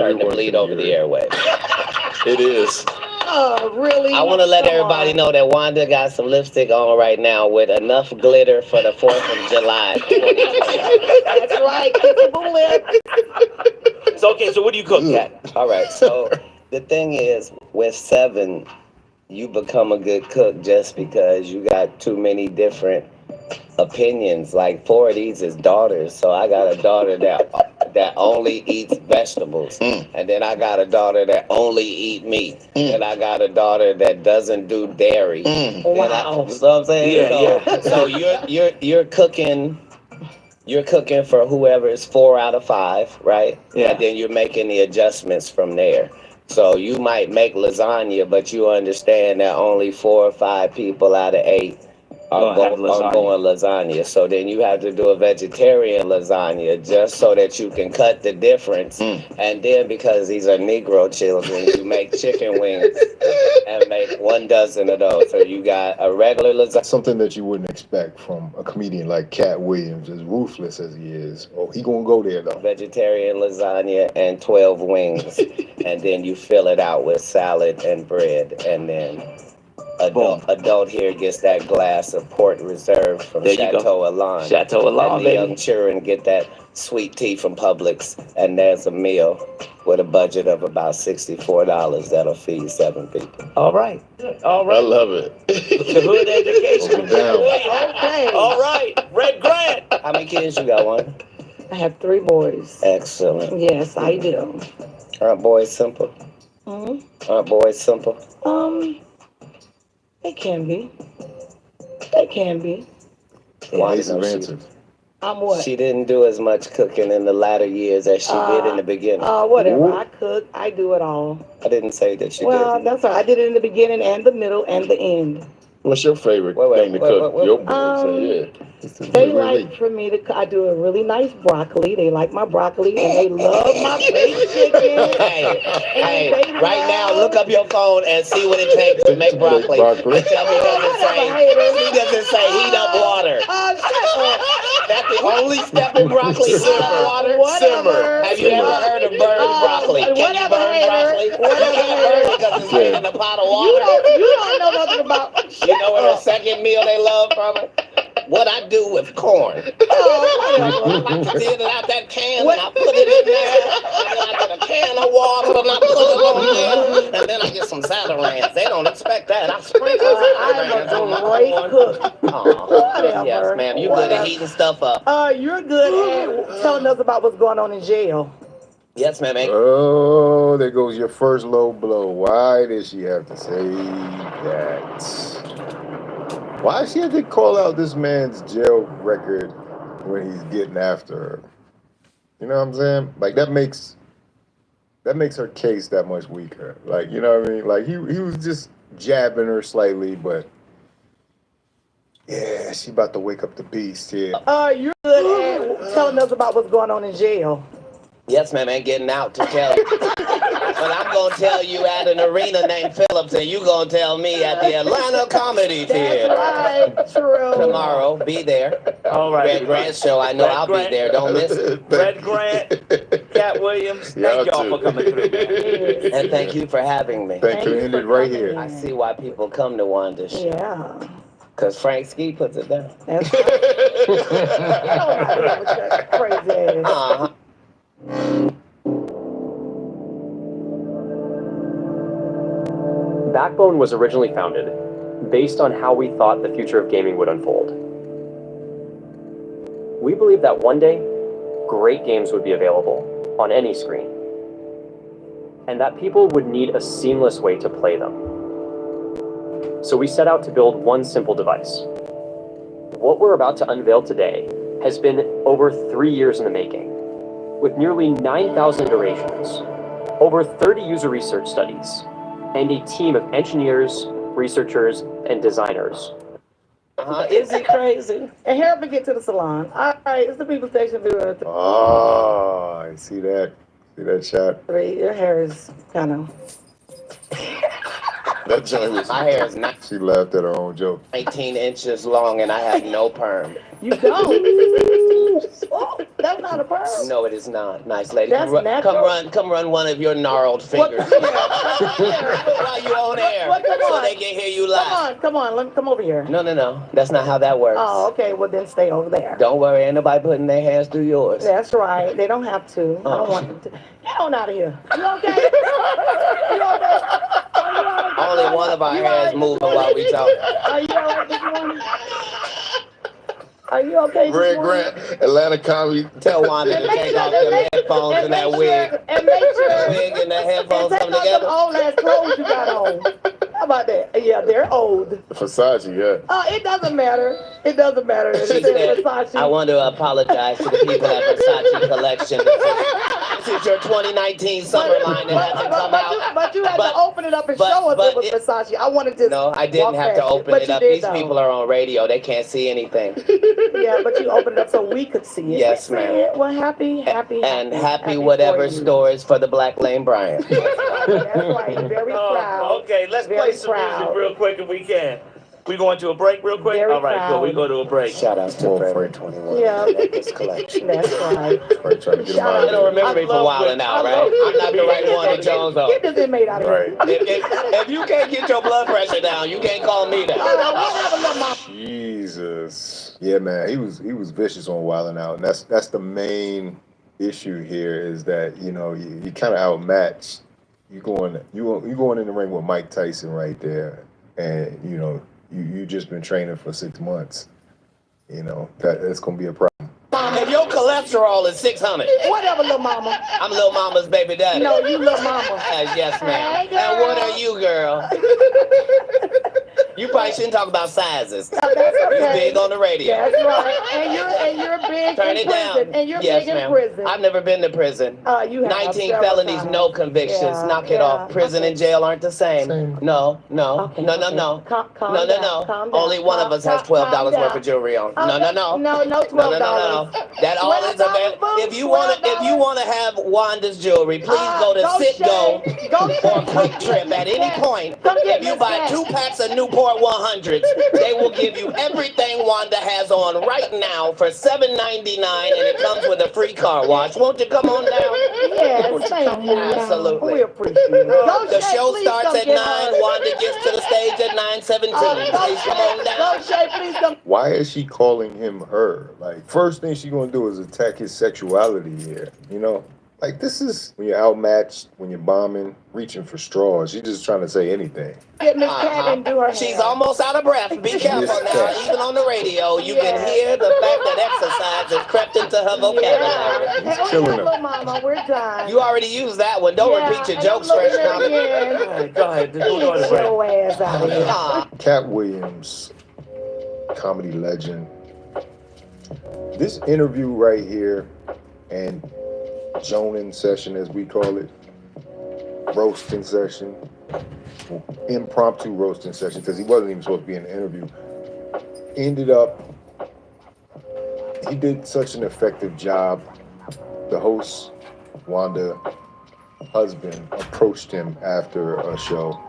starting to bleed over the airwaves. It is. Oh, really? I want to let everybody know that Wanda got some lipstick on right now with enough glitter for the 4th of July 2020. That's right. Kissable lip. So, okay, so what do you cook, Kat? All right, so the thing is, with 7, you become a good cook just because you got too many different opinions. Like 4 of these is daughters, so I got a daughter that only eats vegetables, and then I got a daughter that only eat meat, and I got a daughter that doesn't do dairy. Wow. You know what I'm saying? So you're cooking. You're cooking for whoever is 4 out of 5, right? Yeah. And then you're making the adjustments from there. So you might make lasagna, but you understand that only 4 or 5 people out of 8 are going lasagna. So then you have to do a vegetarian lasagna just so that you can cut the difference. And then because these are Negro children, you make chicken wings and make 1 dozen of those. So you got a regular lasagna. Something that you wouldn't expect from a comedian like Cat Williams, as ruthless as he is. Oh, he gonna go there though. Vegetarian lasagna and 12 wings. And then you fill it out with salad and bread. And then adult here gets that glass of Port Reserve from Chateau Alon. Chateau Alon, and the young children get that sweet tea from Publix. And there's a meal with a budget of about $64 that'll feed 7 people. All right. I love it. The hood education. Okay. All right. Red Grant. How many kids you got, one? I have 3 boys. Excellent. Yes, I do. Aren't boys simple? Aren't boys simple? They can be. They can be. Answers. I'm what? She didn't do as much cooking in the latter years as she did in the beginning. Whatever. Ooh. I cook. I do it all. I didn't say that she Well, didn't. that's right. I did it in the beginning and the middle and the end. What's your favorite thing to cook? Your boys say, They like for me to cook. I do a really nice broccoli. They like my broccoli and they love my baked chicken. Hey, right now, look up your phone and see what it takes to make broccoli. And tell me he doesn't say heat up water. That's the only step in broccoli. Heat up water. Whatever. Have you ever heard of burned broccoli? Can you burn broccoli? You can't burn it because it's made in a pot of water. You don't know nothing about. You know what a second meal they love from it? What I do with corn. I did it out that can and I put it in there. And then I get a can of water and I put it on there. And then I get some Zatarain's. They don't expect that. I sprinkle Zatarain's on my Great cook. Oh, yes, ma'am. You good at heating stuff up. You're good at telling us about what's going on in jail. Yes, ma'am. Oh, there goes your first low blow. Why did she have to say that? Why she had to call out this man's jail record when he's getting after her? You know what I'm saying? Like that makes her case that much weaker. Like, you know what I mean? Like he was just jabbing her slightly, but yeah, she about to wake up the beast here. You're good at telling us about what's going on in jail. Yes, ma'am, ain't getting out to tell you. But I'm going to tell you at an arena named Phillips, and you going to tell me at the Atlanta Comedy Theater. That's right, true. Tomorrow, be there. All right. Red Grant show, I know I'll be there. Don't miss it. Red Grant, Cat Williams, thank y'all for coming through. And thank you for having me. Thank you, ended right here. I see why people come to Wanda's show. Yeah. Because Frank Ski puts it down. That's right. Crazy ass. Uh-huh. Backbone was originally founded based on how we thought the future of gaming would unfold. We believed that one day, great games would be available on any screen, and that people would need a seamless way to play them. So we set out to build one simple device. What we're about to unveil today has been over 3 years in the making, with nearly 9,000 iterations, over 30 user research studies, and a team of engineers, researchers, and designers. Is he crazy? And here we get to the salon. All right, it's the People Station. Oh, I see that. See that shot? Your hair is kind of... That joint was... My hair is not She laughed at her own joke. 18 inches long and I have no perm. You don't? Oh, that's not not a perm. No, it is not. Nice lady. That's natural. Come run one of your gnarled fingers while you on air, so they can hear you live. Come on, let me come over here. No. That's not how that works. Oh, okay. Well, then stay over there. Don't worry, ain't nobody putting their hands through yours. That's right. They don't have to. I don't want them to. Get on out of here. You okay? You okay? Only one of our hands moving while we talk. Are you all right this morning? Are you okay this Red morning? Grant, Atlanta Comedy. Tell Wanda to take off them headphones and that wig. And make sure. The wig and the headphones Take come off them together. old ass clothes you got on. How about that? Yeah, they're old. Versace, yeah. It doesn't matter. It doesn't matter. It She says said, Versace. I want to apologize to the people at Versace Collection. This is your 2019 summer line that hasn't come out. But you had to open it up and show us it was Versace. I wanted to. No, I didn't have to open it up. These people are on radio. They can't see anything. Yeah, but you opened it up so we could see it. Yes, ma'am. Well, happy whatever for you. stores for the Black Lane Bryant. That's right. Very proud. Okay, let's Very play some proud. music real quick if we can. We going to a break real quick? Very All right, cool. We proud. go to a break. Shout out to Forever 21. Yeah. This collection. That's right. Right, trying to get him Shout out out. You of don't there. remember me from wilding out, right? I'm not the right one to Jones on. Get this inmate out of here. Right. If you can't get your blood pressure down, you can't call me that. Jesus. Yeah, man, he was vicious on Wildin' Out, and that's the main issue here is that you kind of outmatched. You going in the ring with Mike Tyson right there, and you just been training for 6 months. That's gonna be a problem. If your cholesterol is 600, Whatever, little mama. I'm Lil Mama's baby daddy. No, you little mama. Yes, ma'am. Hey, And what girl. are you, girl? You probably shouldn't talk about sizes. That's You okay. big on the radio. That's right. And you're big Turn in it prison. down. And you're Yes, big in ma'am. prison. I've never been to prison. You have 19 several felonies, times. no convictions. Yeah, Knock it yeah. off. Prison and jail aren't the same. Same. No. Okay, No. okay. No. Calm No. down, calm down. Only one of us has Calm $12 worth down. of jewelry on. Oh, No. No, $12. No. That all is available. $12, If you want to have Wanda's jewelry, please go to Citgo or Quick Trip at any point. Come get If you Miss buy Cat. 2 packs of Newport 100s, they will give you everything Wanda has on right now for $7.99, and it comes with a free car wash. Won't you come on down? Yes, thank you. Absolutely. We appreciate it. The show starts at 9. Wanda gets to the stage at 9:17. Please come on down. Go, Shay, please come. Why is she calling him her? Like, first thing she gonna do is attack his sexuality here. Like, this is when you're outmatched, when you're bombing, reaching for straws. She's just trying to say anything. Get Miss Cat and do her She's hair. almost out of breath. Be careful now. Even on the radio, you can hear the fact that exercise has crept into her vocabulary. Yeah. He's killing her. Little mama, we're done. You already used that one. Don't repeat your jokes, Fresh Comic. All right, go ahead. We'll go to Get break. your ass out of here. Aw. Cat Williams, comedy legend. This interview right here and Jonin session, as we call it, roasting session, impromptu roasting session, because he wasn't even supposed to be in the interview, ended up, he did such an effective job. The host, Wanda husband, approached him after a show.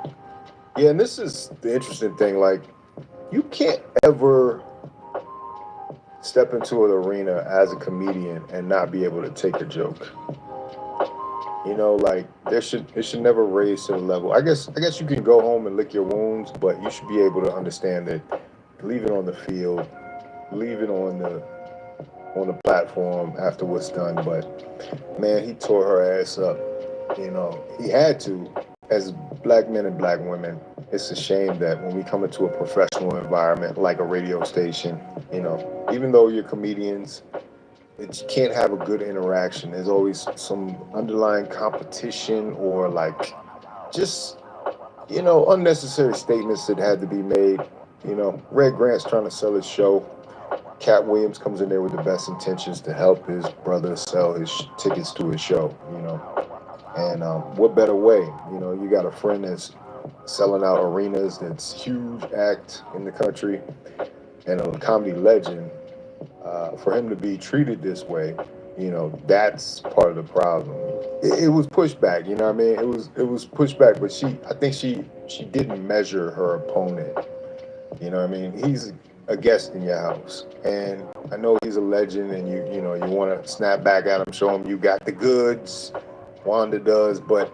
Yeah, and this is the interesting thing, like, you can't ever step into an arena as a comedian and not be able to take a joke. Like, it should never raise to the level. I guess you can go home and lick your wounds, but you should be able to understand that leave it on the field, leave it on the platform after what's done. But man, he tore her ass up. He had to. As black men and black women, it's a shame that when we come into a professional environment like a radio station, even though you're comedians, you can't have a good interaction. There's always some underlying competition or like just, unnecessary statements that had to be made. Red Grant's trying to sell his show. Cat Williams comes in there with the best intentions to help his brother sell his tickets to his show, And what better way? You got a friend that's selling out arenas, that's huge act in the country, and a comedy legend. For him to be treated this way, that's part of the problem. It was pushback, you know what I mean? It was pushback, but I think she didn't measure her opponent. You know what I mean? a guest in your house, and I know he's a legend, and you know you want to snap back at him, show him you got the goods. Wanda does, but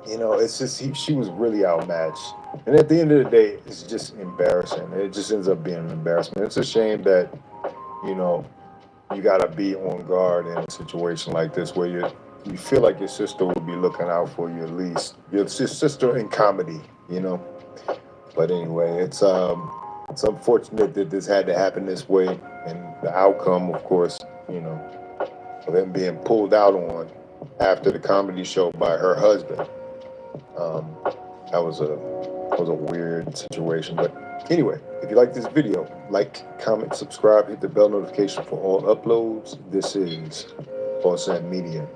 you know it's just she was really outmatched, and at the end of the day, it's just embarrassing. It just ends up being an embarrassment. It's a shame that you know you gotta be on guard in a situation like this where you feel like your sister will be looking out for you at least. Your sister in comedy, you know. But anyway, it's unfortunate that this had to happen this way, and the outcome, of course, you know, of them being pulled out on after the comedy show by her husband. That was a weird situation. But anyway, if you like this video, like, comment, subscribe, hit the bell notification for all uploads. This is Bossant Media.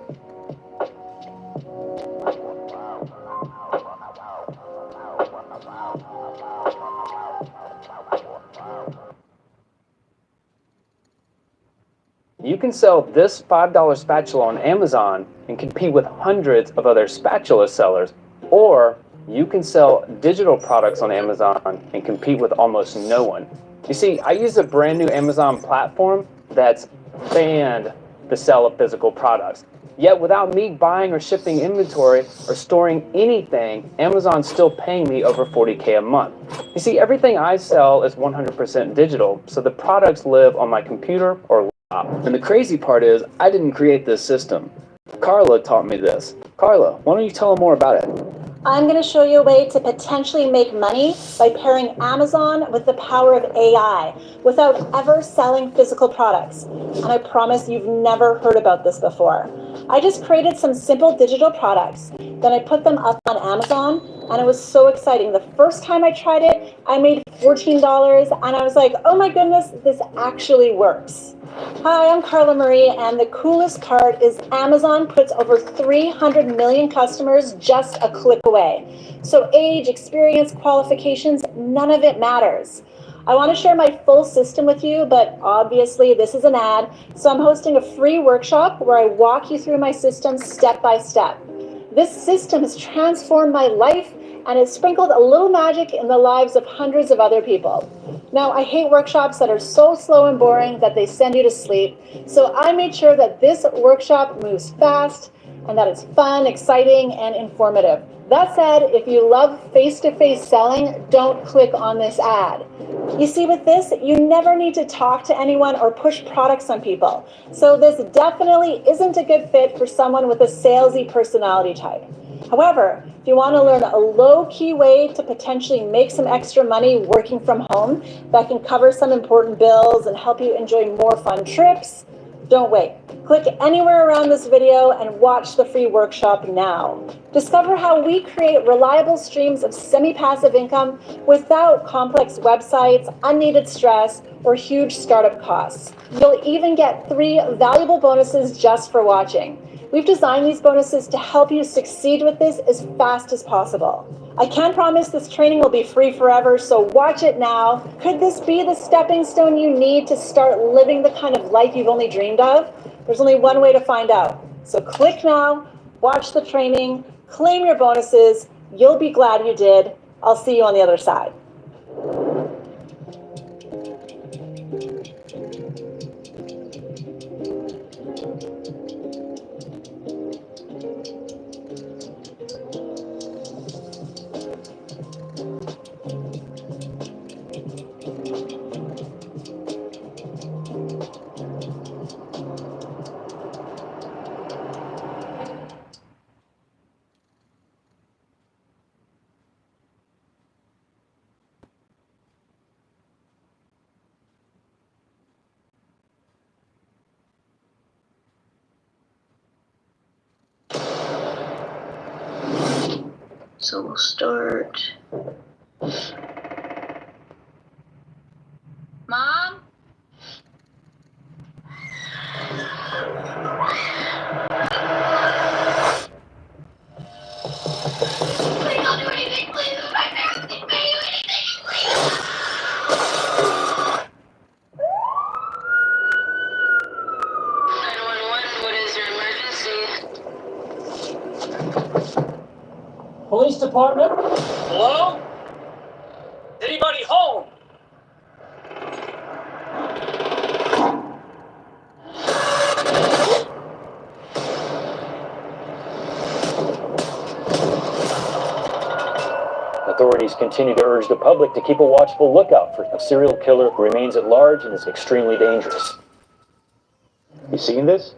You can sell this $5 spatula on Amazon and compete with hundreds of other spatula sellers, or you can sell digital products on Amazon and compete with almost no one. You see, I use a brand new Amazon platform that's banned the sale of physical products. Yet without me buying or shipping inventory or storing anything, Amazon's still paying me over $40K a month. You see, everything I sell is 100% digital, so the products live on my computer or laptop. And the crazy part is, I didn't create this system. Carla taught me this. Carla, why don't you tell them more about it? I'm going to show you a way to potentially make money by pairing Amazon with the power of AI without ever selling physical products. And I promise you've never heard about this before. I just created some simple digital products, then I put them up on Amazon, and it was so exciting. The first time I tried it, I made $14, and I was like, oh my goodness, this actually works. Hi, I'm Carla Marie, and the coolest part is Amazon puts over 300 million customers just a click away. So age, experience, qualifications, none of it matters. I want to share my full system with you, but obviously this is an ad, so I'm hosting a free workshop where I walk you through my system step by step. This system has transformed my life, and it's sprinkled a little magic in the lives of hundreds of other people. Now, I hate workshops that are so slow and boring that they send you to sleep, so I made sure that this workshop moves fast and that it's fun, exciting, and informative. That said, if you love face-to-face selling, don't click on this ad. You see, with this, you never need to talk to anyone or push products on people. So this definitely isn't a good fit for someone with a salesy personality type. However, if you want to learn a low-key way to potentially make some extra money working from home that can cover some important bills and help you enjoy more fun trips, don't wait. Click anywhere around this video and watch the free workshop now. Discover how we create reliable streams of semi-passive income without complex websites, unneeded stress, or huge startup costs. You'll even get 3 valuable bonuses just for watching. We've designed these bonuses to help you succeed with this as fast as possible. I can't promise this training will be free forever, so watch it now. Could this be the stepping stone you need to start living the kind of life you've only dreamed of? There's only one way to find out. So click now, watch the training, claim your bonuses. You'll be glad you did. I'll see you on the other side. So we'll start. Mom? Please don't do anything, please. My parents can pay you anything, please. 911, what is your emergency? Police department? Hello? Is anybody home? Authorities continue to urge the public to keep a watchful lookout for a serial killer who remains at large and is extremely dangerous. You seen this?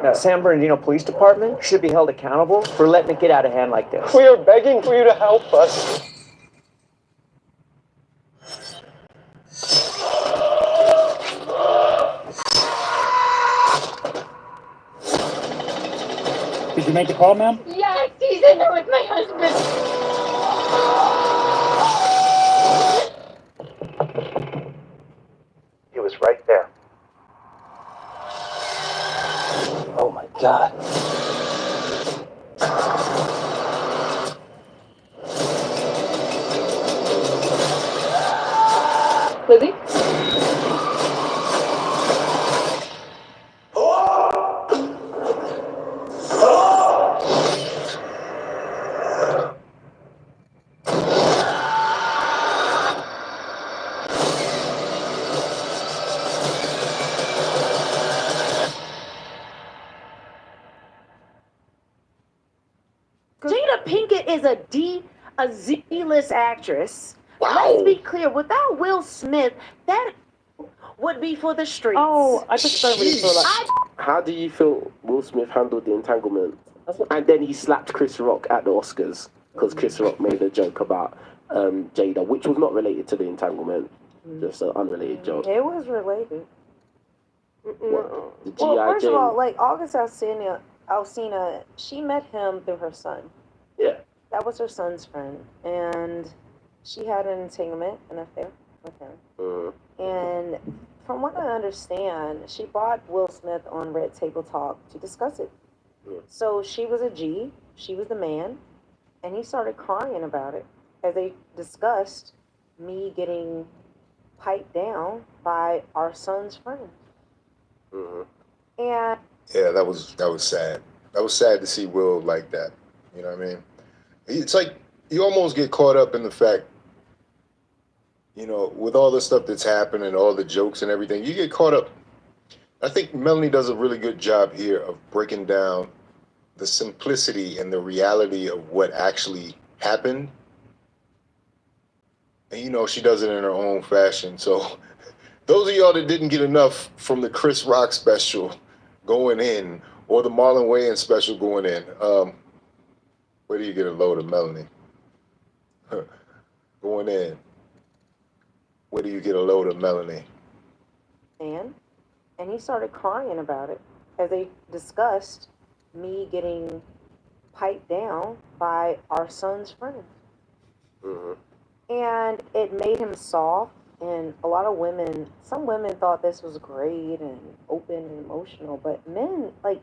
Now, San Bernardino Police Department should be held accountable for letting it get out of hand like this. We are begging for you to help us. Did you make the call, ma'am? Yes, he's in there with my husband. He was right there. Oh my God. Lizzie? Jada Pinkett is a Z-list actress. Let's be clear, without Will Smith, that would be for the streets. Oh, I just don't really feel like. How do you feel Will Smith handled the entanglement? And then he slapped Chris Rock at the Oscars because Chris Rock made a joke about Jada, which was not related to the entanglement, just an unrelated joke. It was related. What? The Well, G.I. first of all, like August Alsina, she met him through her son. Yeah. That was her son's friend, and she had an entanglement, an affair with him. And from what I understand, she brought Will Smith on Red Table Talk to discuss it. So she was a G, she was the man, and he started crying about it as they discussed me getting piped down by our son's friend. And Yeah, that was sad. That was sad to see Will like that. You know what I mean? It's like you almost get caught up in the fact, you know, with all the stuff that's happened and all the jokes and everything, you get caught up. I think Melanie does a really good job here of breaking down the simplicity and the reality of what actually happened. And, you know, she does it in her own fashion. So those of y'all that didn't get enough from the Chris Rock special going in or the Marlon Wayans special going in, where do you get a load of Melanie? Going in. Where do you get a load of Melanie? and he started crying about it as they discussed me getting piped down by our son's friend. And it made him soft, and a lot of women, some women thought this was great and open and emotional, but men, like,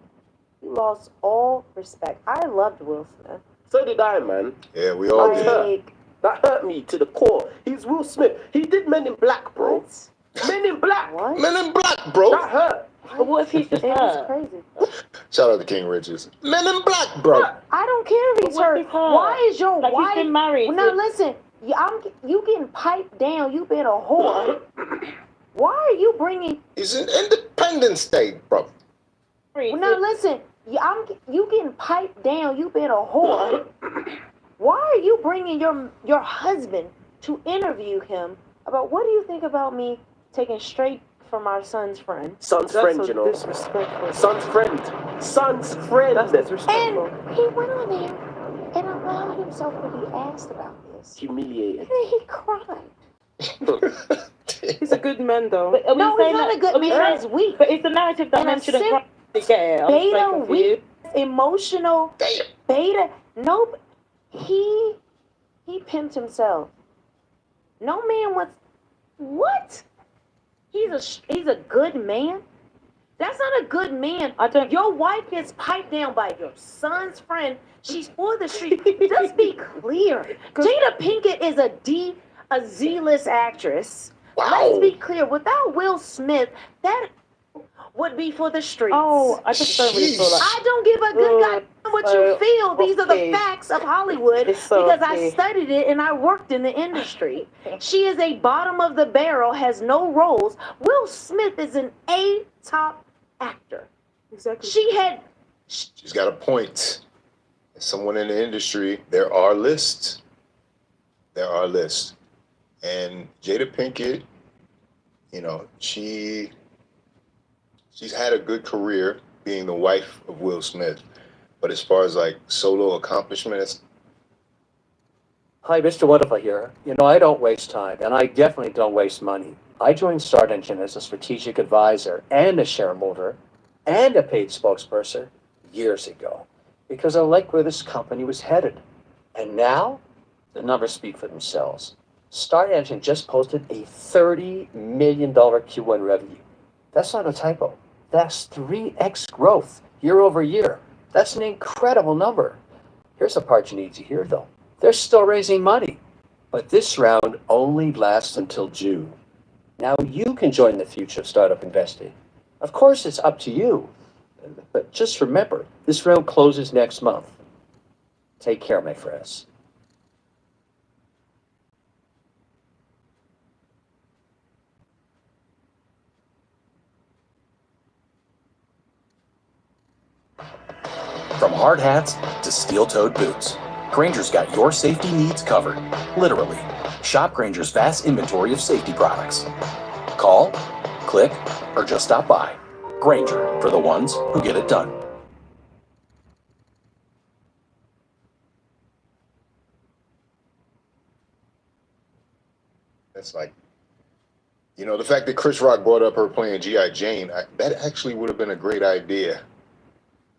he lost all respect. I loved Will Smith. So did I, man. Yeah, we all did. Like, That hurt me to the core. He's Will Smith. He did Men in Black, bro. what? Men in Black. What? Men in Black, bro. That hurt. But what if he's just It was hurt? crazy. Shout out to King Richards. Men in Black, bro. I don't care if he's But what hurt. if hurt? Why is your Like he's wife? been married. Well, now listen, you getting piped down. You been a whore. Why are you bringing? It's an Independence Day, bro. Well, now listen, you getting piped down. You been a whore. Why are you bringing your husband to interview him about what do you think about me taking straight from our son's friend? Son's That's friend, so you know. disrespectful. Son's friend. Son's friend. That's disrespectful. And he went on there and allowed himself to be asked about this. Humiliated. And he cried. He's a good man, though. No, he's not a good man. He's weak. But it's the narrative that And men a shouldn't sim- cry to get. I'm Beta so confused. weak, emotional, beta. No, he pimped himself. No man wants. What? He's a good man. That's not a good man. Your wife gets piped down by your son's friend. She's for the street. Just be clear. Jada Pinkett is a Z-list actress. Let's be clear. Without Will Smith, that would be for the streets. Oh, I just don't really feel like. I don't give a good goddamn what you feel. These are the facts of Hollywood It's so because I okay. studied it and I worked in the industry. She is a bottom of the barrel, has no roles. Will Smith is an A top actor. Exactly. She had She's got a point. As someone in the industry, there are lists. There are lists. And Jada Pinkett, you know, she's had a good career being the wife of Will Smith. But as far as like solo accomplishments, Hi, Mr. Wonderful here. You know, I don't waste time, and I definitely don't waste money. I joined Start Engine as a strategic advisor and a shareholder and a paid spokesperson years ago because I liked where this company was headed. And now, the numbers speak for themselves. Start Engine just posted a $30 million Q1 revenue. That's not a typo. That's 3x growth year over year. That's an incredible number. Here's the part you need to hear, though. They're still raising money, but this round only lasts until June. Now you can join the future of startup investing. Of course, it's up to you, but just remember, this round closes next month. Take care, my friends. From hard hats to steel-toed boots, Grainger's got your safety needs covered, literally. Shop Grainger's vast inventory of safety products. Call, click, or just stop by. Grainger, for the ones who get it done. it's like, you know, the fact that Chris Rock brought up her playing G.I. Jane, that actually would have been a great idea.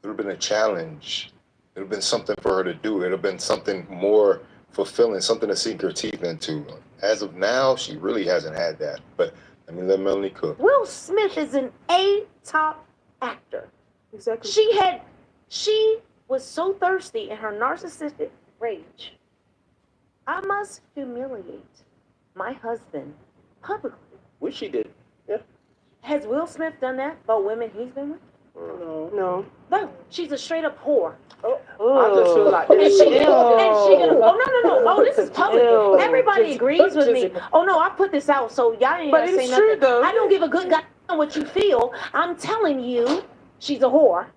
It would have been a challenge. It would have been something for her to do. It would have been something more fulfilling, something to sink her teeth into. As of now, she really hasn't had that. But I mean, let Melanie cook. Will Smith is an A-top actor. Exactly. She was so thirsty in her narcissistic rage. I must humiliate my husband publicly. Which she did. Yeah. Has Will Smith done that about women he's been with? No. No, she's a straight up whore. I just feel like And this. she gonna, oh, this is public. Ew. Everybody agrees with me. Just- Oh no, I put this out so y'all ain't But gotta it's say true, nothing. though. I don't give a good goddamn what you feel. I'm telling you, she's a whore.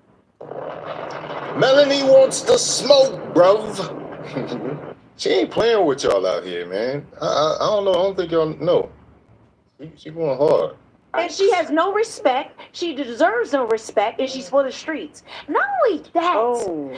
Melanie wants the smoke, bruv. She ain't playing with y'all out here, man. I don't know. I don't think y'all know. She going hard. And she has no respect. She deserves no respect, and she's for the streets. Not only that, Oh.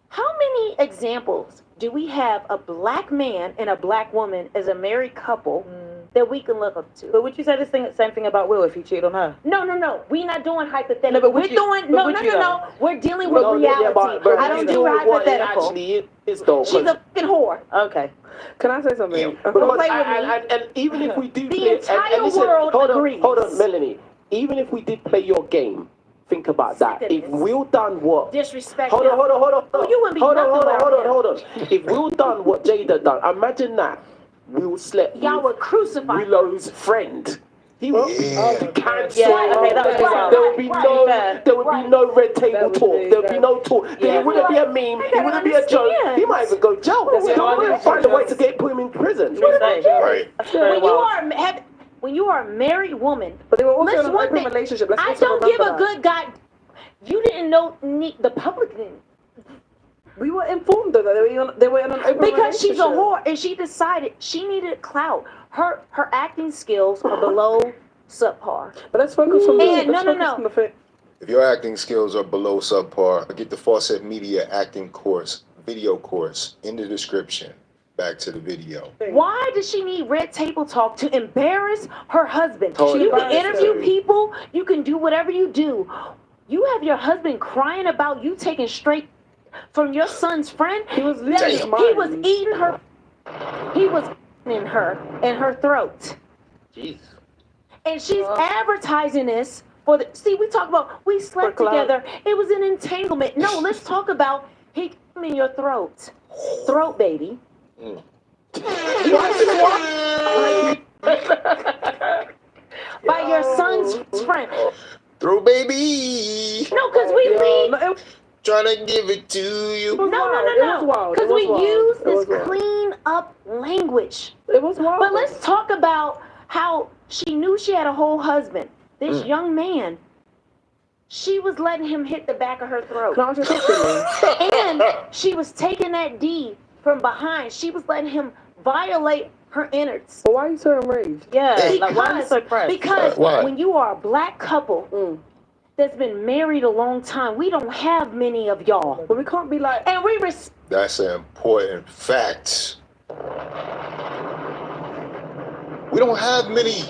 how many examples do we have a black man and a black woman as a married couple that we can look up to? But would you say the same thing about Will if he cheated on her? No. We're not doing hypothetical. No, but We're would you- doing but no. would you though? We're dealing with No, reality. but I don't you do know what it hypothetical. actually is though. She's a fucking whore. Okay. Can I say something? Don't Because play with me. and even if we do The play, entire and listen, world hold agrees. on, Melanie. Even if we did play your game, think about that. If Will done what? Disrespect. Hold on. Oh, you wouldn't be hold nothing without him. on. If Will done what Jada done, imagine that. Will slept Y'all with were crucified. Willow's friend. He was cancelled. Yeah, okay, that was wild. There would be Right. there would be no red table That would talk. be- There would be no talk. Yeah. It wouldn't be a meme. It wouldn't be a joke. understand. He might even go jail. That's We'll it. find a way to put him in prison. Right. When you are a married woman, But they were also listen, in an one open thing, relationship. Let's I also don't give a remember that. good God. You didn't know the public didn't. We were informed though that they were in an open Because she's a relationship. whore and she decided she needed clout. Her acting skills are below subpar. But let's focus on And let's no. focus on the fact. If your acting skills are below subpar, get the Fawcett Media acting course, video course in the description. Back to the video. Why does she need red table talk to embarrass her husband? Totally You can embarrass interview him. people, you can do whatever you do. You have your husband crying about you taking straight from your son's friend. He was losing his He mind. was eating her. He was in her throat. Jeez. And she's advertising this for the. See, we talk about we slept For clout. together. It was an entanglement. No, let's talk about he came in your throat, baby. You by your son's friend. Throw baby. No, because we leave. Trying to give it to you. was wild. It was No. wild. It Because was we wild. use It was this wild. clean up language. It was wild. But let's talk about how she knew she had a whole husband. This young man. she was letting him hit the back of her throat. Contradicting. And she was taking that D from behind. She was letting him violate her innards. But why are you so enraged? Yeah, like, why are you so pressed? Because Why? when you are a black couple that's been married a long time, we don't have many of y'all. But we can't be like... And we That's an important fact. We don't have many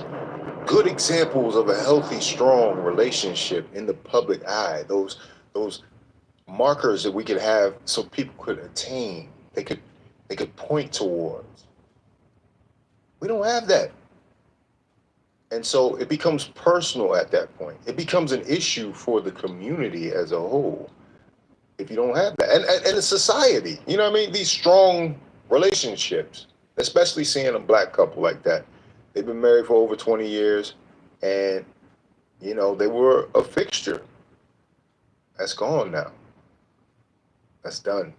good examples of a healthy, strong relationship in the public eye. Those markers that we could have so people could attain, they could point towards. We don't have that. And so it becomes personal at that point. It becomes an issue for the community as a whole if you don't have that. And the society, you know what I mean? These strong relationships, especially seeing a black couple like that. They've been married for over 20 years and, you know, they were a fixture. That's gone now. That's done.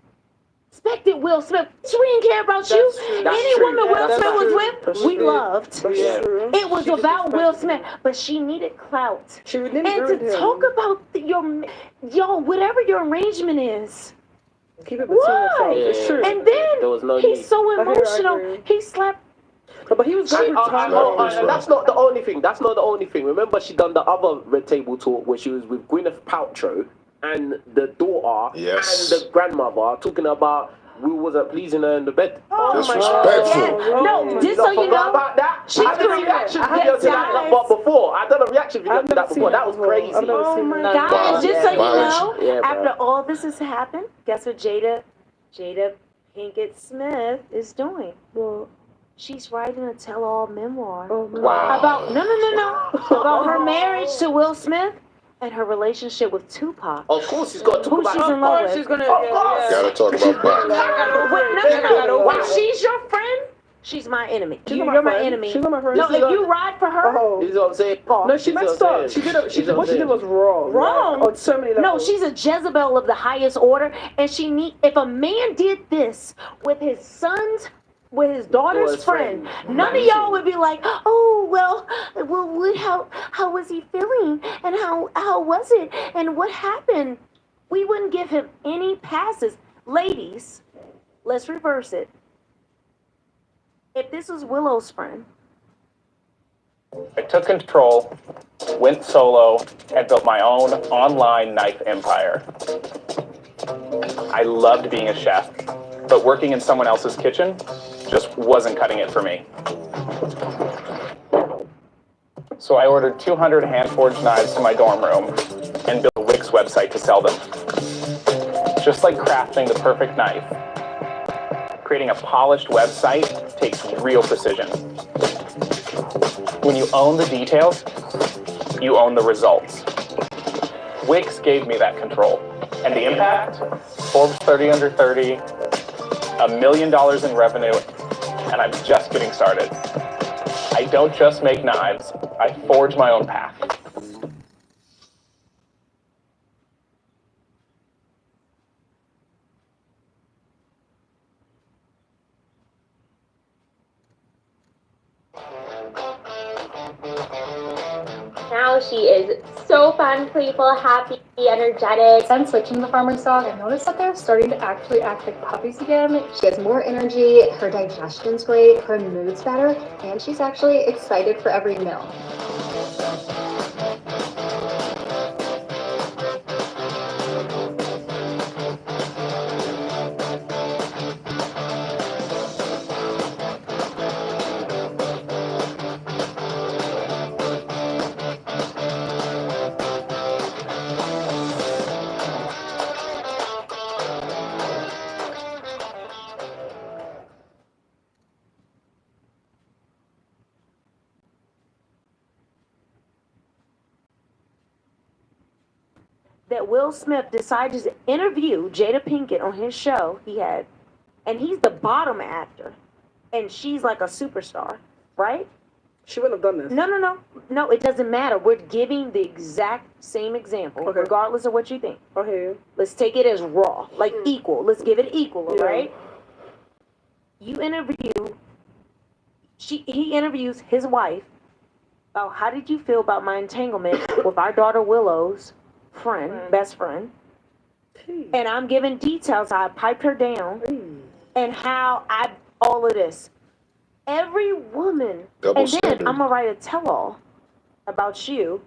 respected Will Smith. She didn't care about you. Any woman Will Smith was with, we loved. It was about Will Smith, but she needed clout. And to talk about your whatever your arrangement is. Keep it between yourselves. It's true. And then he's so emotional. He slapped. But he was very and that's not the only thing. That's not the only thing. Remember, she done the other Red Table talk where she was with Gwyneth Paltrow and the daughter and the grandmother talking about Will wasn't pleasing her in the bed. Oh my God! No, just so you know, about that. I did a reaction video to that before. I done a reaction video to that before. That was crazy. Oh my God! Just so you know, after all this has happened, guess what Jada Pinkett Smith is doing? Well, she's writing a tell-all memoir about about her marriage to Will Smith and her relationship with Tupac. Of course, she's got to talk about. Who she's in love with. She's gonna. Of course. Gotta talk about Pac. No. When she's your friend, she's my enemy. You're my enemy. She's not my friend. No, if you ride for her, You know what I'm saying? No, she messed up. What she did was wrong. Wrong. On so many levels. No, she's a Jezebel of the highest order, and if a man did this with his son's, with his daughter's friend, none of y'all would be like, oh well, how was he feeling, and how was it, and what happened? We wouldn't give him any passes. Ladies, let's reverse it. If this was Willow's friend, I took control, went solo, and built my own online knife empire. I loved being a chef, but working in someone else's kitchen just wasn't cutting it for me. So I ordered 200 hand-forged knives to my dorm room and built a Wix website to sell them. Just like crafting the perfect knife, creating a polished website takes real precision. When you own the details, you own the results. Wix gave me that control. And the impact? Forbes 30 under 30, $1 million in revenue, and I'm just getting started. I don't just make knives, I forge my own path. Now she is so fun, playful, happy, energetic. Since switching to the farmer's dog, I noticed that they're starting to actually act like puppies again. She has more energy, her digestion's great, her mood's better, and she's actually excited for every meal. that Will Smith decided to interview Jada Pinkett on his show he had, and he's the bottom actor, and she's like a superstar, right? She wouldn't have done this. No, it doesn't matter. We're giving the exact same example, regardless of what you think. Okay. Let's take it as raw, like equal. Let's give it equal, all right? You interview, he interviews his wife about how did you feel about my entanglement with our daughter Willow's best friend, and I'm giving details how I piped her down and how all of this. Every woman, Double and then standard. I'm gonna write a tell-all about you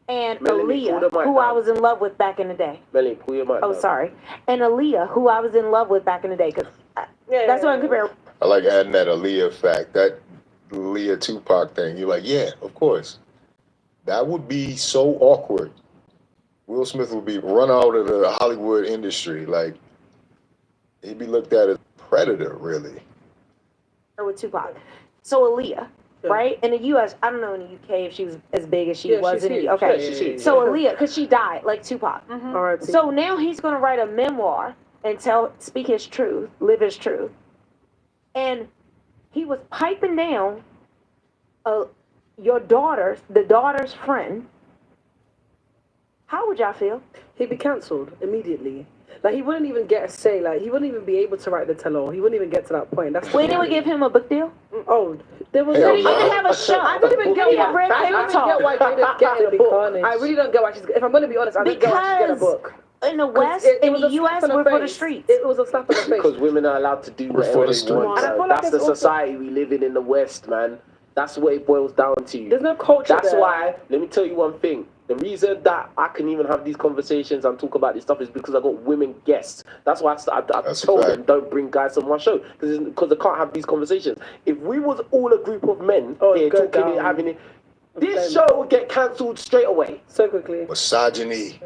and Melanie, pull Aaliyah, the mic who I down. was in love with back in the day. Melanie, pull your mic Oh, down. sorry. And Aaliyah, who I was in love with back in the day, because that's what I'm comparing. I like adding that Aaliyah fact. That Aaliyah Tupac thing. You're like, yeah, of course. That would be so awkward. Will Smith would be run out of the Hollywood industry. Like, he'd be looked at as a predator, really. With Tupac. So Aaliyah, right? In the U.S., I don't know in the U.K. if she was as big as she was in the okay. Yeah, she's huge. So Aaliyah, because she died like Tupac. R.I.P. So now he's going to write a memoir and speak his truth, live his truth. And he was piping down the daughter's friend. How would y'all feel? He'd be cancelled immediately. Like, he wouldn't even get a say. Like, he wouldn't even be able to write the tell-all. He wouldn't even get to that point. That's When they would give him a book deal? Oh, there was. Did he even have a show? I don't even get Did he why. have Red I Paper don't even Talk? get why Jada's getting a book. I really don't get why she's. If I'm going to be honest, I don't get why she's getting a book. In the West, in the U.S., we're for the streets. It was a slap in the face. Because women are allowed to do We're whatever for the they streets. want. And I feel like That's the it's also- society we live in the West, man. That's what it boils down to. There's no culture That's there. why, let me tell you one thing. The reason that I can even have these conversations and talk about this stuff is because I got women guests. That's why I That's a told fact. them don't bring guys on my show because I can't have these conversations. If we was all a group of men here go talking down. it, having it, this show would get cancelled straight away. So quickly. Misogyny.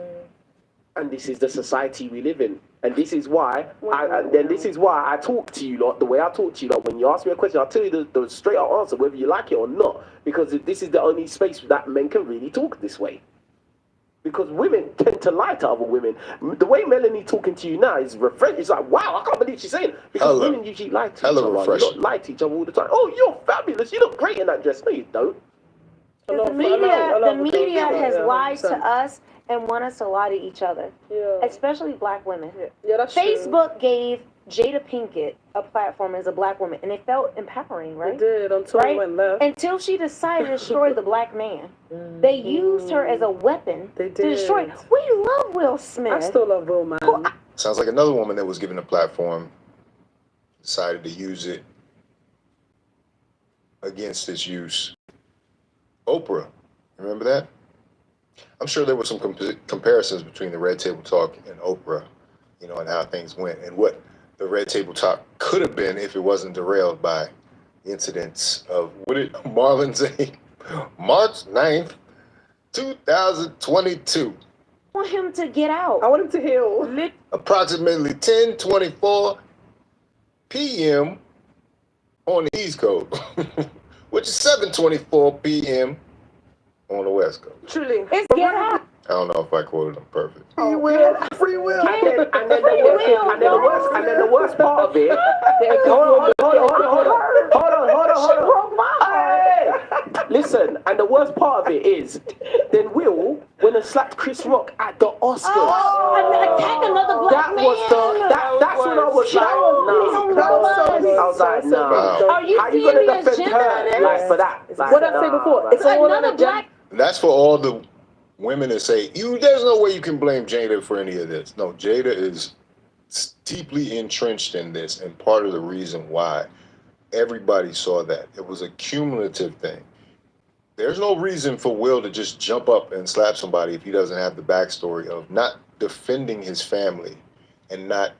And this is the society we live in. And this is why I talk to you lot the way I talk to you lot. When you ask me a question, I'll tell you the straight out answer, whether you like it or not. Because this is the only space that men can really talk this way. Because women tend to lie to other women. The way Melanie talking to you now is refreshing. It's like, wow, I can't believe she's saying it. Because women usually lie to each other. You don't lie to each other all the time. Oh, you're fabulous. You look great in that dress. No, you don't. The media has lied to us and want us to lie to each other, especially black women. Yeah, that's Facebook gave Jada Pinkett a platform as a black woman, and it felt empowering, right? It did until it went left. Until she decided to destroy the black man. They used her as a weapon to destroy. We love Will Smith. I still love Will, man. Sounds like another woman that was given a platform decided to use it against its use. Oprah. Remember that? I'm sure there were some comparisons between the Red Table Talk and Oprah, you know, and how things went and what the Red Table Talk could have been if it wasn't derailed by incidents of, what did Marlon say? March 9th, 2022. I want him to get out. I want him to heal. Approximately 10:24 p.m. on the East Coast, which is 7:24 p.m. on the West Coast. Truly. It's get out. I don't know if I quoted them perfect. Free will. Free will. And then the worst part of it. Hold on. Hey! Listen, and the worst part of it is, then Will went and slapped Chris Rock at the Oscars. Attack another black man. That's when I was like, I was like, no. Are you How you gonna serious? defend her like for that? Like, What I say before? It's all on Another black. And that's for all the women that say, there's no way you can blame Jada for any of this. No, Jada is deeply entrenched in this, and part of the reason why everybody saw that. It was a cumulative thing. There's no reason for Will to just jump up and slap somebody if he doesn't have the backstory of not defending his family and not,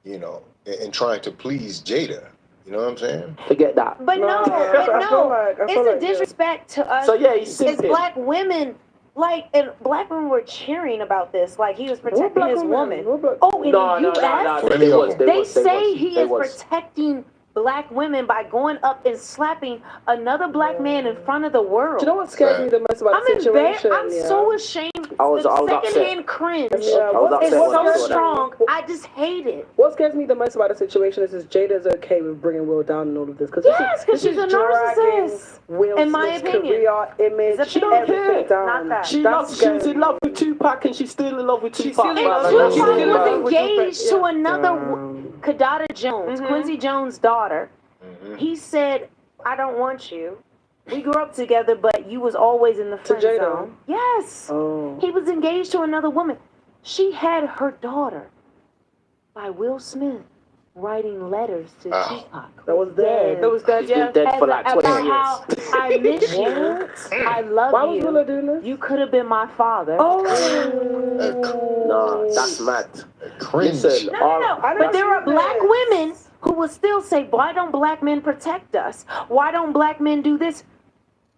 and trying to please Jada. You know what I'm saying? Forget that. But no, it's a disrespect to us. So yeah, he's it's simping. black women. And black women were cheering about this. Like, he was protecting his woman. Oh, in the U.S., they say he is protecting black women by going up and slapping another black man in front of the world. Do you know what scares me the most about the situation? I'm so ashamed. I was Secondhand cringe is so strong. I just hate it. What scares me the most about the situation is Jada's okay with bringing Will down and all of this. Yes, because she's a narcissist. Will in my Smith's opinion, career, image, she don't care. Down. Not that. She was in love with Tupac, and she's still in love with Tupac. And Tupac was engaged to another Kadada Jones, Quincy Jones' daughter. He said, "I don't want you. We grew up together, but you was always in the friend Jada? zone. Yes. Oh. He was engaged to another woman. She had her daughter by Will Smith writing letters to Tupac. That was dead. That was dead, He's been dead for like 20 years. How I miss you. I love Why you. was Willow doing this? You could have been my father. Oh. Nah, that's mad. Cringe. Listen, No. But there are black women who will still say, why don't black men protect us? Why don't black men do this?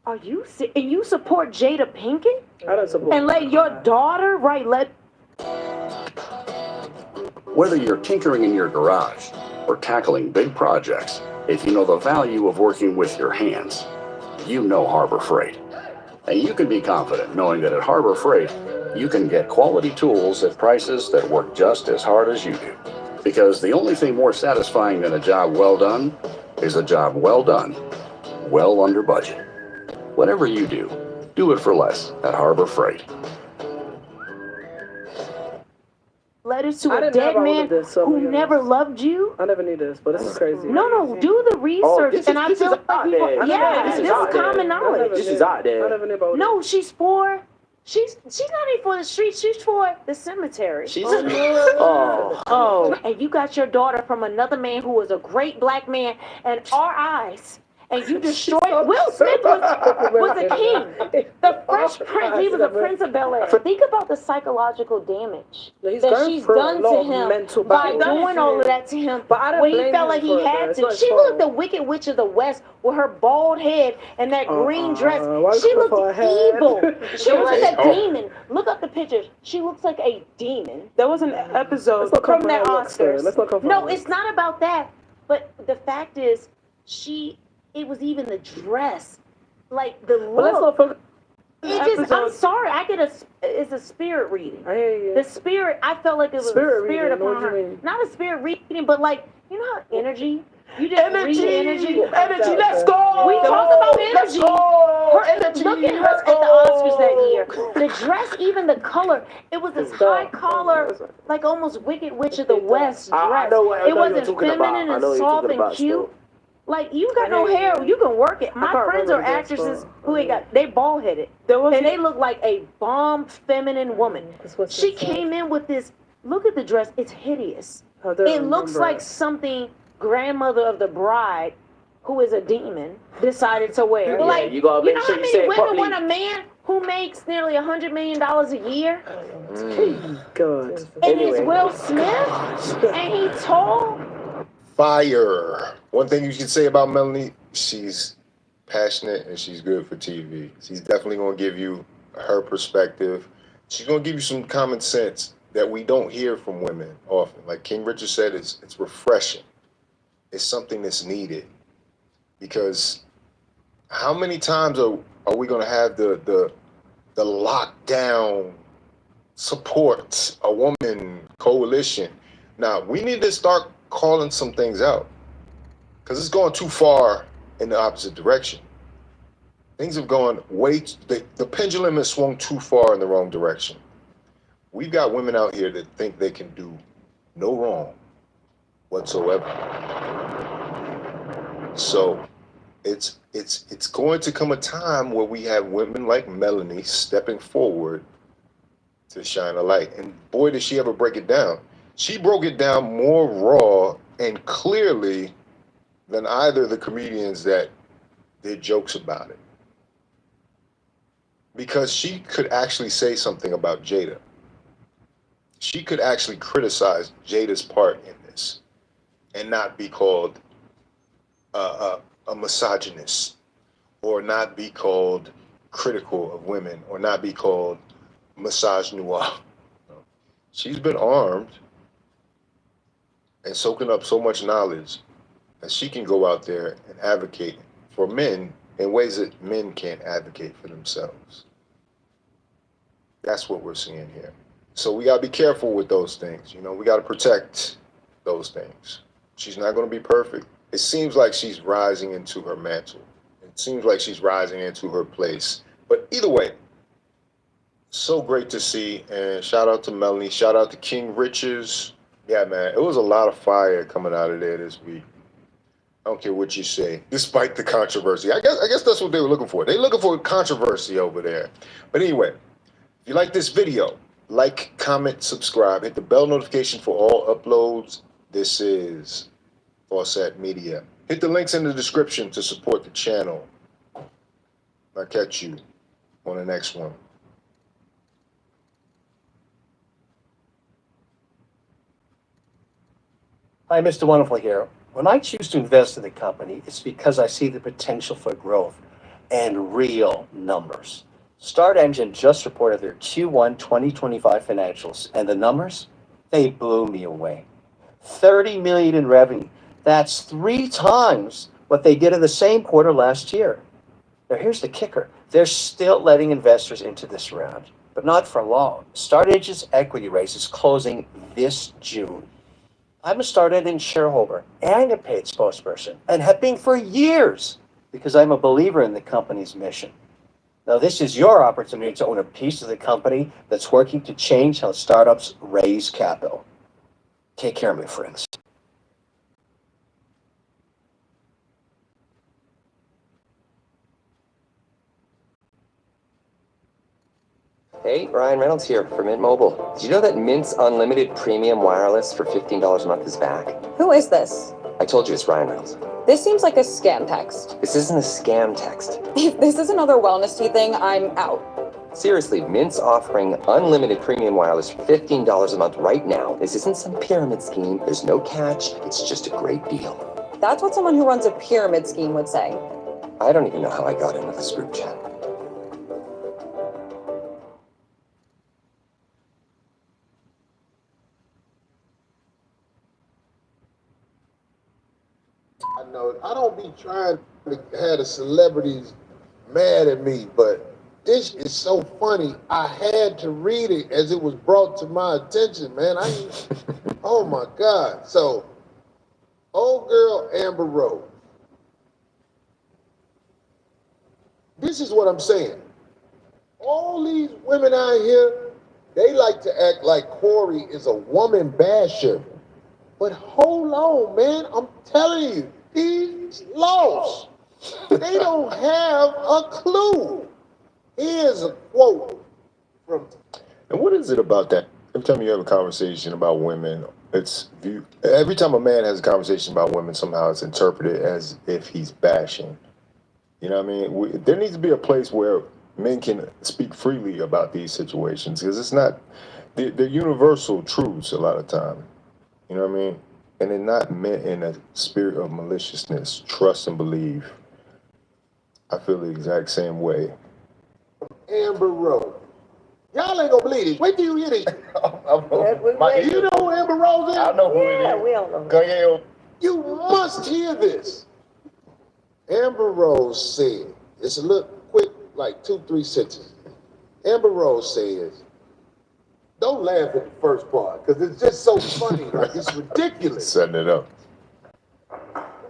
Are you and you support Jada Pinkett? I don't support. And let your daughter let. Whether you're tinkering in your garage or tackling big projects, if you know the value of working with your hands, you know Harbor Freight. And you can be confident knowing that at Harbor Freight, you can get quality tools at prices that work just as hard as you do. Because the only thing more satisfying than a job well done is a job well done, well under budget. Whatever you do it for less at Harbor Freight. Letters to I a didn't dead have all man of this, so who I'm gonna be never honest. loved you. I never knew this, but this is crazy. No, do the research. this and is- I this feel is like out people, there. yeah, This is this out is there. common knowledge. This is out there. I never knew about this. No, she's for. She's not even for the streets. She's for the cemetery. She's oh. And you got your daughter from another man who was a great black man in our eyes. And you destroyed. Will Smith was a king. The Fresh Prince. He was a Prince of Bel-Air. Think about the psychological damage He's that going she's through a done lot to of him mental by battles. doing all of that to him. But I don't when he blame felt him like for he it, though. had It's to. not his She fault. looked the Wicked Witch of the West with her bald head and that green dress. why She you looked call her head? evil. She looks like a Oh. demon. Look up the pictures. She looks like a demon. There was an episode Let's not come from for the her Oscars. looks, Let's not come for No, her it's not about that. But the fact is, it was even the dress, like the look. But let's not focus. I'm sorry. It's a spirit reading. I hear you. The spirit. I felt like it was Spirit a spirit reading, what upon do you her. mean? Not a spirit reading, but like you know how energy. You just read energy. Energy, let's go! We talk about Let's energy. go! Energy. Look at her at the Oscars that year. The dress, even the color. It was this high collar, like almost Wicked Witch of the West dress. I know what it you're wasn't talking about. feminine I and know what you're soft talking and about cute. still. Like you got no hair, you can work it. My can't friends are remember the dress, actresses but- who ain't got they bald headed. And they look like a bomb feminine woman. She came in with this look at the dress, it's hideous. It looks like something grandmother of the bride who is a demon decided to wear. Yeah, like you gotta make know sure how you many say it women properly. want a man who makes nearly $100 million a year? Good. And he's Will Smith and he's tall. Fire. One thing you should say about Melanie, she's passionate and she's good for TV. She's definitely going to give you her perspective. She's going to give you some common sense that we don't hear from women often. Like King Richard said, it's refreshing. It's something that's needed. Because how many times are we going to have the lockdown support, a woman coalition? Now, we need to start calling some things out because it's going too far in the opposite direction. Things have gone the pendulum has swung too far in the wrong direction. We've got women out here that think they can do no wrong whatsoever. So it's going to come a time where we have women like Melanie stepping forward to shine a light. And boy, did she ever break it down. She broke it down more raw and clearly than either of the comedians that did jokes about it. Because she could actually say something about Jada. She could actually criticize Jada's part in this and not be called a misogynist or not be called critical of women or not be called misogynoir. She's been armed and soaking up so much knowledge that she can go out there and advocate for men in ways that men can't advocate for themselves. That's what we're seeing here. So we gotta be careful with those things. You know, we gotta protect those things. She's not gonna be perfect. It seems like she's rising into her mantle. It seems like she's rising into her place. But either way, so great to see. And shout out to Melanie. Shout out to King Richards. Yeah, man, it was a lot of fire coming out of there this week. I don't care what you say, despite the controversy. I guess that's what they were looking for. They're looking for controversy over there. But anyway, if you like this video, like, comment, subscribe, hit the bell notification for all uploads. This is Fawcett Media. Hit the links in the description to support the channel. I'll catch you on the next one. Hi, Mr. Wonderful here. When I choose to invest in a company, it's because I see the potential for growth and real numbers. Start Engine just reported their Q1 2025 financials, and the numbers, they blew me away. 30 million in revenue. That's 3 times what they did in the same quarter last year. Now here's the kicker. They're still letting investors into this round, but not for long. Start Engine's equity raise is closing this June. I'm a Start Engine shareholder and a paid spokesperson, and have been for years because I'm a believer in the company's mission. Now, this is your opportunity to own a piece of the company that's working to change how startups raise capital. Take care, my friends. Hey, Ryan Reynolds here for Mint Mobile. Did you know that Mint's unlimited premium wireless for $15 a month is back? Who is this? I told you it's Ryan Reynolds. This seems like a scam text. This isn't a scam text. If this is another wellness tea thing, I'm out. Seriously, Mint's offering unlimited premium wireless for $15 a month right now. This isn't some pyramid scheme. There's no catch. It's just a great deal. That's what someone who runs a pyramid scheme would say. I don't even know how I got into this group chat. I know I don't be trying to have the celebrities mad at me, but this is so funny. I had to read it as it was brought to my attention, man. Oh my God. So, old girl Amber Rose. This is what I'm saying. All these women out here, they like to act like Corey is a woman basher. But hold on, man. I'm telling you, he's lost. They don't have a clue. Here's a quote from. And what is it about that? Every time you have a conversation about women, every time a man has a conversation about women, somehow it's interpreted as if he's bashing. You know what I mean? There needs to be a place where men can speak freely about these situations, because it's not, they're universal truths a lot of time. You know what I mean? And they're not meant in a spirit of maliciousness. Trust and believe. I feel the exact same way. Amber Rose. Y'all ain't gonna believe this. Wait till you hear this. You know who Amber Rose is? I know who it is. We all know. You must hear this. Amber Rose said, it's a little quick, like 2-3 sentences. Amber Rose says, don't laugh at the first part, because it's just so funny. Like, it's ridiculous. Setting it up.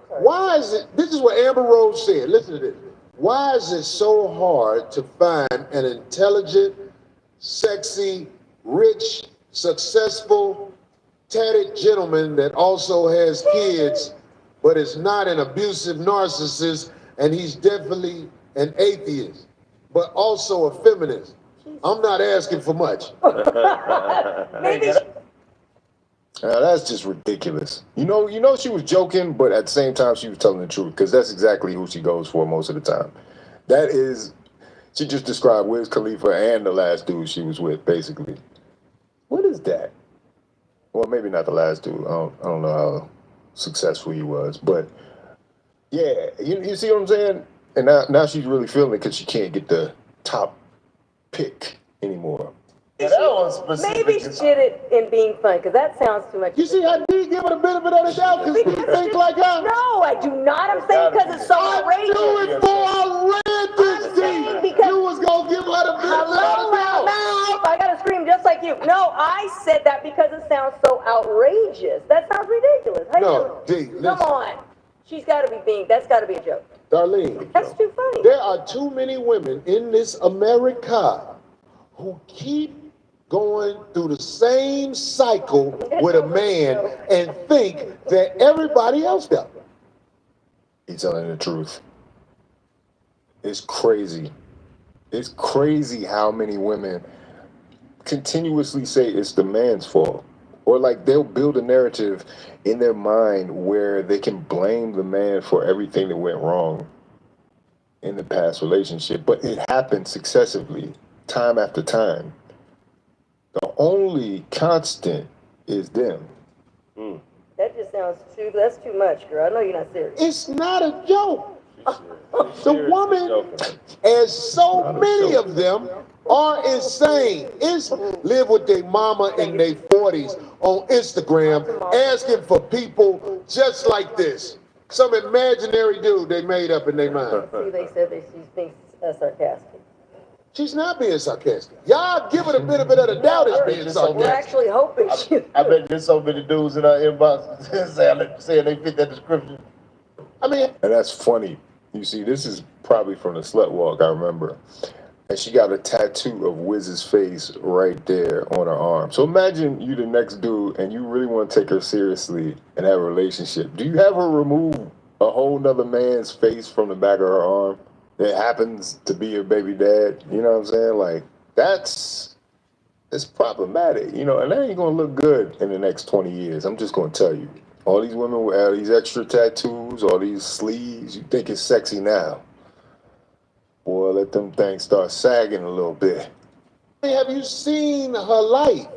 Why is it, this is what Amber Rose said, listen to this. Why is it so hard to find an intelligent, sexy, rich, successful, tatted gentleman that also has kids, but is not an abusive narcissist, and he's definitely an atheist, but also a feminist? I'm not asking for much. Maybe. That's just ridiculous. You know she was joking, but at the same time she was telling the truth, because that's exactly who she goes for most of the time. That is, she just described Wiz Khalifa and the last dude she was with, basically. What is that? Well, maybe not the last dude. I don't know how successful he was, but yeah, you see what I'm saying? And now she's really feeling it because she can't get the top pick anymore. Yeah, that was specific. Maybe she did it in being fun, because that sounds too much. You see how D give her the benefit of the doubt because you think like her? No, I do not. I'm saying because it's so outrageous. I knew it before I read this, D. You was going to give her the benefit of the doubt. I got to scream just like you. No, I said that because it sounds so outrageous. That sounds ridiculous. No, D, listen. Come on. She's got to be being, that's got to be a joke. Darlene. That's too funny. There are too many women in this America who keep going through the same cycle with a man and think that everybody else does. He's telling the truth. It's crazy. It's crazy how many women continuously say it's the man's fault. Or like they'll build a narrative in their mind where they can blame the man for everything that went wrong in the past relationship. But it happened successively, time after time. The only constant is them. That just sounds that's too much, girl. I know you're not serious. It's not a joke. The woman, as so many of them, are insane. It's live with their mama in their 40s on Instagram, asking for people just like this. Some imaginary dude they made up in their mind. See, they said that she's being sarcastic. She's not being sarcastic. Y'all give it a benefit of the doubt as being We're sarcastic. actually hoping she. I bet there's so many dudes in our inbox saying they fit that description. I mean, and that's funny. You see, this is probably from the slut walk, I remember. And she got a tattoo of Wiz's face right there on her arm. So imagine you the next dude and you really want to take her seriously and have a relationship. Do you have her remove a whole nother man's face from the back of her arm that happens to be your baby dad? You know what I'm saying? Like, it's problematic, you know, and that ain't gonna look good in the next 20 years. I'm just gonna tell you. All these women with all these extra tattoos, all these sleeves, you think it's sexy now. Boy, let them things start sagging a little bit. have you seen her life?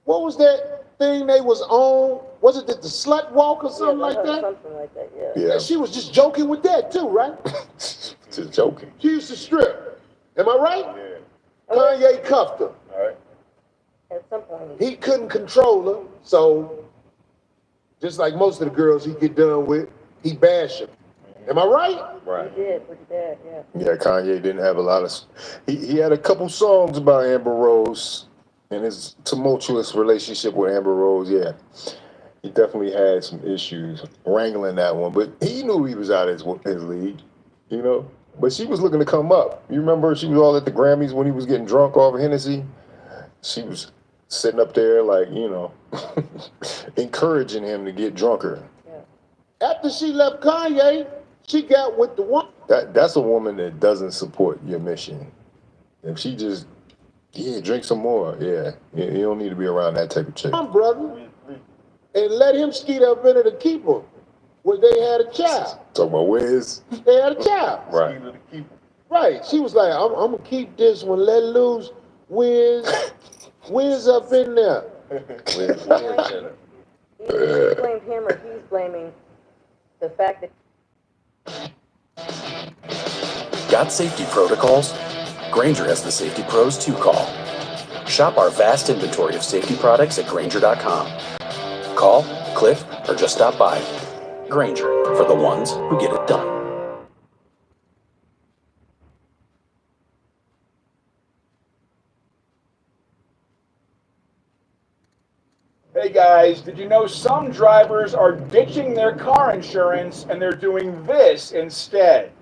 What was that thing they was on? Was it the slut walk or something like that? Something like that, Yeah, she was just joking with that too, right? Just joking. She used to strip. Am I right? Yeah. Kanye cuffed her. All right. At some point. He couldn't control her, so just like most of the girls he get done with, he bashed her. Am I right? Right. He did, pretty bad, yeah. Yeah, Kanye didn't have a lot of. He had a couple songs about Amber Rose and his tumultuous relationship with Amber Rose. Yeah, he definitely had some issues wrangling that one, but he knew he was out of his league, you know. But she was looking to come up. You remember she was all at the Grammys when he was getting drunk off of Hennessy? She was sitting up there like, you know, encouraging him to get drunker. Yeah. After she left Kanye, she got with the one. That's a woman that doesn't support your mission. If she just, drink some more. Yeah, you don't need to be around that type of chick. Come on, brother, and let him skeet up into the keeper where they had a child. Talking about Wiz? They had a child. Right. Right. She was like, I'm gonna keep this one, let loose. Wiz up in there. He blamed him or he's blaming the fact that. Got safety protocols? Grainger has the safety pros to call. Shop our vast inventory of safety products at Grainger.com. Call, click, or just stop by. Grainger, for the ones who get it done. Hey guys, did you know some drivers are ditching their car insurance and they're doing this instead?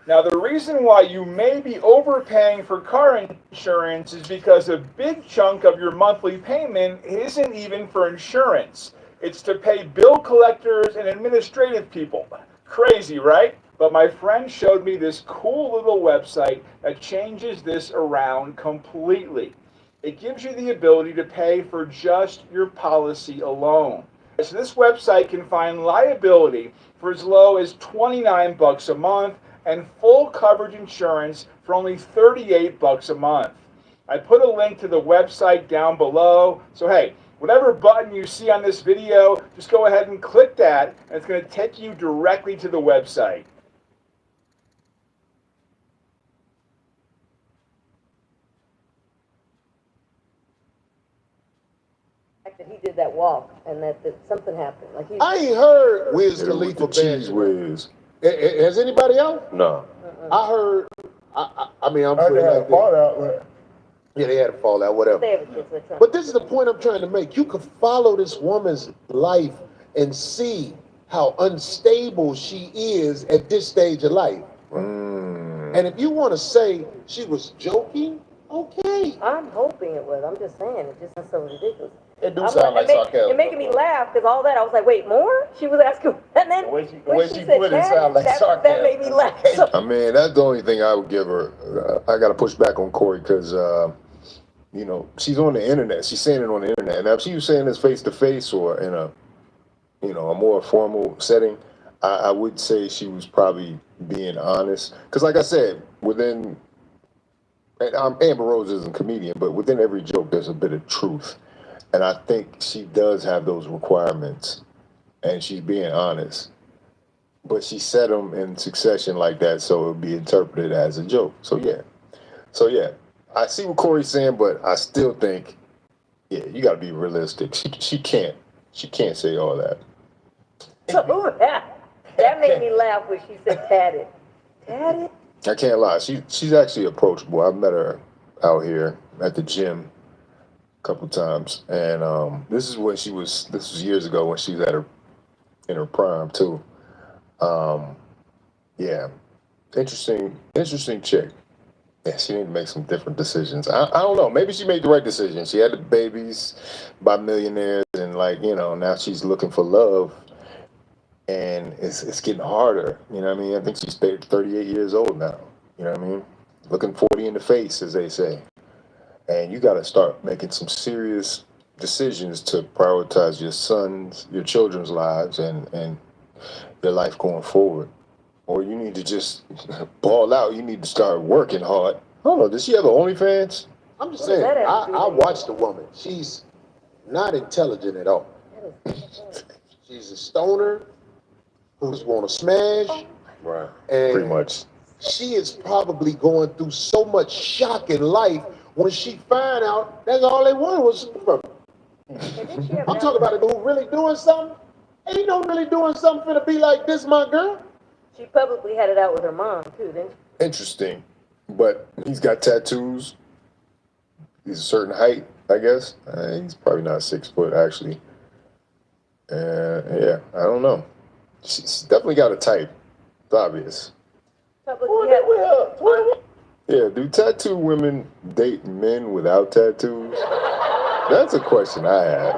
Now, the reason why you may be overpaying for car insurance is because a big chunk of your monthly payment isn't even for insurance. It's to pay bill collectors and administrative people. Crazy, right? But my friend showed me this cool little website that changes this around completely. It gives you the ability to pay for just your policy alone. So this website can find liability for as low as $29 a month and full coverage insurance for only $38 a month. I put a link to the website down below. So hey, whatever button you see on this video, just go ahead and click that, and it's going to take you directly to the website. That he did that walk and that something happened. Like I ain't heard Wiz Khalifa cheese whiz. Has anybody else? No. I heard. I mean, I'm I pretty had like a fallout. Yeah, they had a fallout, whatever. But this is the point I'm trying to make. You can follow this woman's life and see how unstable she is at this stage of life. And if you want to say she was joking, okay. I'm hoping it was. I'm just saying, it just sounds so ridiculous. It do sound like sarcasm. It making me laugh because all that, I was like, wait, more? She was asking that then The way she when put said it sounded like that sarcasm. made me laugh. So I mean, that's the only thing I would give her. I got to push back on Corey because, you know, she's on the internet. She's saying it on the internet. And if she was saying this face to face or in a, you know, a more formal setting, I would say she was probably being honest. Because, like I said, within, and Amber Rose isn't a comedian, but within every joke, there's a bit of truth. And I think she does have those requirements, and she's being honest. But she said them in succession like that, so it would be interpreted as a joke. So yeah, I see what Corey's saying, but I still think, yeah, you got to be realistic. She can't say all that. ooh, that made me laugh when she said tatted. Tatted? I can't lie. She's actually approachable. I've met her out here at the gym a couple times, and this was years ago when she was in her prime too. Yeah, interesting chick. Yeah, she need to make some different decisions. I don't know. Maybe she made the right decision. She had the babies by millionaires, and like, you know, now she's looking for love, and it's getting harder. You know what I mean? I think she's 38 years old now. You know what I mean? Looking 40 in the face, as they say. And you got to start making some serious decisions to prioritize your children's lives, and your life going forward. Or you need to just ball out. You need to start working hard. I don't know. Does she have an OnlyFans? I'm just saying, I watched the woman. She's not intelligent at all. She's a stoner who's going to smash. Right. And pretty much. She is probably going through so much shock in life when she find out that's all they wanted was from her. I'm talking about a dude really doing something. Ain't no really doing something to be like this, my girl. She publicly had it out with her mom, too, didn't she? Interesting. But he's got tattoos. He's a certain height, I guess. He's probably not 6 foot, actually. Yeah, I don't know. She's definitely got a type. It's obvious. Yeah, do tattoo women date men without tattoos? That's a question I have.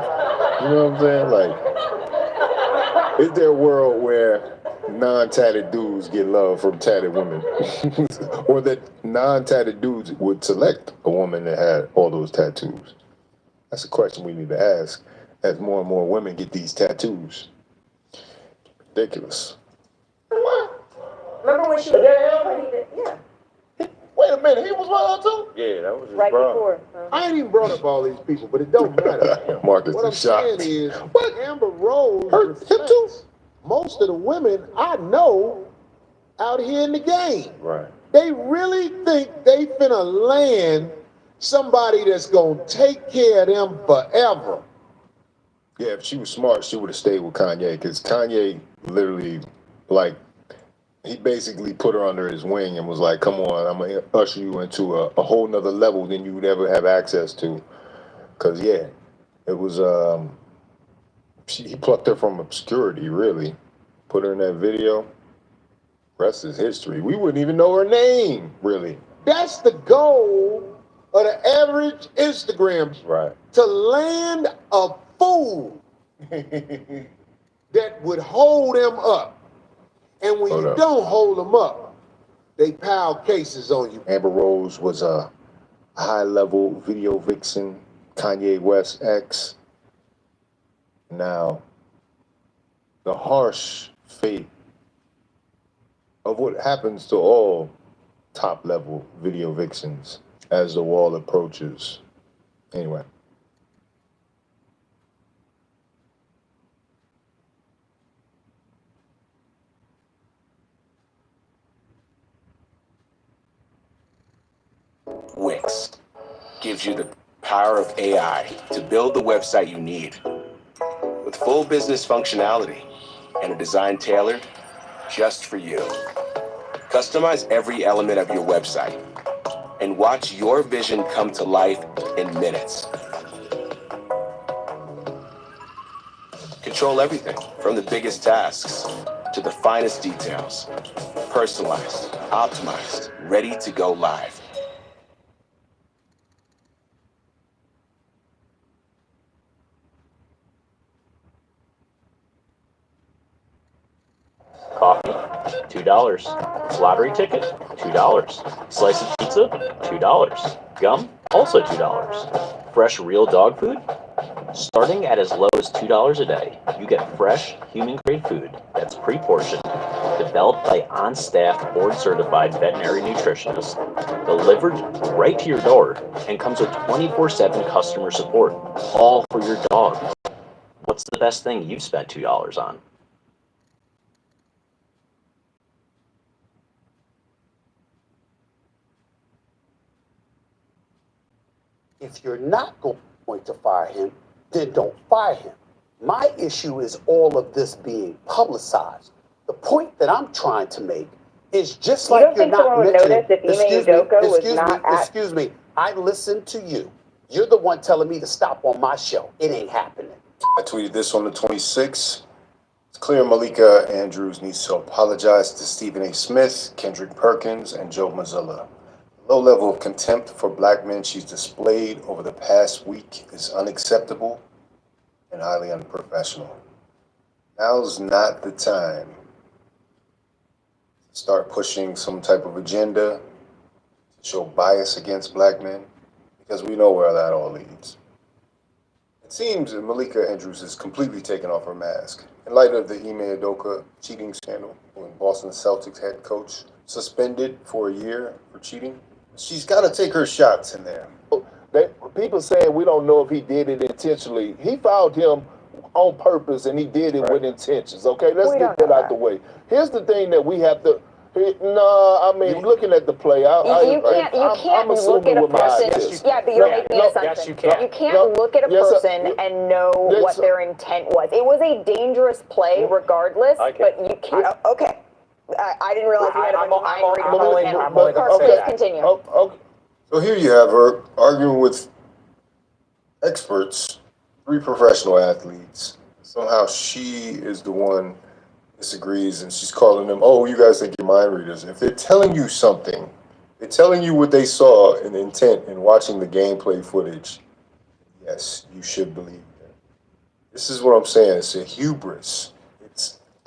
You know what I'm saying? Like, is there a world where non-tatted dudes get love from tatted women? Or that non-tatted dudes would select a woman that had all those tattoos? That's a question we need to ask as more and more women get these tattoos. Ridiculous. Remember when she was yeah. Wait a minute, he was wild too? Yeah, that was his Right bro. before. I ain't even brought up all these people, but it don't matter. Marcus What I'm is shocked. saying is, Amber Rose reflects most of the women I know out here in the game. Right. They really think they finna land somebody that's gonna take care of them forever. Yeah, if she was smart, she would have stayed with Kanye, because Kanye literally, like, he basically put her under his wing and was like, come on, I'm going to usher you into a whole nother level than you would ever have access to. Because, yeah, it was, he plucked her from obscurity, really. Put her in that video. Rest is history. We wouldn't even know her name, really. That's the goal of the average Instagram. Right. To land a fool that would hold them up. And when you don't hold them up, they pile cases on you. Amber Rose was a high-level video vixen, Kanye West ex. Now, the harsh fate of what happens to all top-level video vixens as the wall approaches. Anyway. Wix gives you the power of AI to build the website you need with full business functionality and a design tailored just for you. Customize every element of your website and watch your vision come to life in minutes. Control everything from the biggest tasks to the finest details. Personalized, optimized, ready to go live. Coffee, $2. Lottery ticket, $2. Slice of pizza, $2. Gum, also $2. Fresh real dog food, starting at as low as $2 a day, you get fresh, human-grade food that's pre-portioned, developed by on-staff, board-certified veterinary nutritionists, delivered right to your door, and comes with 24/7 customer support, all for your dog. What's the best thing you've spent $2 on? If you're not going to fire him, then don't fire him. My issue is all of this being publicized. The point that I'm trying to make is just You like don't you're think someone not would mentioning. notice if Ime Udoka was not at- Excuse me. I listened to you. You're the one telling me to stop on my show. It ain't happening. I tweeted this on the 26th. It's clear Malika Andrews needs to apologize to Stephen A. Smith, Kendrick Perkins, and Joe Mazzulla. The low level of contempt for black men she's displayed over the past week is unacceptable and highly unprofessional. Now's not the time to start pushing some type of agenda to show bias against black men, because we know where that all leads. It seems that Malika Andrews has completely taken off her mask. In light of the Ime Udoka cheating scandal, when Boston Celtics head coach suspended for a year for cheating, she's got to take her shots in there. People saying we don't know if he did it intentionally. He fouled him on purpose, and he did it with intentions. Okay, let's get that out the way. Here's the thing that we have to. Looking at the play, You can't look at a person. Yeah, but you're making an assumption. Yes, you can. You can't look at a person and know what their intent was. It was a dangerous play, regardless. But you can't. Okay, I didn't realize you had a bunch of angry comments. Please continue. So here you have her arguing with experts, 3 professional athletes. Somehow she is the one disagrees, and she's calling them, oh, you guys think you're mind readers. If they're telling you something, they're telling you what they saw in intent in watching the gameplay footage, yes, you should believe them. This is what I'm saying. It's a hubris.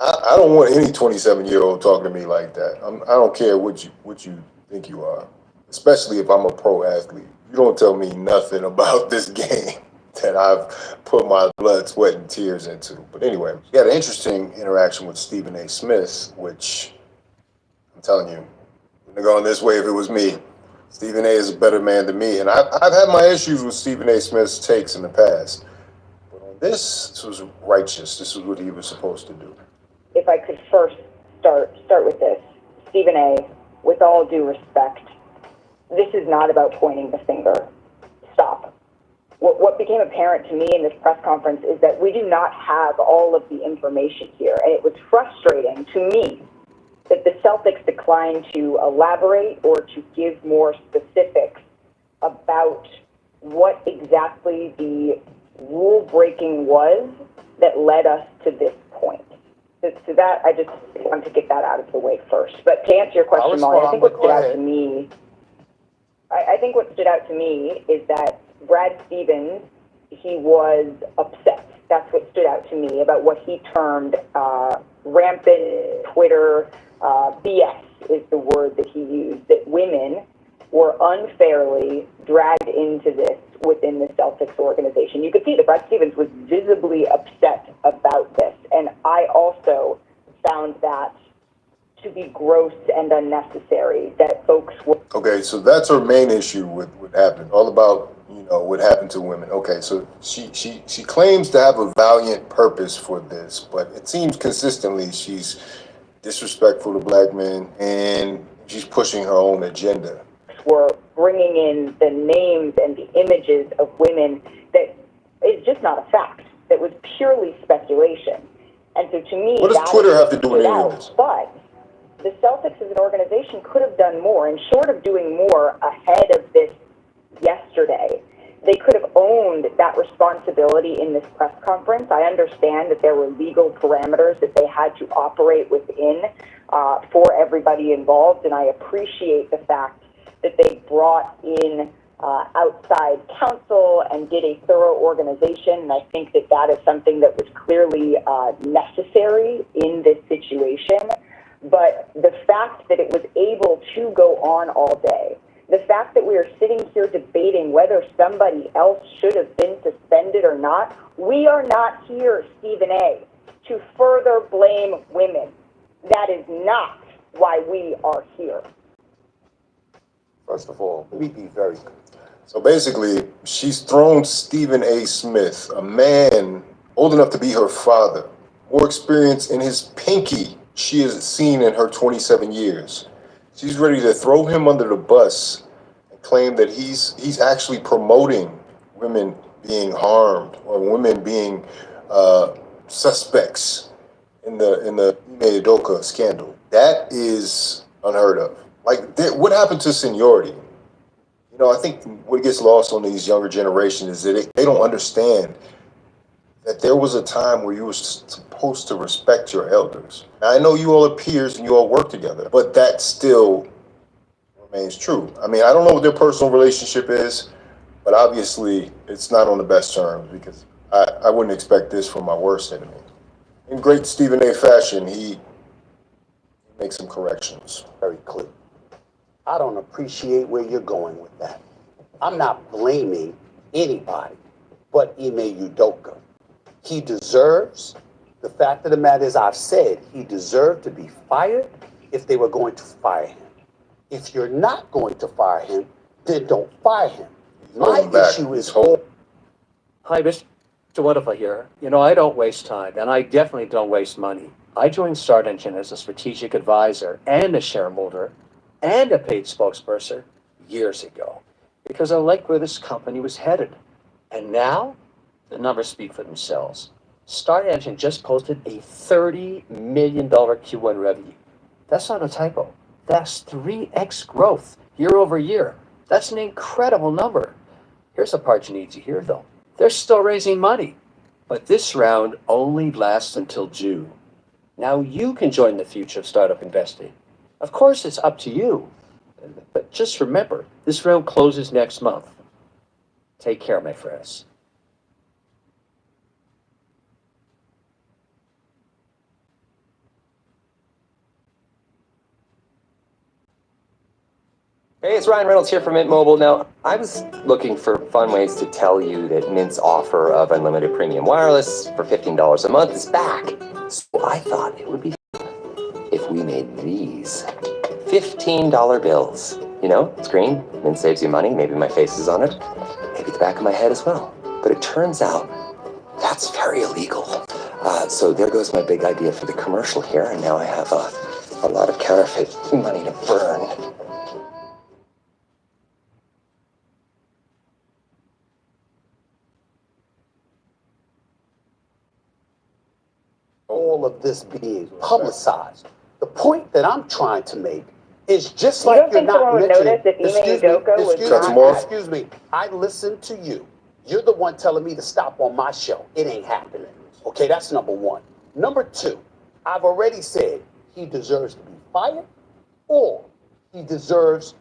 I don't want any 27-year-old talking to me like that. I don't care what you think you are, especially if I'm a pro athlete. You don't tell me nothing about this game that I've put my blood, sweat, and tears into. But anyway, we had an interesting interaction with Stephen A. Smith, which I'm telling you, wouldn't have gone this way if it was me. Stephen A. is a better man than me, and I've had my issues with Stephen A. Smith's takes in the past. But on this was righteous. This was what he was supposed to do. If I could first start with this, Stephen A., with all due respect, this is not about pointing the finger. Stop. What became apparent to me in this press conference is that we do not have all of the information here. And it was frustrating to me that the Celtics declined to elaborate or to give more specifics about what exactly the rule breaking was that led us to this point. So that, I just want to get that out of the way first. But to answer your question, Molly, I think what stood out to me, I think what stood out to me is that Brad Stevens, he was upset. That's what stood out to me about what he termed rampant Twitter BS is the word that he used, that women were unfairly dragged into this within the Celtics organization. You could see that Brad Stevens was visibly upset about this, and I also found that to be gross and unnecessary, that folks were... Okay, so that's her main issue with what happened, all about, what happened to women. Okay, so she claims to have a valiant purpose for this, but it seems consistently she's disrespectful to black men, and she's pushing her own agenda. Were bringing in the names and the images of women that is just not a fact. That was purely speculation. And so to me, what does Twitter have to do with any of this? But the Celtics as an organization could have done more, and short of doing more ahead of this yesterday, they could have owned that responsibility in this press conference. I understand that there were legal parameters that they had to operate within for everybody involved, and I appreciate the fact that they brought in outside counsel and did a thorough organization, and I think that that is something that was clearly necessary in this situation. But the fact that it was able to go on all day, the fact that we are sitting here debating whether somebody else should have been suspended or not, we are not here, Stephen A., to further blame women. That is not why we are here. First of all, Let me be very clear. So basically, she's thrown Stephen A. Smith, a man old enough to be her father, more experience in his pinky she has seen in her 27 years. She's ready to throw him under the bus and claim that he's actually promoting women being harmed or women being suspects in the Ime Udoka scandal. That is unheard of. Like, what happened to seniority? You know, I think what gets lost on these younger generations is that they don't understand that there was a time where you were supposed to respect your elders. Now, I know you all are peers and you all work together, but that still remains true. I mean, I don't know what their personal relationship is, but obviously it's not on the best terms, because I wouldn't expect this from my worst enemy. In great Stephen A. fashion, he makes some corrections. Very clear. I don't appreciate where you're going with that. I'm not blaming anybody but Ime Udoka. He deserves, the fact of the matter is, I've said he deserved to be fired if they were going to fire him. If you're not going to fire him, then don't fire him. My issue is Hi, Mr. Wonderful here. You know, I don't waste time, and I definitely don't waste money. I joined Start Engine as a strategic advisor and a shareholder and a paid spokesperson years ago because I liked where this company was headed. And now, the numbers speak for themselves. Start Engine just posted a $30 million Q1 revenue. That's not a typo. That's 3x growth year over year. That's an incredible number. Here's the part you need to hear, though. They're still raising money, but this round only lasts until June. Now you can join the future of startup investing. Of course, it's up to you. But just remember, this round closes next month. Take care, my friends. Hey, it's Ryan Reynolds here from Mint Mobile. Now, I was looking for fun ways to tell you that Mint's offer of unlimited premium wireless for $15 a month is back. So I thought it would be fun if we made these $15 bills. You know, it's green, Mint saves you money, maybe my face is on it, maybe the back of my head as well. But it turns out that's very illegal. So there goes my big idea for the commercial here, and now I have a lot of counterfeit money to burn. all of this being publicized. The point that I'm trying to make is just like you're not mentioning. Excuse me. I listened to you. You're the one telling me to stop on my show. It ain't happening. Okay, that's number one. Number two, I've already said he deserves to be fired, or he deserves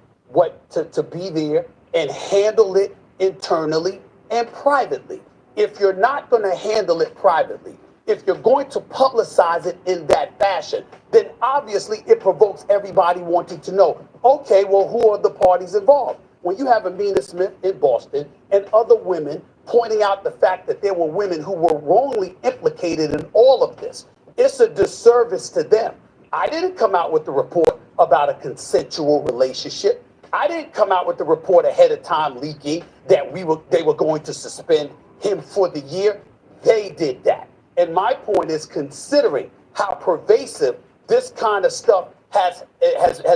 to be there and handle it internally and privately. If you're not going to handle it privately, if you're going to publicize it in that fashion, then obviously it provokes everybody wanting to know, okay, well, who are the parties involved? When you have Amina Smith in Boston and other women pointing out the fact that there were women who were wrongly implicated in all of this, it's a disservice to them. I didn't come out with the report about a consensual relationship. I didn't come out with the report ahead of time leaking that they were going to suspend him for the year. They did that. And my point is, considering how pervasive this kind of stuff has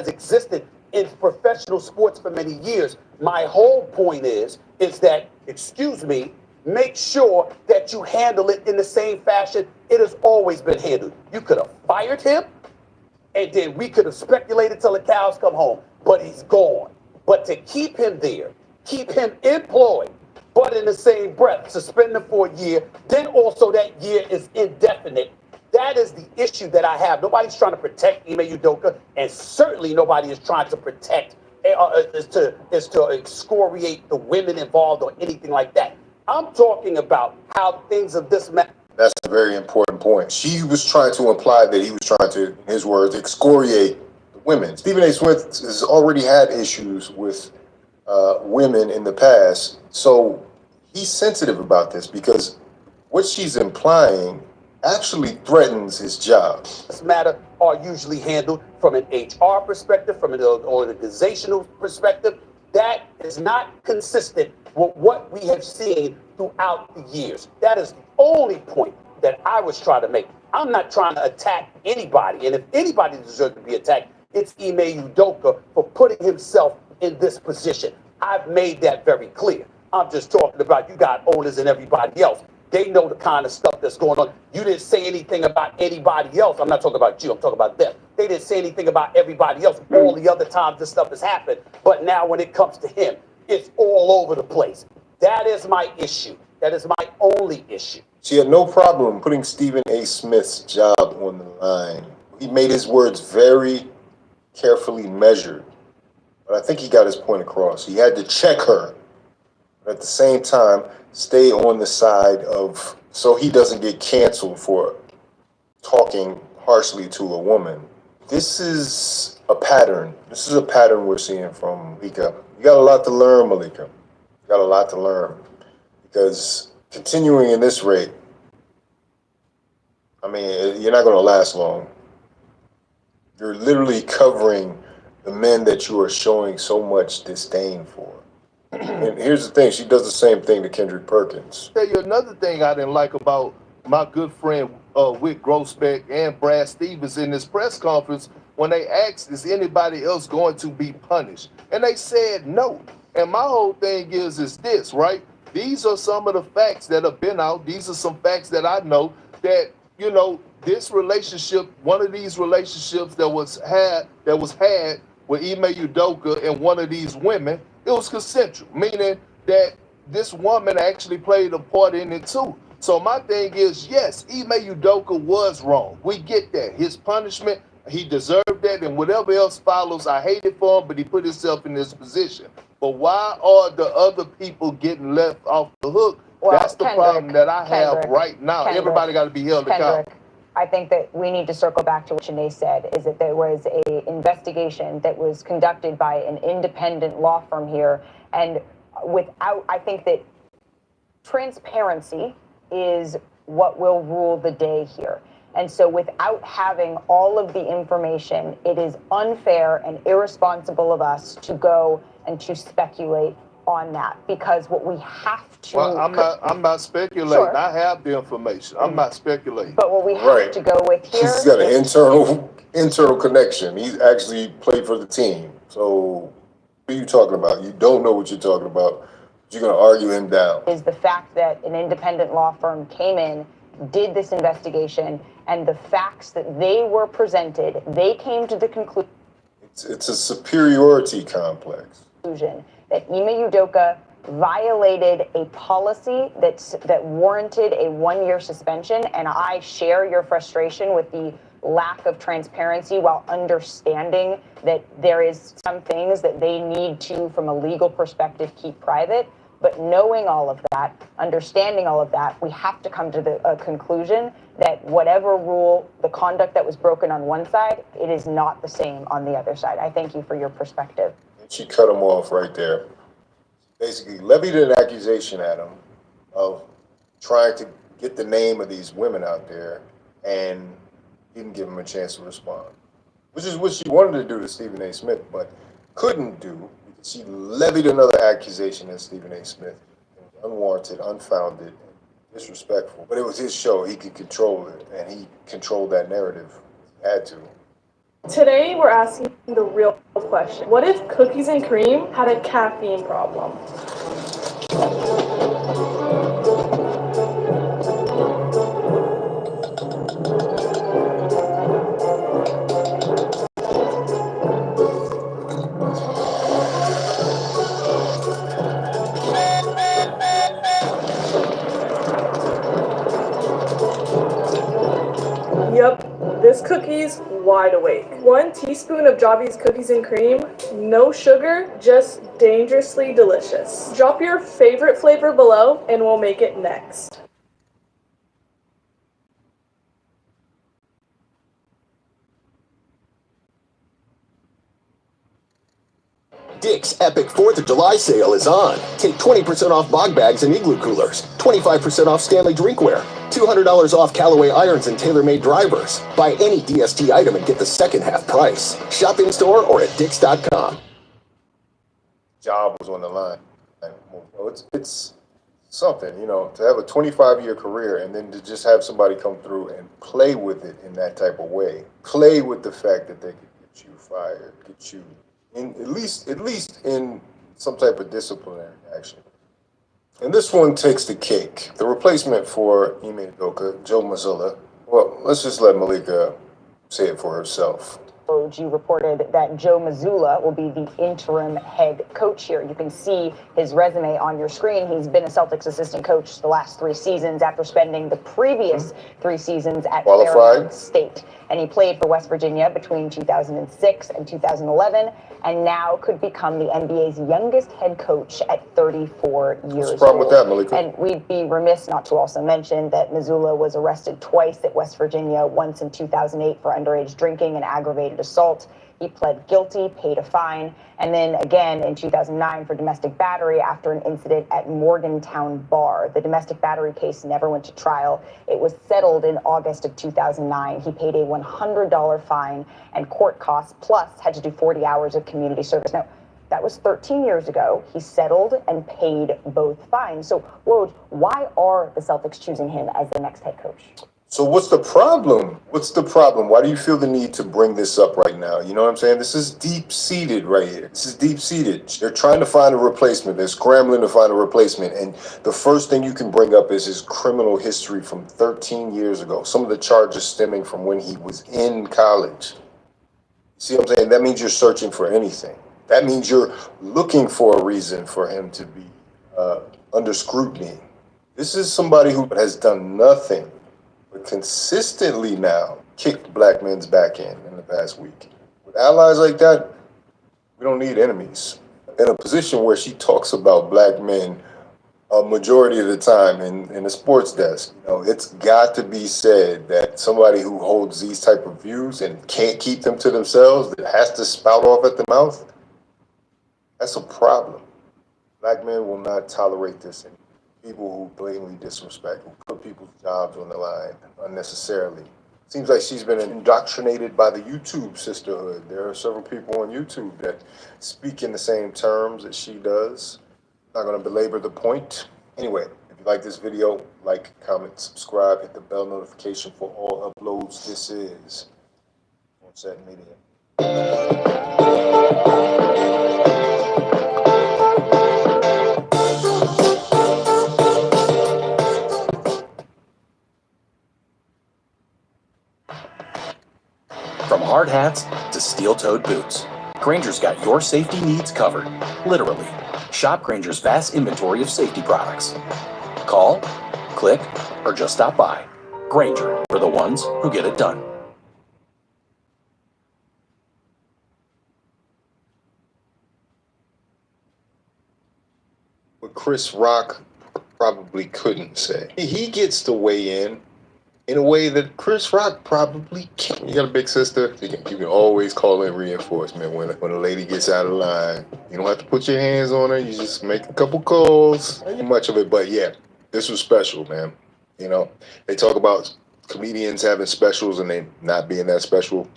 existed in professional sports for many years, my whole point is that, excuse me, make sure that you handle it in the same fashion it has always been handled. You could have fired him, and then we could have speculated till the cows come home, but he's gone. But to keep him there, keep him employed, but in the same breath, suspend him for a year, then also that year is indefinite. That is the issue that I have. Nobody's trying to protect Ime Udoka, and certainly nobody is trying to protect, is to excoriate the women involved or anything like that. I'm talking about how things of this matter. That's a very important point. She was trying to imply that he was trying to, in his words, excoriate the women. Stephen A. Smith has already had issues with women in the past, so he's sensitive about this because what she's implying actually threatens his job. This matter are usually handled from an HR perspective, from an organizational perspective. That is not consistent with what we have seen throughout the years. That is the only point that I was trying to make. I'm not trying to attack anybody, and if anybody deserves to be attacked, it's Ime Udoka for putting himself in this position. I've made that very clear. I'm just talking about you got owners and everybody else. They know the kind of stuff that's going on. You didn't say anything about anybody else. I'm not talking about you. I'm talking about them. They didn't say anything about everybody else all the other times this stuff has happened. But now when it comes to him, it's all over the place. That is my issue. That is my only issue. She had no problem putting Stephen A. Smith's job on the line. He made his words very carefully measured. But I think he got his point across. He had to check her. But at the same time, stay on the side of, so he doesn't get canceled for talking harshly to a woman. This is a pattern. This is a pattern we're seeing from Malika. You got a lot to learn, Malika. You got a lot to learn. Because continuing in this rate, I mean, you're not going to last long. You're literally covering the men that you are showing so much disdain for. And here's the thing, she does the same thing to Kendrick Perkins. Tell you another thing I didn't like about my good friend Wick Grossbeck and Brad Stevens in this press conference when they asked, is anybody else going to be punished? And they said no. And my whole thing is this, right? These are some of the facts that have been out. These are some facts that I know that, you know, this relationship, one of these relationships that was had with Ime Udoka and one of these women, it was consensual, meaning that this woman actually played a part in it too. So my thing is, yes, Ime Udoka was wrong. We get that. His punishment, he deserved that, and whatever else follows, I hate it for him, but he put himself in this position. But why are the other people getting left off the hook? Well, that's the problem that I have Kendrick, right now. Everybody got to be held accountable. I think that we need to circle back to what Shanae said, is that there was a investigation that was conducted by an independent law firm here. And without, I think that transparency is what will rule the day here. And so without having all of the information, it is unfair and irresponsible of us to go and to speculate on that, because what we have to... Well, I'm not speculating. Sure. I have the information. I'm not speculating. But what we have to go with here... He's got an internal connection. He's actually played for the team. So what are you talking about? You don't know what you're talking about. You're going to argue him down. Is the fact that an independent law firm came in, did this investigation, and the facts that they were presented, they came to the conclusion... It's a superiority complex. ...that Ime Udoka violated a policy that warranted a 1-year suspension, and I share your frustration with the lack of transparency while understanding that there is some things that they need to, from a legal perspective, keep private. But knowing all of that, understanding all of that, we have to come to the conclusion that whatever rule, the conduct that was broken on one side, it is not the same on the other side. I thank you for your perspective. She cut him off right there. Basically levied an accusation at him of trying to get the name of these women out there and didn't give him a chance to respond. Which is what she wanted to do to Stephen A. Smith, but couldn't do. She levied another accusation at Stephen A. Smith. It was unwarranted, unfounded, disrespectful. But it was his show. He could control it, and he controlled that narrative. He had to. Today, we're asking the real question. What if cookies and cream had a caffeine problem? Yep, this cookie's wide awake. 1 teaspoon of Javi's cookies and cream, no sugar, just dangerously delicious. Drop your favorite flavor below and we'll make it next. Dick's epic 4th of July sale is on. Take 20% off Bog Bags and Igloo Coolers, 25% off Stanley Drinkware, $200 off Callaway irons and TaylorMade drivers. Buy any DST item and get the second half price. Shop in store or at Dicks.com. Job was on the line. It's something, to have a 25-year career and then to just have somebody come through and play with it in that type of way. Play with the fact that they could get you fired, get you in at least in some type of disciplinary action. And this one takes the cake. The replacement for Ime Udoka, Joe Mazzulla. Well, let's just let Malika say it for herself. You reported that Joe Mazzulla will be the interim head coach here. You can see his resume on your screen. He's been a Celtics assistant coach the last 3 seasons after spending the previous 3 seasons at Fairmont State. And he played for West Virginia between 2006 and 2011, and now could become the NBA's youngest head coach at 34 years old. What's the problem with that, Malika? And we'd be remiss not to also mention that Mazzulla was arrested twice at West Virginia, once in 2008 for underage drinking and aggravated assault. He pled guilty, paid a fine, and then again in 2009 for domestic battery after an incident at Morgantown Bar. The domestic battery case never went to trial. It was settled in August of 2009. He paid a $100 fine and court costs, plus had to do 40 hours of community service. Now, that was 13 years ago. He settled and paid both fines. So, Woj, why are the Celtics choosing him as the next head coach? So what's the problem? What's the problem? Why do you feel the need to bring this up right now? You know what I'm saying? This is deep-seated right here. This is deep-seated. They're trying to find a replacement. They're scrambling to find a replacement. And the first thing you can bring up is his criminal history from 13 years ago. Some of the charges stemming from when he was in college. See what I'm saying? That means you're searching for anything. That means you're looking for a reason for him to be under scrutiny. This is somebody who has done nothing but consistently now kicked black men's back in the past week. With allies like that, we don't need enemies. In a position where she talks about black men a majority of the time in the sports desk, it's got to be said that somebody who holds these type of views and can't keep them to themselves, that has to spout off at the mouth, that's a problem. Black men will not tolerate this anymore. People who blatantly disrespect, who put people's jobs on the line unnecessarily. Seems like she's been indoctrinated by the YouTube sisterhood. There are several people on YouTube that speak in the same terms that she does. Not going to belabor the point. Anyway, if you like this video, like, comment, subscribe, hit the bell notification for all uploads. This is Onset Media. From hard hats to steel-toed boots, Grainger's got your safety needs covered, literally. Shop Grainger's vast inventory of safety products. Call, click, or just stop by. Grainger, for the ones who get it done. What Chris Rock probably couldn't say. He gets to weigh in a way that Chris Rock probably can't. You got a big sister, you can always call in reinforcement when a lady gets out of line. You don't have to put your hands on her, you just make a couple calls. Ain't much of it, but yeah, this was special, man. They talk about comedians having specials and they not being that special.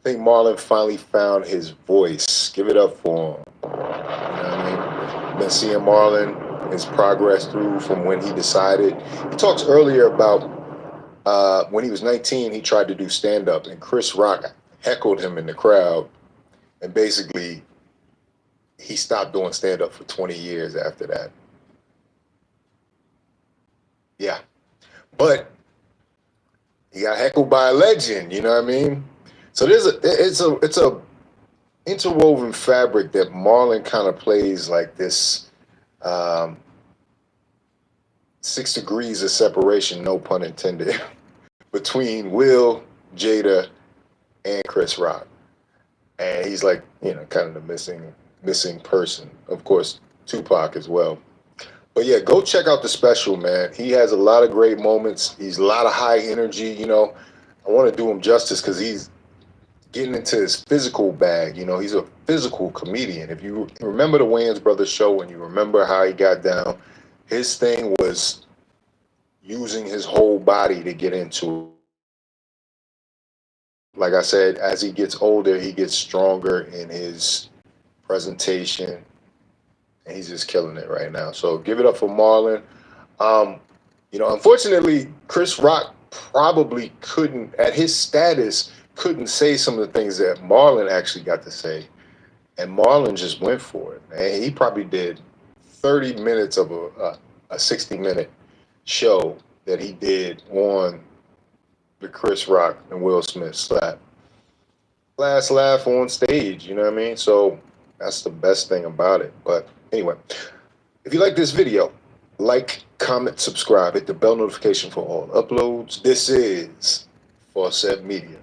I think Marlon finally found his voice. Give it up for him. You know what I mean? Been seeing Marlon, his progress through from when he decided. He talks earlier about when he was 19, he tried to do stand-up, and Chris Rock heckled him in the crowd, and basically he stopped doing stand-up for 20 years after that. Yeah, but he got heckled by a legend, you know what I mean? So it's a interwoven fabric that Marlon kind of plays like this 6 degrees of separation, no pun intended, between Will, Jada, and Chris Rock. And he's like, kind of the missing person. Of course, Tupac as well. But yeah, go check out the special, man. He has a lot of great moments. He's a lot of high energy, I want to do him justice because he's getting into his physical bag. You know, he's a physical comedian. If you remember the Wayans Brothers show and you remember how he got down, his thing was using his whole body to get into it. Like I said, as he gets older, he gets stronger in his presentation, and he's just killing it right now. So give it up for Marlon. You know, unfortunately, Chris Rock probably couldn't, at his status, couldn't say some of the things that Marlon actually got to say. And Marlon just went for it. And he probably did 30 minutes of a 60-minute show that he did on the Chris Rock and Will Smith slap. Last laugh on stage, you know what I mean? So that's the best thing about it. But anyway, if you like this video, like, comment, subscribe, hit the bell notification for all uploads. This is Fawcett Media.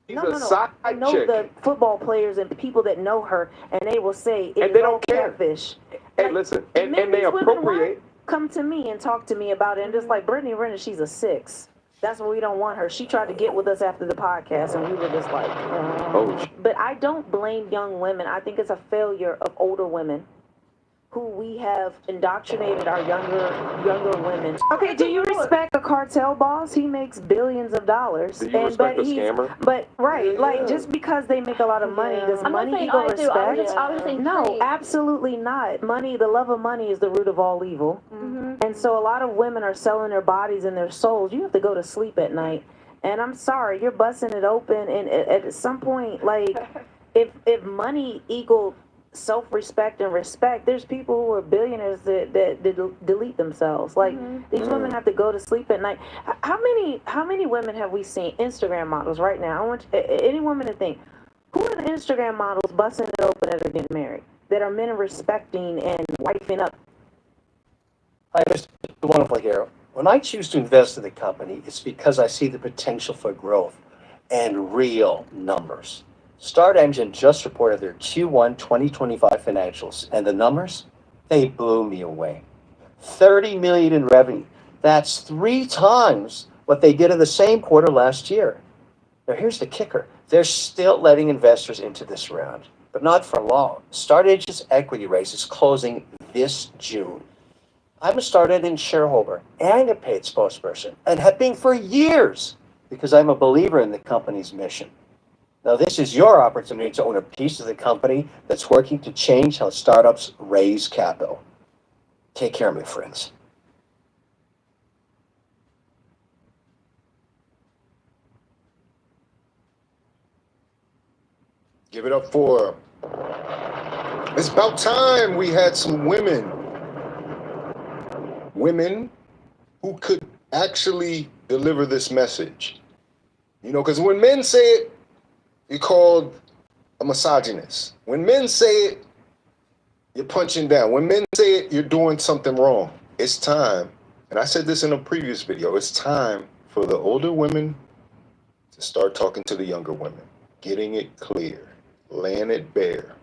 No. I know the football players and people that know her, and they will say it's they don't care. catfish. And listen, and they appropriate. Come to me and talk to me about it, and just like Brittany Renner, she's a 6. That's why we don't want her. She tried to get with us after the podcast, and we were just like, But I don't blame young women. I think it's a failure of older women who we have indoctrinated our younger women. Okay, do you respect a cartel boss? He makes billions of dollars. Do you respect a scammer? But like just because they make a lot of money, does money equal respect? No, absolutely not. Money, the love of money is the root of all evil. And so a lot of women are selling their bodies and their souls. You have to go to sleep at night. And I'm sorry, you're busting it open, and at some point, like, if money equaled self-respect and respect, there's people who are billionaires that delete themselves. Like, these women have to go to sleep at night. How many women have we seen, Instagram models right now? I want any woman to think, who are the Instagram models busting it open that are getting married, that are men respecting and wifing up? Hi, Mr. Wonderful here. When I choose to invest in the company, it's because I see the potential for growth and real numbers. Start Engine just reported their Q1 2025 financials, and the numbers, they blew me away. $30 million in revenue. That's 3 times what they did in the same quarter last year. Now here's the kicker. They're still letting investors into this round, but not for long. Start Engine's equity raise is closing this June. I'm a Start Engine shareholder and a paid spokesperson, and have been for years because I'm a believer in the company's mission. Now, this is your opportunity to own a piece of the company that's working to change how startups raise capital. Take care, my friends. Give it up for. It's about time we had some women. Women who could actually deliver this message. You know, because when men say it, you're called a misogynist. When men say it, you're punching down. When men say it, you're doing something wrong. It's time, and I said this in a previous video, it's time for the older women to start talking to the younger women, getting it clear, laying it bare,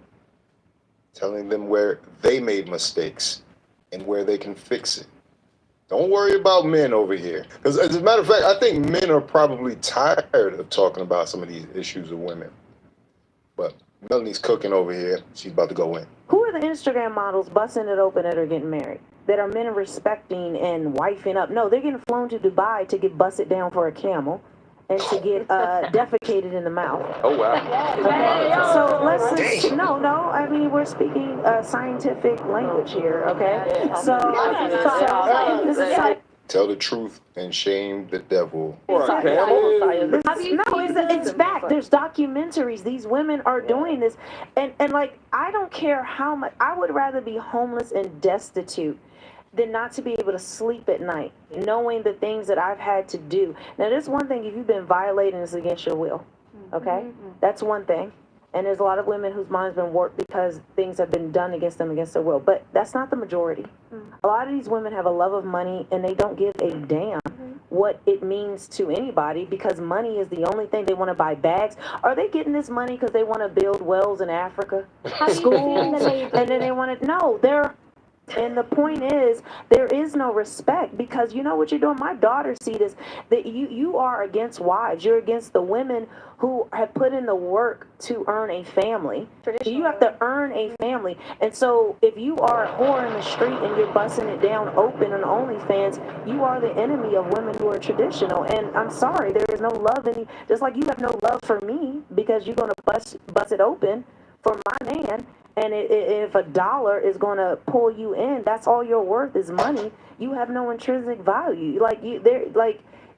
telling them where they made mistakes and where they can fix it. Don't worry about men over here. Because as a matter of fact, I think men are probably tired of talking about some of these issues with women. But Melanie's cooking over here. She's about to go in. Who are the Instagram models busting it open that are getting married? That are men respecting and wifing up? No, they're getting flown to Dubai to get busted down for a camel and to get defecated in the mouth. Oh, wow. Okay? So let's no. I mean, we're speaking scientific language here, okay? So this is Tell the truth and shame the devil. It's back. There's documentaries. These women are doing this. And like, I don't care how much. I would rather be homeless and destitute than not to be able to sleep at night, knowing the things that I've had to do. Now, there's one thing, if you've been violating this against your will, okay? That's one thing. And there's a lot of women whose minds been warped because things have been done against them against their will. But that's not the majority. A lot of these women have a love of money, and they don't give a damn what it means to anybody, because money is the only thing. They want to buy bags. Are they getting this money because they want to build wells in Africa, schools, and then they want to? No, they're. And the point is, there is no respect, because you know what you're doing. My daughter see this, that you are against wives. You're against the women who have put in the work to earn a family. You have to earn a family. And so if you are a whore in the street and you're busting it down open on OnlyFans, you are the enemy of women who are traditional. And I'm sorry, there is no love in you. Just like you have no love for me because you're going to bust it open for my man. And if a dollar is going to pull you in, that's all you're worth is money. You have no intrinsic value.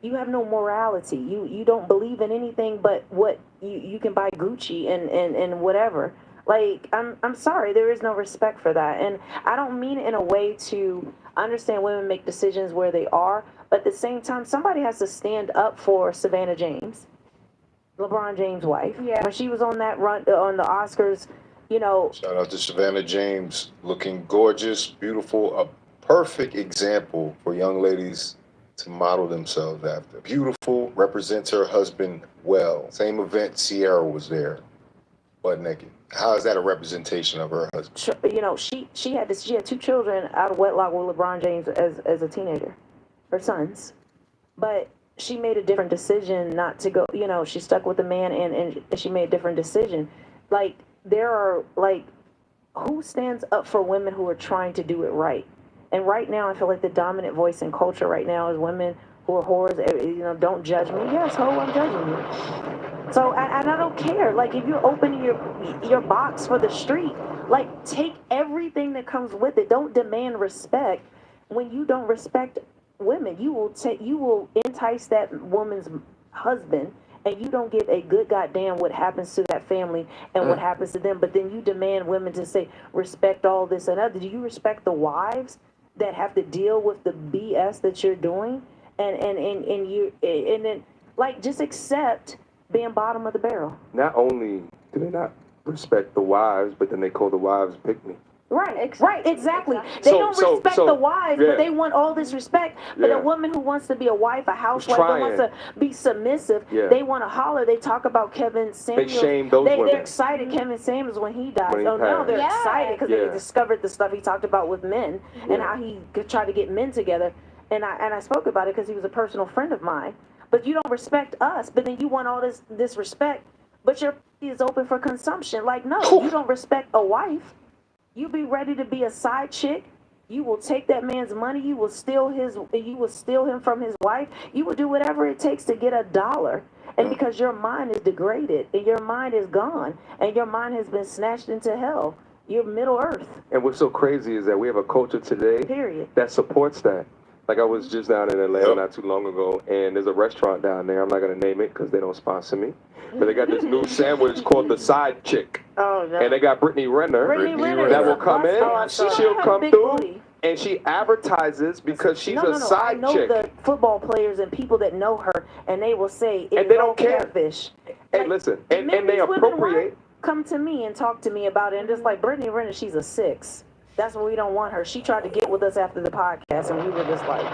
You have no morality. You don't believe in anything but what you can buy Gucci and whatever. Like, I'm sorry, there is no respect for that. And I don't mean it in a way to understand women make decisions where they are, but at the same time, somebody has to stand up for Savannah James, LeBron James' wife. Yeah. When she was on that run on the Oscars, you know. Shout out to Savannah James, looking gorgeous, beautiful, a perfect example for young ladies to model themselves after. Beautiful, represents her husband well. Same event, Sierra was there, butt naked. How is that a representation of her husband? You know, she had 2 children out of wedlock with LeBron James as a teenager, her sons, but she made a different decision not to go. You know, she stuck with the man, and she made a different decision. Like, there are, like, who stands up for women who are trying to do it right? And right now, I feel like the dominant voice in culture right now is women who are whores. You know, don't judge me. Yes, ho, I'm judging you. So, and I don't care. Like, if you're opening your box for the street, like, take everything that comes with it. Don't demand respect. When you don't respect women, you will entice that woman's husband, and you don't give a good goddamn what happens to that family and what happens to them. But then you demand women to say, respect all this and other. Do you respect the wives that have to deal with the BS that you're doing? And then, like, just accept being bottom of the barrel. Not only do they not respect the wives, but then they call the wives pick-me. Right, exactly. They don't respect the wives, but they want all this respect. But a woman who wants to be a wife, a housewife, that wants to be submissive, they want to holler. They talk about Kevin Samuels. They shame those women. They're excited Kevin Samuels when he died. So now they're excited because they discovered the stuff he talked about with men and how he could try to get men together. And I spoke about it because he was a personal friend of mine. But you don't respect us, but then you want all this respect, but your is open for consumption. Like, no, you don't respect a wife. You be ready to be a side chick. You will take that man's money. You will steal him from his wife. You will do whatever it takes to get a dollar. And because your mind is degraded and your mind is gone and your mind has been snatched into hell, you're Middle Earth. And what's so crazy is that we have a culture today that supports that. Like, I was just down in Atlanta not too long ago, and there's a restaurant down there. I'm not going to name it because they don't sponsor me. But they got this new sandwich called the Side Chick. Oh, no. And they got Brittany Renner that will come in. She'll come through, and she advertises because she's a side chick. I know the football players and people that know her, and they will say, and they don't care. Catfish. Hey, like, listen, and they appropriate. Come to me and talk to me about it. And just like Brittany Renner, she's a 6. That's why we don't want her. She tried to get with us after the podcast, and we were just like,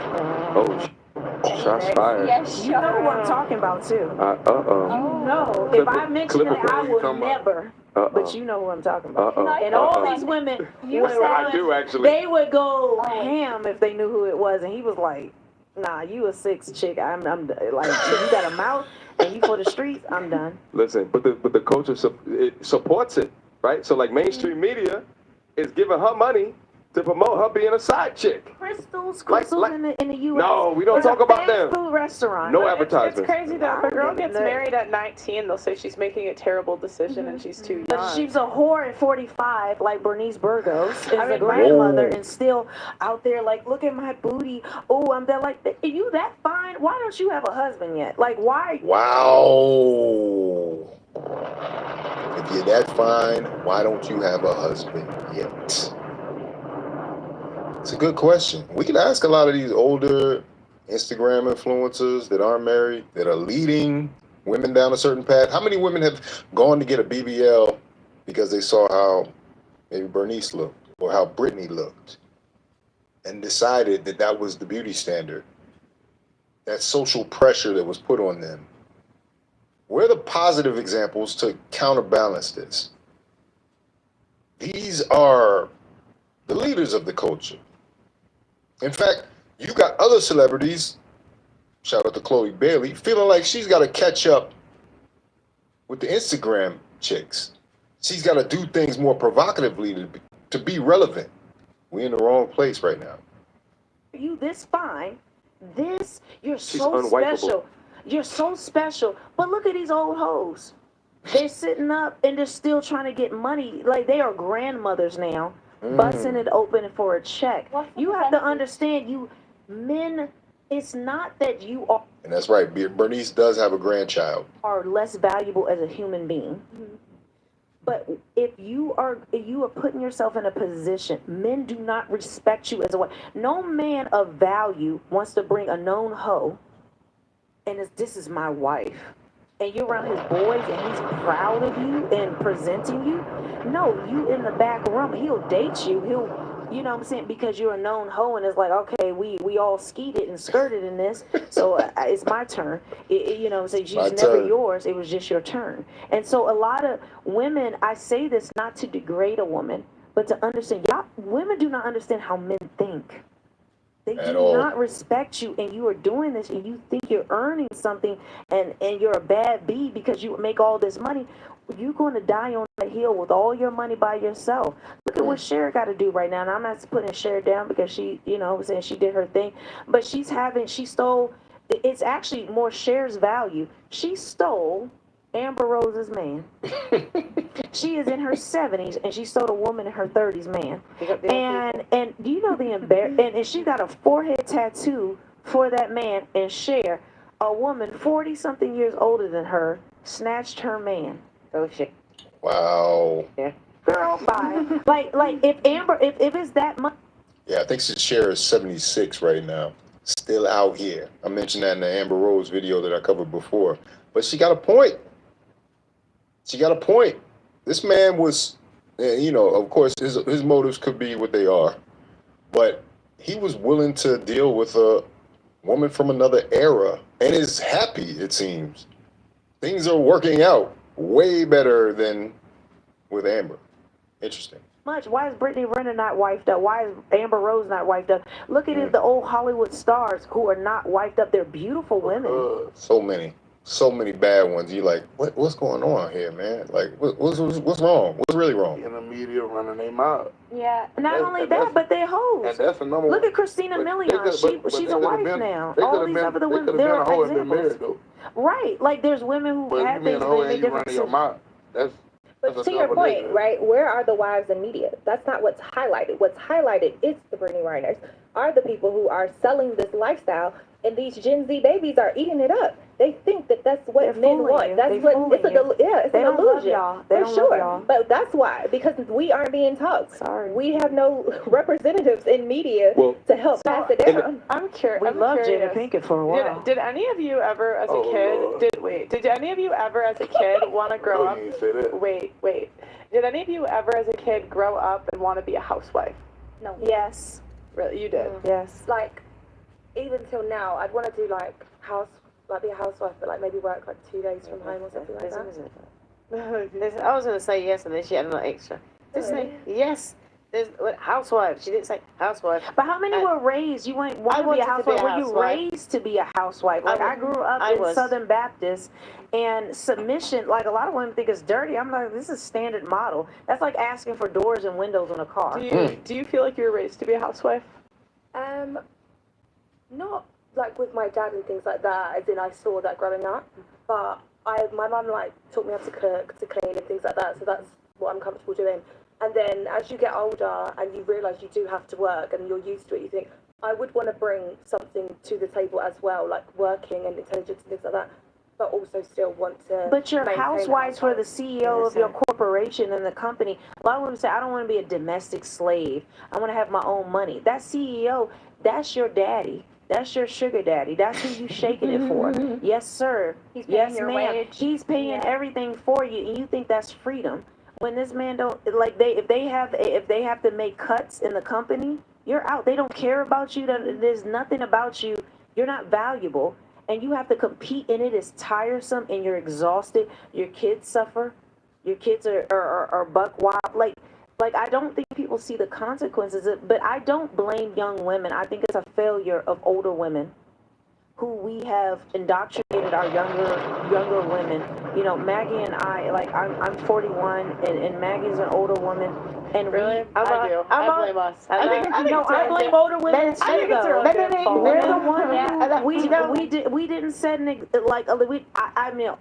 shots fired. Yes, you know who I'm talking about, too. You know. If I mention it, I will never. But you know who I'm talking about. And all these women, I do actually. They would go ham if they knew who it was. And he was like, nah, you a 6 chick. I'm like, you got a mouth and you for the streets, I'm done. Listen, but the culture it supports it, right? So like mainstream media is giving her money to promote her being a side chick. Crystals in the U.S. No, we don't talk about them. Food restaurant. No advertising. It's crazy though. If a girl gets married at 19, they'll say she's making a terrible decision and she's too young. But she's a whore at 45, like Bernice Burgos is a grandmother and still out there like, look at my booty. Oh, I'm that like, are you that fine? Why don't you have a husband yet? Like, why? Wow. If you're that fine, why don't you have a husband yet? It's a good question. We could ask a lot of these older Instagram influencers that aren't married, that are leading women down a certain path. How many women have gone to get a BBL because they saw how maybe Bernice looked or how Brittany looked and decided that that was the beauty standard? that social pressure that was put on them. Where are the positive examples to counterbalance this? These are the leaders of the culture. In fact, you got other celebrities, shout out to Chloe Bailey, feeling like she's got to catch up with the Instagram chicks. She's got to do things more provocatively to be relevant. We're in the wrong place right now. You this fine, you're She's so unwipeable. special. You're so special. But look at these old hoes. They're sitting up and they're still trying to get money. Like they are grandmothers now, busting it open for a check. You have to understand, you men, it's not that you And that's right, Bernice does have a grandchild. are less valuable as a human being. But if you are putting yourself in a position, men do not respect you as a wife. No man of value wants to bring a known hoe, and this is my wife, and you're around his boys, and he's proud of you and presenting you. No, you in the back room, he'll date you. You know what I'm saying? Because you're a known hoe, and it's like, okay, we all skeeted and skirted in this, so it's my turn. You know, so she's My never turn. yours. It was just your turn. And so a lot of women, I say this not to degrade a woman, but to understand, women do not understand how men think. They At do all. not respect you, and you are doing this, and you think you're earning something, and you're a bad bee because you make all this money. You're going to die on that hill with all your money by yourself. Look at what Cher got to do right now. And I'm not putting Cher down because she, you know, saying she did her thing, but she stole. It's actually more Cher's value. She stole Amber Rose's man. She is in her 70s, and she stole a woman in her 30s man. And do you know the and she got a forehead tattoo for that man, and Cher, a woman 40-something years older than her, snatched her man. Oh shit. Wow. Yeah. Girl, bye. like if Amber, if it's that much. Yeah, I think Cher is 76 right now. Still out here. I mentioned that in the Amber Rose video that I covered before. But she got a point. She got a point. This man was, you know, of course, his motives could be what they are. But he was willing to deal with a woman from another era and is happy, it seems. Things are working out way better than with Amber. Interesting. Much. Why is Brittany Renner not wifed up? Why is Amber Rose not wifed up? Look at it, the old Hollywood stars who are not wifed up. They're beautiful women. So many bad ones. You like, what's going on here, man? Like, what's wrong? What's really wrong? In the media running their mouth. Yeah. Not only that, but they're hoes. And that's the number Look one. at Christina Milian. She's they a wife could've been- now. they All could've these been- other they women, could've they're been a hoe and been examples. married, though. Right. Like there's women who But if had you being things a hoe and and made you running your different mouth, that's But to your point, right, where are the wives in media? That's not what's highlighted. What's highlighted is the Brittany Reners, are the people who are selling this lifestyle, and these Gen Z babies are eating it up. They think that that's what They're men fooling want. you. That's They what fooling it's a you. it's They an don't love illusion y'all. They for don't love sure. y'all. But that's why, because we aren't being taught. Sorry, we have no representatives in media to help pass it down. I'm curious. We I'm loved curious. Jada Pinkett for a while. Did any of you ever, as a Oh, kid, Lord. did any of you ever, as a kid, want to grow up? You didn't say that. Wait. Did any of you ever, as a kid, grow up and want to be a housewife? No. Yes. Really, you did. Yes. Like, even till now, I'd want to do like be a housewife, but like maybe work like 2 days from home or something like that. I was gonna say yes, and then she added an extra. Just say yes. There's housewife. She didn't say housewife. But how many were raised? You ain't want to be a wanted to be a housewife. Were you housewife. raised to be a housewife? Like I grew up I in was. Southern Baptist, and submission. Like a lot of women think it's dirty. I'm like, this is standard model. That's like asking for doors and windows on a car. Do you feel like you were raised to be a housewife? Not like with my dad and things like that, as in I saw that growing up, but my mum like taught me how to cook, to clean and things like that, so that's what I'm comfortable doing. And then as you get older and you realise you do have to work and you're used to it, you think, I would want to bring something to the table as well, like working and intelligence and things like that, but also still want to But you're maintain housewives for the CEO of your corporation and the company. A lot of women say, I don't want to be a domestic slave. I want to have my own money. That CEO, that's your daddy. That's your sugar daddy. That's who you shaking it for. Yes, sir. He's paying Yes, your ma'am. wage. He's paying everything for you, and you think that's freedom. When this man don't like if they have to make cuts in the company, you're out. They don't care about you. There's nothing about you You're not valuable, and you have to compete, and it is tiresome, and you're exhausted. Your kids suffer. Your kids are buck wild. Like I don't think people see the consequences, but I don't blame young women. I think it's a failure of older women who we have indoctrinated our younger women. You know, Maggie and I, like I'm 41 and Maggie's an older woman. And really? I blame us. I blame older women too, though. We're the one we didn't set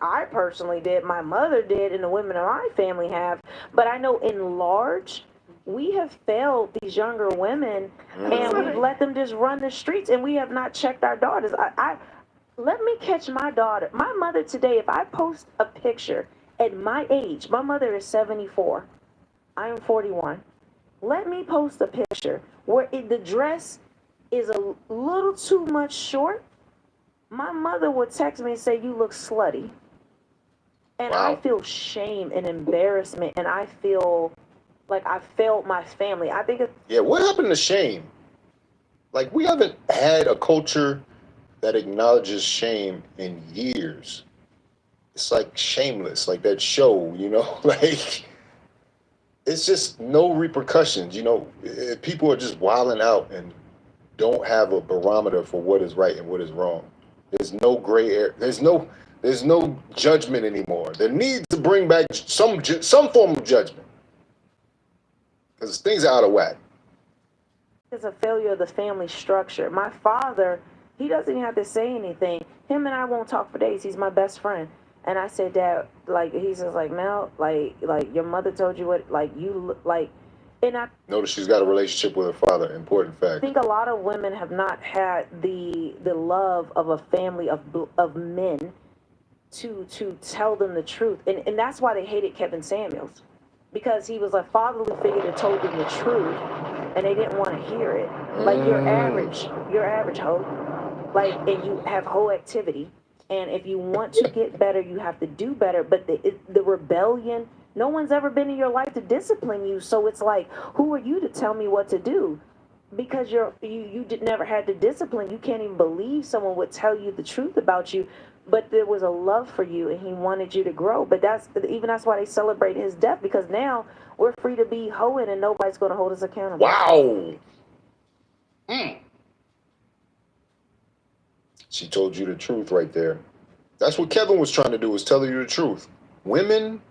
I personally did, my mother did, and the women in my family have. But I know in large, we have failed these younger women, and we've let them just run the streets, and we have not checked our daughters. Let me catch my daughter. My mother today, if I post a picture at my age, my mother is 74. I am 41. Let me post a picture where the dress is a little too much short. My mother would text me and say, "You look slutty." And I feel shame and embarrassment, and I feel like I failed my family. I think Yeah, what happened to shame? Like, we haven't had a culture that acknowledges shame in years. It's like Shameless, like that show, you know, like it's just no repercussions, you know. People are just wilding out and don't have a barometer for what is right and what is wrong. There's no gray area. There's no judgment anymore. There needs to bring back some form of judgment, because things are out of whack. it's a failure of the family structure. My father, he doesn't even have to say anything. Him and I won't talk for days. He's my best friend. And I said, Dad, like, he says, like, Mel, like your mother told you what, like, you, like, and I Notice she's got a relationship with her father. Important fact. think a lot of women have not had the love of a family of men to tell them the truth. And that's why they hated Kevin Samuels. Because he was a fatherly figure that told them the truth, and they didn't want to hear it. Like, you're average hoe. Like, and you have hoe activity. And if you want to get better, you have to do better. But the rebellion, no one's ever been in your life to discipline you. So it's like, who are you to tell me what to do? Because you never had to discipline. You can't even believe someone would tell you the truth about you. But there was a love for you, and he wanted you to grow. But that's why they celebrate his death, because now we're free to be hoeing, and nobody's going to hold us accountable. Wow. She told you the truth right there. That's what Kevin was trying to do, was tell you the truth. Women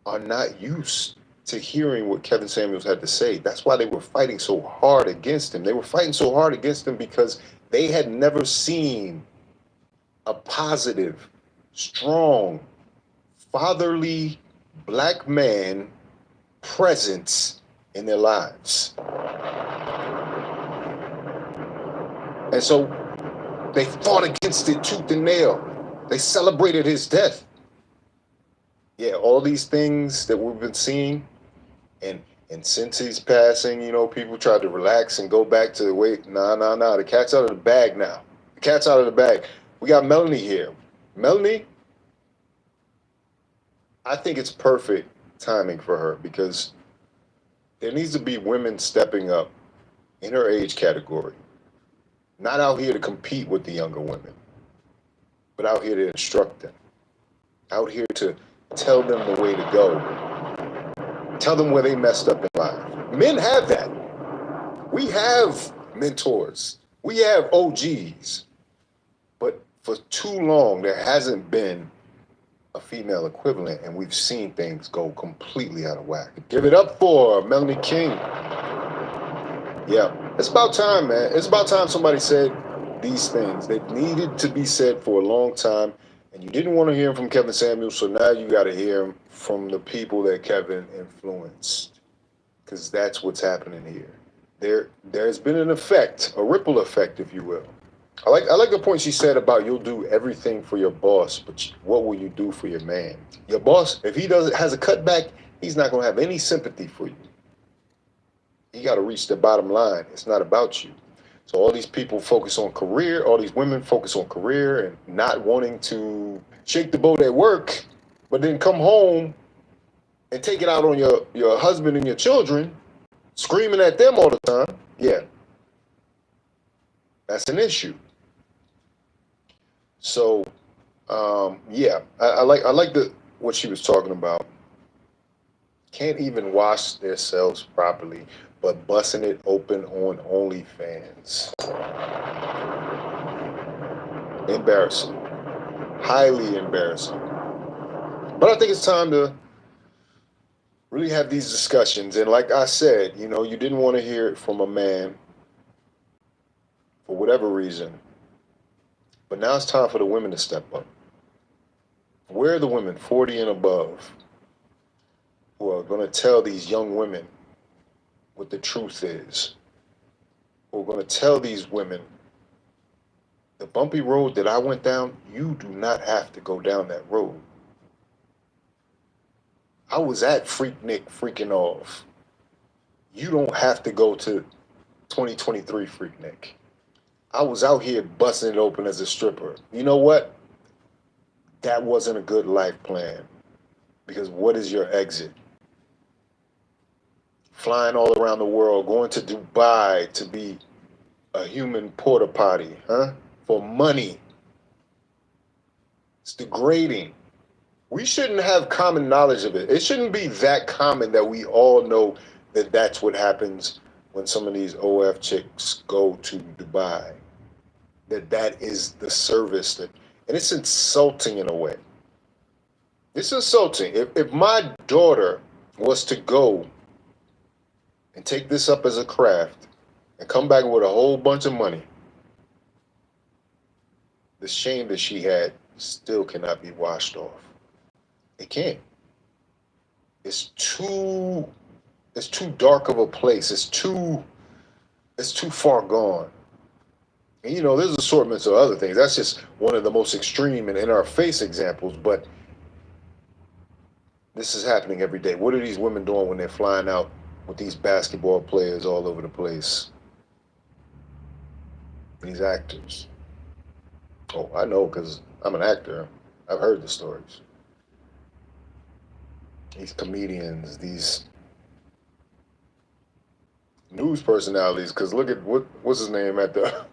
are not used to hearing what Kevin Samuels had to say. That's why they were fighting so hard against him. They were fighting so hard against him because they had never seen a positive, strong, fatherly black man presence in their lives. And so they fought against it tooth and nail. They celebrated his death. Yeah, all these things that we've been seeing, and since he's passing, you know, people tried to relax and go back to the way. Nah. The cat's out of the bag now. The cat's out of the bag. We got Melanie here. Melanie, I think it's perfect timing for her, because there needs to be women stepping up in her age category. Not out here to compete with the younger women, but out here to instruct them. Out here to tell them the way to go. Tell them where they messed up in life. Men have that. We have mentors. We have OGs. But for too long, there hasn't been a female equivalent, and we've seen things go completely out of whack. Give it up for Melanie King. Yeah, it's about time, man. It's about time somebody said these things. They needed to be said for a long time, and you didn't want to hear them from Kevin Samuels, so now you got to hear them from the people that Kevin influenced, because that's what's happening here. There's been an effect, a ripple effect, if you will. I like the point she said about you'll do everything for your boss, but what will you do for your man? Your boss, if he has a cutback, he's not going to have any sympathy for you. You got to reach the bottom line. It's not about you. So all these people focus on career, all these women focus on career and not wanting to shake the boat at work, but then come home and take it out on your husband and your children, screaming at them all the time. Yeah. That's an issue. So, yeah, I like what she was talking about. Can't even wash themselves properly, but busting it open on OnlyFans. Embarrassing. Highly embarrassing. But I think it's time to really have these discussions. And like I said, you know, you didn't want to hear it from a man for whatever reason. But now it's time for the women to step up. Where are the women 40 and above who are going to tell these young women what the truth is? Who are going to tell these women, the bumpy road that I went down, you do not have to go down that road. I was at Freaknik freaking off. You don't have to go to 2023 Freaknik. I was out here busting it open as a stripper. You know what? That wasn't a good life plan. Because what is your exit? Flying all around the world, going to Dubai to be a human porta potty, huh? For money. It's degrading. We shouldn't have common knowledge of it. It shouldn't be that common that we all know that that's what happens when some of these OF chicks go to Dubai. That is the service that, and it's insulting in a way. It's insulting. If my daughter was to go and take this up as a craft and come back with a whole bunch of money, the shame that she had still cannot be washed off. It can't. It's too dark of a place. It's too far gone. And you know, there's assortments of other things. That's just one of the most extreme and in our face examples, but this is happening every day. What are these women doing when they're flying out with these basketball players all over the place? These actors. Oh, I know, because I'm an actor. I've heard the stories. These comedians, these news personalities, because look at what's his name at the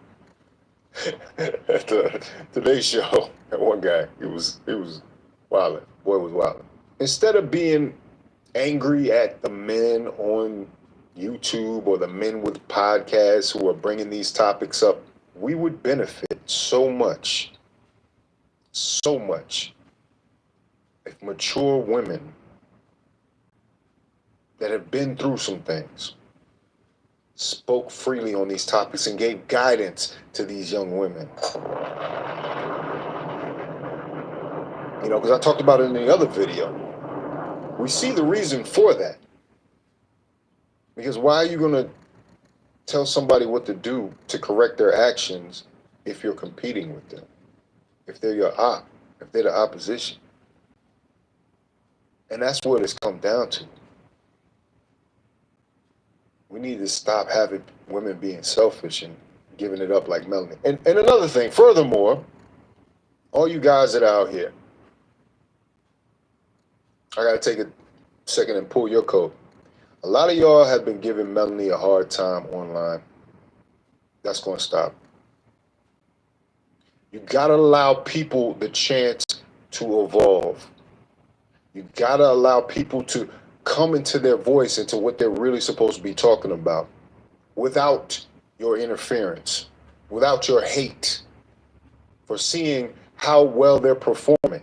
Today Show. That one guy, he was wilding. Boy was wilding. Instead of being angry at the men on YouTube or the men with podcasts who are bringing these topics up, we would benefit so much if mature women that have been through some things spoke freely on these topics and gave guidance to these young women. You know, because I talked about it in the other video. We see the reason for that. Because why are you going to tell somebody what to do to correct their actions if you're competing with them? If they're if they're the opposition? And that's what it's come down to. We need to stop having women being selfish and giving it up like Melanie. And another thing, furthermore, all you guys that are out here, I got to take a second and pull your coat. A lot of y'all have been giving Melanie a hard time online. That's going to stop. You got to allow people the chance to evolve. You got to allow people to come into their voice, into what they're really supposed to be talking about, without your interference, without your hate for seeing how well they're performing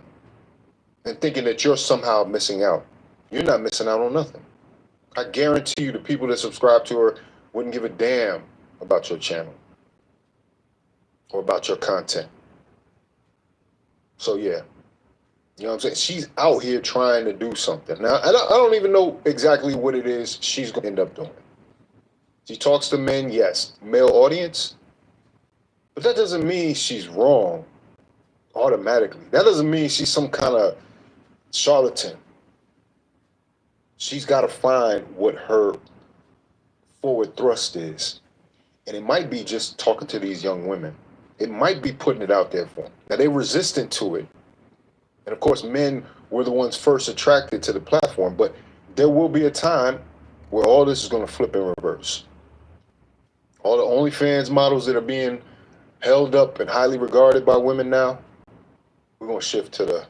and thinking that you're somehow missing out. You're not missing out on nothing. I guarantee you the people that subscribe to her wouldn't give a damn about your channel or about your content. So yeah. You know what I'm saying? She's out here trying to do something. Now, I don't even know exactly what it is she's going to end up doing. She talks to men, yes, male audience. But that doesn't mean she's wrong automatically. That doesn't mean she's some kind of charlatan. She's got to find what her forward thrust is. And it might be just talking to these young women. It might be putting it out there for them. Now, they're resistant to it. And of course, men were the ones first attracted to the platform, but there will be a time where all this is going to flip in reverse. All the OnlyFans models that are being held up and highly regarded by women now, we're gonna shift to the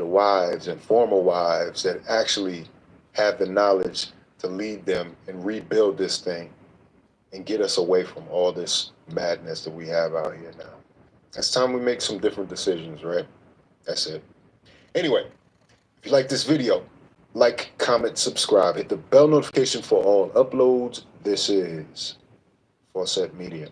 wives and former wives that actually have the knowledge to lead them and rebuild this thing and get us away from all this madness that we have out here now. It's time we make some different decisions, right? That's it. Anyway, if you like this video, like, comment, subscribe, hit the bell notification for all uploads. This is Fawcett Media.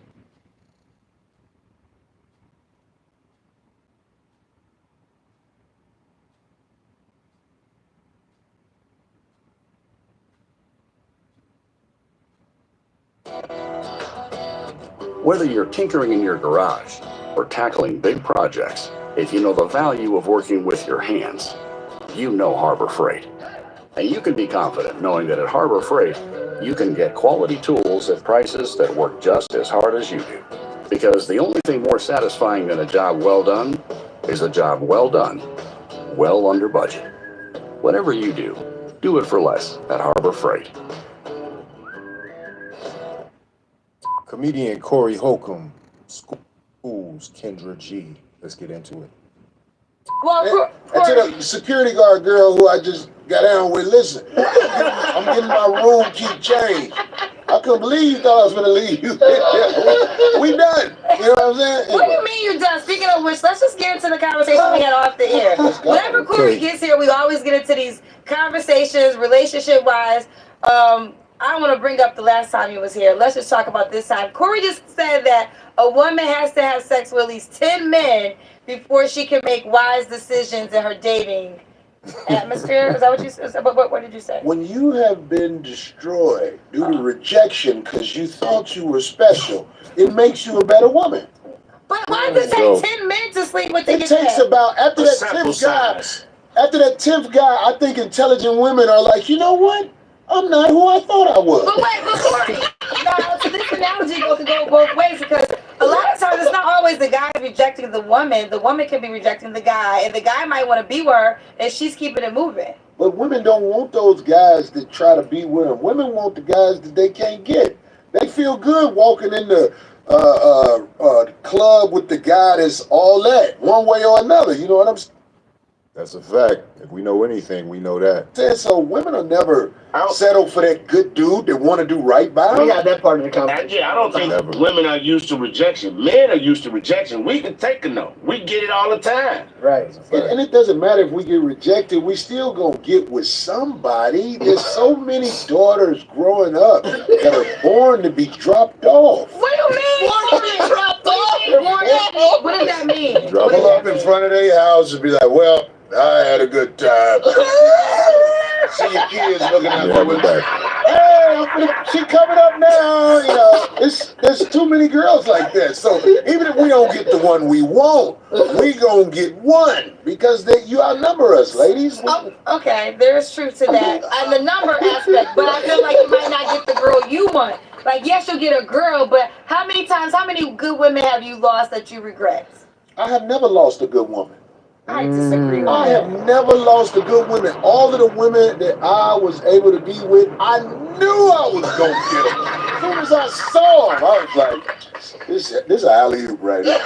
Whether you're tinkering in your garage or tackling big projects, if you know the value of working with your hands, you know Harbor Freight. And you can be confident knowing that at Harbor Freight, you can get quality tools at prices that work just as hard as you do. Because the only thing more satisfying than a job well done is a job well done, well under budget. Whatever you do, do it for less at Harbor Freight. Comedian Corey Holcomb schools Kendra G. Let's get into it. Well, And to the security guard girl who I just got down with, listen, I'm getting my room key changed. I couldn't believe you thought I was going to leave. we done. You know what I'm saying? What do you mean you're done? Speaking of which, let's just get into the conversation we had off the air. Whenever Corey gets here, we always get into these conversations, relationship-wise. I want to bring up the last time he was here. Let's just talk about this time. Corey just said that a woman has to have sex with at least 10 men before she can make wise decisions in her dating atmosphere. Is that what you said? What did you say? When you have been destroyed due to rejection because you thought you were special, it makes you a better woman. But why does it take 10 men to sleep with to It get takes that? about, after that 10th guy, I think intelligent women are like, you know what? I'm not who I thought I was. But wait, Corey, no, so this analogy can go both ways because a lot of times it's not always the guy rejecting the woman. The woman can be rejecting the guy, and the guy might want to be with her, and she's keeping it moving. But women don't want those guys that try to be with them. Women want the guys that they can't get. They feel good walking in the club with the guy that's all that, one way or another. You know what I'm saying? That's a fact. If we know anything, we know that. So women will never settle for that good dude that want to do right by them. We got that part of the conversation. Yeah, I don't think women are used to rejection. Men are used to rejection. We can take a no. We get it all the time. Right. And it doesn't matter if we get rejected, we still gonna get with somebody. There's so many daughters growing up that are born to be dropped off. What do you mean? Born to be dropped off? What does that mean? Drop them up in front of their house and be like, well, I had a good time. See your kids looking at me. Hey, she coming up now. You know, there's too many girls like that. So even if we don't get the one we want, we gonna get one because you outnumber us, ladies. Okay, there's truth to that. And the number aspect, but I feel like you might not get the girl you want. Like, yes, you'll get a girl, but how many good women have you lost that you regret? I have never lost a good woman. I disagree with I that. have never lost a good woman. All of the women that I was able to be with, I knew I was going to get them. As soon as I saw them, I was like, this is alley-oop right now.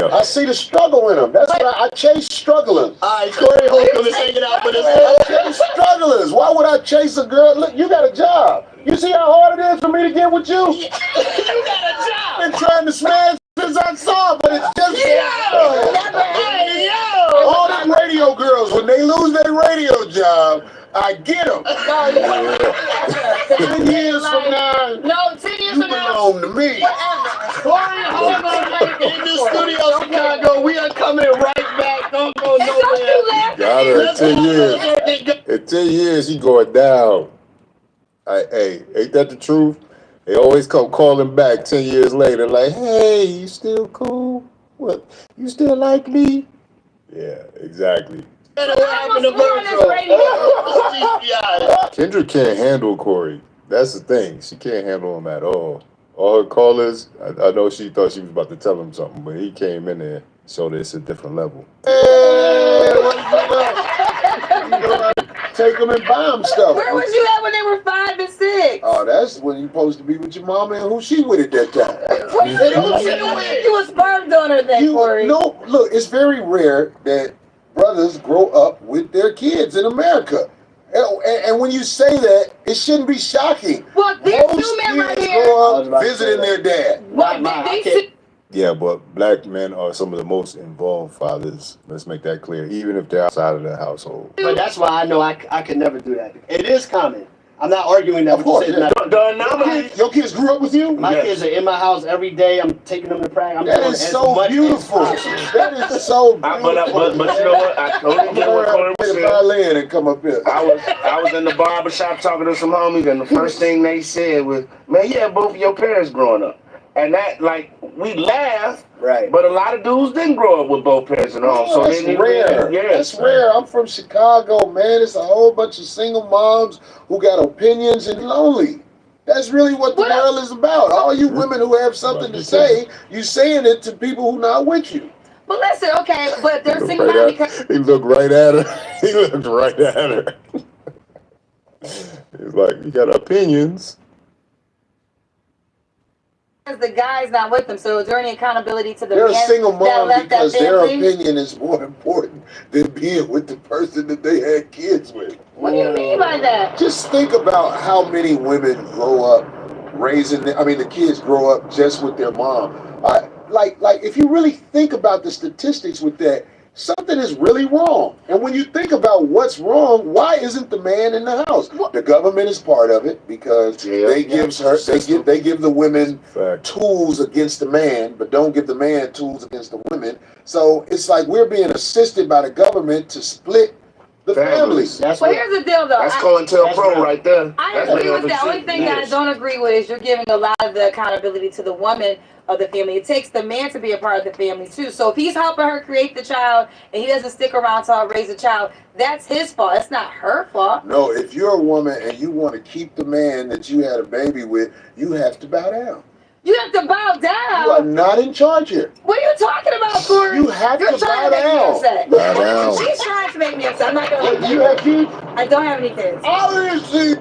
I see the struggle in them. That's why I chase strugglers. All right, Corey Holcomb is hanging out with us. I chase strugglers. Why would I chase a girl? Look, you got a job. You see how hard it is for me to get with you? You got a job. I've been trying to smash since I saw it, but it's just... All them radio girls, when they lose their radio job, I get them. 10 years from now, no, 10 years you from now, belong to me. Corey Holcomb in the studio, Chicago. We are coming right back. Don't go nowhere. Got her in 10 years. In 10 years, he going down. Hey, ain't that the truth? They always come calling back 10 years later like, hey, you still cool? What? You still like me? Yeah, exactly. Kendra can't handle Corey. That's the thing. She can't handle him at all. All her callers, I know she thought she was about to tell him something, but he came in there, so it's a different level. Hey, what's up? take them and buy them stuff. Where was you at when they were 5 and 6? Oh, that's when you're supposed to be with your mama and who she with at that time. What you a sperm donor then, Corey? No, look, it's very rare that brothers grow up with their kids in America. And when you say that, it shouldn't be shocking. Well, these two men right here grow up visiting their dad. Yeah, but black men are some of the most involved fathers. Let's make that clear, even if they're outside of the household. But that's why I know I could never do that. It is common. I'm not arguing that. Of course. Your kids grew up with you? My kids are in my house every day. I'm taking them to practice. That is so beautiful. That is so beautiful. But you know what? I totally get what Corey was saying. Violin and come up here. I was in the barber shop talking to some homies, and the first thing they said was, "Man, you had both of your parents growing up." And that, like, we laugh, right? But a lot of dudes didn't grow up with both parents and all. So that's they rare. Yeah, that's rare. I'm from Chicago, man. It's a whole bunch of single moms who got opinions and lonely. That's really what the world is about. All you women who have something to say, you saying it to people who not with you. But listen, okay, but they're single Right mom at- because he looked right at her. He looked right at her. He's like, you got opinions. the guy's not with them. So is there any accountability to the They're a man single that mom left because that their family? opinion is more important than being with the person that they had kids with. What do you mean by that? Just think about how many women grow up raising, the kids grow up just with their mom. Like if you really think about the statistics with that, something is really wrong. And when you think about what's wrong, why isn't the man in the house? The government is part of it because they give the women tools against the man, but don't give the man tools against the women. So it's like we're being assisted by the government to split the families. Well, here's the deal, though. That's COINTELPRO right there. I agree with that. The only thing I don't agree with is you're giving a lot of the accountability to the woman of the family. It takes the man to be a part of the family too. So if he's helping her create the child and he doesn't stick around to raise the child, that's his fault. It's not her fault. No, if you're a woman and you want to keep the man that you had a baby with, you have to bow down. You have to bow down. You are not in charge here. What are you talking about, Corey? You have You're to trying bow to make me down. upset. Bow down. She's trying to make me upset. I'm not going to. You have kids? I don't have any kids. Obviously. You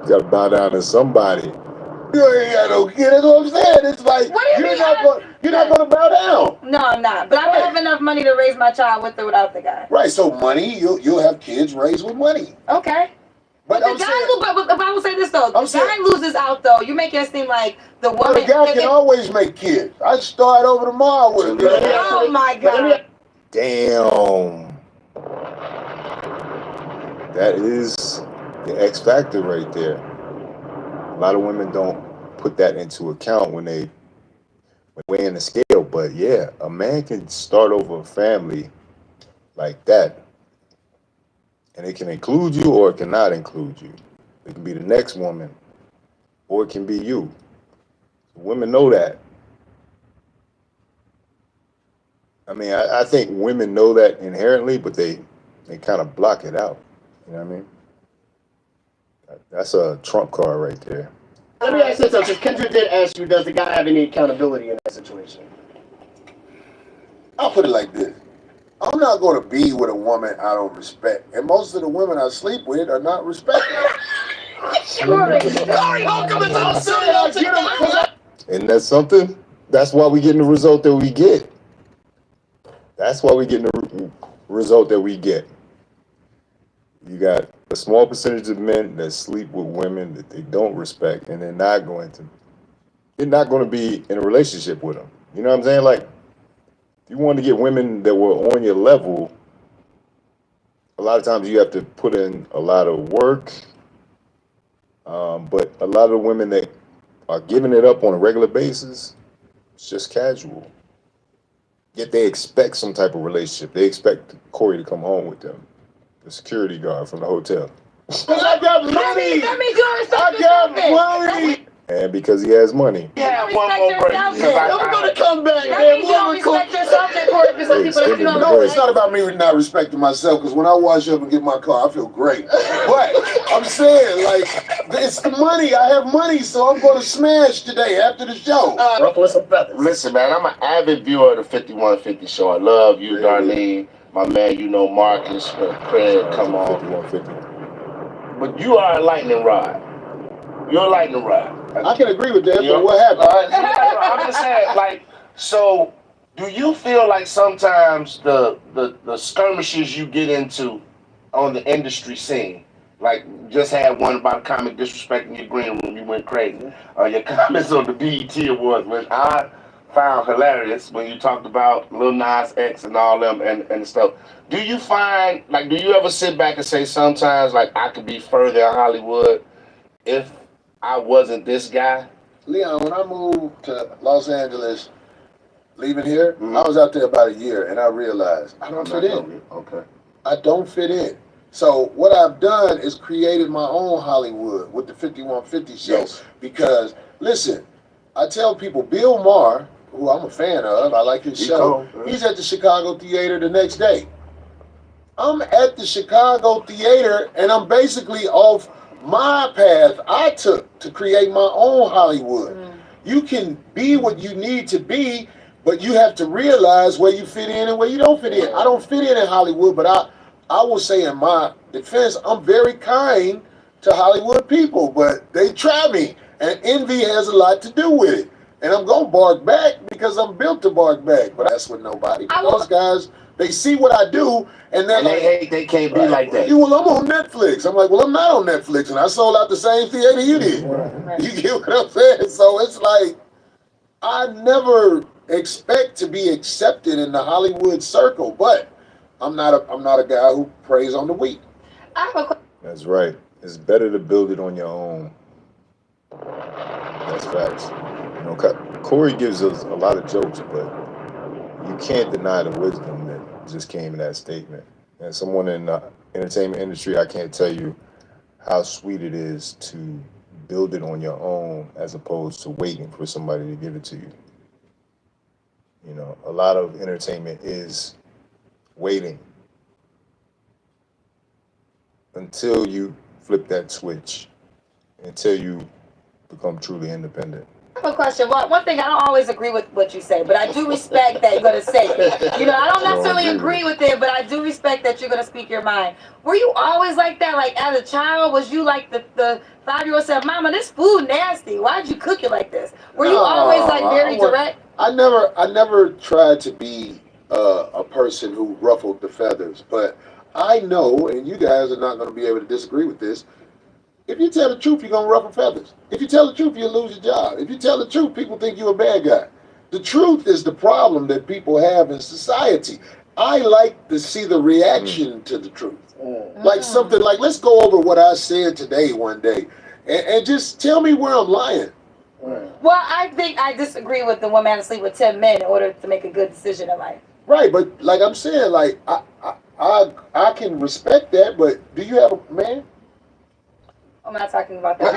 gotta bow down to somebody. You ain't got no kid. That's what I'm saying. It's like you're not gonna bow down. No, I'm not. But I don't have enough money to raise my child with or without the guy. Right. So money, you'll have kids raised with money. Okay. But the guy, but I will say this though, the guy loses out though. You make it seem like the Well, woman. the guy can always make kids. I start over tomorrow with it. Oh my God. Damn. That is the X factor right there. A lot of women don't put that into account when they weigh in the scale. But yeah, a man can start over a family like that. And it can include you or it cannot include you. It can be the next woman or it can be you. Women know that. I mean, I think women know that inherently, but they kind of block it out. You know what I mean? That's a trump card right there. Let me ask this though, because Kendra did ask you, does the guy have any accountability in that situation? I'll put it like this. I'm not going to be with a woman I don't respect. And most of the women I sleep with are not respected. Corey, how come it's all silly? And that's something, that's why we getting the result that we get. That's why we getting the result that we get. You got a small percentage of men that sleep with women that they don't respect, and they're not going to be in a relationship with them. You know what I'm saying? Like, if you want to get women that were on your level, a lot of times you have to put in a lot of work. But a lot of the women that are giving it up on a regular basis, it's just casual. Yet they expect some type of relationship. They expect Corey to come home with them, the security guard from the hotel. I got money. That means you respect I got money. And because he has money. Yeah, one more break. I'm going to come back, That man. means you don't respect yourself, then, Corey, for some people that you don't No, respect. it's not about me not respecting myself, because when I wash up and get my car, I feel great. But I'm saying, like, it's the money. I have money, so I'm going to smash today after the show. Ruffle some feathers. Listen, man, I'm an avid viewer of the 5150 show. I love you, Darlene. my man, you know, Marcus, Craig, come on. 5150. But you are a lightning rod. You're a lightning rod. I can agree with that, You know? but what happened? I'm just saying, like, so do you feel like sometimes the skirmishes you get into on the industry scene, like just had one about comic disrespecting your green room, you went crazy. Your comments on the BET Awards, which I found hilarious when you talked about Lil Nas X and all them and stuff. Do you find, like, do you ever sit back and say sometimes, like, I could be further in Hollywood if I wasn't this guy? Leon, when I moved to Los Angeles, leaving here, I was out there about a year, and I realized I don't fit in. Okay. I don't fit in. So what I've done is created my own Hollywood with the 5150 show. Yes. Because, listen, I tell people, Bill Maher, who I'm a fan of, I like his show, he's at the Chicago Theater the next day. I'm at the Chicago Theater, and I'm basically off my path I took to create my own Hollywood. You can be what you need to be, but you have to realize where you fit in and where you don't fit in. I don't fit in Hollywood, but I will say in my defense, I'm very kind to Hollywood people, but they try me, and envy has a lot to do with it. And I'm gonna bark back because I'm built to bark back, but that's with nobody. Those guys, they see what I do, and they're like, hate they can't be like that. Well, I'm on Netflix. I'm like, well, I'm not on Netflix, and I sold out the same theater you did. You get what I'm saying? So it's like, I never expect to be accepted in the Hollywood circle, but I'm not a guy who preys on the weak. That's right. It's better to build it on your own. That's facts. You know, Corey gives us a lot of jokes, but you can't deny the wisdom that just came in that statement. And someone in the entertainment industry, I can't tell you how sweet it is to build it on your own as opposed to waiting for somebody to give it to you. You know, a lot of entertainment is waiting until you flip that switch, until you become truly independent. I have a question. Well, one thing, I don't always agree with what you say, but I do respect that you're going to say it. You know, I don't necessarily agree with it, but I do respect that you're going to speak your mind. Were you always like that? Like, as a child, was you like the 5-year-old said, Mama, this food nasty. Why'd you cook it like this? Were you always like very direct? I never tried to be a person who ruffled the feathers, but I know, and you guys are not going to be able to disagree with this, if you tell the truth, you're going to ruffle feathers. If you tell the truth, you'll lose your job. If you tell the truth, people think you're a bad guy. The truth is the problem that people have in society. I like to see the reaction to the truth. Like something like, let's go over what I said today one day, and just tell me where I'm lying. Well, I think I disagree with the woman to sleep with 10 men in order to make a good decision in life. Right, but like I'm saying, like I can respect that, but do you have a man? I'm not talking about that.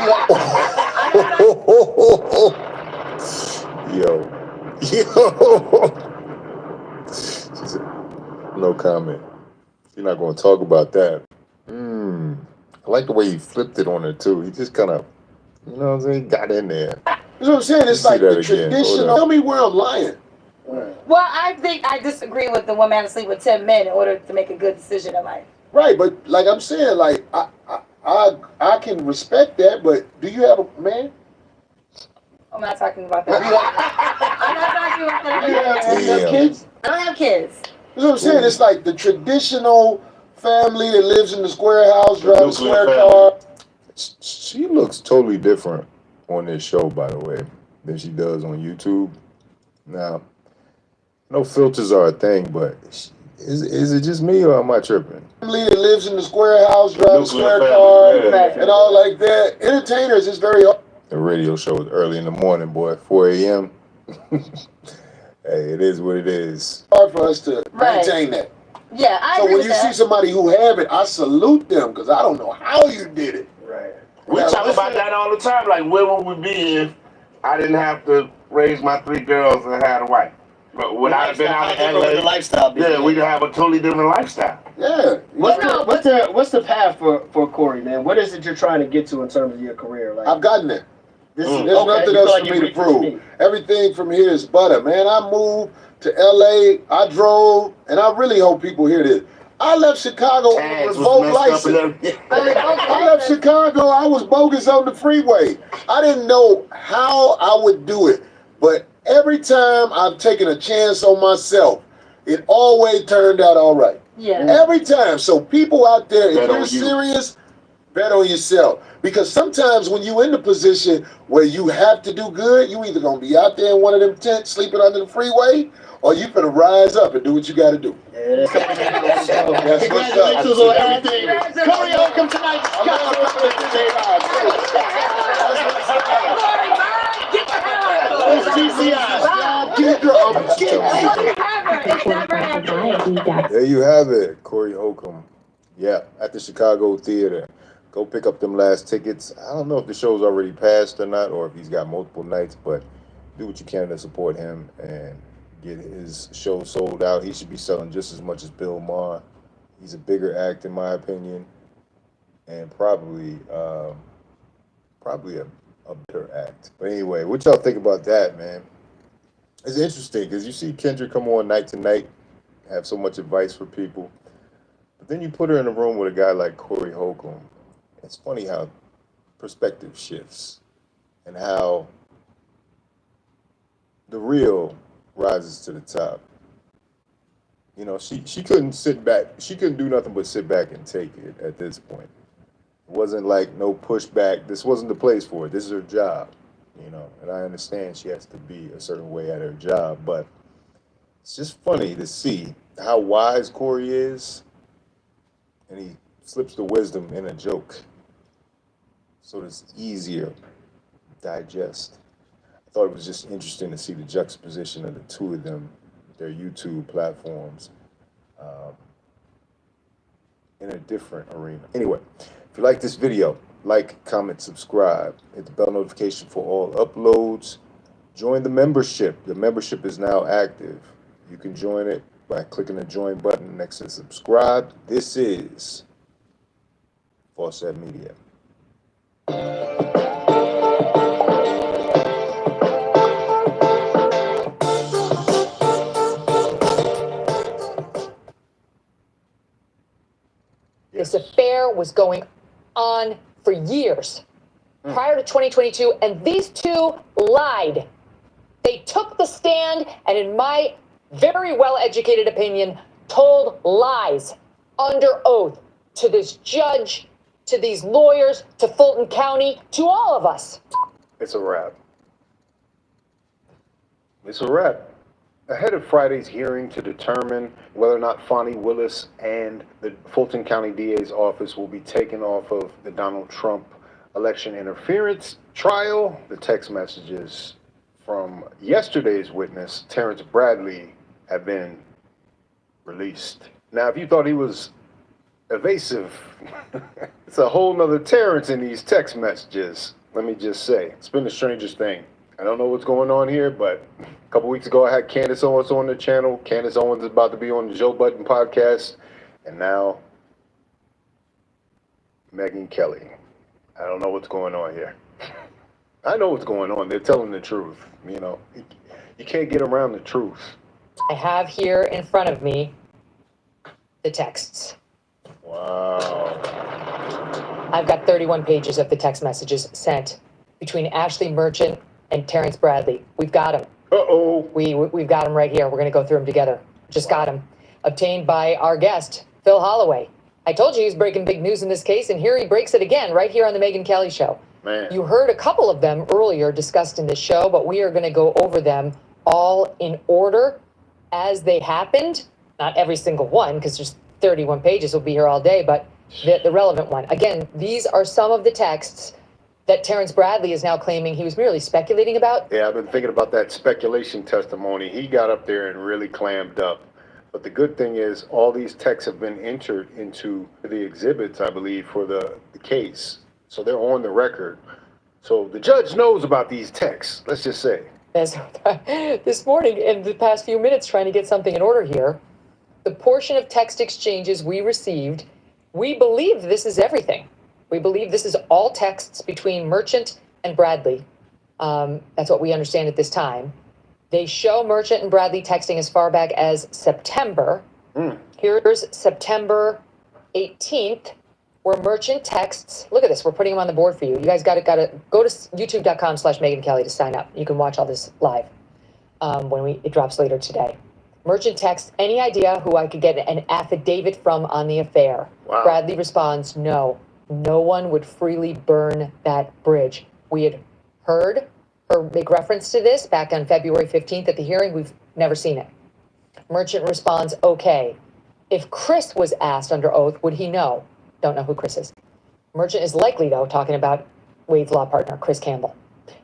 She said, no comment. You're not going to talk about that. I like the way he flipped it on her too. He just kind of, you know what I'm saying, got in there. That's what I'm saying. It's like the traditional. Tell me where I'm lying. Well, I think I disagree with the woman to sleep with 10 men in order to make a good decision in life. Right, but like I'm saying, like I can respect that, but do you have a man? I'm not talking about that. I'm not talking about that. Do you have kids? I don't have kids. That's what I'm saying. It's like the traditional family that lives in the square house, drives a square car. She looks totally different on this show, by the way, than she does on YouTube. Now, no filters are a thing, but is it just me or am I tripping? Family that lives in the square house, drives a square car, and all like that. Entertainers is very hard. The radio show is early in the morning, boy, 4 a.m. Hey, it is what it is. Hard for us to maintain that. Yeah, I so agree when with you that. see somebody who have it, I salute them because I don't know how you did it. Right. We talk about that all the time. Like, where would we be if I didn't have to raise my 3 girls and had a wife? But would I have been out in LA? The lifestyle. Yeah, we'd have a totally different lifestyle. Yeah. What's the path for Corey, man? What is it you're trying to get to in terms of your career? Like, I've gotten there. There's okay, nothing you else feel like for me you to reached what you prove. need. Everything from here is butter, man. I moved to LA. I drove, and I really hope people hear this. I left Chicago with Tags was revolt messed up and license. everything. I left Chicago. I was bogus on the freeway. I didn't know how I would do it, but every time I've taken a chance on myself, it always turned out all right. Yeah. Every time. So people out there, if Bet you're on you. serious, bet on yourself. Because sometimes when you in the position where you have to do good, you either gonna be out there in one of them tents sleeping under the freeway, or you gonna rise up and do what you gotta do. That's what's up. Congratulations on everything. Corey Holcomb tonight. There you have it, Corey Holcomb. Yeah, at the Chicago Theater. Go pick up them last tickets. I don't know if the show's already passed or not, or if he's got multiple nights, but do what you can to support him and get his show sold out. He should be selling just as much as Bill Maher. He's a bigger act, in my opinion, and probably a better act. But anyway, what y'all think about that, man? It's interesting because you see Kendra come on night to night, have so much advice for people, but then you put her in a room with a guy like Corey Holcomb. It's funny how perspective shifts and how the real rises to the top. You know, she couldn't sit back. She couldn't do nothing but sit back and take it at this point. It wasn't like no pushback. This wasn't the place for it. This is her job, you know, and I understand she has to be a certain way at her job, but it's just funny to see how wise Corey is, and he slips the wisdom in a joke, so it's easier to digest. I thought it was just interesting to see the juxtaposition of the two of them, their YouTube platforms, in a different arena. Anyway, if you like this video, like, comment, subscribe, hit the bell notification for all uploads, join the membership. The membership is now active. You can join it by clicking the join button next to subscribe. This is Fawcett Media. This affair was going on for years prior to 2022, and these two lied. They took the stand, and in my very well-educated opinion, told lies under oath to this judge, to these lawyers, to Fulton County, to all of us. It's a wrap. It's a wrap. Ahead of Friday's hearing to determine whether or not Fonnie Willis and the Fulton County DA's office will be taken off of the Donald Trump election interference trial, the text messages from yesterday's witness, Terrence Bradley, have been released. Now, if you thought he was evasive, it's a whole nother Terrence in these text messages. Let me just say, it's been the strangest thing. I don't know what's going on here, but a couple weeks ago I had Candace Owens on the channel. Candace Owens is about to be on the Joe Budden podcast. And now, Megyn Kelly. I don't know what's going on here. I know what's going on. They're telling the truth. You know, you can't get around the truth. I have here in front of me the texts. Wow. I've got 31 pages of the text messages sent between Ashley Merchant and Terrence Bradley. We've got them. Uh-oh. We've got them right here. We're going to go through them together. Just got them. Obtained by our guest, Phil Holloway. I told you he's breaking big news in this case, and here he breaks it again, right here on the Megyn Kelly Show. Man. You heard a couple of them earlier discussed in this show, but we are going to go over them all in order as they happened. Not every single one, because there's 31 pages. We'll be here all day, but the relevant one. Again, these are some of the texts that Terrence Bradley is now claiming he was merely speculating about. Yeah, I've been thinking about that speculation testimony. He got up there and really clammed up. But the good thing is all these texts have been entered into the exhibits, I believe, for the case. So they're on the record. So the judge knows about these texts, let's just say. This morning, in the past few minutes, trying to get something in order here, the portion of text exchanges we received, we believe this is everything. We believe this is all texts between Merchant and Bradley. That's what we understand at this time. They show Merchant and Bradley texting as far back as September. Here's September 18th, where Merchant texts. Look at this. We're putting them on the board for you. You guys got to go to youtube.com/Megyn Kelly to sign up. You can watch all this live when it drops later today. Merchant texts, any idea who I could get an affidavit from on the affair? Wow. Bradley responds, no. No one would freely burn that bridge. We had heard her make reference to this back on February 15th at the hearing. We've never seen it. Merchant responds, okay. If Chris was asked under oath, would he know? Don't know who Chris is. Merchant is likely, though, talking about Wade's law partner, Chris Campbell.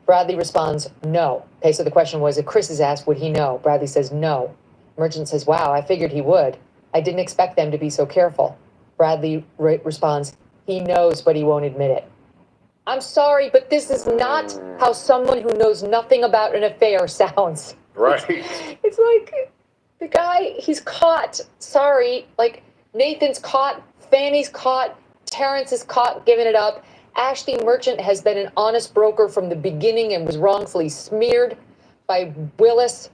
Bradley responds, no. Okay, so the question was, if Chris is asked, would he know? Bradley says, no. Merchant says, wow, I figured he would. I didn't expect them to be so careful. Bradley responds, he knows, but he won't admit it. I'm sorry, but this is not how someone who knows nothing about an affair sounds. Right. It's like, the guy, he's caught. Sorry. Like, Nathan's caught, Fanny's caught, Terrence is caught giving it up. Ashley Merchant has been an honest broker from the beginning and was wrongfully smeared by Willis.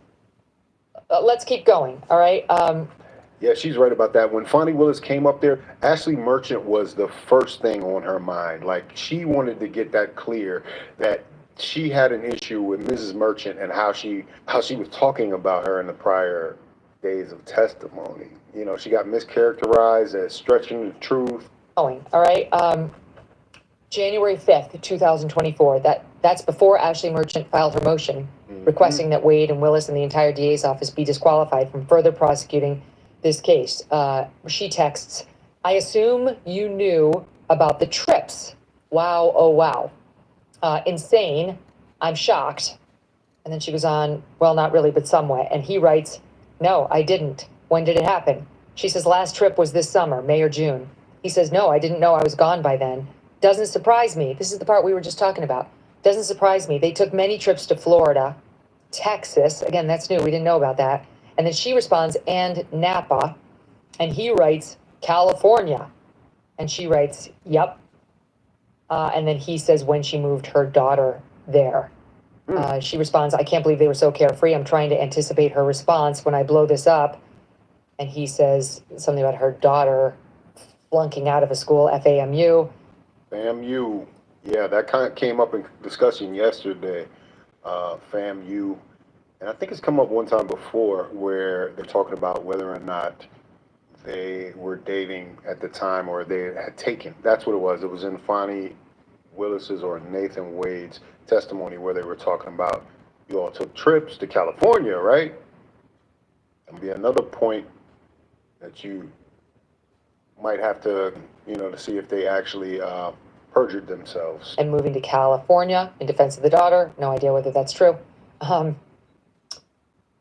Let's keep going, all right? Yeah, she's right about that. When Fonnie Willis came up there, Ashley Merchant was the first thing on her mind. Like, she wanted to get that clear that she had an issue with Mrs. Merchant and how she was talking about her in the prior days of testimony. You know, she got mischaracterized as stretching the truth. All right? January 5th, 2024. That's before Ashley Merchant filed her motion requesting that Wade and Willis and the entire DA's office be disqualified from further prosecuting this case. She texts, I assume you knew about the trips. Wow, oh wow. Insane. I'm shocked. And then she goes on, well, not really, but somewhat. And he writes, no, I didn't. When did it happen? She says, last trip was this summer, May or June. He says, no, I didn't know I was gone by then. Doesn't surprise me. This is the part we were just talking about. Doesn't surprise me. They took many trips to Florida, Texas. Again, that's new. We didn't know about that. And then she responds, and Napa. And he writes, California. And she writes, yep. And then he says when she moved her daughter there. She responds, I can't believe they were so carefree. I'm trying to anticipate her response when I blow this up. And he says something about her daughter flunking out of a school, FAMU. FAMU. Yeah, that kind of came up in discussion yesterday. FAMU. And I think it's come up one time before where they're talking about whether or not they were dating at the time or they had taken. That's what it was. It was in Fonnie Willis's or Nathan Wade's testimony where they were talking about you all took trips to California, right? That'll be another point that you might have to, to see if they actually perjured themselves. And moving to California in defense of the daughter. No idea whether that's true.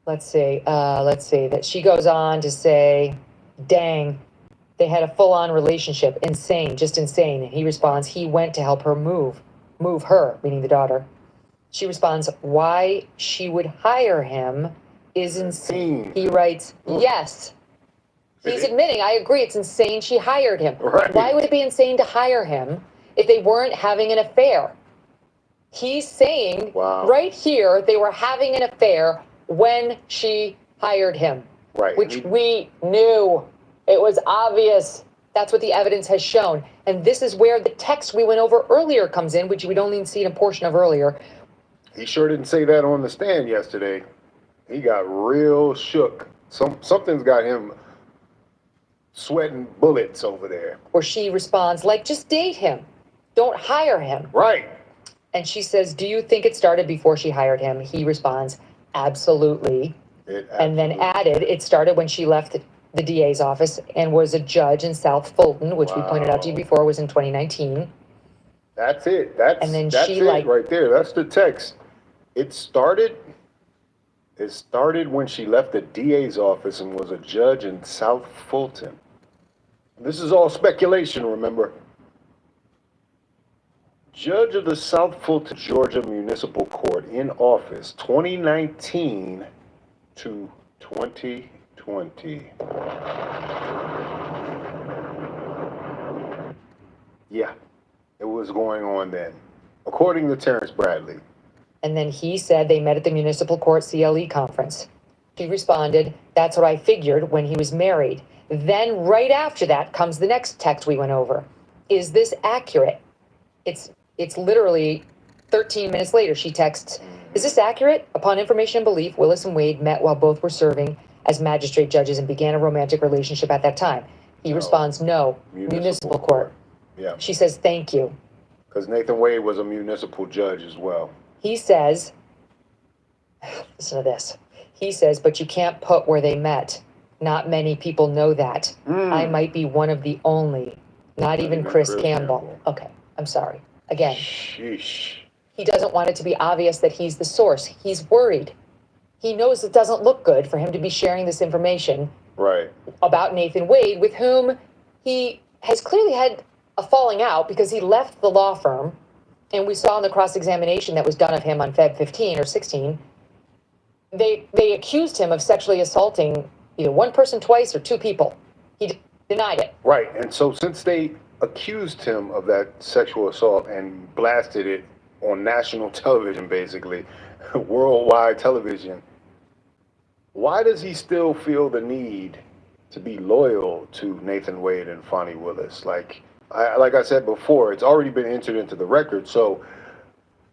Let's see that she goes on to say, dang, they had a full-on relationship. Insane, just insane. And he responds, he went to help her move her, meaning the daughter. She responds, why she would hire him is insane. He writes, yes. He's admitting, I agree, it's insane she hired him. Right. Why would it be insane to hire him if they weren't having an affair? He's saying right here they were having an affair when she hired him. Right. Which we knew. It was obvious. That's what the evidence has shown. And this is where the text we went over earlier comes in, which we'd only seen a portion of earlier. He sure didn't say that on the stand yesterday. He got real shook. Something's got him sweating bullets over there. Where she responds, like, just date him. Don't hire him. Right. And she says, do you think it started before she hired him? He responds, absolutely. And then added, it started when she left the DA's office and was a judge in South Fulton, which we pointed out to you before was in 2019. That's it. That's it right there. That's the text. It started when she left the DA's office and was a judge in South Fulton. This is all speculation, remember. Judge of the South Fulton, Georgia Municipal Court in office 2019 to 2020. Yeah, it was going on then. According to Terrence Bradley, And then he said they met at the municipal court CLE conference. She responded, that's what I figured when he was married. Then right after that comes the next text we went over. Is this accurate? It's literally 13 minutes later. She texts, is this accurate? Upon information and belief, Willis and Wade met while both were serving as magistrate judges and began a romantic relationship at that time. He responds, no, municipal court. Yeah. She says, thank you. Because Nathan Wade was a municipal judge as well. He says, listen to this. He says, but you can't put where they met. Not many people know that. I might be one of the only. Not even Chris Campbell. Okay, I'm sorry. Again, Sheesh. he doesn't want it to be obvious that he's the source. He's worried. He knows it doesn't look good for him to be sharing this information Right. about Nathan Wade, with whom he has clearly had a falling out because he left the law firm. And we saw in the cross-examination that was done of him on Feb 15 or 16, they accused him of sexually assaulting either one person twice or two people. He denied it. Right. And so since they accused him of that sexual assault and blasted it on national television, basically, worldwide television, why does he still feel the need to be loyal to Nathan Wade and Fonnie Willis? Like I said before, it's already been entered into the record, so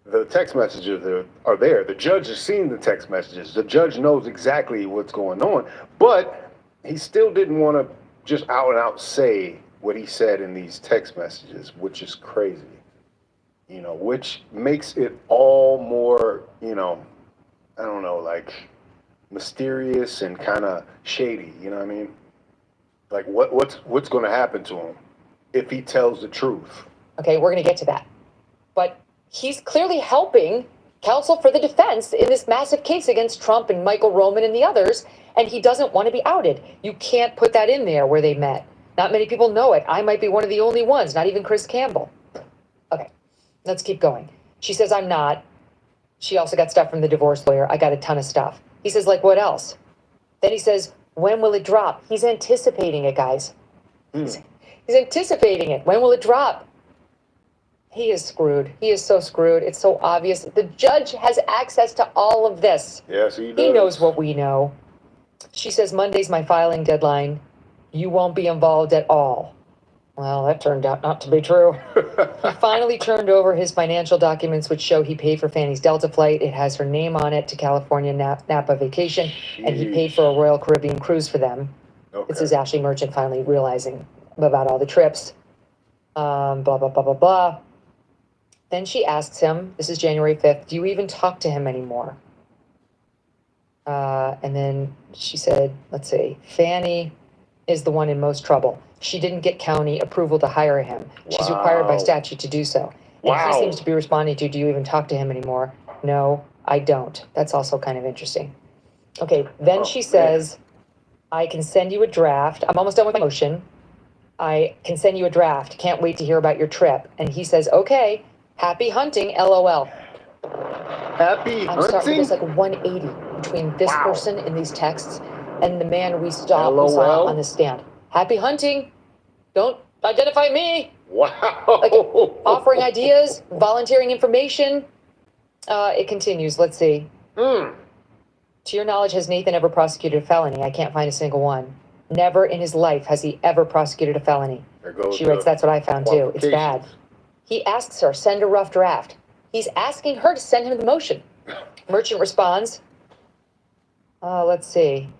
the text messages are there. The judge has seen the text messages. The judge knows exactly what's going on, but he still didn't want to just out and out say what he said in these text messages, which is crazy, you know, which makes it all more, you know, I don't know, like mysterious and kind of shady, you know what I mean? Like what's going to happen to him if he tells the truth? Okay, we're going to get to that. But he's clearly helping counsel for the defense in this massive case against Trump and Michael Roman and the others, and he doesn't want to be outed. You can't put that in there where they met. Not many people know it. I might be one of the only ones, not even Chris Campbell. Okay, let's keep going. She says, I'm not. She also got stuff from the divorce lawyer. I got a ton of stuff. He says, like, what else? Then he says, when will it drop? He's anticipating it, guys. He's anticipating it. When will it drop? He is screwed. He is so screwed. It's so obvious. The judge has access to all of this. Yes, he does. He knows what we know. She says, Monday's my filing deadline. You won't be involved at all. Well, that turned out not to be true. He finally turned over his financial documents, which show he paid for Fanny's Delta flight. It has her name on it to California Napa vacation, and he paid for a Royal Caribbean cruise for them. Okay. This is Ashley Merchant finally realizing about all the trips. Blah, blah, blah, blah, blah. Then she asks him, this is January 5th, do you even talk to him anymore? And then she said, let's see, Fanny is the one in most trouble. She didn't get county approval to hire him. She's required by statute to do so. And he seems to be responding to, do you even talk to him anymore? No, I don't. That's also kind of interesting. Okay, then she says, I can send you a draft. I'm almost done with my motion. I can send you a draft. Can't wait to hear about your trip. And he says, okay, happy hunting, LOL. Happy I'm sorry, there's like 180 between this person in these texts and the man we saw on the stand. Happy hunting. Don't identify me. Wow. Like offering ideas, volunteering information. It continues. Let's see. To your knowledge, has Nathan ever prosecuted a felony? I can't find a single one. Never in his life has he ever prosecuted a felony. She writes, that's what I found too. It's bad. He asks her, send a rough draft. He's asking her to send him the motion. Merchant responds, let's see.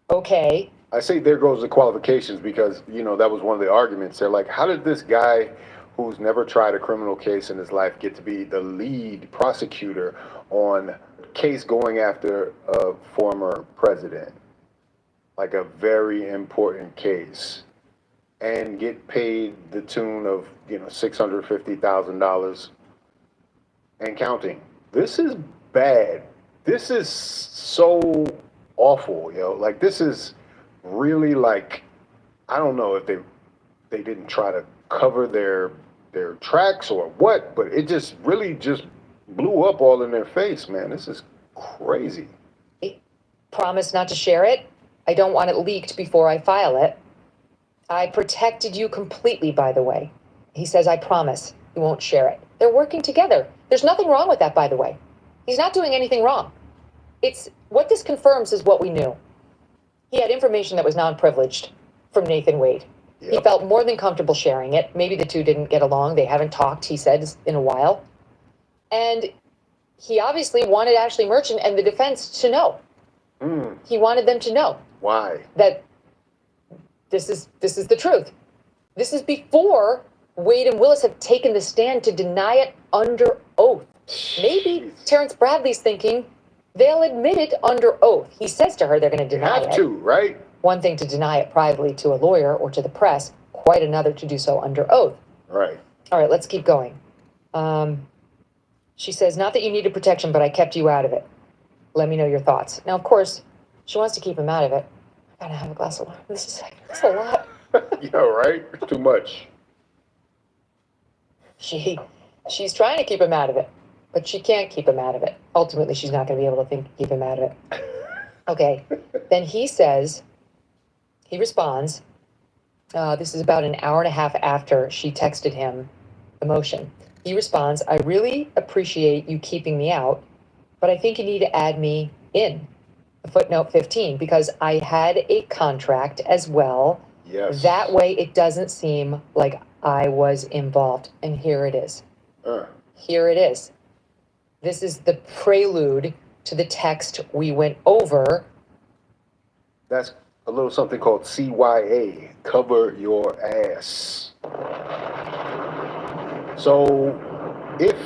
Okay. I say there goes the qualifications because, you know, that was one of the arguments. They're like, how did this guy who's never tried a criminal case in his life get to be the lead prosecutor on a case going after a former president? Like a very important case. And get paid the tune of, you know, $650,000 and counting. This is bad. This is so awful, yo. Like, this is really like, I don't know if they didn't try to cover their tracks or what, but it just really just blew up all in their face, man. This is crazy. Promise not to share it. I don't want it leaked before I file it. I protected you completely, by the way. He says, I promise. He won't share it. They're working together. There's nothing wrong with that, by the way. He's not doing anything wrong. It's what this confirms is what we knew. He had information that was non-privileged from Nathan Wade. Yep. He felt more than comfortable sharing it. Maybe the two didn't get along. They haven't talked, he said, in a while. And he obviously wanted Ashley Merchant and the defense to know. He wanted them to know. Why? That this is the truth. This is before Wade and Willis have taken the stand to deny it under oath. Maybe Terrence Bradley's thinking they'll admit it under oath. He says to her they're going to deny it. Have to, right? One thing to deny it privately to a lawyer or to the press, quite another to do so under oath. Right. All right, let's keep going. She says, not that you needed protection, but I kept you out of it. Let me know your thoughts. Now, of course, she wants to keep him out of it. I gotta have a glass of wine. This is a lot. Yeah, right? Too much. She's trying to keep him out of it, but she can't keep him out of it. Ultimately, she's not going to be able to keep him out of it. Okay. Then he responds, this is about an hour and a half after she texted him the motion. He responds, I really appreciate you keeping me out, but I think you need to add me in. Footnote 15, because I had a contract as well. Yes. That way it doesn't seem like I was involved. And here it is. Here it is. This is the prelude to the text we went over. That's a little something called CYA, cover your ass. So if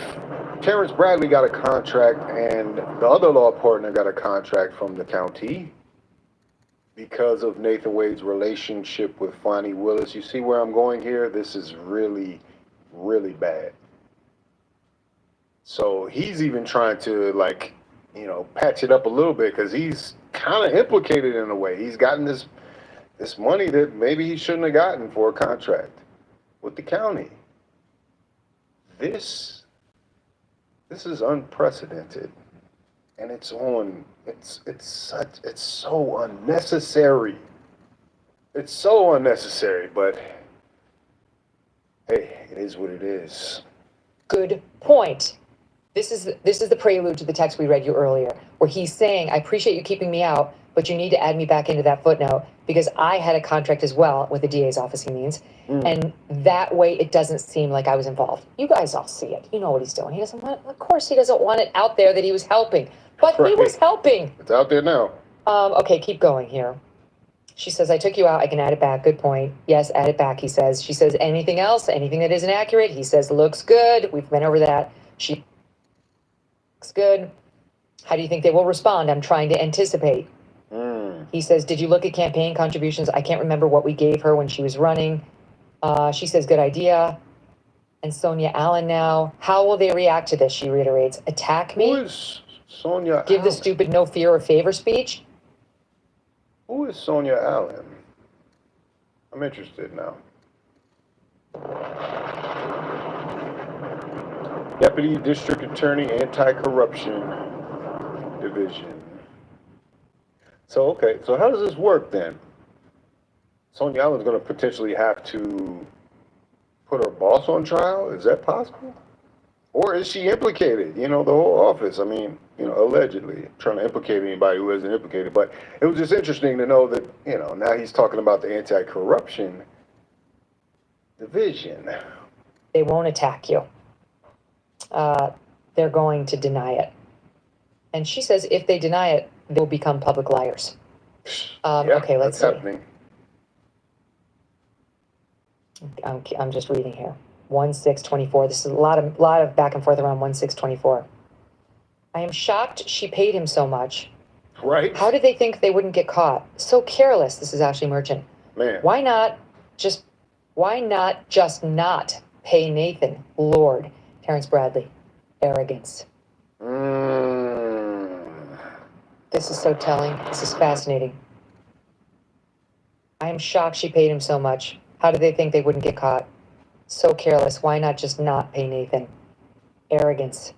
Terrence Bradley got a contract and the other law partner got a contract from the county because of Nathan Wade's relationship with Fonnie Willis, you see where I'm going here? This is really, really bad. So he's even trying to, like, you know, patch it up a little bit because he's kind of implicated in a way. He's gotten this money that maybe he shouldn't have gotten for a contract with the county. This is unprecedented, and it's so unnecessary. It's so unnecessary, but hey, it is what it is. Good point. This is the prelude to the text we read you earlier, where he's saying, I appreciate you keeping me out, but you need to add me back into that footnote because I had a contract as well with the DA's office, he means. And that way it doesn't seem like I was involved. You guys all see it. You know what he's doing. Of course he doesn't want it out there that he was helping, but he was helping. It's out there now. Okay, keep going here. She says, I took you out. I can add it back. Good point. Yes, add it back, he says. She says, anything else? Anything that isn't accurate? He says, looks good. We've been over that. She looks good. How do you think they will respond? I'm trying to anticipate. He says, did you look at campaign contributions? I can't remember what we gave her when she was running. She says, good idea. And Sonia Allen now. How will they react to this? She reiterates. Attack me? Who is Sonia Give Allen? the stupid no fear or favor speech? Who is Sonia Allen? I'm interested now. Deputy District Attorney, Anti-Corruption Division. So, okay, so how does this work then? Sonia Allen's going to potentially have to put her boss on trial? Is that possible? Or is she implicated? You know, the whole office, I mean, you know, allegedly. Trying to implicate anybody who isn't implicated. But it was just interesting to know that, you know, now he's talking about the Anti-Corruption Division. They won't attack you. They're going to deny it. And she says if they deny it, they'll become public liars. Okay, let's see. Happening. I'm just reading here. 1/6/24. This is a lot of back and forth around 1/6/24. I am shocked she paid him so much. Right. How did they think they wouldn't get caught? So careless. This is Ashley Merchant. Man. Why not just not pay Nathan? Lord. Terrence Bradley. Arrogance. This is so telling. This is fascinating. I am shocked she paid him so much. How did they think they wouldn't get caught? So careless. Why not just not pay Nathan? Arrogance.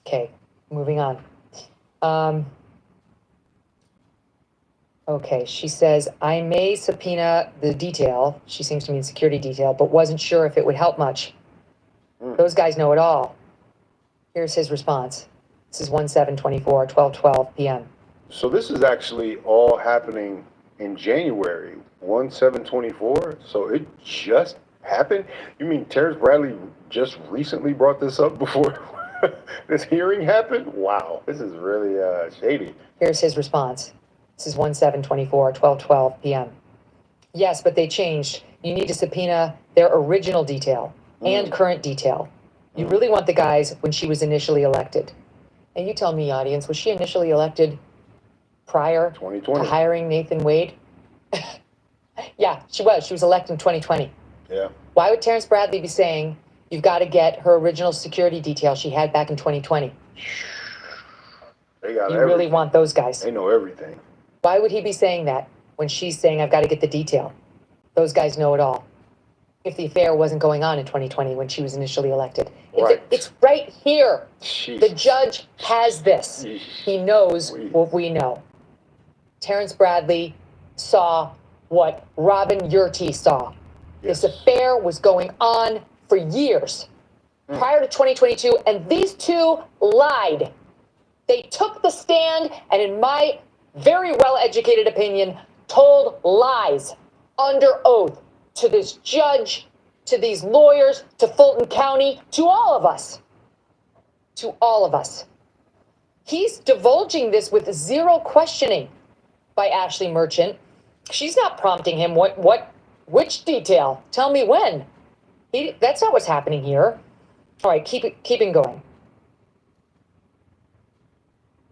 Okay, moving on. Okay, she says, I may subpoena the detail. She seems to mean security detail, but wasn't sure if it would help much. Those guys know it all. Here's his response. This is 1/7/24, 12:12 p.m. So this is actually all happening in January, 1/7/24. So it just happened? You mean Terrence Bradley just recently brought this up before this hearing happened? Wow, this is really shady. Here's his response. This is 1/7/24, 12:12 p.m. Yes, but they changed. You need to subpoena their original detail and current detail. You really want the guys when she was initially elected. And you tell me, audience, was she initially elected prior 2020 to hiring Nathan Wade? Yeah, she was. She was elected in 2020. Yeah. Why would Terrence Bradley be saying you've got to get her original security detail she had back in 2020? They got You everything. really want those guys. They know everything. Why would he be saying that when she's saying I've got to get the detail? Those guys know it all. If the affair wasn't going on in 2020 when she was initially elected. Right. It's right here. Jeez. The judge has this. He knows what we know. Terrence Bradley saw what Robin Yurti saw. This affair was going on for years prior to 2022, and these two lied. They took the stand, and in my very well-educated opinion, told lies under oath to this judge, to these lawyers, to Fulton County, to all of us. To all of us. He's divulging this with zero questioning by Ashley Merchant. She's not prompting him which detail? Tell me when. That's not what's happening here. All right, keeping going.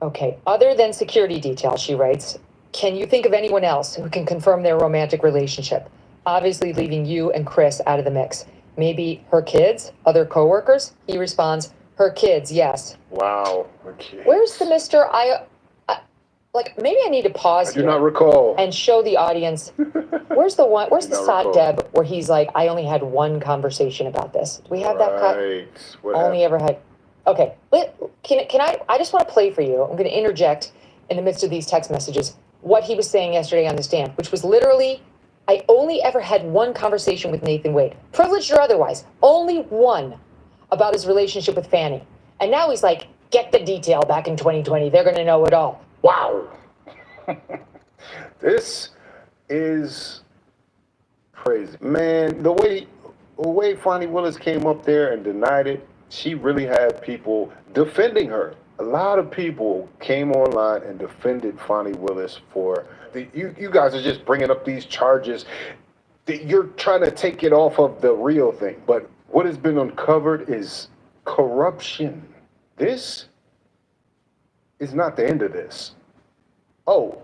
Okay, other than security detail, she writes, can you think of anyone else who can confirm their romantic relationship? Obviously leaving you and Chris out of the mix. Maybe her kids, other coworkers? He responds, her kids, yes. Wow. Okay. Where's the Mr. Maybe I need to pause I do here not recall. and show the audience. Where's the not side recall. Deb where he's like, I only had one conversation about this. Do we have that cut? Right. What Only ever had. Okay. Can I just want to play for you. I'm going to interject in the midst of these text messages what he was saying yesterday on the stand, which was literally, I only ever had one conversation with Nathan Wade, privileged or otherwise, only one, about his relationship with Fannie. And now he's like, get the detail back in 2020. They're going to know it all. Wow. This is crazy. Man, the way Fonnie Willis came up there and denied it, she really had people defending her. A lot of people came online and defended Fonnie Willis for you guys are just bringing up these charges. You're trying to take it off of the real thing. But what has been uncovered is corruption. This is not the end of this. Oh,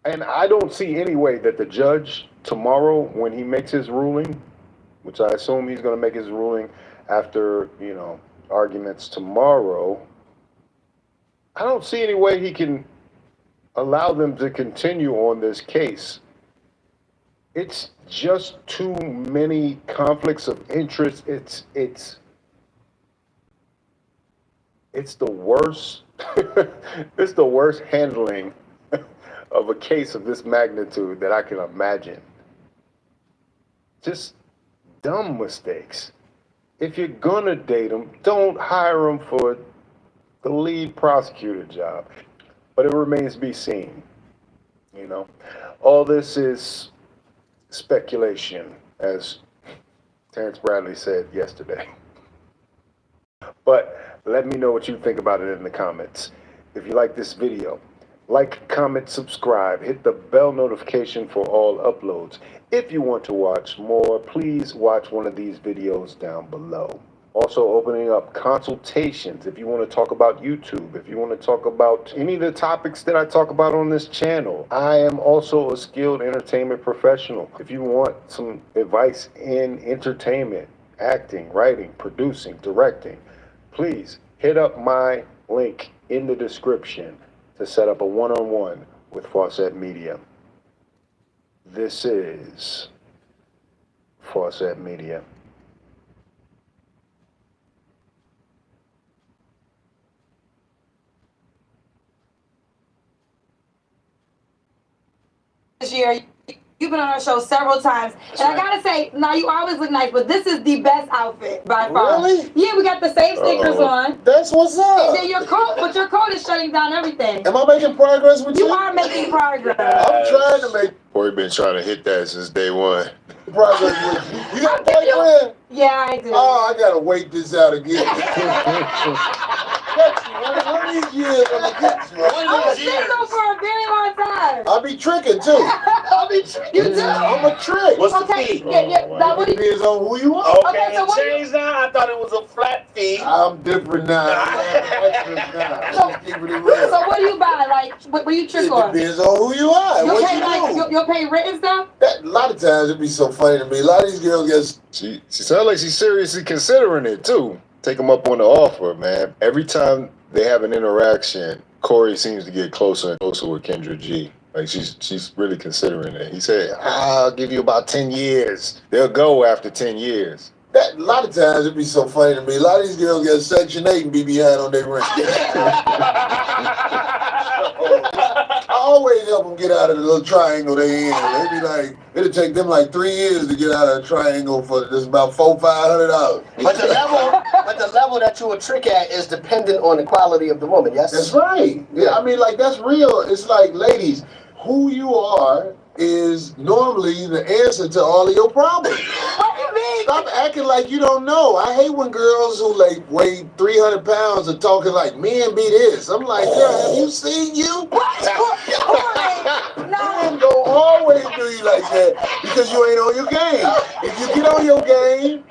and I don't see any way that the judge tomorrow, when he makes his ruling, which I assume he's going to make his ruling after, arguments tomorrow, I don't see any way he can allow them to continue on this case. It's just too many conflicts of interest. It's the worst. It's the worst handling of a case of this magnitude that I can imagine. Just dumb mistakes. If you're gonna date them, don't hire them for the lead prosecutor job. But it remains to be seen. All this is speculation, as Terrence Bradley said yesterday. But let me know what you think about it in the comments. If you like this video, like, comment, subscribe, hit the bell notification for all uploads. If you want to watch more, please watch one of these videos down below. Also opening up consultations if you want to talk about YouTube, if you want to talk about any of the topics that I talk about on this channel. I am also a skilled entertainment professional. If you want some advice in entertainment, acting, writing, producing, directing, please hit up my link in the description to set up a one-on-one with Fawcett Media. This is Fawcett Media. This year, you've been been on our show several times, and I gotta say, now you always look nice, but this is the best outfit by far. Really? Yeah, we got the same sneakers on. That's what's up. And then your coat, but your coat is shutting down everything. Am I making progress with you? You are making progress. I'm trying to make Corey been trying to hit that since day one. progress with you. You got a boyfriend? Yeah, I do. Oh, I gotta wait this out again. One of these years, I'm gonna get you. I was single for a very long time. I'll be tricking too. I'll be tricking. You do? I'm a trick. What's the Okay, fee? yeah. Now, what do you? Depends on who you are. Okay, so what do you? Changed now. I thought it was a flat fee. I'm different now. So what do you buy? Like, what do you trick It on? depends on who you are. You'll What pay you like do. you'll pay rent and stuff. That, a lot of times it'd be so funny to me. A lot of these girls get. She sounds like she's seriously considering it too. Take them up on the offer, man. Every time they have an interaction, Corey seems to get closer and closer with Kendra G. Like she's really considering it. He said, "I'll give you about 10 years." They'll go after 10 years. That, a lot of times it'd be so funny to me. A lot of these girls get Section 8 and be behind on their rent. I always help them get out of the little triangle they in. They be like, it'll take them like 3 years to get out of a triangle for just about $400-500. But the level that you a trick at is dependent on the quality of the woman. Yes. That's right. Yeah, I mean, like, that's real. It's like, ladies, who you are is normally the answer to all of your problems. What do you mean? Stop acting like you don't know. I hate when girls who like weigh 300 pounds are talking like men be this. I'm like, girl, have you seen you? Men don't always do you like that because you ain't on your game. If you get on your game,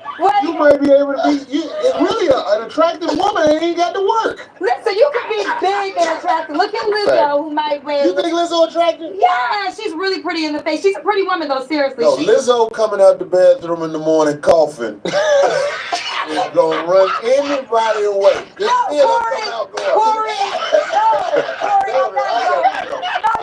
you might be able to be. Really, an attractive woman ain't got to work. Listen, you can be big and attractive. Look at Lizzo, who might wear. You think Lizzo attractive? Yeah, she's really pretty in the face. She's a pretty woman, though. Seriously. No, She- Lizzo coming out the bathroom in the morning coughing is gonna run anybody away. Just see her come out going. Corey,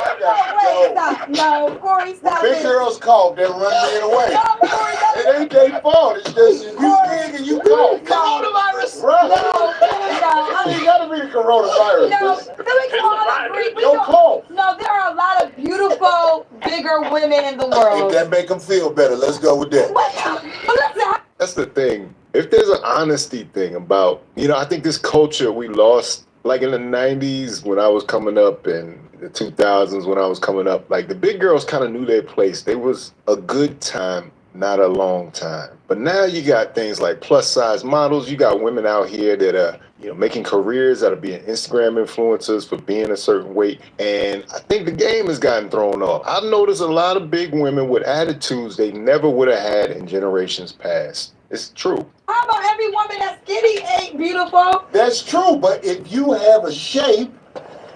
I'm not stop. No, Corey, stop Big it. girls cough, they run men away. No, Corey, It ain't their fault. It's just if you big and you cough. Coronavirus. Right. No. It gotta be the coronavirus. No, we can all agree. Don't cough. No, there are a lot of beautiful, bigger women in the world. If that make them feel better, let's go with that. That's the thing. If there's an honesty thing about, I think this culture we lost, like in the 90s when I was coming up and the 2000s when I was coming up, like the big girls kind of knew their place. They was a good time, not a long time. But now you got things like plus size models. You got women out here that are, making careers out of being Instagram influencers for being a certain weight. And I think the game has gotten thrown off. I've noticed a lot of big women with attitudes they never would have had in generations past. It's true. How about every woman that's skinny ain't beautiful? That's true, but if you have a shape,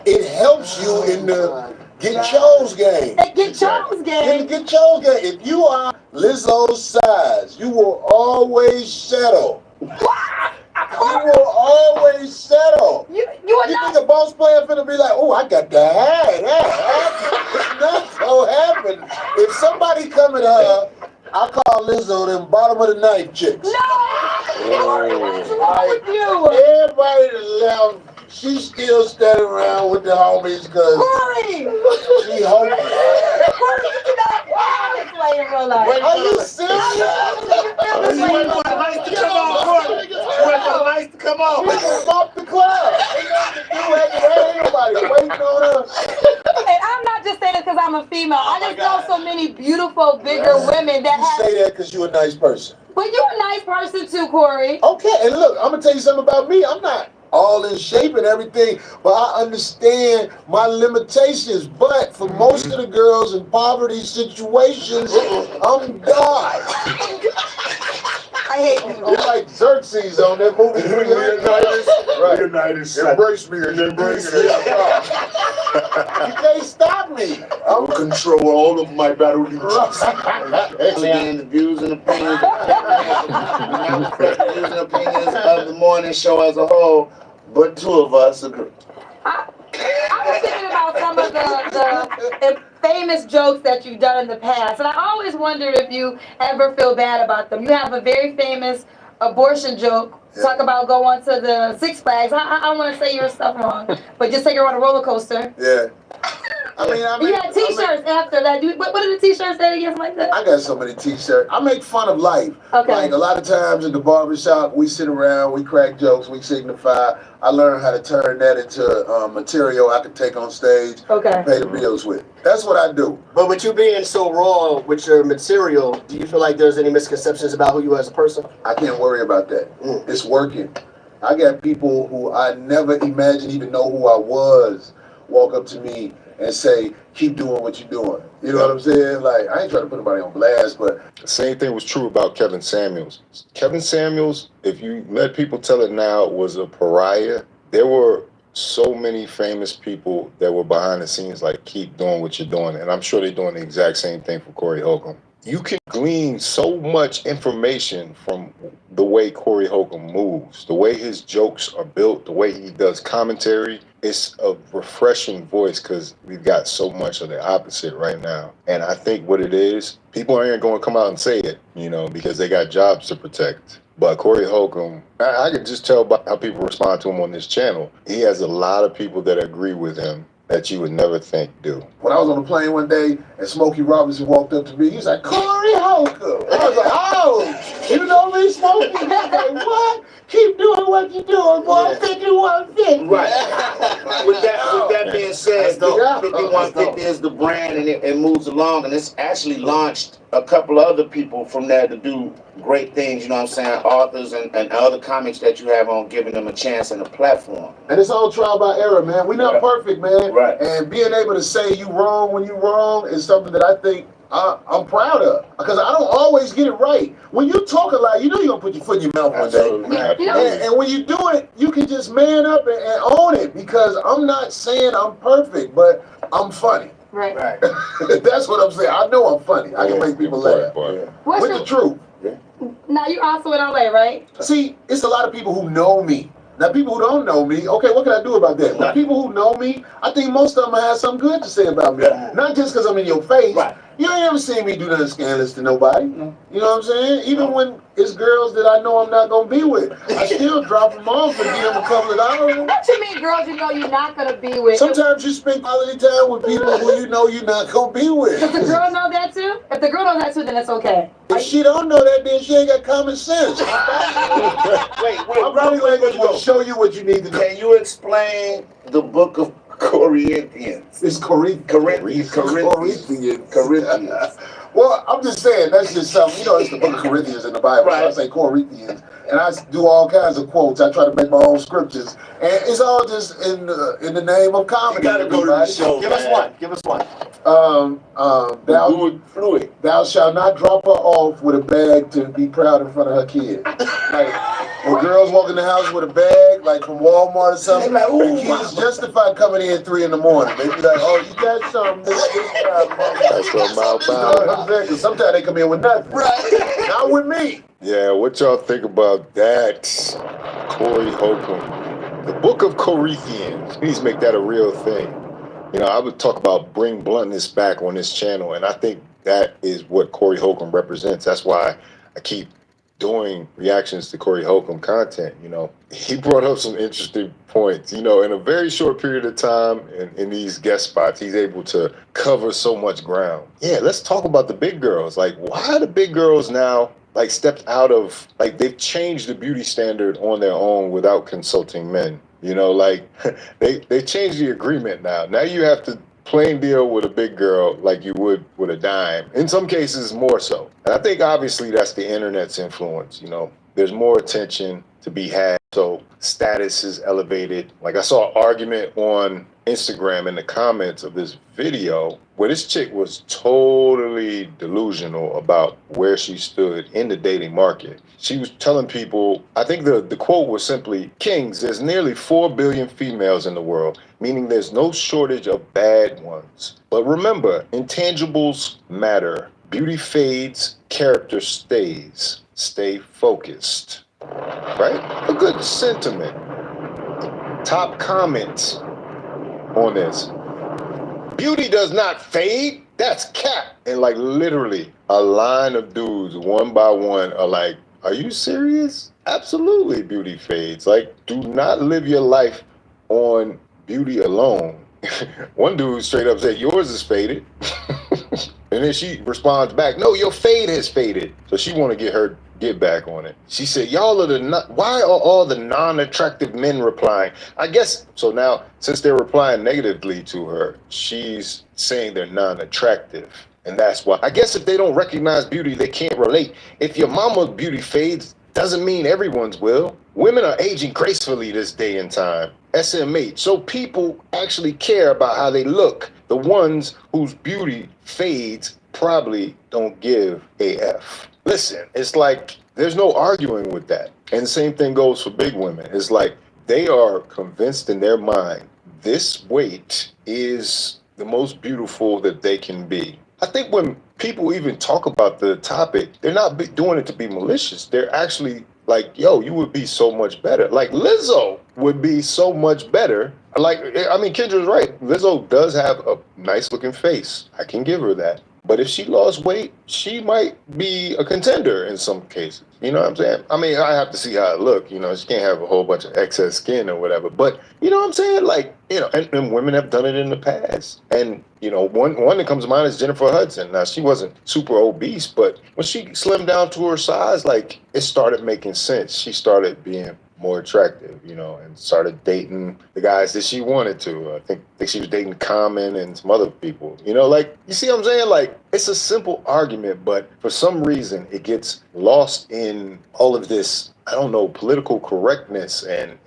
it helps you in the get chose game. Get chose game. Get chose game. If you are Lizzo's size, you will always settle. You will always settle. You think a boss player finna be like, oh, I got that. It's not so happen. If somebody coming to her, I call Lizzo them bottom of the knife chicks. No! Corey, what is wrong with you? Everybody that left, she's still standing around with the homies because Corey! she hoping. Corey, you cannot walk this way in real life. Are you serious? You wait for the lights to come on, Corey. You wait for the lights to come on. She can bump the club. Ain't nobody waiting on her. And I'm not just saying this because I'm a female. I just know so many beautiful, bigger women that You have. say that because you're a nice person. But you're a nice person too, Corey. Okay, and look, I'm gonna tell you something about me. I'm not all in shape and everything, but I understand my limitations. But for most of the girls in poverty situations, I'm God. I hate you. You're like Xerxes on that movie. Leonidas. Right. Leonidas. Embrace me and embrace me. You can't stop me. I will control all of my battle legions. And the views and opinions of the morning show as a whole, but two of us agree. I was thinking about some of the famous jokes that you've done in the past, and I always wondered if you ever feel bad about them. You have a very famous abortion joke. Talk about going to the Six Flags. I don't want to say your stuff wrong, but just take her on a roller coaster. Yeah. You had T-shirts after that. What did the T-shirts say again? Like that? I got so many T-shirts. I make fun of life. Okay. Like a lot of times in the barbershop, we sit around, we crack jokes, we signify. I learned how to turn that into material I could take on stage, Okay. pay the bills with. That's what I do. But with you being so raw with your material, do you feel like there's any misconceptions about who you are as a person? I can't worry about that. It's working. I got people who I never imagined even know who I was walk up to me and say, keep doing what you're doing. You know what I'm saying? Like, I ain't trying to put anybody on blast, but... The same thing was true about Kevin Samuels. Kevin Samuels, if you let people tell it now, was a pariah. There were so many famous people that were behind the scenes like, keep doing what you're doing. And I'm sure they're doing the exact same thing for Corey Holcomb. You can glean so much information from the way Corey Holcomb moves, the way his jokes are built, the way he does commentary. It's a refreshing voice because we've got so much of the opposite right now. And I think what it is, people aren't going to come out and say it, because they got jobs to protect. But Corey Holcomb, I could just tell by how people respond to him on this channel. He has a lot of people that agree with him that you would never think do. When I was on the plane one day and Smokey Robinson walked up to me, he was like, Corey Holcomb. I was like, oh, you know me, Smokey? He was like, what? Keep doing what you're doing, boy. 5150. Right. With that being said, though, 5150 is the brand and it moves along, and it's actually launched a couple of other people from there to do great things, authors and other comics that you have on, giving them a chance and a platform. And it's all trial by error, man. We're not perfect, man. Right. And being able to say you wrong when you wrong is something that I think I'm proud of, because I don't always get it right. When you talk a lot, you're gonna put your foot in your mouth one day. And when you do it, you can just man up and own it, because I'm not saying I'm perfect, but I'm funny. Right. That's what I'm saying. I know I'm funny. I can make people laugh. What's With your- the truth. Now you also in LA, right? See, it's a lot of people who know me. Now, people who don't know me, okay, what can I do about that? But people who know me, I think most of them have something good to say about me. Not just because I'm in your face. You ain't ever seen me do nothing scandalous to nobody. You know what I'm saying? Even when it's girls that I know I'm not going to be with, I still drop them off and give them a couple of dollars. What you mean, girls you know you're not gonna be with? Sometimes you spend quality time with people who you know you're not going to be with. Does the girl know that too? If the girl knows that too, then it's okay. If she don't know that, then she ain't got common sense. Wait, I'm probably going to show you what you need to know. Can you explain the book of Corinthians? It's Corinthians. Corinthians. Well, I'm just saying, that's just something, it's the book of Corinthians in the Bible, so I say Corinthians, and I do all kinds of quotes. I try to make my own scriptures, and it's all just in the name of comedy. You gotta go to the show, Give us one. Thou shalt not drop her off with a bag to be proud in front of her kid. Like, when girls walk in the house with a bag, like from Walmart or something, like, ooh, the kids justify coming in at 3 in the morning. They be like, oh, you got something this time. That's from Mount Bound. Sometimes they come in with nothing. Right. Not with me. Yeah, what y'all think about that? Corey Holcomb. The Book of Corinthians. Please make that a real thing. I would talk about bring bluntness back on this channel, and I think that is what Corey Holcomb represents. That's why I keep doing reactions to Corey Holcomb content. He brought up some interesting points. In a very short period of time in these guest spots, he's able to cover so much ground. Yeah, let's talk about the big girls. Like, why are the big girls now stepped out of, they've changed the beauty standard on their own without consulting men? They changed the agreement now. Now you have to plain deal with a big girl like you would with a dime. In some cases, more so. And I think obviously that's the internet's influence. There's more attention to be had, so status is elevated. Like, I saw an argument on Instagram in the comments of this video where this chick was totally delusional about where she stood in the dating market. She was telling people, I think the quote was simply, "Kings, there's nearly 4 billion females in the world, meaning there's no shortage of bad ones. But remember, intangibles matter. Beauty fades, character stays. Stay focused." Right? A good sentiment. Top comments on this. Beauty does not fade. That's cap. And literally a line of dudes, one by one, are like, are you serious? Absolutely, beauty fades. Do not live your life on beauty alone. one dude straight up said, yours is faded. And then she responds back, no, your fade has faded. So she want to get back on it. She said, y'all are why are all the non-attractive men replying? I guess, so now, since they're replying negatively to her, she's saying they're non-attractive. And that's why. I guess if they don't recognize beauty, they can't relate. If your mama's beauty fades, doesn't mean everyone's will. Women are aging gracefully this day and time. SMH. So people actually care about how they look. The ones whose beauty fades probably don't give a F. Listen, it's like there's no arguing with that. And the same thing goes for big women. It's like they are convinced in their mind this weight is the most beautiful that they can be. I think when people even talk about the topic, they're not doing it to be malicious. They're actually like, yo, you would be so much better. Like Lizzo would be so much better. Like, I mean, Kendra's right. Lizzo does have a nice looking face. I can give her that. But if she lost weight, she might be a contender in some cases. You know what I'm saying? I mean, I have to see how it look. You know, she can't have a whole bunch of excess skin or whatever. But you know what I'm saying? Like, you know, and women have done it in the past. And, you know, one that comes to mind is Jennifer Hudson. Now, she wasn't super obese, but when she slimmed down to her size, like, it started making sense. She started being more attractive, you know, and started dating the guys that she wanted to. I think she was dating Common and some other people, you know, like, you see what I'm saying? Like, it's a simple argument, but for some reason it gets lost in all of this, I don't know, political correctness and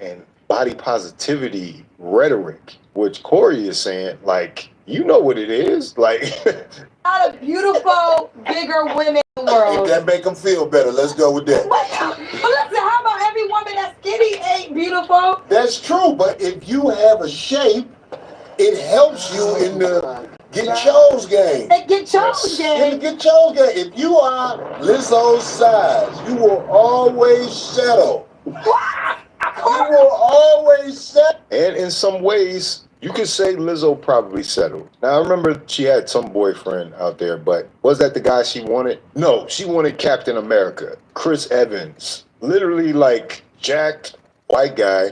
body positivity rhetoric, which Corey is saying, like, you know what it is, like. A lot of beautiful, bigger women in the world. If that make them feel better, let's go with that. But listen, how about every woman that's skinny ain't beautiful? That's true, but if you have a shape, it helps you in the get chose game. Get chose game. In the get chose game. If you are Lizzo's size, you will always settle. You will always settle. And in some ways, you could say Lizzo probably settled. Now, I remember she had some boyfriend out there, but was that the guy she wanted? No, she wanted Captain America, Chris Evans. Literally, like, jacked, white guy,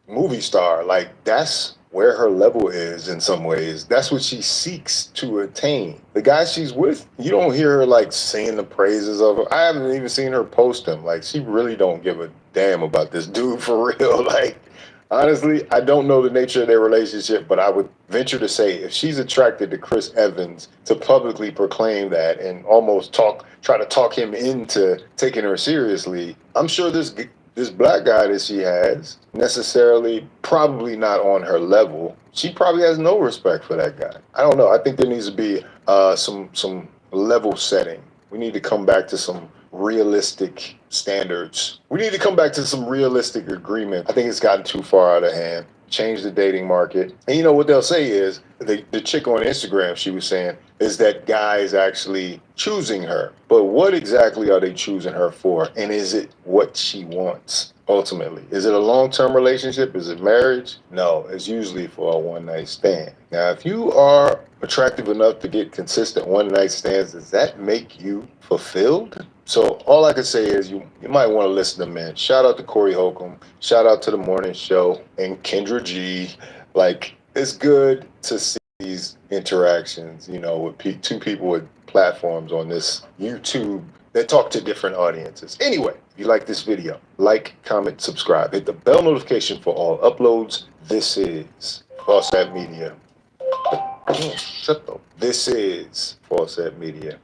movie star. Like, that's where her level is in some ways. That's what she seeks to attain. The guy she's with, you don't hear her, like, singing the praises of him. I haven't even seen her post him. Like, she really don't give a damn about this dude for real. Like, honestly, I don't know the nature of their relationship, but I would venture to say if she's attracted to Chris Evans to publicly proclaim that and almost try to talk him into taking her seriously, I'm sure this black guy that she has necessarily probably not on her level. She probably has no respect for that guy. I don't know. I think there needs to be some level setting. We need to come back to some realistic standards. We need to come back to some realistic agreement. I think it's gotten too far out of hand. Change the dating market. And you know what they'll say is, the chick on Instagram, she was saying, is that guys actually choosing her. But what exactly are they choosing her for? And is it what she wants ultimately? Is it a long-term relationship? Is it marriage? No, it's usually for a one-night stand. Now, if you are attractive enough to get consistent one-night stands, does that make you fulfilled? So all I can say is you might want to listen to men. Shout out to Corey Holcomb. Shout out to The Morning Show and Kendra G. Like, it's good to see these interactions, you know, with two people with platforms on this YouTube that talk to different audiences. Anyway, if you like this video, like, comment, subscribe. Hit the bell notification for all uploads. This is Fawcett Media. Shut up. This is Fawcett Media.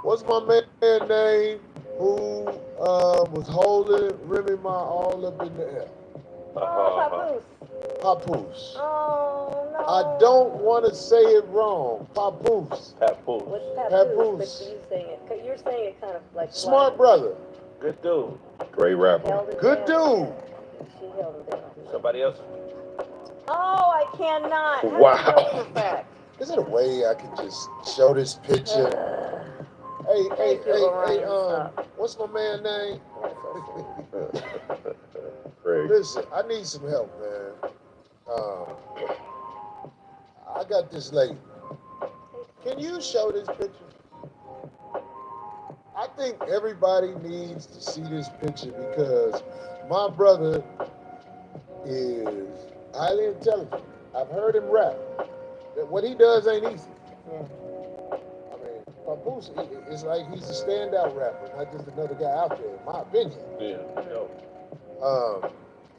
What's my man name who was holding Remy Ma all up in the air? Papoose. Papoose. Oh, no. I don't want to say it wrong. Papoose. Papoose. What's Papoose. But you saying it, you're saying it kind of like Smart brother. Good dude. Great rapper. Good dude. She held him down. Somebody else? Oh, I cannot. How Wow. do you know Is there a way I could just show this picture? Hey, what's my man name? Great. Listen, I need some help, man. I got this lady. Can you show this picture? I think everybody needs to see this picture because my brother is highly intelligent. I've heard him rap. That what he does ain't easy. I mean, Papoose, it's like he's a standout rapper, not just another guy out there, in my opinion. Yeah.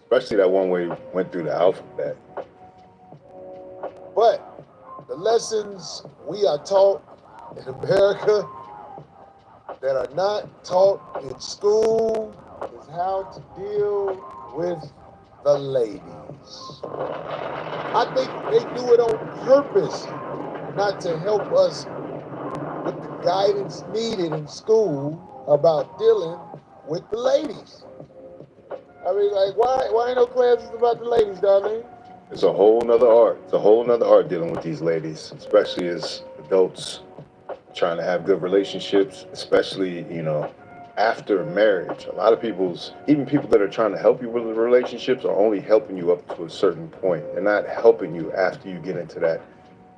Especially that one where he went through the alphabet. But the lessons we are taught in America that are not taught in school is how to deal with the ladies. I think they do it on purpose, not to help us with the guidance needed in school about dealing with the ladies. I mean, like, why ain't no classes about the ladies, Darlene? It's a whole nother art. It's a whole nother art dealing with these ladies, especially as adults trying to have good relationships, especially, you know, after marriage. A lot of even people that are trying to help you with the relationships are only helping you up to a certain point. They're not helping you after you get into that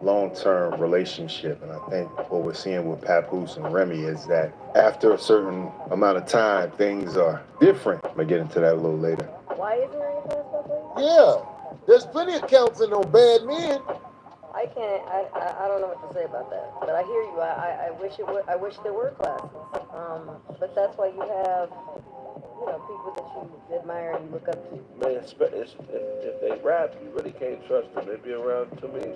long-term relationship. And I think what we're seeing with Papoose and Remy is that after a certain amount of time, things are different. I'm gonna get into that a little later. Why is there any kind of stuff like that? Yeah, there's plenty of counseling on bad men. I don't know what to say about that, but I hear you. I wish there were classes. But that's why you have, people that you admire and you look up to. Man, if they rap, you really can't trust them. They be around to me.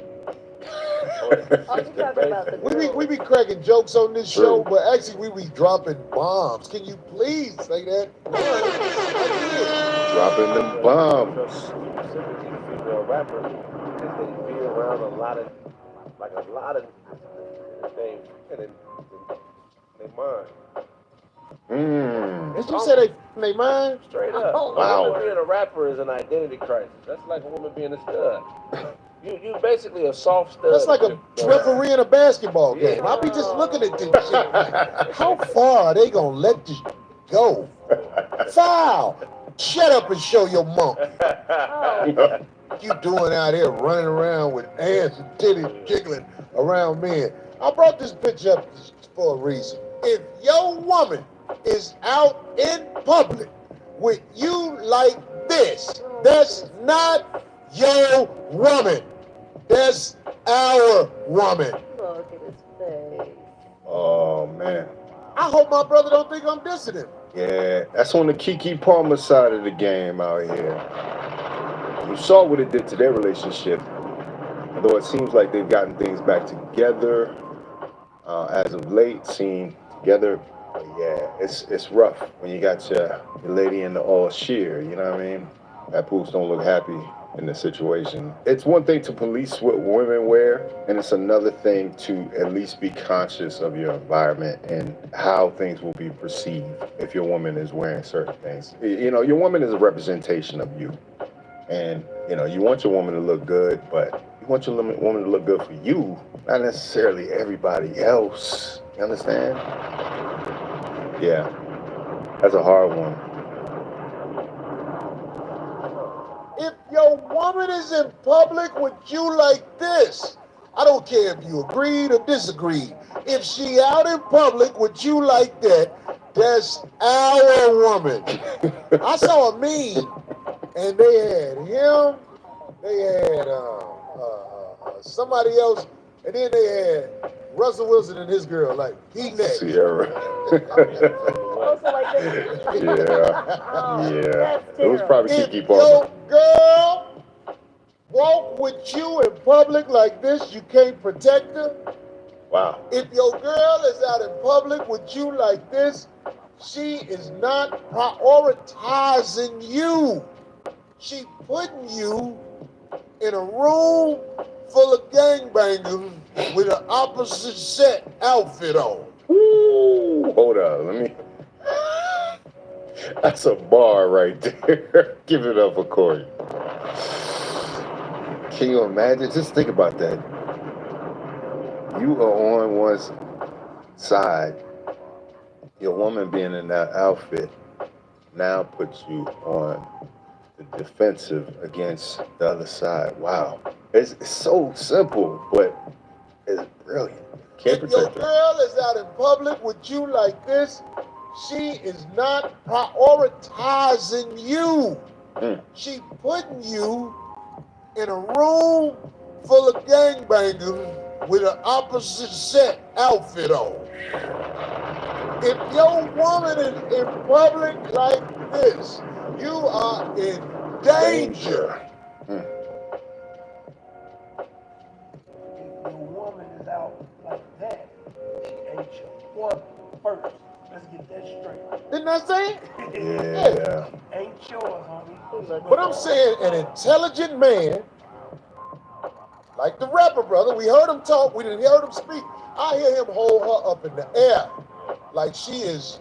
We be cracking jokes on this show, but actually we be dropping bombs. Can you please say that? Dropping them bombs. Specifically female rappers, because they be around a lot of things in their mind. Did you say they in their mind? Straight up. Wow. A woman being a rapper is an identity crisis. That's like a woman being a stud. You basically a soft stud. That's like a referee in a basketball game. I'll be just looking at this shit. Like, how far are they gonna let this go? Foul! Shut up and show your monkey. You doing out here running around with hands and titties jiggling around men. I brought this picture up for a reason. If your woman is out in public with you like this, that's not your woman. That's our woman. Look at his face. Oh, man. I hope my brother don't think I'm dissing him. Yeah, that's on the Keke Palmer side of the game out here. You saw what it did to their relationship. Although it seems like they've gotten things back together as of late, seen together. But yeah, it's rough when you got your lady in the all sheer, you know what I mean? Papoose don't look happy in the situation. It's one thing to police what women wear, and it's another thing to at least be conscious of your environment and how things will be perceived if your woman is wearing certain things. You know, your woman is a representation of you. And, you know, you want your woman to look good, but you want your woman to look good for you, not necessarily everybody else. You understand? Yeah, that's a hard one. If your woman is in public with you like this, I don't care if you agreed or disagreed. If she out in public with you like that, that's our woman. I saw a meme, and they had him, they had somebody else, and then they had Russell Wilson and his girl, like, he next. Sierra. Yeah. It was probably Keke Palmer. Your girl walk with you in public like this, you can't protect her. Wow. If your girl is out in public with you like this, she is not prioritizing you. She putting you in a room full of gangbangers with an opposite set outfit on. Ooh, hold on, let me. That's a bar right there. Give it up for Corey. Can you imagine? Just think about that. You are on one side. Your woman being in that outfit now puts you on the defensive against the other side. Wow. It's so simple, but it's brilliant. Can't If your protect her. girl is out in public with you like this, she is not prioritizing you. She putting you in a room full of gangbangers with an opposite set outfit on. If your woman is in public like this, you are in danger. If your woman is out like that, she ain't your woman first. Let's get that straight. Didn't I say it? Yeah. Ain't yours, homie. But I'm saying an intelligent man, like the rapper brother, we heard him talk, we didn't hear him speak. I hear him hold her up in the air like she is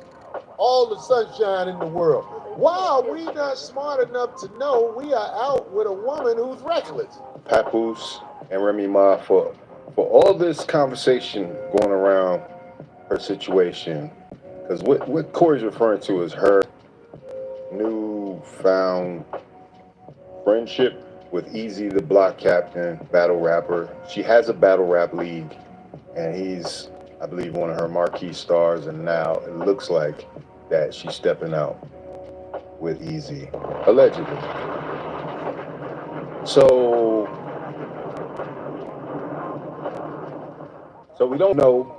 all the sunshine in the world. Why are we not smart enough to know we are out with a woman who's reckless? Papoose and Remy Ma, for all this conversation going around her situation, because what Corey's referring to is her newfound friendship with Easy, the block captain, battle rapper. She has a battle rap league, and he's, I believe, one of her marquee stars, and now it looks like that she's stepping out with Easy, allegedly. So we don't know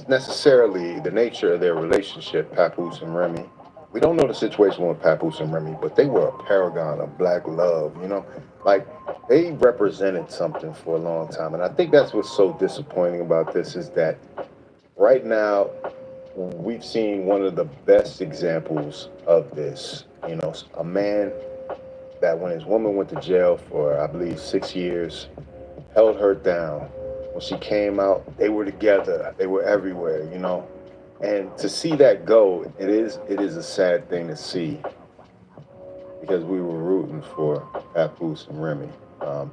necessarily the nature of their relationship, Papoose and Remy. We don't know the situation with Papoose and Remy, but they were a paragon of black love, you know? Like, they represented something for a long time. And I think that's what's so disappointing about this is that right now, we've seen one of the best examples of this. You know, a man that when his woman went to jail for, I believe, 6 years, held her down. When she came out, they were together. They were everywhere, you know? And to see that go, it is a sad thing to see because we were rooting for Papoose and Remy.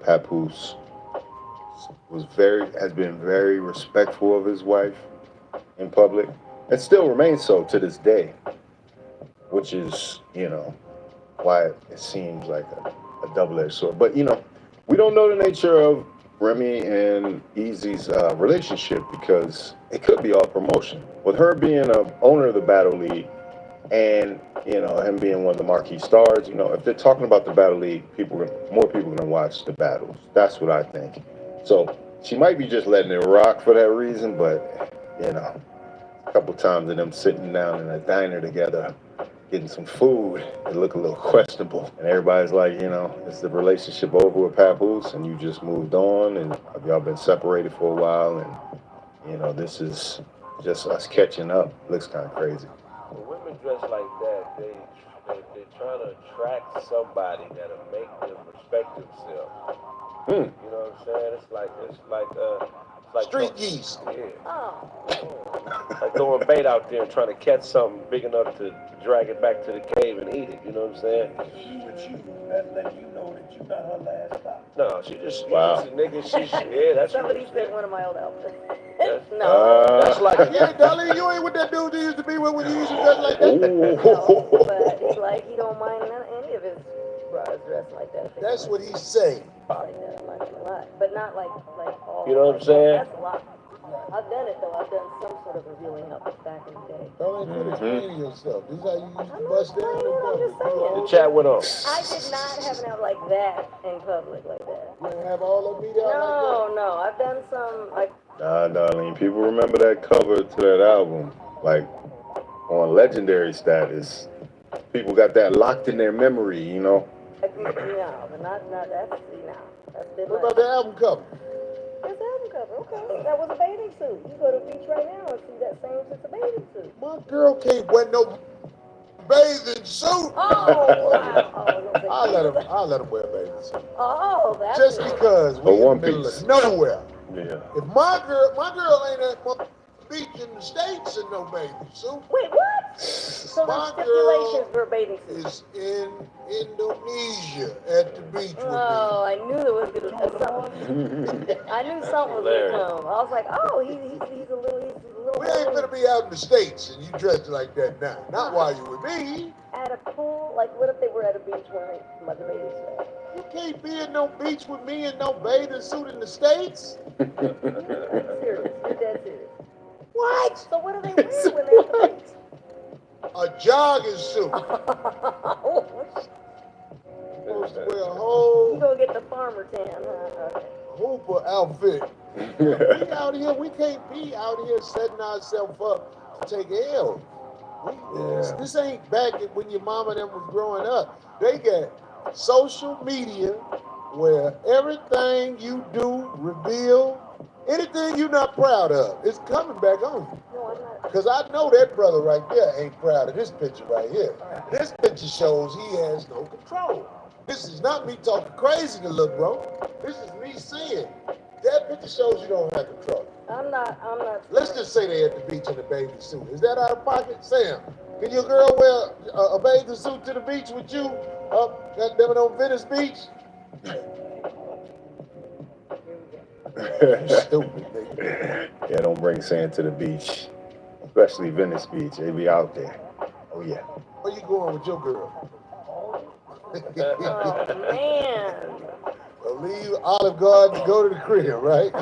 Papoose has been very respectful of his wife in public and still remains so to this day, which is, you know, why it seems like a double-edged sword. But, you know, we don't know the nature of Remy and Easy's relationship because it could be all promotion. With her being an owner of the Battle League and, you know, him being one of the marquee stars, you know, if they're talking about the Battle League, more people are going to watch the battles. That's what I think. So she might be just letting it rock for that reason, but, you know, a couple times of them sitting down in a diner together, getting some food, it looked a little questionable. And everybody's like, you know, is the relationship over with Papoose and you just moved on and y'all been separated for a while and, you know, this is just us catching up. Looks kind of crazy. When women dress like that, they're trying to attract somebody that'll make them respect themselves. You know what I'm saying? It's like street yeast. Yeah. Like throwing bait out there and trying to catch something big enough to drag it back to the cave and eat it. You know what I'm saying? That let you know that you're not her last stop. No, she just a nigga. That's Somebody said one of my old outfits. that's like yeah, Dolly, you ain't with that dude you used to be with when you used to dress like that. No, but it's like he don't mind any of his bras dressed like that. That's what he's saying. Like that, I'm not gonna lie. But not like all. You know what I'm saying? That's a lot. I've done it though. I've done some sort of revealing outfit back in the day. Don't quit explaining yourself. This is how you used to bust down in public. The chat went on. I did not have an out like that in public like that. You didn't have all of me down like that? No, I've done some like. Nah, darling, people remember that cover to that album, like on legendary status. People got that locked in their memory, you know? No, but not that's that's been What about the album cover? That's the album cover, okay. That was a bathing suit. You go to the beach right now and see that same it's a bathing suit. My girl can't wear no bathing suit. Oh, wow. I'll let him wear a bathing suit. Oh, that's Just because we're in the middle of nowhere. Yeah. If my girl ain't at my beach in the States in no bathing suit. Wait, what? So there's stipulations for a bathing suit. Is in Indonesia at the beach with me. Oh, I knew there was something. I knew something was gonna come. I was like, oh, he's a little. We ain't gonna be out in the States and you dressed like that now. Not while you with me. At a pool, like what if they were at a beach wearing like a bathing suit? You can't be in no beach with me in no bathing suit in the States. Serious, you're dead serious. What? So what do they wear when they're at the beach? A jogging suit. Supposed to wear a whole You gonna get the farmer tan, huh? Okay. Hooper outfit. We out here, we can't be out here setting ourselves up to take L's. This ain't back when your mama and them was growing up. They got social media where everything you do, reveal, anything you're not proud of, is coming back on you. Because I know that brother right there ain't proud of this picture right here. This picture shows he has no control. This is not me talking crazy to little bro. This is me saying that picture shows you don't have control. I'm not. Let's just say they're at the beach in a bathing suit. Is that out of pocket? Sam, can your girl wear a bathing suit to the beach with you? Goddamn it, on Venice Beach? Stupid, nigga. Yeah, don't bring sand to the beach. Especially Venice Beach. They be out there. Oh, yeah. Where you going with your girl? Oh, man. Leave Olive Garden to go to the crib, right?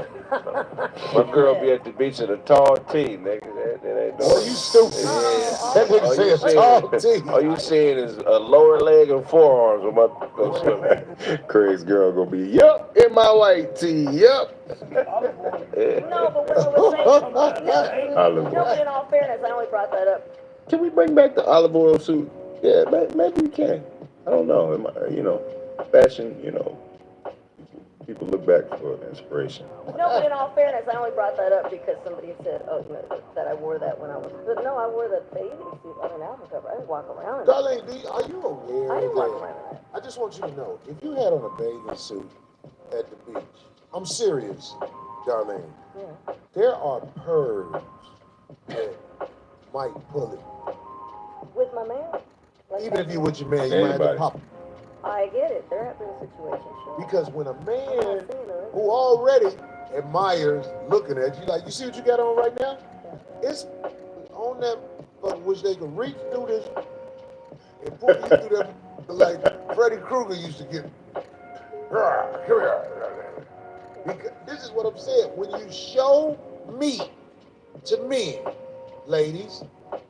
My girl be at the beach in a tall tee, nigga. That ain't no. Oh, you stupid. That nigga say a tall tee. All you seeing is a lower leg and forearms with my go swimming. Craig's girl gonna be, yup, in my white tee, yup. No, but what I was saying, Olive no, oil. but in all fairness, I only brought that up. Can we bring back the olive oil suit? Yeah, maybe we can. I don't know. Fashion, people look back for inspiration. No, but in all fairness, I only brought that up because somebody said, that I wore that when I was. But no, I wore the bathing suit on an album cover. I didn't walk around in it. Darlene, are you aware I didn't walk that? around in it. I just want you to know, if you had on a bathing suit at the beach, I'm serious, Darlene. Yeah. There are pervs that might pull it. With my man? Like Even if you with your man, you might have to Anybody. pop it. I get it. There have been situations, sure. Because when a I'm man not saying it. who already admires looking at you, like, you see what you got on right now? It's on that fucking which they can reach through this and pull you through them like Freddy Krueger used to get. Because this is what I'm saying. When you show meat to men, ladies,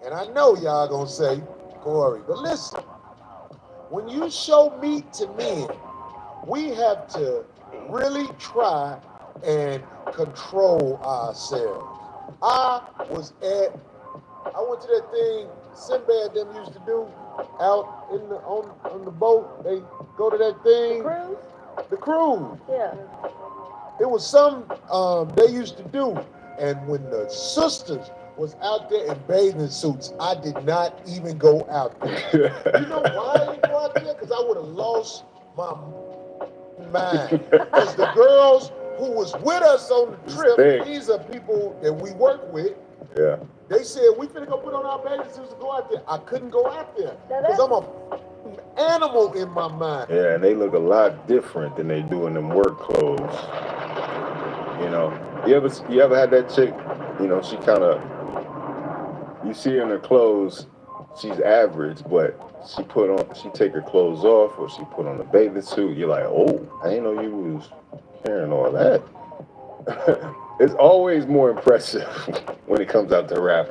and I know y'all gonna say, Corey, but listen, when you show meat to men, we have to really try and control ourselves. I went to that thing Sinbad them used to do out in the on the boat. They go to that thing. The cruise. Yeah. It was some they used to do. And when the sisters was out there in bathing suits, I did not even go out there. You know why I didn't go out there? Because I would have lost my mind. Because the girls who was with us on the trip, Big. these are people that we work with. Yeah. They said, we finna go put on our bathing suits and go out there. I couldn't go out there. Because I'm a animal in my mind. Yeah, and they look a lot different than they do in them work clothes. You ever had that chick, she kind of, you see her in her clothes, she's average, but she take her clothes off or she put on a bathing suit, you're like, oh, I didn't know you was carrying all that. It's always more impressive when it comes out to rap.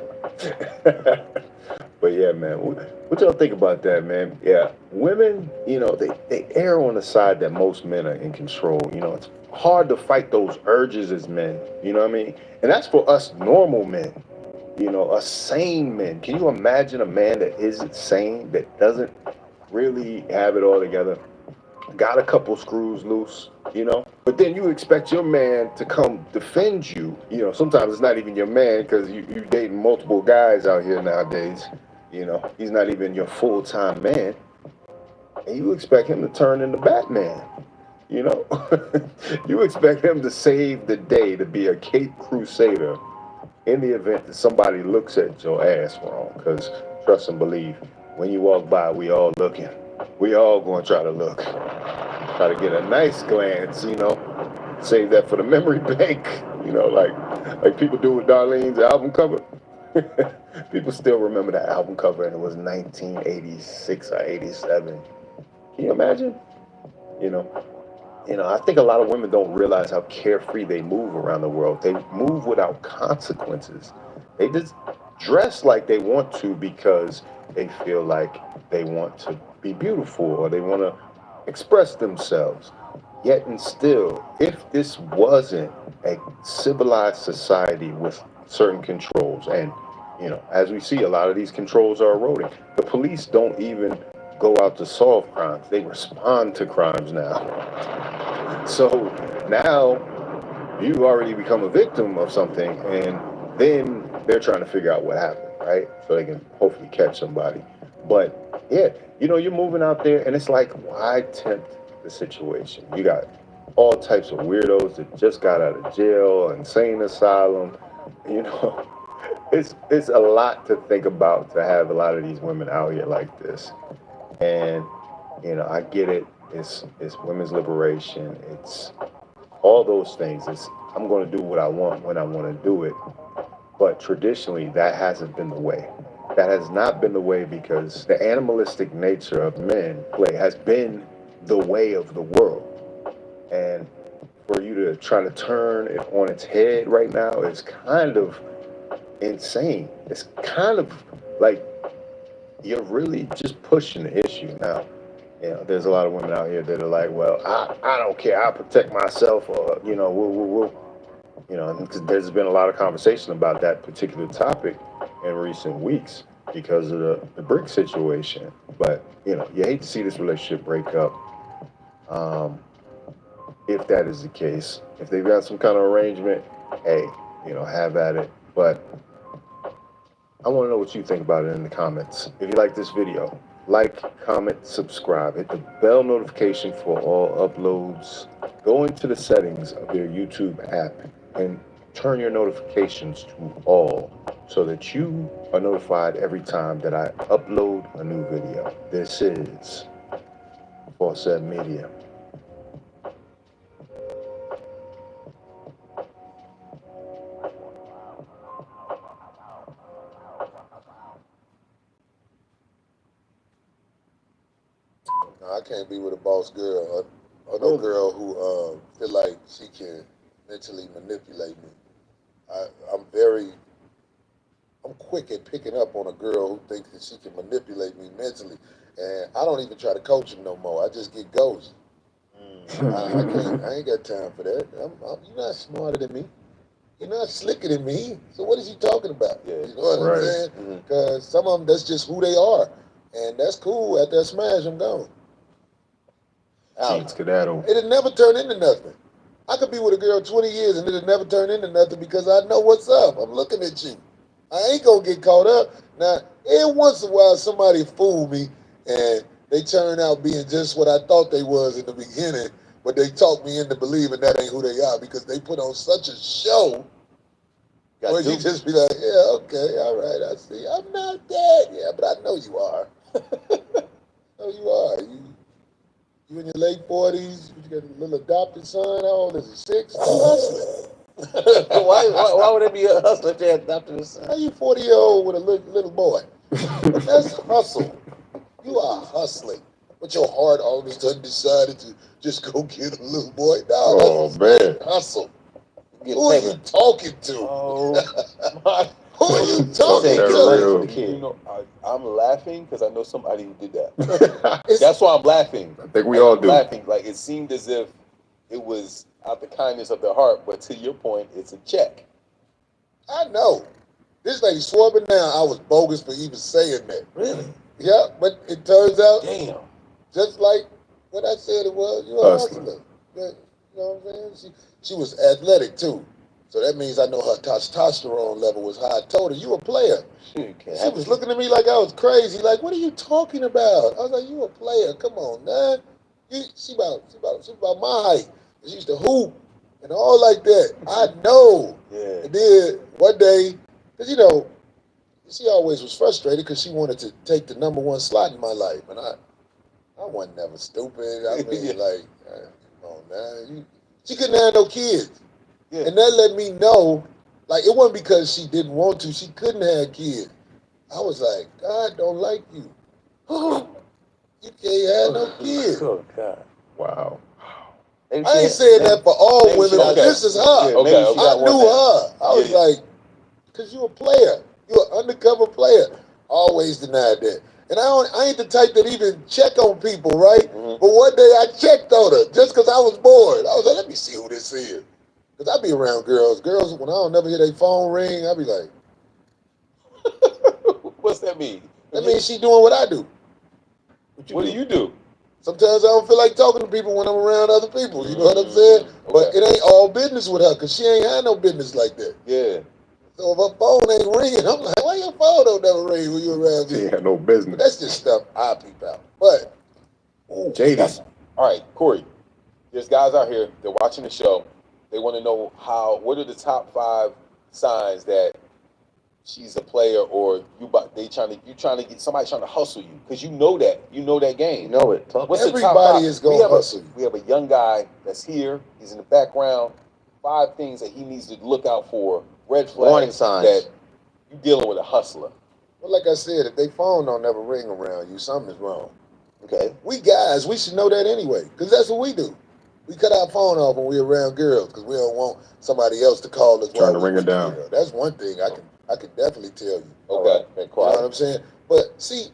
But yeah, man, what y'all think about that, man? Yeah, women, they err on the side that most men are in control. It's hard to fight those urges as men, you know what I mean? And that's for us normal men, us sane men. Can you imagine a man that isn't sane, that doesn't really have it all together? Got a couple screws loose, But then you expect your man to come defend you. Sometimes it's not even your man because you dating multiple guys out here nowadays. He's not even your full-time man. And you expect him to turn into Batman, You expect him to save the day, to be a Cape Crusader in the event that somebody looks at your ass wrong. Because trust and believe, when you walk by, we all looking. We all going to try to look. Try to get a nice glance, Save that for the memory bank, like people do with Darlene's album cover. People still remember that album cover and it was 1986 or 87. Can you imagine? I think a lot of women don't realize how carefree they move around the world. They move without consequences. They just dress like they want to because they feel like they want to be beautiful or they want to express themselves. Yet and still, if this wasn't a civilized society with certain controls, and as we see, a lot of these controls are eroding. The police don't even go out to solve crimes; they respond to crimes now. So now you already become a victim of something, and then they're trying to figure out what happened, right? So they can hopefully catch somebody. But yeah, you're moving out there, and it's like, why tempt the situation? You got all types of weirdos that just got out of jail, insane asylum. It's a lot to think about to have a lot of these women out here like this. And I get it. It's women's liberation. It's all those things. I'm going to do what I want when I want to do it. But traditionally, that hasn't been the way. That has not been the way because the animalistic nature of men has been the way of the world. And for you to try to turn it on its head right now is kind of insane. It's kind of like you're really just pushing the issue now. There's a lot of women out here that are like, well, I don't care. I'll protect myself, or we'll because there's been a lot of conversation about that particular topic in recent weeks because of the BRICS situation. But you hate to see this relationship break up. If that is the case, if they've got some kind of arrangement, hey, have at it. But I want to know what you think about it in the comments. If you like this video, like, comment, subscribe, hit the bell notification for all uploads. Go into the settings of your YouTube app and turn your notifications to all so that you are notified every time that I upload a new video. This is Fawcett Media. I can't be with a boss girl or no girl who feel like she can mentally manipulate me. I'm quick at picking up on a girl who thinks that she can manipulate me mentally, and I don't even try to coach her no more. I just get ghosted. I ain't got time for that. You're not smarter than me. You're not slicker than me. So what is you talking about? You know what I'm saying? Because some of them, that's just who they are, and that's cool. After I smash, I'm gone. It'll never turn into nothing. I could be with a girl 20 years and it'll never turn into nothing because I know what's up. I'm looking at you. I ain't gonna get caught up. Now, every once in a while somebody fool me and they turn out being just what I thought they was in the beginning, but they talk me into believing that ain't who they are because they put on such a show where you just be like, yeah, okay, all right, I see. I'm not that. Yeah, but I know you are. I know you are. You in your late 40s, you got a little adopted son, how old is he, 6? I'm hustling. Why would it be a hustler if they adopted a son? How you 40-year-old with a little boy? That's hustle. You are hustling. But your heart all of a sudden decided to just go get a little boy. No, that's hustle. Who are you talking to? Who are you talking to? I'm laughing because I know somebody who did that. That's why I'm laughing. I think we all do. Laughing, like it seemed as if it was out the kindness of their heart, but to your point, it's a check. I know. This lady swore me down I was bogus for even saying that. Really? Yeah, but it turns out, damn, just like what I said it was, you're a hustler. You know what I'm saying? She was athletic too. So that means I know her testosterone level was high. I told her, you a player. She was looking at me like I was crazy. Like, what are you talking about? I was like, you a player. Come on, man. She about my height. She used to hoop and all like that. I know. Yeah. And then one day, because, she always was frustrated because she wanted to take the #1 slot in my life. And I wasn't never stupid. I mean, come on, man. She couldn't have no kids. Yeah. And that let me know, like, it wasn't because she didn't want to. She couldn't have kids. I was like, God don't like you. You can't have no kids. Oh, God. Wow. I ain't saying that for all women, but this is her. I knew her. I was like, because you're a player. You're an undercover player. Always denied that. And I ain't the type that even check on people, right? But one day I checked on her just because I was bored. I was like, let me see who this is. Because I be around girls. Girls, when I don't never hear their phone ring, I be like, What's that mean? that means she doing what I do. What do you do? Sometimes I don't feel like talking to people when I'm around other people. You know what I'm saying? But it ain't all business with her because she ain't had no business like that. Yeah. So if her phone ain't ringing, I'm like, why your phone don't never ring when you around me? She had no business. But that's just stuff I peep out. But Jadis. All right, Corey. There's guys out here, they're watching the show. They want to know what are the top 5 signs that she's a player or you trying to get somebody trying to hustle you because you know that game. You know it. What's the top everybody 5? is going to hustle you. We have a young guy that's here. He's in the background. 5 things that he needs to look out for. Red flags. Warning signs. That you dealing with a hustler. Well, like I said, if they phone don't never ring around you, something is wrong. Okay. We guys, we should know that anyway, because that's what we do. We cut our phone off when we're around girls because we don't want somebody else to call us. Trying to ring her down. Girl. That's one thing I can definitely tell you. Okay. You know what I'm saying? But see,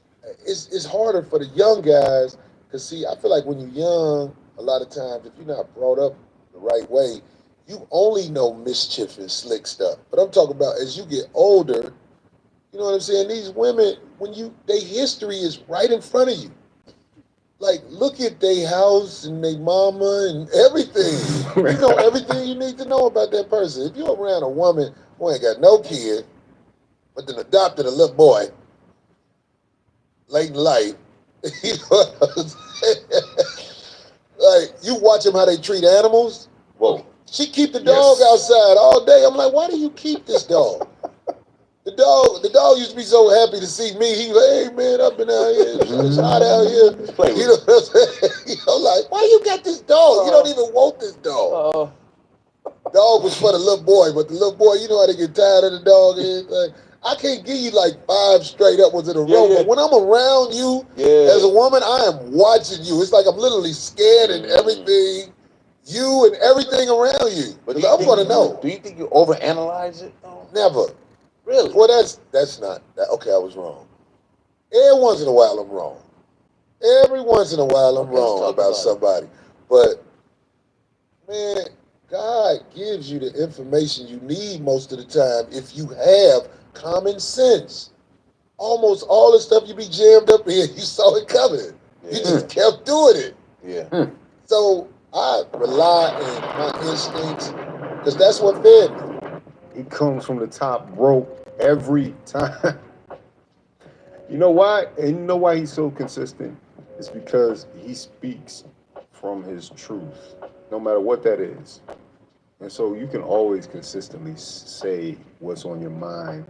it's harder for the young guys because see, I feel like when you're young, a lot of times if you're not brought up the right way, you only know mischief and slick stuff. But I'm talking about as you get older, you know what I'm saying? These women, their history is right in front of you. Like, look at their house and their mama and everything. You know everything you need to know about that person. If you're around a woman who ain't got no kid, but then adopted a little boy late in life, you know what I'm saying? Like, you watch them how they treat animals. Whoa. She keep the dog outside all day. I'm like, why do you keep this dog? The dog used to be so happy to see me. He like, hey man, I've been out here. It's hot out here. You know what I'm saying? You know, like, why you got this dog? You don't even want this dog. Dog was for the little boy, but the little boy, you know how they get tired of the dog and everything. I can't give you like 5 straight up ones in a row, but when I'm around you as a woman, I am watching you. It's like I'm literally scared and everything. You and everything around you. But I'm gonna know. Do you think you overanalyze it though? Never. Really? Well, that's not. Okay, I was wrong. Every once in a while, I'm wrong. Every once in a while, I'm wrong about somebody. But man, God gives you the information you need most of the time if you have common sense. Almost all the stuff you be jammed up in, you saw it coming. You just kept doing it. Yeah. So I rely on my instincts because that's what fed me. He comes from the top rope every time. You know why? And you know why he's so consistent? It's because he speaks from his truth, no matter what that is. And so you can always consistently say what's on your mind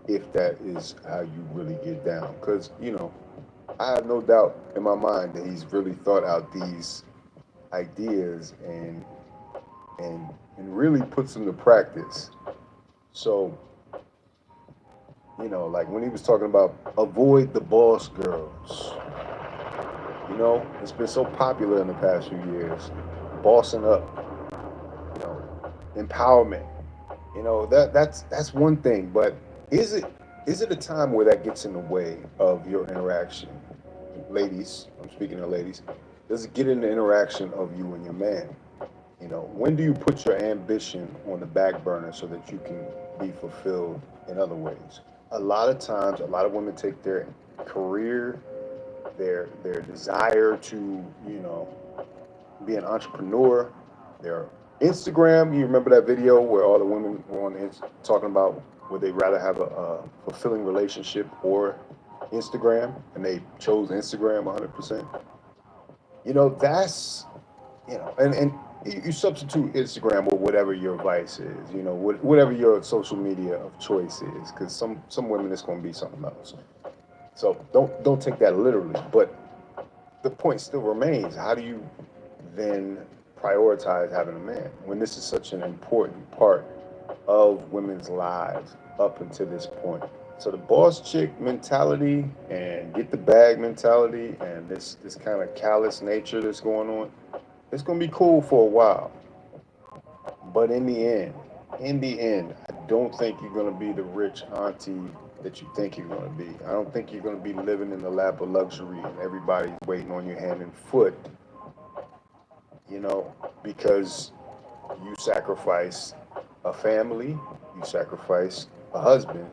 if that is how you really get down. Because, you know, I have no doubt in my mind that he's really thought out these ideas and really puts them to practice. So, you know, like when he was talking about avoid the boss girls, you know, it's been so popular in the past few years, bossing up, you know, empowerment, you know, that's one thing, but is it a time where that gets in the way of your interaction? Ladies, I'm speaking to ladies, does it get in the interaction of you and your man? You know, when do you put your ambition on the back burner so that you can be fulfilled in other ways? A lot of times, a lot of women take their career, their desire to, you know, be an entrepreneur, their Instagram. You remember that video where all the women were on talking about would they rather have a fulfilling relationship or Instagram, and they chose Instagram 100%. You know, that's, you know, and you substitute Instagram with whatever your vice is, you know, whatever your social media of choice is, because some women it's going to be something else. So don't take that literally, but the point still remains: how do you then prioritize having a man when this is such an important part of women's lives up until this point? So the boss chick mentality and get the bag mentality and this kind of callous nature that's going on, it's going to be cool for a while. But in the end, in the end, I don't think you're going to be the rich auntie that you think you're going to be. I don't think you're going to be living in the lap of luxury and everybody's waiting on your hand and foot, you know, because you sacrifice a family, you sacrifice a husband,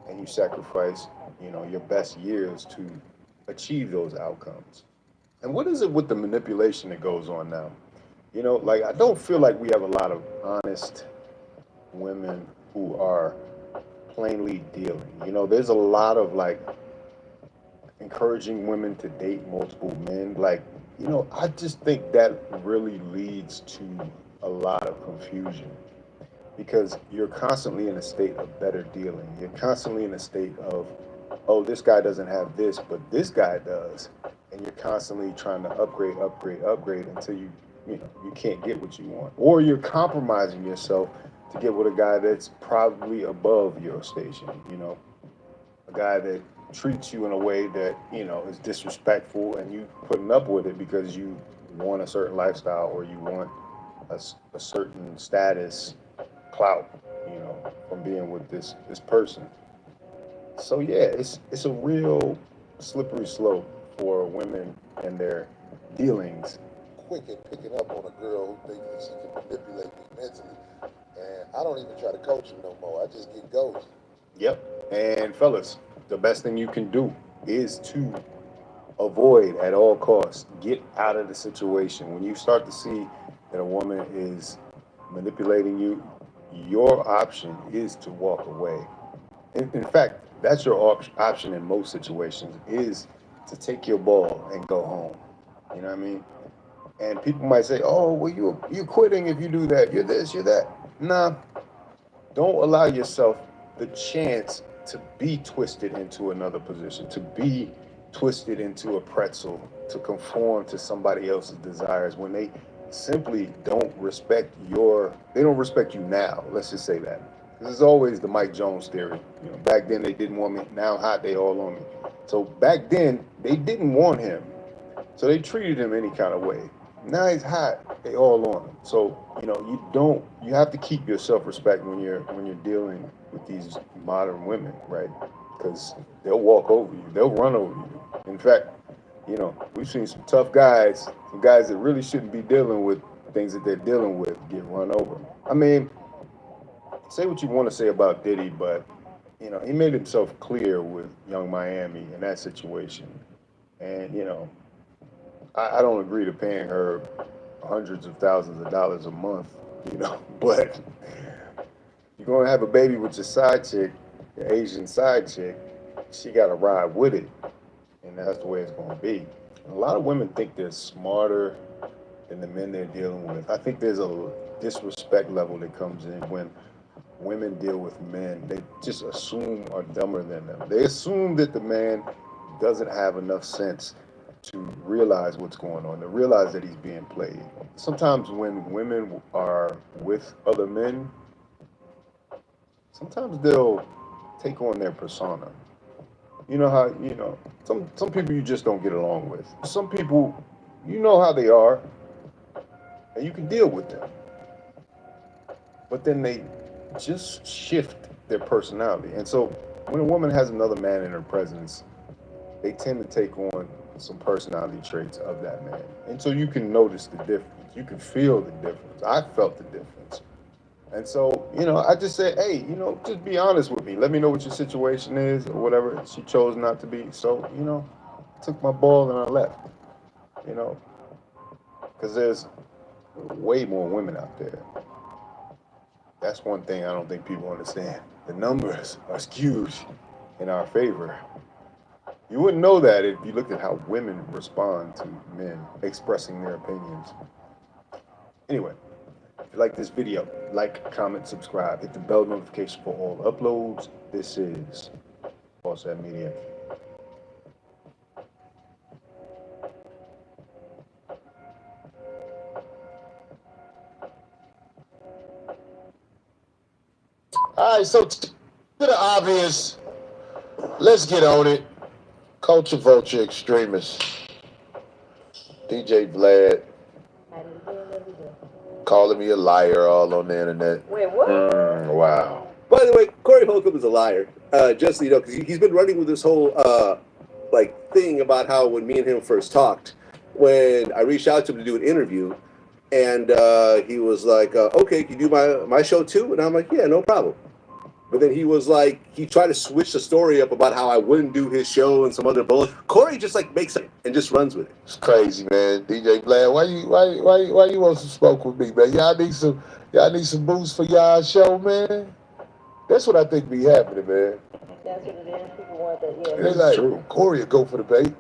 and you sacrifice, you know, your best years to achieve those outcomes. And what is it with the manipulation that goes on now? You know, like, I don't feel like we have a lot of honest women who are plainly dealing. You know, there's a lot of like encouraging women to date multiple men. Like, you know, I just think that really leads to a lot of confusion because you're constantly in a state of better dealing. You're constantly in a state of, oh, this guy doesn't have this, but this guy does. And you're constantly trying to upgrade until you can't get what you want. Or you're compromising yourself to get with a guy that's probably above your station, you know, a guy that treats you in a way that, you know, is disrespectful and you putting up with it because you want a certain lifestyle or you want a certain status, clout, you know, from being with this person. So yeah, it's a real slippery slope for women and their dealings. Quick at picking up on a girl who thinks that she can manipulate me mentally. And I don't even try to coach him no more. I just get ghosted. Yep. And fellas, the best thing you can do is to avoid at all costs. Get out of the situation. When you start to see that a woman is manipulating you, your option is to walk away. In fact, that's your option in most situations, is to take your ball and go home. You know what I mean? And people might say, oh, well, you're quitting if you do that. You're this, you're that. Nah, don't allow yourself the chance to be twisted into another position, to be twisted into a pretzel, to conform to somebody else's desires when they simply don't respect they don't respect you now. Let's just say that. This is always the Mike Jones theory. You know, back then they didn't want me, now hot, they all on me. So back then they didn't want him. So they treated him any kind of way. Now he's hot, they all on him. So, you know, you have to keep your self-respect when you're dealing with these modern women, right? Because they'll walk over you, they'll run over you. In fact, you know, we've seen some tough guys, some guys that really shouldn't be dealing with things that they're dealing with get run over. I mean, say what you want to say about Diddy, but, you know, he made himself clear with Young Miami in that situation. And, you know, I don't agree to paying her hundreds of thousands of dollars a month, you know, but you're going to have a baby with your side chick, your Asian side chick, she got to ride with it. And that's the way it's going to be. A lot of women think they're smarter than the men they're dealing with. I think there's a disrespect level that comes in when women deal with men. They just assume are dumber than them. They assume that the man doesn't have enough sense to realize what's going on, to realize that he's being played. Sometimes when women are with other men, sometimes they'll take on their persona. You know how, you know, some people you just don't get along with. Some people, you know how they are, and you can deal with them. But then they just shift their personality. And so when a woman has another man in her presence, they tend to take on some personality traits of that man. And so you can notice the difference. You can feel the difference. I felt the difference. And so, you know, I just said, hey, you know, just be honest with me. Let me know what your situation is or whatever. She chose not to be. So, you know, I took my ball and I left, you know, because there's way more women out there. That's one thing I don't think people understand. The numbers are skewed in our favor. You wouldn't know that if you looked at how women respond to men expressing their opinions. Anyway, if you like this video, like, comment, subscribe, hit the bell notification for all uploads. This is Bosshead Media. All right, so to the obvious, let's get on it. Culture vulture extremist, DJ Vlad, calling me a liar all on the internet. Wait, what? Wow. By the way, Corey Holcomb is a liar. Just so you know, because he's been running with this whole thing about how when me and him first talked, when I reached out to him to do an interview, and he was like, "Okay, can you do my show too?" And I'm like, "Yeah, no problem." But then he was like, he tried to switch the story up about how I wouldn't do his show and some other bullshit. Corey just like makes it and just runs with it. It's crazy, man. DJ Vlad, why you want some smoke with me, man? Y'all need some boost for y'all show, man. That's what I think be happening, man. That's what it is. People want that, yeah. They like, Corey will go for the bait.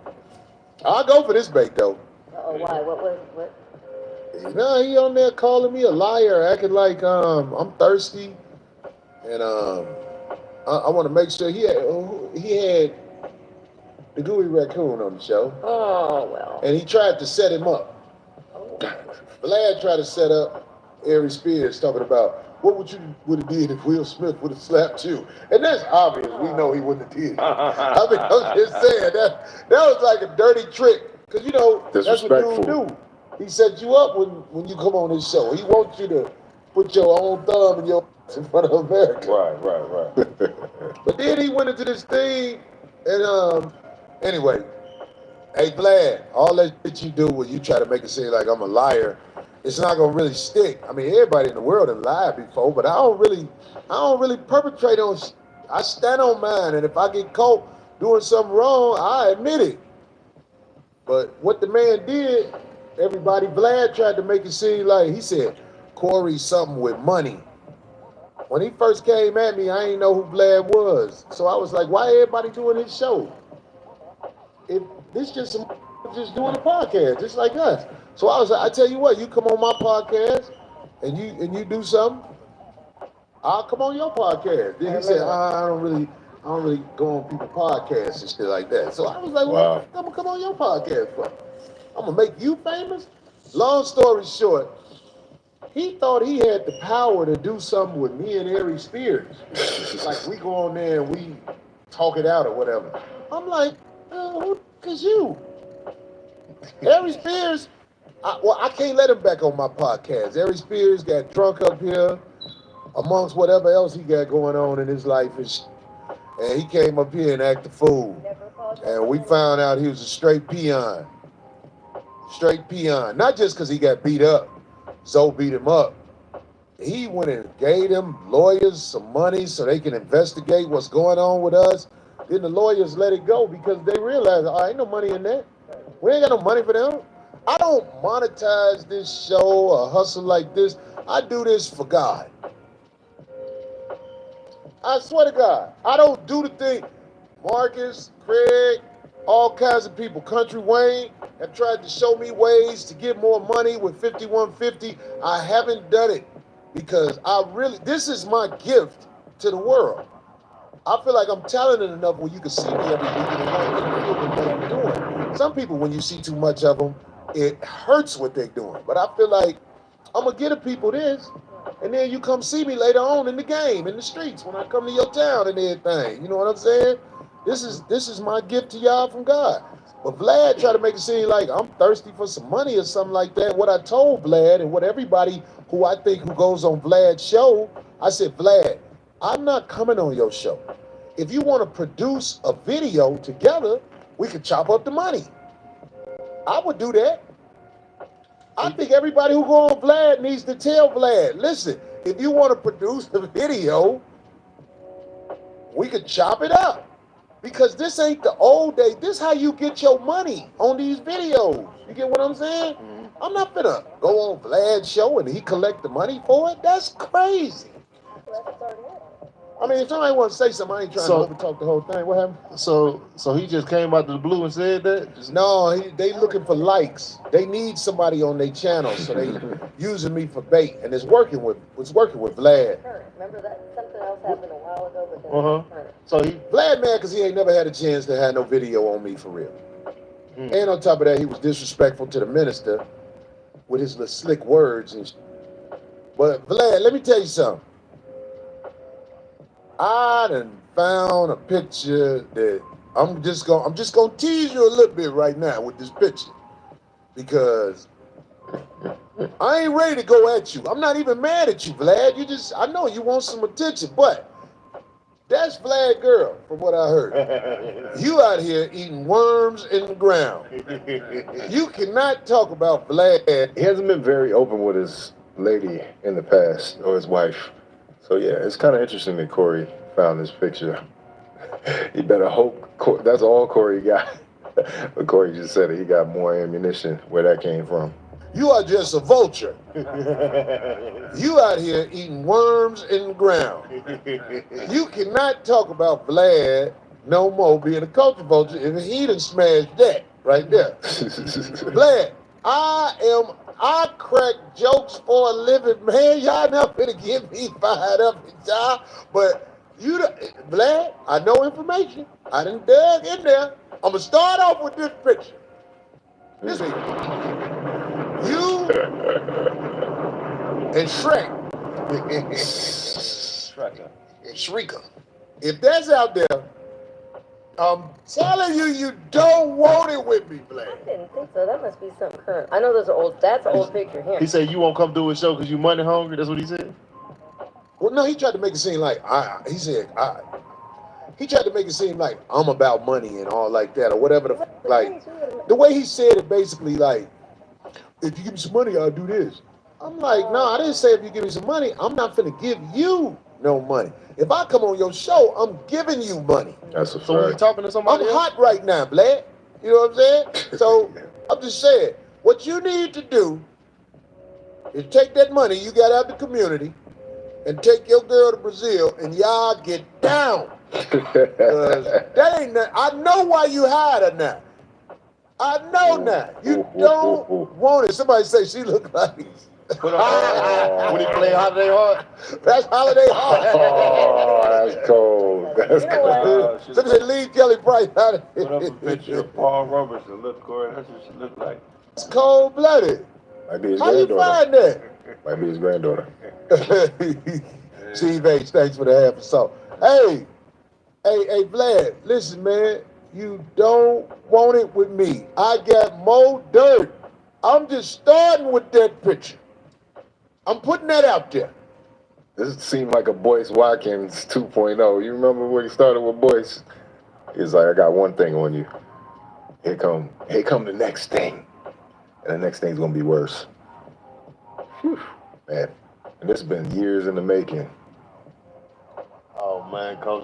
I'll go for this bait though. Uh-oh, why? What? No, he on there calling me a liar, acting like I'm thirsty, and I want to make sure he had the Gooey Raccoon on the show. Oh, well. And he tried to set him up. Vlad tried to set up Aries Spears talking about what would have did if Will Smith would have slapped you, and that's obvious. We know he wouldn't have did. I mean, I'm just saying that was like a dirty trick, because you know that's what dude do. He set you up when you come on his show. He wants you to put your own thumb in front of America. Right. But then he went into this thing, and anyway, hey Vlad, all that shit you do when you try to make it seem like I'm a liar, it's not gonna really stick. I mean, everybody in the world has lied before, but I don't really perpetrate on. I stand on mine, and if I get caught doing something wrong, I admit it. But what the man did, Vlad tried to make it seem like, he said, Corey something with money. When he first came at me, I didn't know who Vlad was. So I was like, why everybody doing his show? If this just doing a podcast, just like us. So I was like, I tell you what, you come on my podcast and you do something, I'll come on your podcast. Then he said, I don't really go on people's podcasts and shit like that. So I was like, well, I'm gonna come on your podcast for? I'm gonna make you famous? Long story short, he thought he had the power to do something with me and Aries Spears. Like we go on there and we talk it out or whatever. I'm like, who is you? Aries Spears, I can't let him back on my podcast. Aries Spears got drunk up here amongst whatever else he got going on in his life and he came up here and acted a fool. And we found out he was a straight peon. Straight peon. Not just because he got beat up. Zoe beat him up. He went and gave them lawyers some money so they can investigate what's going on with us. Then the lawyers let it go because they realized, ain't no money in that. We ain't got no money for them. I don't monetize this show or hustle like this. I do this for God. I swear to God, I don't do the thing. Marcus, Craig, all kinds of people, Country Wayne, have tried to show me ways to get more money with 5150. I haven't done it because this is my gift to the world. I feel like I'm talented enough where you can see me every week and want to feel what I'm doing. Some people, when you see too much of them, it hurts what they're doing. But I feel like I'm going to get the people this, and then you come see me later on in the game, in the streets, when I come to your town and everything. You know what I'm saying? This is my gift to y'all from God. But Vlad tried to make it seem like I'm thirsty for some money or something like that. What I told Vlad and what everybody who I think who goes on Vlad's show, I said, Vlad, I'm not coming on your show. If you want to produce a video together, we could chop up the money. I would do that. I think everybody who go on Vlad needs to tell Vlad, listen, if you want to produce a video, we could chop it up. Because this ain't the old days. This how you get your money on these videos. You get what I'm saying? I'm not gonna go on Vlad's show and he collect the money for it. That's crazy. I mean, if somebody wants to say something, I ain't trying to overtalk the whole thing. What happened? So he just came out of the blue and said that? No, they looking for likes. They need somebody on their channel, so they using me for bait, and it's working with Vlad. Remember that something else happened a while ago, but then So Vlad mad because he ain't never had a chance to have no video on me for real. And on top of that, he was disrespectful to the minister with his little slick words and. But Vlad, let me tell you something. I done found a picture that I'm just gonna tease you a little bit right now with this picture, because I ain't ready to go at you. I'm not even mad at you, Vlad. I know you want some attention, but that's Vlad girl, from what I heard. You out here eating worms in the ground. You cannot talk about Vlad. He hasn't been very open with his lady in the past, or his wife. So yeah, it's kind of interesting that Corey found this picture. You better hope that's all Corey got. But Corey just said he got more ammunition. Where that came from? You are just a vulture. You out here eating worms in the ground. You cannot talk about Vlad no more being a culture vulture if he done smashed that right there. Vlad, I crack jokes for a living, man. Y'all not finna get me fired up, y'all. But Vlad, I know information. I done dug in there. I'm gonna start off with this picture. This week. You and Shrek. Shreka. If that's out there, I'm telling you, you don't want it with me, Black. I didn't think so. That must be something current. I know that's an old picture here. He said you won't come do a show because you money hungry. That's what he said. Well, no, he tried to make it seem like he tried to make it seem like I'm about money and all like that or whatever. The way he said it, basically like, if you give me some money, I'll do this. I'm like, no, I didn't say if you give me some money, I'm not finna give you no money. If I come on your show, I'm giving you money. That's a fact. So when you talking to somebody I'm else? hot right now, Vlad. You know what I'm saying? So I'm just saying, what you need to do is take that money you got out the community and take your girl to Brazil and y'all get down. That ain't nothing. I know why you hide her now. I know now. You don't want it. Somebody say she look like when he play Holiday Heart. That's Holiday Heart. Oh, that's cold. That's cold. Somebody say leave Kelly Price out of it. Put up a picture of Paul Robertson. Look, Corey, that's what she looked like. It's cold-blooded. Might be his How you granddaughter. find that? Might be his granddaughter. Steve H, thanks for the half a salt. Hey, Vlad, listen, man. You don't want it with me. I got more dirt. I'm just starting with that picture. I'm putting that out there. This seemed like a Boyce Watkins 2.0. You remember when he started with Boyce? He's like, I got one thing on you. Here come the next thing. And the next thing's gonna be worse. Whew, man. And this has been years in the making. Oh man, Coach.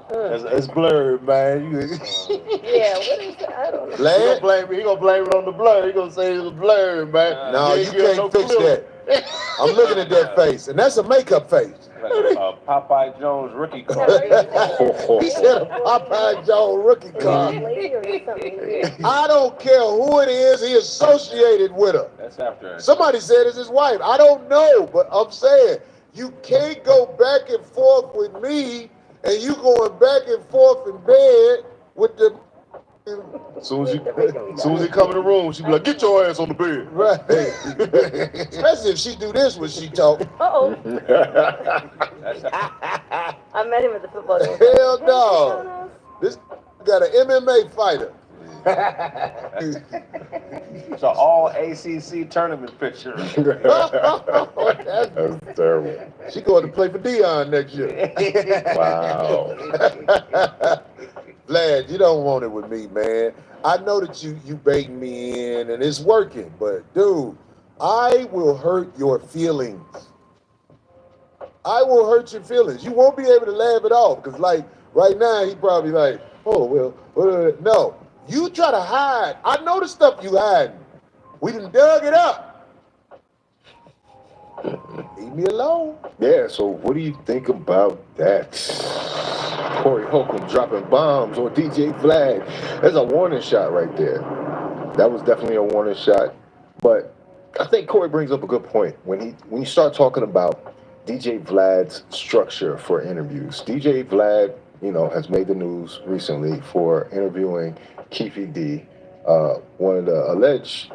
It's blurred, man. Yeah, what is that? I don't know. He gonna blame it on the blur. He gonna say it's blurred, man. No, you can't fix that. I'm looking at that face, and that's a makeup face. Like a Popeye Jones rookie card. He said a Popeye Jones rookie card. I don't care who it is he associated with her. That's after. Somebody said it's his wife. I don't know, but I'm saying you can't go back and forth with me, and you going back and forth in bed with the. As soon as he come in the room, she be like, "Get your ass on the bed." Right. Especially if she do this when she talk. Uh-oh. I met him at the football game. Hell no. This got an MMA fighter. It's an all ACC tournament picture. That's terrible. She going to play for Dion next year. Wow. Vlad, you don't want it with me, man. I know that you baiting me in and it's working, but dude, I will hurt your feelings. I will hurt your feelings. You won't be able to laugh it off because, like, right now he probably like, oh well, no. You try to hide. I know the stuff you hiding. We done dug it up. Leave me alone. Yeah, so what do you think about that? Corey Holcomb dropping bombs on DJ Vlad. There's a warning shot right there. That was definitely a warning shot. But I think Corey brings up a good point. When you start talking about DJ Vlad's structure for interviews, DJ Vlad, has made the news recently for interviewing Keefe D, one of the alleged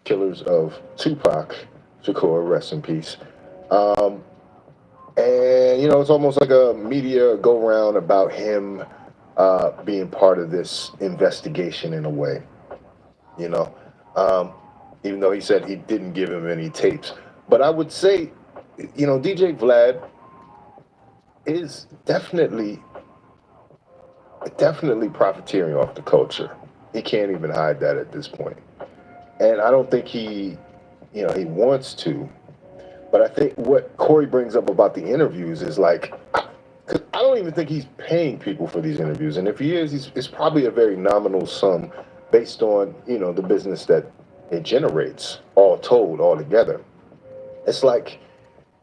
killers of Tupac Shakur, rest in peace. And, it's almost like a media go-round about him being part of this investigation in a way, even though he said he didn't give him any tapes. But I would say, DJ Vlad is definitely profiteering off the culture. He can't even hide that at this point. And I don't think he wants to. But I think what Corey brings up about the interviews is like, 'cause I don't even think he's paying people for these interviews. And if he is, it's probably a very nominal sum based on, the business that it generates, all told, all together. It's like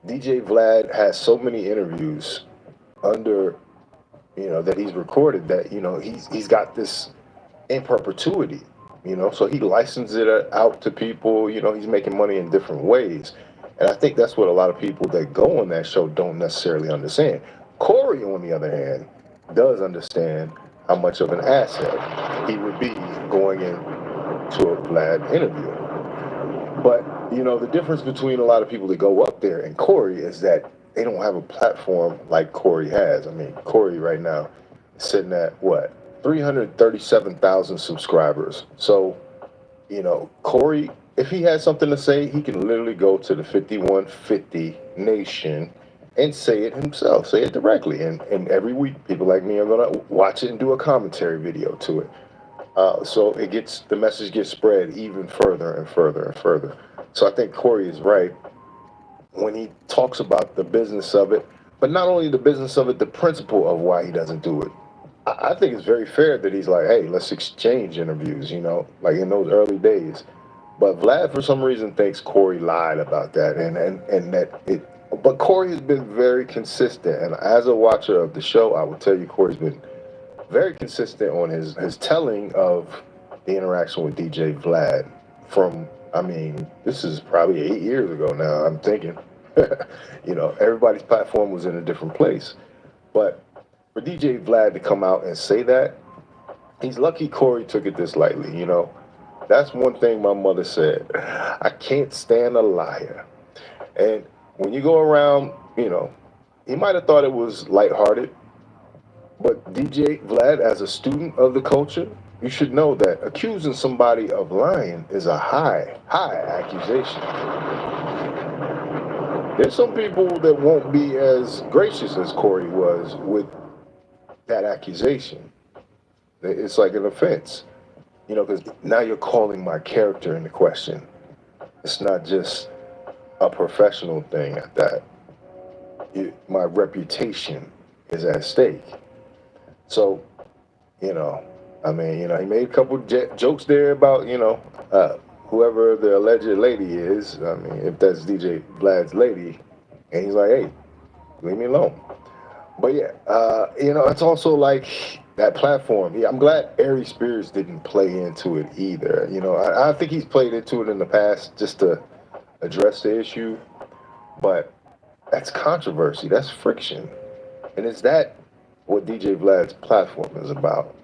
DJ Vlad has so many interviews under, that he's recorded that, he's got this in perpetuity, so he licenses it out to people, he's making money in different ways. And I think that's what a lot of people that go on that show don't necessarily understand. Corey, on the other hand, does understand how much of an asset he would be going into a Vlad interview. But, the difference between a lot of people that go up there and Corey is that they don't have a platform like Corey has. I mean, Corey right now is sitting at, 337,000 subscribers. So, Corey, if he has something to say, he can literally go to the 5150 Nation and say it himself, say it directly. And every week, people like me are going to watch it and do a commentary video to it. So the message gets spread even further and further and further. So I think Corey is right when he talks about the business of it, but not only the business of it, the principle of why he doesn't do it. I think it's very fair that he's like, hey, let's exchange interviews, like in those early days. But Vlad, for some reason, thinks Corey lied about that, and that it. But Corey has been very consistent, and as a watcher of the show, I will tell you, Corey's been very consistent on his telling of the interaction with DJ Vlad. This is probably 8 years ago now. I'm thinking, everybody's platform was in a different place, but for DJ Vlad to come out and say that, he's lucky Corey took it this lightly. That's one thing my mother said. I can't stand a liar. And when you go around, he might have thought it was lighthearted, but DJ Vlad, as a student of the culture, you should know that accusing somebody of lying is a high accusation. There's some people that won't be as gracious as Corey was with that accusation. It's like an offense. Because now you're calling my character into question. It's not just a professional thing at that. My reputation is at stake. So, he made a couple jokes there about, whoever the alleged lady is. If that's DJ Vlad's lady, and he's like, hey, leave me alone. But yeah, it's also like that platform. Yeah, I'm glad Ari Spears didn't play into it either. I think he's played into it in the past just to address the issue, but that's controversy, that's friction. And is that what DJ Vlad's platform is about?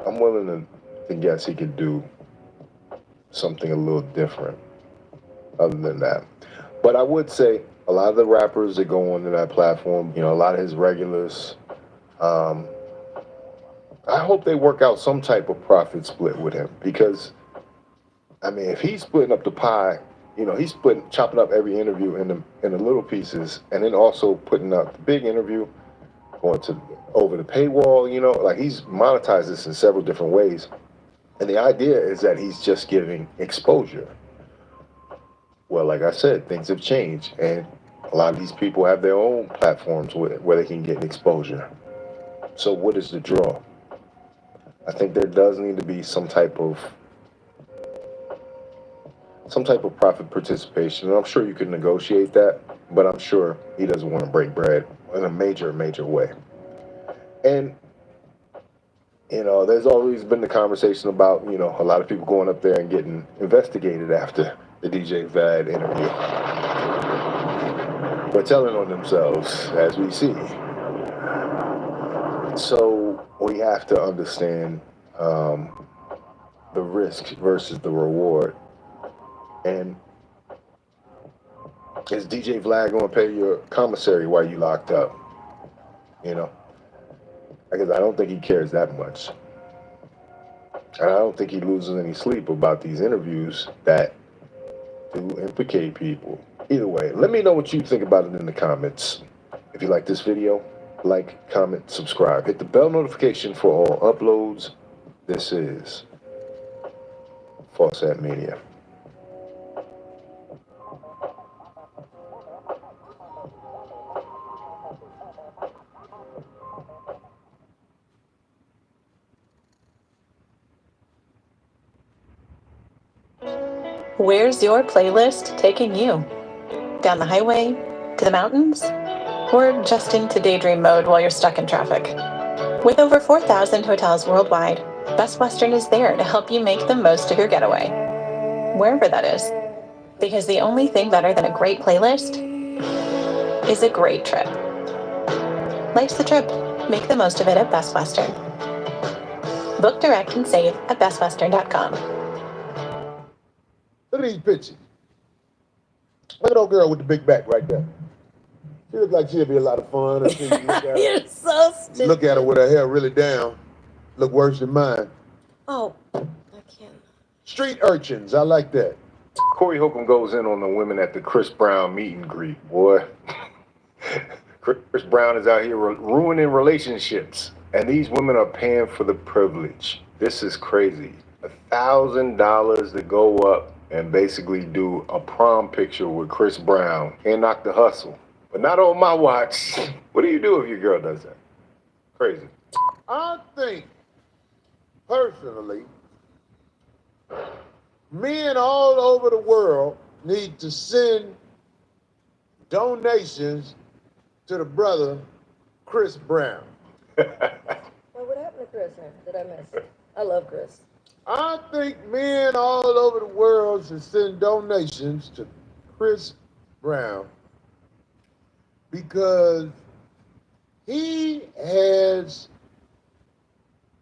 I'm willing to guess he could do something a little different other than that. But I would say a lot of the rappers that go onto that platform, a lot of his regulars, I hope they work out some type of profit split with him, because, if he's splitting up the pie, he's chopping up every interview in the little pieces, and then also putting out the big interview, going over the paywall, like he's monetized this in several different ways. And the idea is that he's just giving exposure. Well, like I said, things have changed, and a lot of these people have their own platforms where they can get exposure. So what is the draw? I think there does need to be some type of profit participation. And I'm sure you can negotiate that, but I'm sure he doesn't want to break bread in a major way. And, there's always been the conversation about, a lot of people going up there and getting investigated after the DJ Vlad interview. But telling on themselves, as we see. So we have to understand the risk versus the reward. And is DJ Vlad going to pay your commissary while you locked up? Because I don't think he cares that much. And I don't think he loses any sleep about these interviews that do implicate people. Either way, let me know what you think about it in the comments. If you like this video, like, comment, subscribe. Hit the bell notification for all uploads. This is Falset Media. Where's your playlist taking you? Down the highway? To the mountains? Or just into daydream mode while you're stuck in traffic? With over 4,000 hotels worldwide, Best Western is there to help you make the most of your getaway, wherever that is. Because the only thing better than a great playlist is a great trip. Life's the trip. Make the most of it at Best Western. Book direct and save at bestwestern.com. Look at these pictures. Look at old girl with the big back right there. She looks like she'll be a lot of fun. I think you look at her, You're so stupid. look at her with her hair really down. Look worse than mine. Oh, Street urchins, I like that. Corey Holcomb goes in on the women at the Chris Brown meet and greet, boy. Chris Brown is out here ruining relationships, and these women are paying for the privilege. This is crazy. $1,000 to go up and basically do a prom picture with Chris Brown. Can't knock the hustle, but not on my watch. What do you do if your girl does that? Crazy. I think, personally, men all over the world need to send donations to the brother Chris Brown. Well, what happened to Chris? Did I miss it? I love Chris. I think men all over the world should send donations to Chris Brown because he has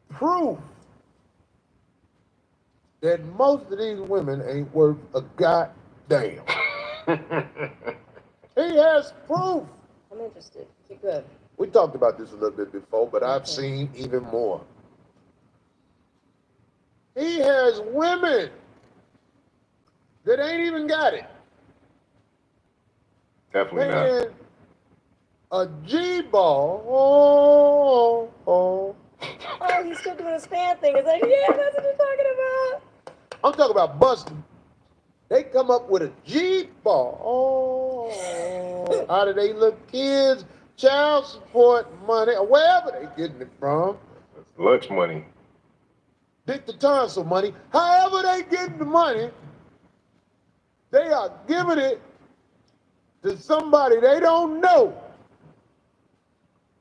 proof that most of these women ain't worth a goddamn. He has proof. I'm interested. Keep going. We talked about this a little bit before, but I've seen even more. He has women that ain't even got it. Definitely Paying not. a G-ball. Oh, he's still doing his fan thing. It's like, yeah, that's what you're talking about. I'm talking about busting. They come up with a G-ball out of they little kids' child support money, or wherever they getting it from. Lunch money. Dick the tonsil money. However they getting the money, they are giving it to somebody they don't know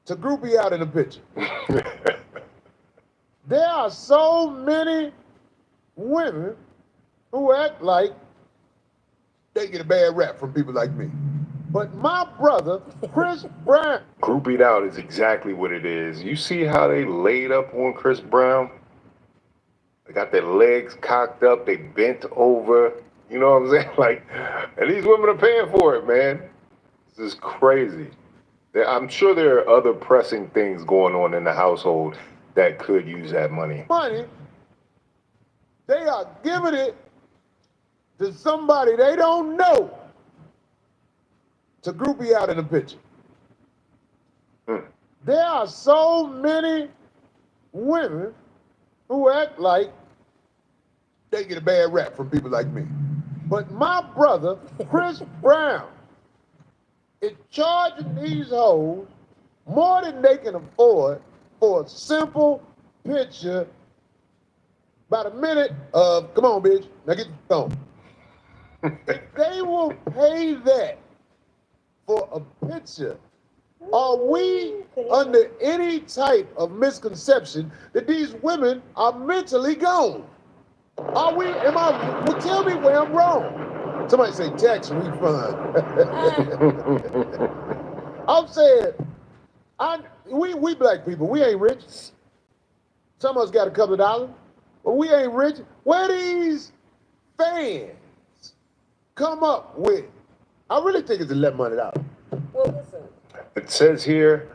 to groupie out in a picture. There are so many women who act like they get a bad rap from people like me. But my brother, Chris Brown. Groupied out is exactly what it is. You see how they laid up on Chris Brown? They got their legs cocked up, they bent over. You know what I'm saying? Like, and these women are paying for it, man. This is crazy. I'm sure there are other pressing things going on in the household that could use that money. Money, they are giving it to somebody they don't know to groupie out in a picture. There are so many women who act like they get a bad rap from people like me. But my brother, Chris Brown, is charging these hoes more than they can afford for a simple picture, about a minute of, come on, bitch, now get the phone. If they will pay that for a picture, are we under any type of misconception that these women are mentally gone? Are we, well, tell me where I'm wrong. Somebody say tax refund. I'm saying, we black people, we ain't rich. Some of us got a couple of dollars, but we ain't rich. Where these fans come up with? I really think it's $1,100. Well, listen. It says here,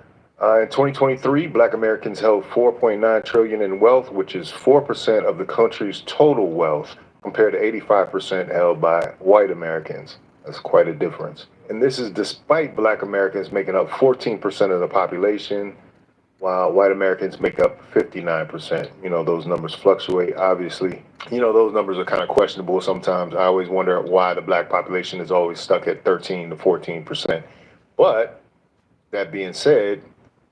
In 2023, Black Americans held $4.9 trillion in wealth, which is 4% of the country's total wealth, compared to 85% held by white Americans. That's quite a difference. And this is despite Black Americans making up 14% of the population, while white Americans make up 59%. You know, those numbers fluctuate, obviously. You know, those numbers are kind of questionable sometimes. I always wonder why the black population is always stuck at 13 to 14%. But that being said,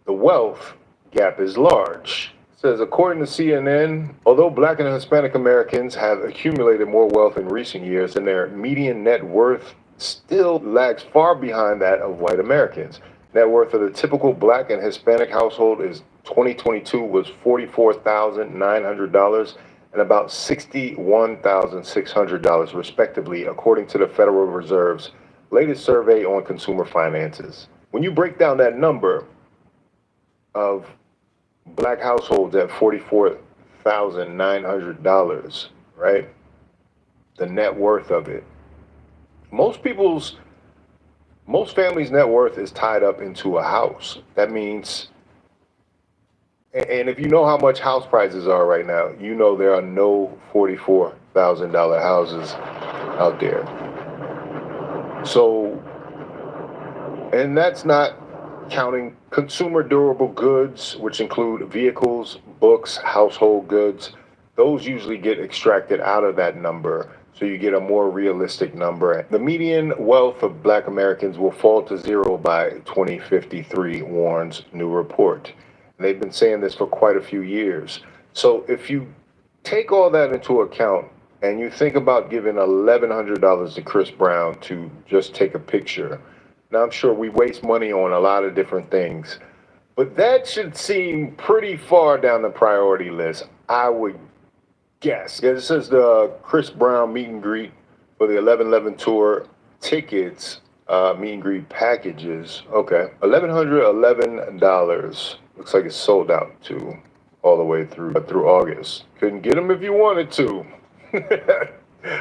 the wealth gap is large. It says, according to CNN, although Black and Hispanic Americans have accumulated more wealth in recent years, and their median net worth still lags far behind that of white Americans. Net worth of the typical Black and Hispanic household is 2022 was $44,900 and about $61,600 respectively, according to the Federal Reserve's latest survey on consumer finances. When you break down that number of Black households at $44,900, right? The net worth of it. Most families' net worth is tied up into a house. That means, and if you know how much house prices are right now, you know there are no $44,000 houses out there. So, and that's not counting consumer durable goods, which include vehicles, books, household goods. Those usually get extracted out of that number, so you get a more realistic number. The median wealth of Black Americans will fall to zero by 2053, warns new report. And they've been saying this for quite a few years. So if you take all that into account and you think about giving $1,100 to Chris Brown to just take a picture, now I'm sure we waste money on a lot of different things, but that should seem pretty far down the priority list, I would guess. It says the Chris Brown meet and greet for the 11/11 tour tickets, meet and greet packages. Okay, $1,111. Looks like it's sold out too, all the way through August. Couldn't get them if you wanted to.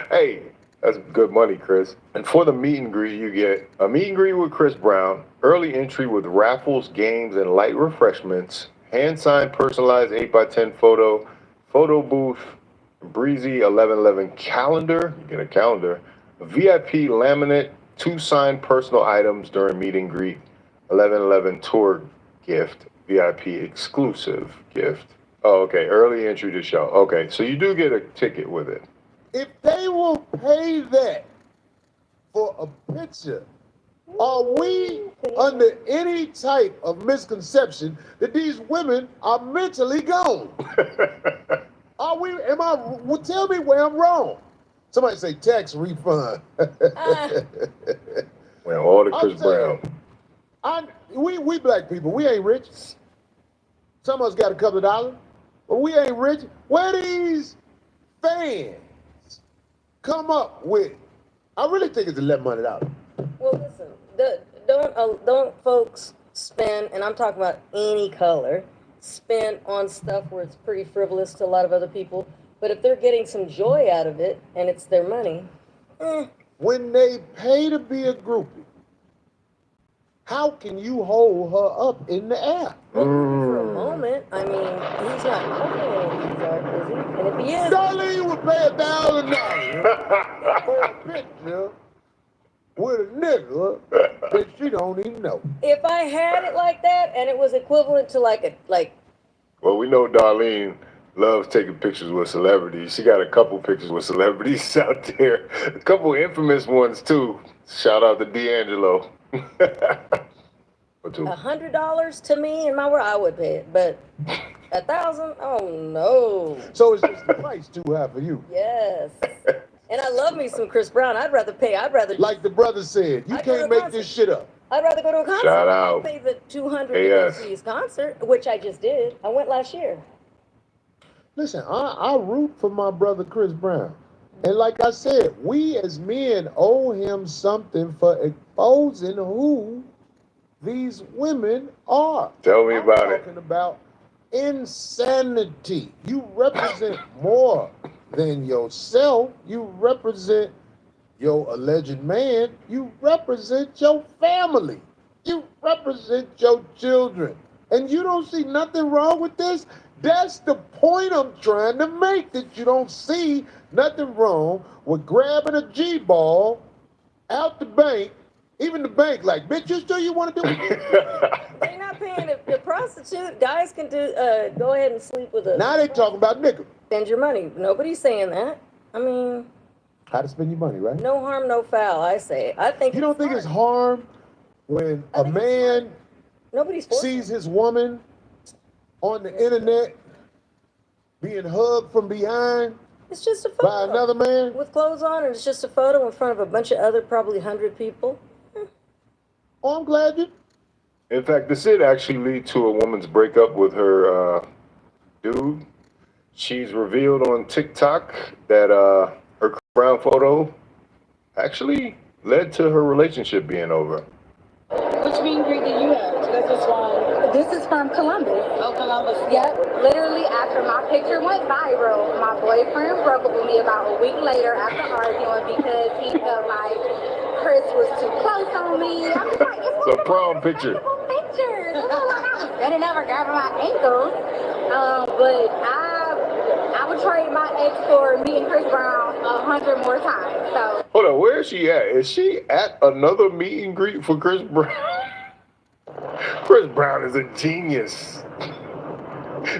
Hey, that's good money, Chris. And for the meet and greet, you get a meet and greet with Chris Brown, early entry with raffles, games, and light refreshments, hand-signed personalized 8x10 photo booth, breezy 11/11 calendar, you get a calendar, a VIP laminate, 2 signed personal items during meet and greet, 11/11 tour gift, VIP exclusive gift. Oh, okay, early entry to show. Okay, so you do get a ticket with it. If they will pay that for a picture, are we under any type of misconception that these women are mentally gone? Are we, well, tell me where I'm wrong. Somebody say tax refund. Well, all the Chris Brown. We black people, we ain't rich. Some of us got a couple of dollars, but we ain't rich. Where these fans come up with? I really think it's $1,100. Well, listen, don't folks spend, and I'm talking about any color, spend on stuff where it's pretty frivolous to a lot of other people. But if they're getting some joy out of it and it's their money, When they pay to be a groupie, how can you hold her up in the air? for a moment, I mean, he's not covering these art, is he? And if he is, Darlene would pay $1,000 for a picture with a nigga that she don't even know. if I had it like that and it was equivalent to like Well, we know Darlene loves taking pictures with celebrities. She got a couple pictures with celebrities out there. A couple infamous ones, too. Shout out to D'Angelo. $100 to me in my world, I would pay it. But $1,000, oh no. So it's just the price too high for you. Yes. And I love me some Chris Brown. I'd rather Like the brother said, you can't make this shit up. I'd rather go to a concert. Shout I'll out. pay the $200 to go AS. see his concert, which I just did. I went last year. Listen, I root for my brother Chris Brown. And like I said, we as men owe him something for exposing who these women are. Tell me about I'm talking about insanity. You represent more than yourself. You represent your alleged man. You represent your family. You represent your children. And you don't see nothing wrong with this? That's the point I'm trying to make, that you don't see nothing wrong with grabbing a G-ball out the bank, even the bank, like, bitch, you sure you want to do it? They're not paying the prostitute. Guys can do go ahead and sleep with a. Now they talking about nigga. Spend your money. Nobody's saying that. I mean, How to spend your money, right? no harm, no foul. I say. I think. You don't think it's harm when a man Nobody's sees his woman on the internet being hugged from behind It's just a photo by another man? with clothes on, and it's just a photo in front of a bunch of other, probably 100 people. Oh, I'm glad you. In fact, this did actually lead to a woman's breakup with her dude. She's revealed on TikTok that her brown photo actually led to her relationship being over. Which meet and greet did you have? This is from. This is from Columbus. Oh, Columbus. Yep, literally after my picture went viral, my boyfriend broke up with me about a week later after arguing because he felt like Chris was too close on me. I was like, It's a prom picture. pictures. It looked like I was better than ever grabbing my ankles. But I would trade my ex for meeting Chris Brown 100 more times. So Hold on, where is she at? Is she at another meet and greet for Chris Brown? Chris Brown is a genius.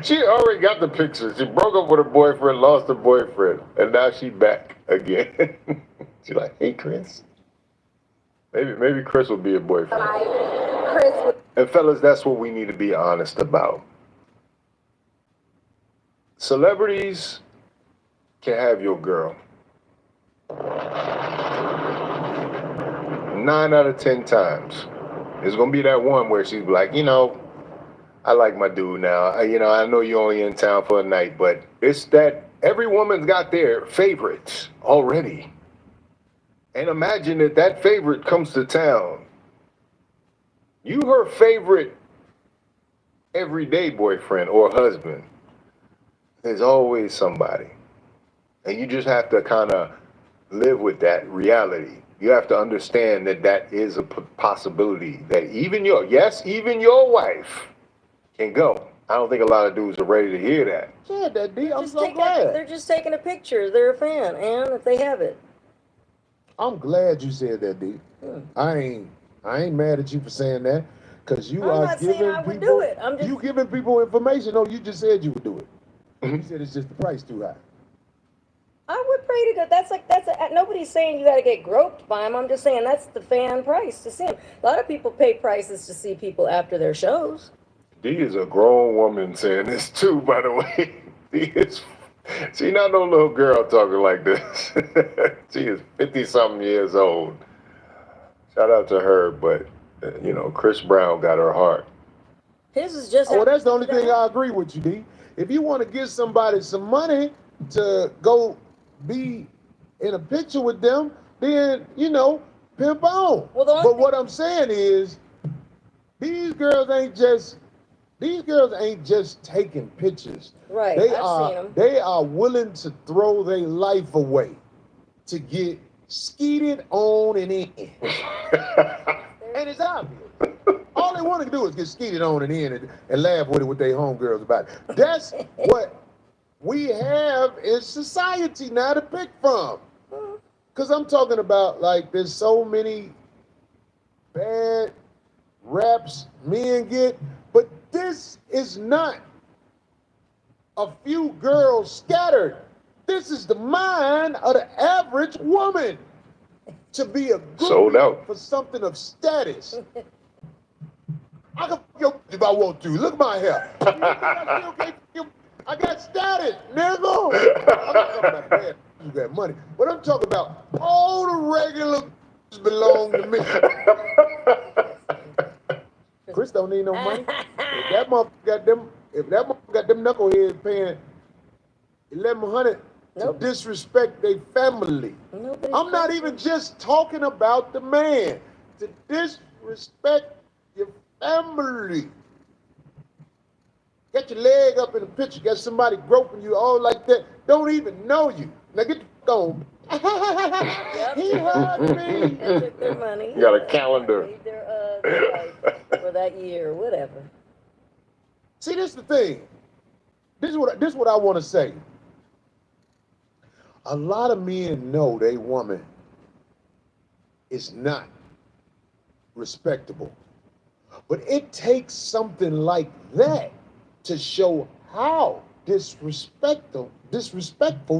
She already got the picture. She broke up with her boyfriend, lost her boyfriend, and now she back again. She's like, hey, Chris. Maybe Chris will be a boyfriend. like Chris was And fellas, that's what we need to be honest about. Celebrities can have your girl. 9 out of 10 times. There's gonna be that one where she's like, I like my dude now. I know you're only in town for a night, but it's that every woman's got their favorites already. And imagine that favorite comes to town. You her favorite everyday boyfriend or husband. There's always somebody. And you just have to kind of live with that reality. You have to understand that is a possibility that even your wife can go. I don't think a lot of dudes are ready to hear that. Yeah, that D. I'm Just so take glad. They're just taking a picture. They're a fan, and if they have it. I'm glad you said that, D. I ain't mad at you for saying that, because you I'm are not saying giving I would people. do it. I'm just You giving people information. No, you just said you would do it. You said it's just the price too high. I would pray to God. Nobody's saying you got to get groped by him. I'm just saying that's the fan price to see him. A lot of people pay prices to see people after their shows. D is a grown woman saying this too, by the way. She not no little girl talking like this. She is 50-something years old. Shout out to her, but Chris Brown got her heart. His is just. Well, that's the only thing I agree with you, D. If you want to give somebody some money to go be in a picture with them, then pimp on. But what I'm saying is, these girls ain't just taking pictures. Right, They I've are seen 'em. they are willing to throw their life away to get skeeted on and in. And it's obvious. All they want to do is get skeeted on and in and laugh with it with their homegirls about it. That's what we have in society now to pick from. Because I'm talking about, like, there's so many bad raps men get, but this is not a few girls scattered. This is the mind of the average woman to be a Sold groupie out. for something of status. I can yo if I want to. Look at my hair. I got status, nigga. I'm not talking about bad you got money, but I'm talking about all the regular belong to me. Chris don't need no money. If that motherfucker got them knuckleheads paying $1,100 to disrespect their family. I'm not even just talking about the man. To disrespect your family. Get your leg up in a picture, got somebody groping you all like that, don't even know you. Now get the f*** on. He hugged me. They took their money. You got a calendar. Paid their life for that year, whatever. See, this is the thing. This is what I want to say. A lot of men know they woman is not respectable. But it takes something like that to show how disrespectful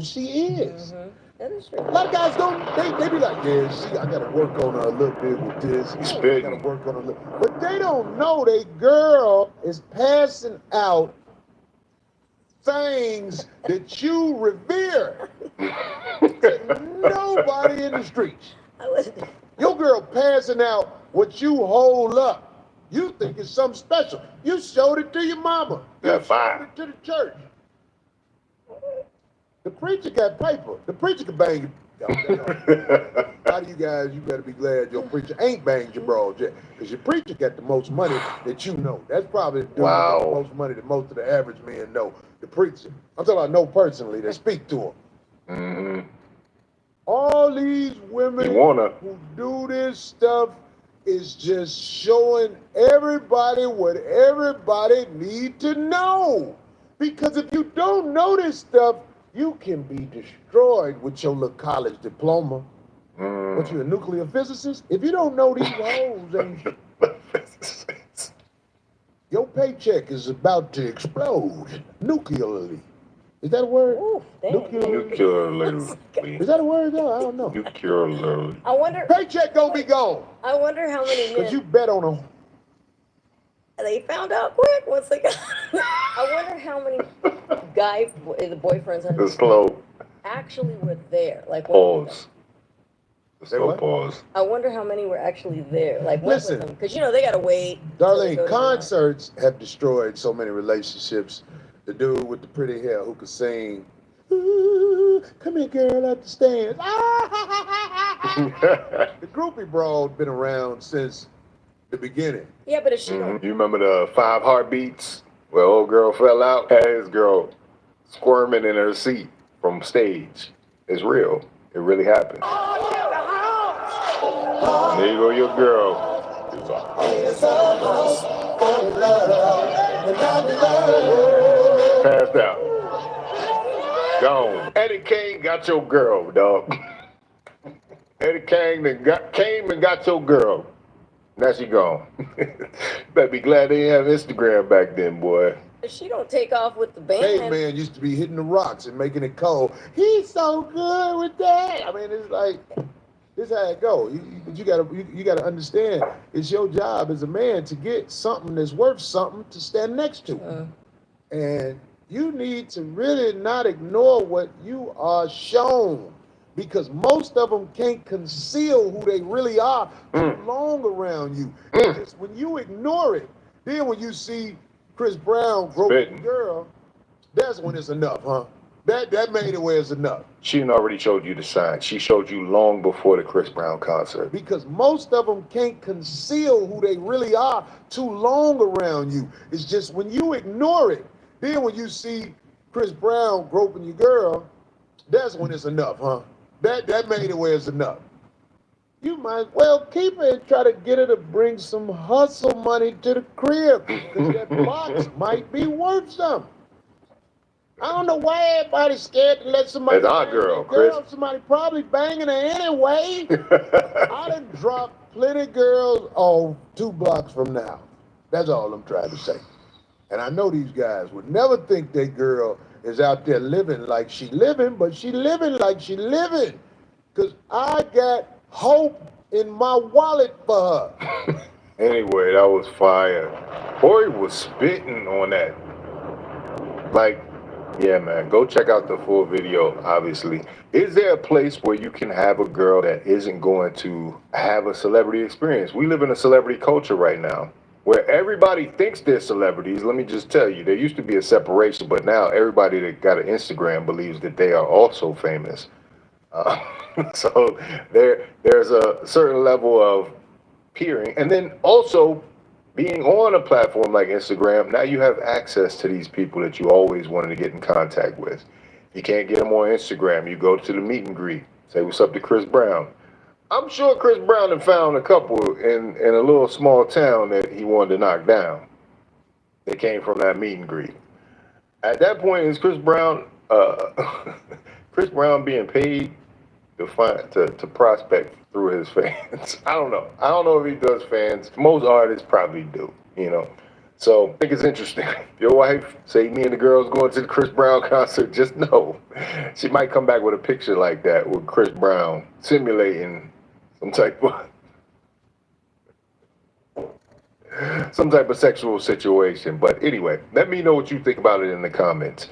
she is. That is true. A lot of guys don't, they be like, yeah, I gotta work on her a little bit with this. I gotta work on her a little. But they don't know they girl is passing out things that you revere. Nobody in the streets. Your girl passing out what you hold up. You think it's something special. You showed it to your mama. You showed it to the church. The preacher got paper. The preacher can bang you. A lot of you guys, you better be glad your preacher ain't banged your broad yet. Because your preacher got the most money that you know. That's probably the dude that got the most money that most of the average men know. The preacher. I'm talking about know personally, that speak to him. All these women who do this stuff is just showing everybody what everybody need to know. Because if you don't know this stuff, you can be destroyed with your little college diploma. But you're a nuclear physicist? If you don't know these hoes, ain't your paycheck is about to explode nuclearly. Is that a word? Nuclearly. Is that a word though? I don't know. Nuclearly. I wonder. Paycheck gonna be gone. I wonder how many Cause men. you bet on them. They found out quick once they got. I wonder how many guys, the boyfriends, It's slow. actually were there. Like, Pause. Slow pause. I wonder how many were actually there. Like, Listen. because you know they gotta wait. Darlene, concerts have destroyed so many relationships. The dude with the pretty hair who could sing, "Ooh, come here, girl, at the stands." The groupie broad been around since the beginning. Yeah, but if she don't. You remember the 5 heartbeats? Where old girl fell out? Had his girl squirming in her seat from stage. It's real. It really happened. There you go, your girl. Passed out. Gone. Eddie Kane got your girl, dog. Eddie Kane came and got your girl. Now she gone. Better be glad they didn't have Instagram back then, boy. If she don't take off with the band. Caveman used to be hitting the rocks and making it cold. He's so good with that. I mean, it's like, this is how it go. You gotta understand, it's your job as a man to get something that's worth something to stand next to. And you need to really not ignore what you are shown. Because most of them can't conceal who they really are too long around you. It's just when you ignore it, then when you see Chris Brown groping a girl, that's when it's enough, huh? That made it where it's enough. She had already showed you the sign. She showed you long before the Chris Brown concert. Because most of them can't conceal who they really are too long around you. It's just when you ignore it, then when you see Chris Brown groping your girl, that's when it's enough, huh? That made it where it's enough. You might well keep it and try to get her to bring some hustle money to the crib, because that box might be worth something. I don't know why everybody's scared to let somebody. That's our bang girl, their Chris. Somebody probably banging her anyway. I done dropped plenty girls on 2 blocks from now. That's all I'm trying to say. And I know these guys would never think their girl is out there living like she living, but she living like she living. Because I got hope in my wallet for her. Anyway, that was fire. Corey was spitting on that. Like, yeah, man, go check out the full video, obviously. Is there a place where you can have a girl that isn't going to have a celebrity experience? We live in a celebrity culture right now, where everybody thinks they're celebrities. Let me just tell you, there used to be a separation, but now everybody that got an Instagram believes that they are also famous. So there's a certain level of peering. And then also, being on a platform like Instagram, now you have access to these people that you always wanted to get in contact with. You can't get them on Instagram. You go to the meet and greet, say what's up to Chris Brown. I'm sure Chris Brown had found a couple in a little small town that he wanted to knock down. that came from that meet and greet. At that point, is Chris Brown Chris Brown being paid to prospect through his fans? I don't know. I don't know if he does fans. Most artists probably do, you know. So I think it's interesting. Your wife say me and the girls going to the Chris Brown concert, just know she might come back with a picture like that with Chris Brown simulating some type of sexual situation. But anyway, let me know what you think about it in the comments.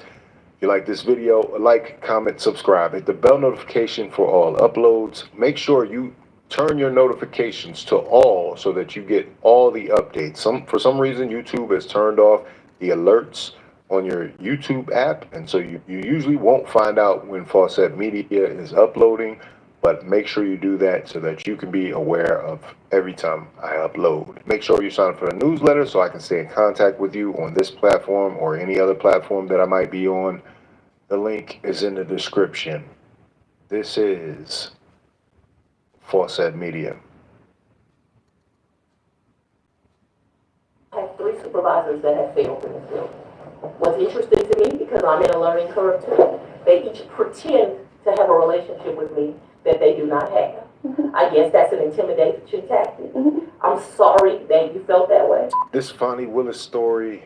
If you like this video, like, comment, subscribe. Hit the bell notification for all uploads. Make sure you turn your notifications to all so that you get all the updates. For some reason, YouTube has turned off the alerts on your YouTube app, and so you usually won't find out when Fawcett Media is uploading, but make sure you do that so that you can be aware of every time I upload. Make sure you sign up for the newsletter so I can stay in contact with you on this platform or any other platform that I might be on. The link is in the description. This is Fawcett Media. I have 3 supervisors that have failed in this field. What's interesting to me, because I'm in a learning curve too, they each pretend to have a relationship with me that they do not have. I guess that's an intimidation tactic. I'm sorry that you felt that way. This Fonnie Willis story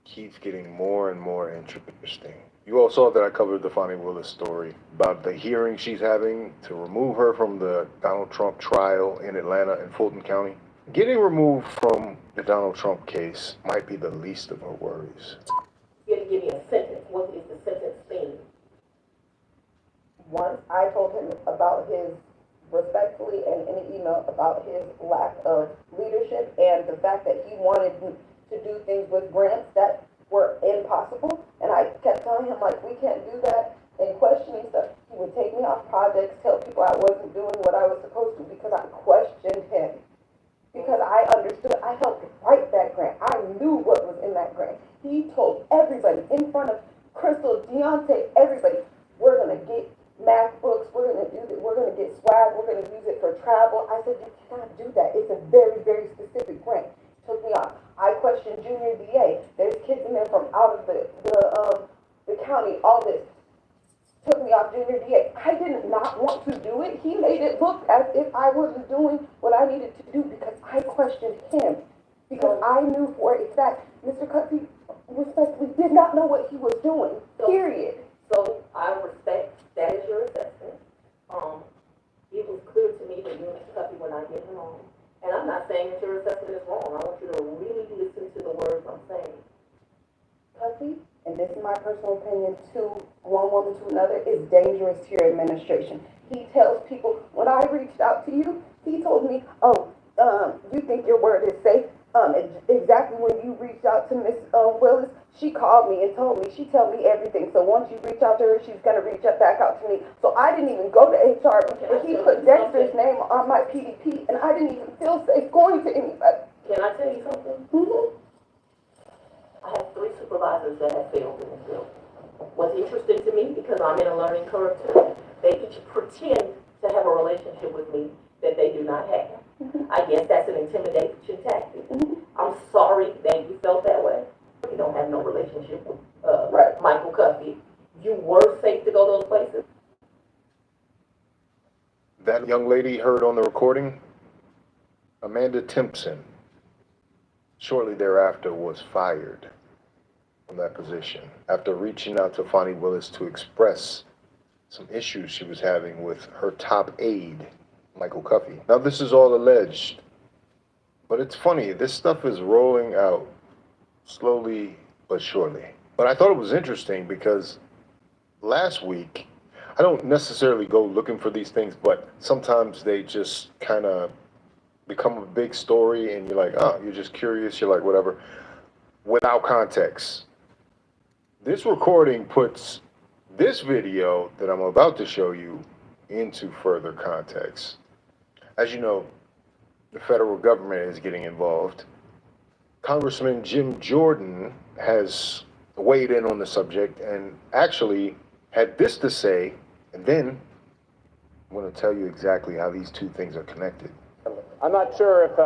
keeps getting more and more interesting. You all saw that I covered the Fonnie Willis story about the hearing she's having to remove her from the Donald Trump trial in Atlanta and Fulton County. Getting removed from the Donald Trump case might be the least of her worries. You're going to give me a sentence. What is the sentence theme? Once I told him about his, respectfully and in an email, about his lack of leadership and the fact that he wanted to do things with grants that were impossible. And I kept telling him, like, we can't do that, and questioning stuff. He would take me off projects, tell people I wasn't doing what I was supposed to because I questioned him. Because I understood, I helped write that grant. I knew what was in that grant. He told everybody in front of Crystal, Deontay, everybody, we're going to get math books, we're going to do it, we're going to get swag, we're going to use it for travel. I said, you cannot do that. It's a very, very specific grant. Took me off. I questioned Junior DA. There's kids in there from out of the county, all this. Took me off Junior DA. I did not want to do it. He made it look as if I wasn't doing what I needed to do because I questioned him. Because I knew for a fact Mr. Cuffey respectfully did not know what he was doing. Period. So I respect that is your assessment. It was clear to me that you and Mr. Cuffey were not getting along. And I'm not saying that your assessment is wrong. I want you to really listen to the words I'm saying. Cuffey, and this is my personal opinion, to one woman to another, is dangerous to your administration. He tells people, when I reached out to you, he told me, you think your word is safe? Exactly when you reached out to Miss Willis, she called me and told me, she told me everything. So once you reach out to her, she's going to reach back out to me. So I didn't even go to HR, but he put Dexter's name on my PDP, and I didn't even feel safe going to anybody. Can I tell you something? Mm-hmm. I have 3 supervisors that have failed in this field. What's interesting to me, because I'm in a learning curve too, they each pretend to have a relationship with me that they do not have. I guess that's an intimidation tactic. I'm sorry that you felt that way. You don't have no relationship with Michael Cuffey. You were safe to go those places. That young lady heard on the recording, Amanda Timpson, shortly thereafter was fired from that position after reaching out to Fonnie Willis to express some issues she was having with her top aide, Michael Cuffey. Now, this is all alleged, but it's funny. This stuff is rolling out slowly but surely. But I thought it was interesting because last week, I don't necessarily go looking for these things, but sometimes they just kind of become a big story and you're like, oh, you're just curious, you're like, whatever, without context. This recording puts this video that I'm about to show you into further context. As you know, the federal government is getting involved. Congressman Jim Jordan has weighed in on the subject and actually had this to say, and then I'm going to tell you exactly how these two things are connected. I'm not sure if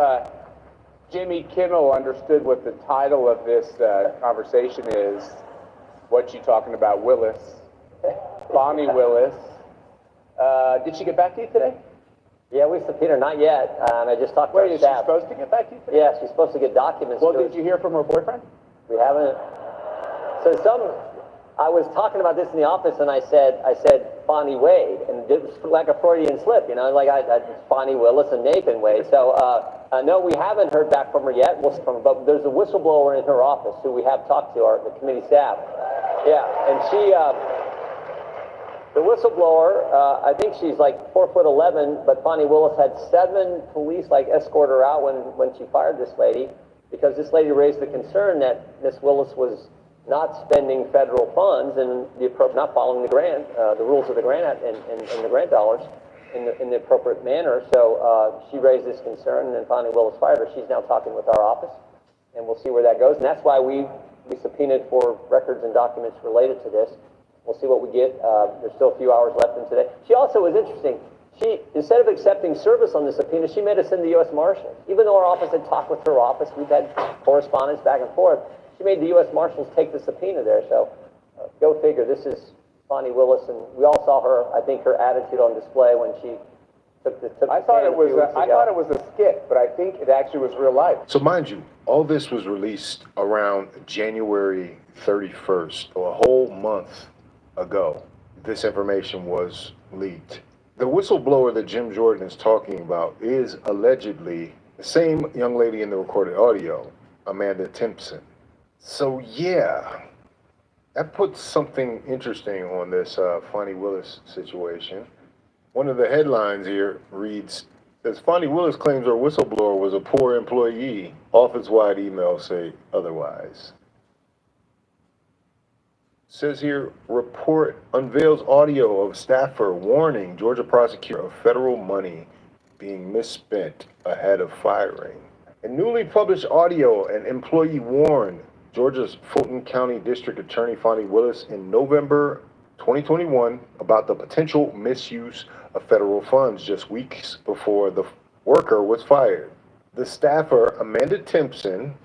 Jimmy Kimmel understood what the title of this conversation is. What you talking about, Willis? Bonnie Willis. Did she get back to you today? Yeah, we subpoenaed her, not yet. I just talked to Wait, her is she staff. supposed to get back to you today? Yeah, she's supposed to get documents. Well, to did you hear from her boyfriend? We haven't. I was talking about this in the office, and I said Bonnie Wade, and it was like a Freudian slip, you know, like Bonnie Willis and Nathan Wade. So no, we haven't heard back from her yet. But there's a whistleblower in her office who we have talked to, the committee staff. Yeah, and she, the whistleblower, I think she's like 4'11", but Bonnie Willis had 7 police escort her out when she fired this lady, because this lady raised the concern that Miss Willis was not spending federal funds and not following the grant, the rules of the grant and the grant dollars in the appropriate manner. So she raised this concern, and then Bonnie Willis fired her. She's now talking with our office, and we'll see where that goes. And that's why we subpoenaed for records and documents related to this. We'll see what we get. There's still a few hours left in today. She also was interesting. She, instead of accepting service on the subpoena, she made us send the U.S. Marshals. Even though our office had talked with her office, we've had correspondence back and forth. She made the U.S. Marshals take the subpoena there. So go figure. This is Bonnie Willis, and we all saw her. I think her attitude on display when she took the. I thought it was a skit, but I think it actually was real life. So mind you, all this was released around January 31st, so a whole month ago. This information was leaked. The whistleblower that Jim Jordan is talking about is allegedly the same young lady in the recorded audio, Amanda Timpson. So yeah, that puts something interesting on this Fonnie Willis situation. One of the headlines here reads, says Fonnie Willis claims her whistleblower was a poor employee. Office-wide emails say otherwise. Says here, report unveils audio of staffer warning Georgia prosecutor of federal money being misspent ahead of firing. In newly published audio, an employee warned Georgia's Fulton County District Attorney Fonnie Willis in November 2021 about the potential misuse of federal funds just weeks before the worker was fired. The staffer, Amanda Timpson,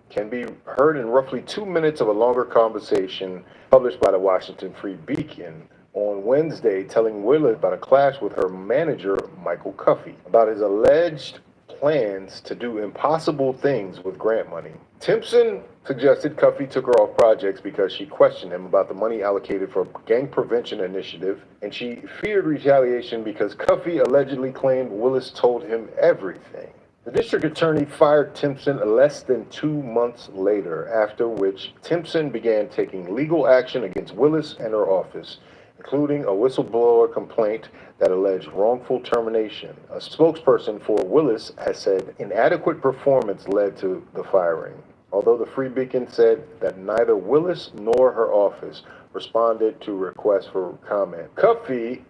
can be heard in roughly 2 minutes of a longer conversation published by the Washington Free Beacon on Wednesday, telling Willis about a clash with her manager, Michael Cuffey, about his alleged plans to do impossible things with grant money. Timpson suggested Cuffey took her off projects because she questioned him about the money allocated for gang prevention initiative, and she feared retaliation because Cuffey allegedly claimed Willis told him everything. The district attorney fired Timpson less than 2 months later, after which Timpson began taking legal action against Willis and her office, including a whistleblower complaint that alleged wrongful termination. A spokesperson for Willis has said inadequate performance led to the firing, although the Free Beacon said that neither Willis nor her office responded to requests for comment. Cuffey,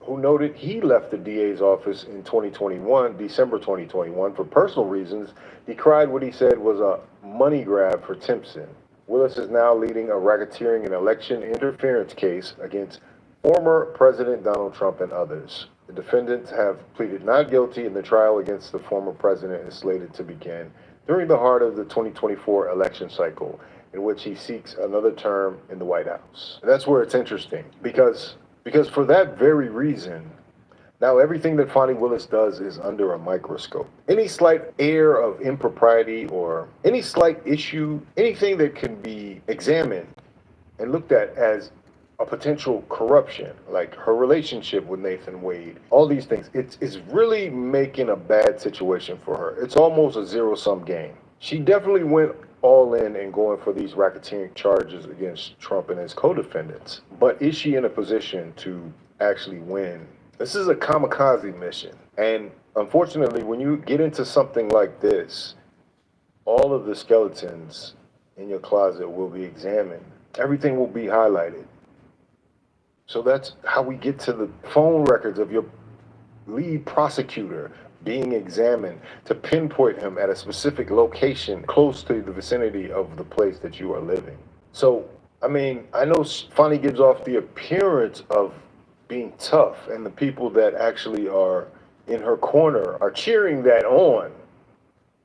who noted he left the DA's office in December 2021, for personal reasons, decried what he said was a money grab for Timpson. Willis is now leading a racketeering and election interference case against former President Donald Trump and others. The defendants have pleaded not guilty, and the trial against the former president is slated to begin during the heart of the 2024 election cycle, in which he seeks another term in the White House. And that's where it's interesting, because for that very reason, now everything that Fonnie Willis does is under a microscope. Any slight air of impropriety or any slight issue, anything that can be examined and looked at as a potential corruption, like her relationship with Nathan Wade, all these things, it's really making a bad situation for her. It's almost a zero-sum game. She definitely went all in and going for these racketeering charges against Trump and his co-defendants. But is she in a position to actually win? This is a kamikaze mission. And unfortunately, when you get into something like this, all of the skeletons in your closet will be examined. Everything will be highlighted. So that's how we get to the phone records of your lead prosecutor being examined to pinpoint him at a specific location close to the vicinity of the place that you are living. So, I mean, I know Fonnie gives off the appearance of being tough, and the people that actually are in her corner are cheering that on.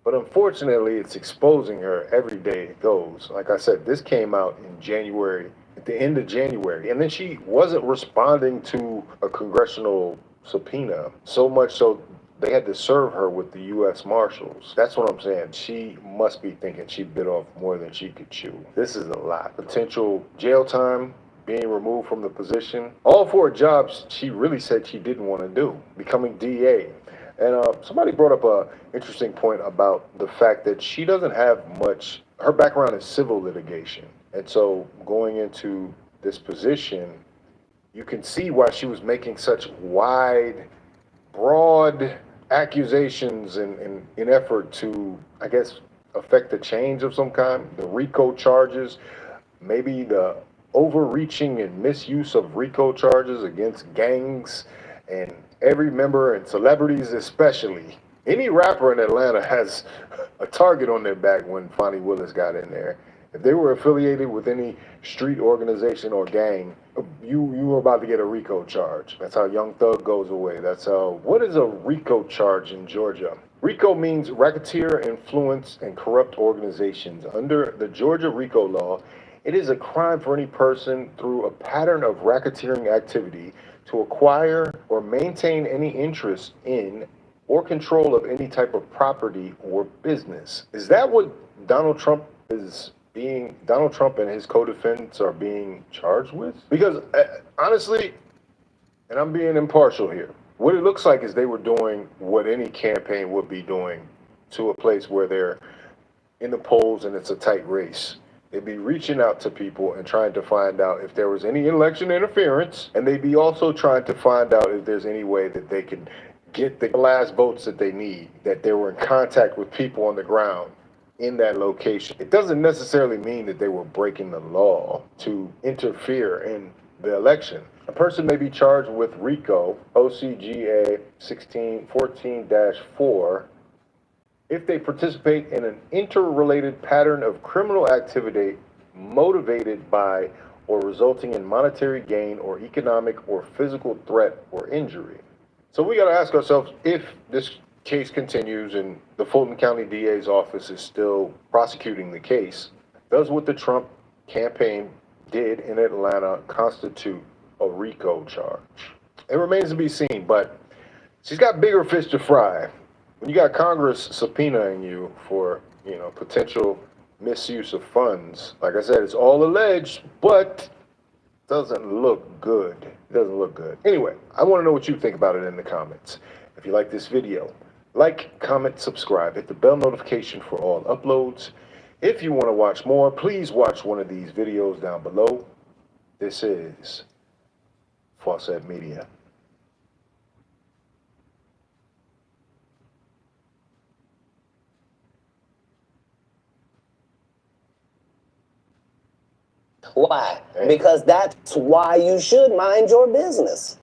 But unfortunately, it's exposing her every day it goes. Like I said, this came out in January, at the end of January, and then she wasn't responding to a congressional subpoena, so much so they had to serve her with the U.S. Marshals. That's what I'm saying. She must be thinking she bit off more than she could chew. This is a lot. Potential jail time, being removed from the position. All for jobs she really said she didn't want to do, becoming DA. And somebody brought up a interesting point about the fact that she doesn't have much, her background is civil litigation. And so going into this position, you can see why she was making such wide, broad accusations in effort to, I guess, affect a change of some kind. The RICO charges, maybe the overreaching and misuse of RICO charges against gangs and every member and celebrities especially. Any rapper in Atlanta has a target on their back when Fonnie Willis got in there. If they were affiliated with any street organization or gang, you were about to get a RICO charge. That's how Young Thug goes away. That's how, what is a RICO charge in Georgia? RICO means racketeer, influence, and corrupt organizations. Under the Georgia RICO law, it is a crime for any person through a pattern of racketeering activity to acquire or maintain any interest in or control of any type of property or business. Is that what Donald Trump and his co-defendants are being charged with? Because honestly, and I'm being impartial here, what it looks like is they were doing what any campaign would be doing to a place where they're in the polls and it's a tight race. They'd be reaching out to people and trying to find out if there was any election interference, and they'd be also trying to find out if there's any way that they can get the last votes that they need, that they were in contact with people on the ground in that location. It doesn't necessarily mean that they were breaking the law to interfere in the election. A person may be charged with RICO, OCGA 1614-4, if they participate in an interrelated pattern of criminal activity motivated by or resulting in monetary gain or economic or physical threat or injury. So we got to ask ourselves, if this case continues and the Fulton County DA's office is still prosecuting the case, does what the Trump campaign did in Atlanta constitute a RICO charge? It remains to be seen, but she's got bigger fish to fry. When you got Congress subpoenaing you for, potential misuse of funds, like I said, it's all alleged, but doesn't look good. It doesn't look good. Anyway, I want to know what you think about it in the comments. If you like this video, like, comment, subscribe, hit the bell notification for all uploads. If you want to watch more, please watch one of these videos down below. This is Fawcett Media. Why? Because that's why you should mind your business.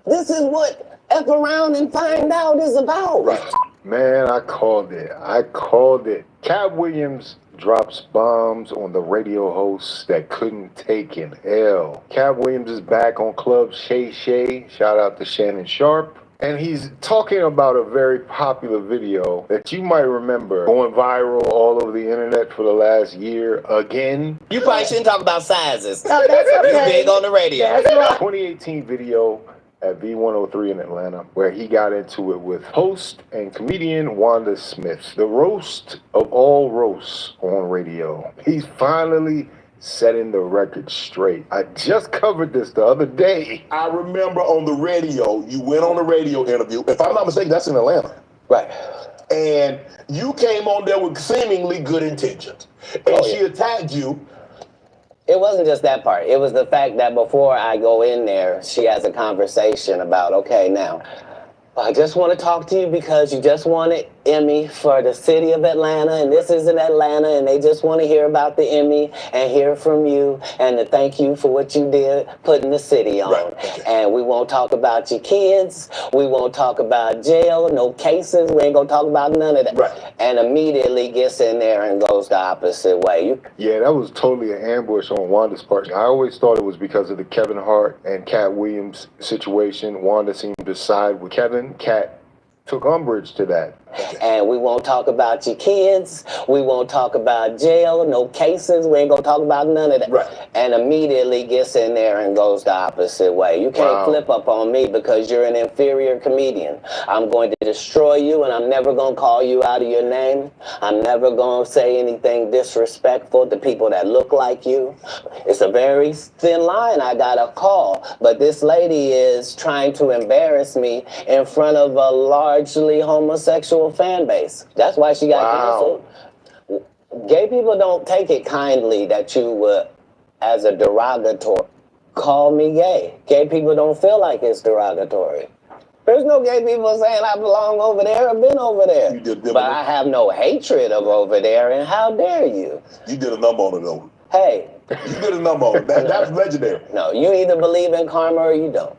This is what F around and find out is about. Right. Man, I called it. Cat Williams drops bombs on the radio hosts that couldn't take an L. Cat Williams is back on Club Shay Shay. Shout out to Shannon Sharp. And he's talking about a very popular video that you might remember going viral all over the internet for the last year again. You probably shouldn't talk about sizes. No, that's okay. You're big on the radio. That's right. 2018 video at V103 in Atlanta, where he got into it with host and comedian Wanda Smith. The roast of all roasts on radio. He's finally setting the record straight. I just covered this the other day. I remember on the radio, you went on a radio interview. If I'm not mistaken, that's in Atlanta. Right. And you came on there with seemingly good intentions. And she attacked you. It wasn't just that part. It was the fact that before I go in there, she has a conversation about, okay, now, I just want to talk to you because you just won an Emmy for the city of Atlanta, and this is in Atlanta, and they just want to hear about the Emmy and hear from you and to thank you for what you did putting the city on. Right. Okay. And we won't talk about your kids. We won't talk about jail, no cases. We ain't going to talk about none of that. Right. And immediately gets in there and goes the opposite way. Yeah, that was totally an ambush on Wanda's part. I always thought it was because of the Kevin Hart and Cat Williams situation. Wanda seemed to side with Kevin. Cat took umbrage to that. And we won't talk about your kids. We won't talk about jail, no cases. We ain't gonna talk about none of that. Right. And immediately gets in there and goes the opposite way. You can't flip up on me because you're an inferior comedian. I'm going to destroy you, and I'm never gonna call you out of your name. I'm never gonna say anything disrespectful to people that look like you. It's a very thin line. I got a call, but this lady is trying to embarrass me in front of a largely homosexual fan base. That's why she got canceled. Gay people don't take it kindly that you would, as a derogatory, call me gay. Gay people don't feel like it's derogatory. There's no gay people saying I belong over there or been over there. But I have no hatred of over there, and how dare you? You did a number on it though. Hey. You did a number on it. That's legendary. No, you either believe in karma or you don't.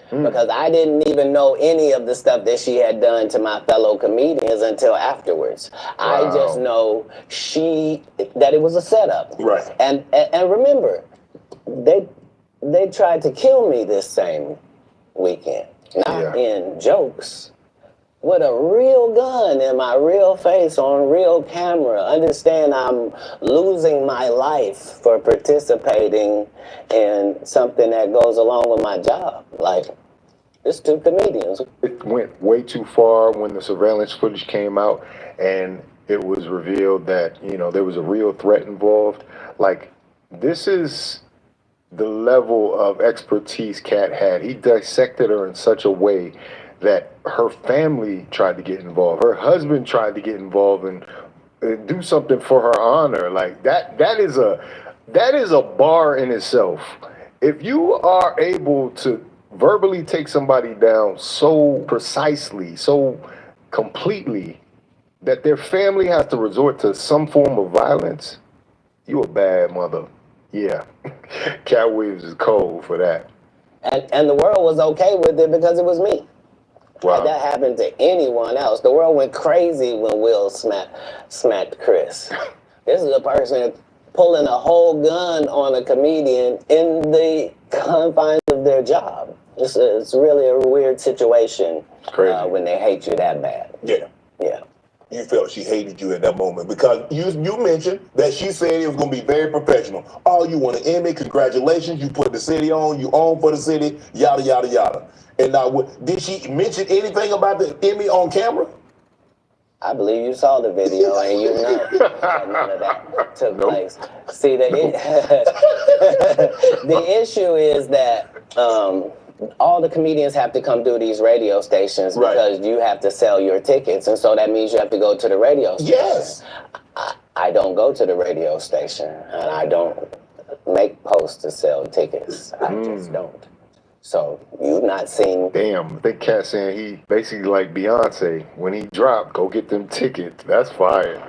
Because I didn't even know any of the stuff that she had done to my fellow comedians until afterwards. I just know that it was a setup. Right. And remember, they tried to kill me this same weekend. Not in jokes. With a real gun in my real face on real camera. Understand I'm losing my life for participating in something that goes along with my job. Like, it's two comedians. It went way too far when the surveillance footage came out and it was revealed that, you know, there was a real threat involved. Like, this is the level of expertise Kat had. He dissected her in such a way that her family tried to get involved. Her husband tried to get involved and do something for her honor. Like that is a bar in itself. If you are able to verbally take somebody down so precisely, so completely, that their family has to resort to some form of violence, you a bad mother. Yeah. Cat Williams is cold for that. And the world was okay with it because it was me. Wow. Had that happened to anyone else, the world went crazy when Will smacked Chris. This is a person pulling a whole gun on a comedian in the confines of their job. It's really a weird situation when they hate you that bad. Yeah. Yeah. You felt she hated you at that moment because you mentioned that she said it was going to be very professional. Oh, you won an Emmy, congratulations, you put the city on, you own for the city, yada, yada, yada. And now, did she mention anything about the Emmy on camera? I believe you saw the video and you know that none of that took place. See, the issue is that all the comedians have to come do these radio stations because you have to sell your tickets. And so that means you have to go to the radio station. Yes. I don't go to the radio station and I don't make posts to sell tickets. I just don't. So you've not seen. Damn, I think Cat saying he basically like Beyonce. When he dropped, go get them tickets. That's fire.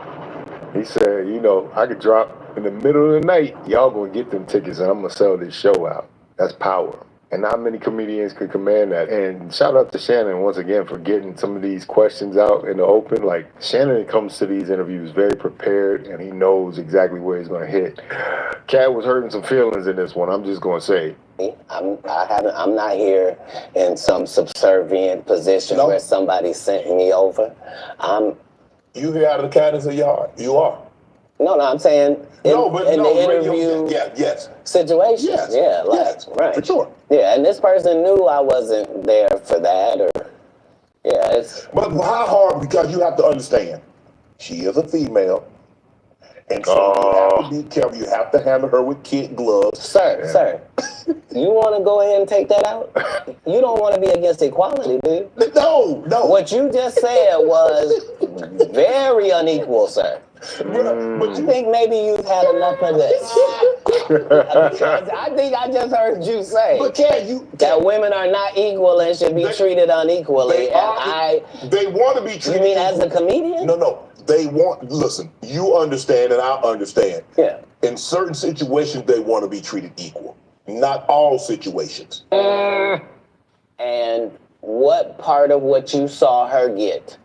He said, you know, I could drop in the middle of the night. Y'all gonna get them tickets and I'm gonna sell this show out. That's power. And not many comedians could command that. And shout out to Shannon once again for getting some of these questions out in the open. Like, Shannon comes to these interviews very prepared and he knows exactly where he's gonna hit. Cat was hurting some feelings in this one, I'm just gonna say. I'm not here in some subservient position where somebody sent me over. You here out of the kindness of your heart. You are. No, I'm saying in the interview situations. Yes. Yeah, like, yes, right. for sure. Yeah, and this person knew I wasn't there for that, or it's. But how hard? Because you have to understand, she is a female, and so you have to be careful. You have to handle her with kid gloves. Sir, you want to go ahead and take that out? You don't want to be against equality, do you? No. What you just said was very unequal, sir. But you think maybe you've had enough of this? I think I just heard you say that women are not equal and should be treated unequally. They want to be treated. You mean as a comedian? No. They want. Listen, you understand, and I understand. Yeah. In certain situations, they want to be treated equal. Not all situations. And what part of what you saw her get?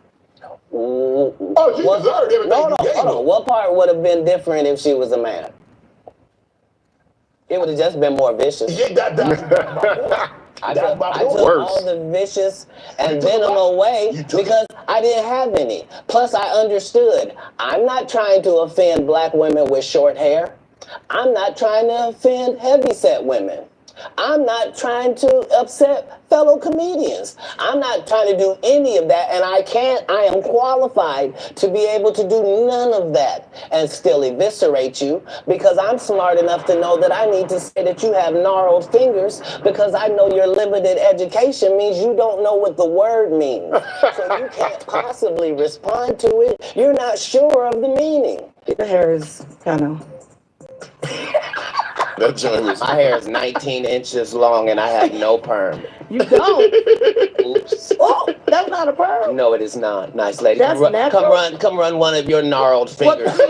She deserved everything you gave her. What part would have been different if she was a man? It would have just been more vicious. Yeah, I That's took, my I took point. all the vicious and venom away because I didn't have any. Plus, I understood I'm not trying to offend black women with short hair. I'm not trying to offend heavyset women. I'm not trying to upset fellow comedians. I'm not trying to do any of that, and I am qualified to be able to do none of that and still eviscerate you because I'm smart enough to know that I need to say that you have gnarled fingers because I know your limited education means you don't know what the word means. So you can't possibly respond to it. You're not sure of the meaning. Your hair is kind of... That joint was... My hair is 19 inches long and I have no perm. You don't? Oops. Oh, that's not a perm. No, it is not. Nice lady. That's natural. Come run one of your gnarled fingers. While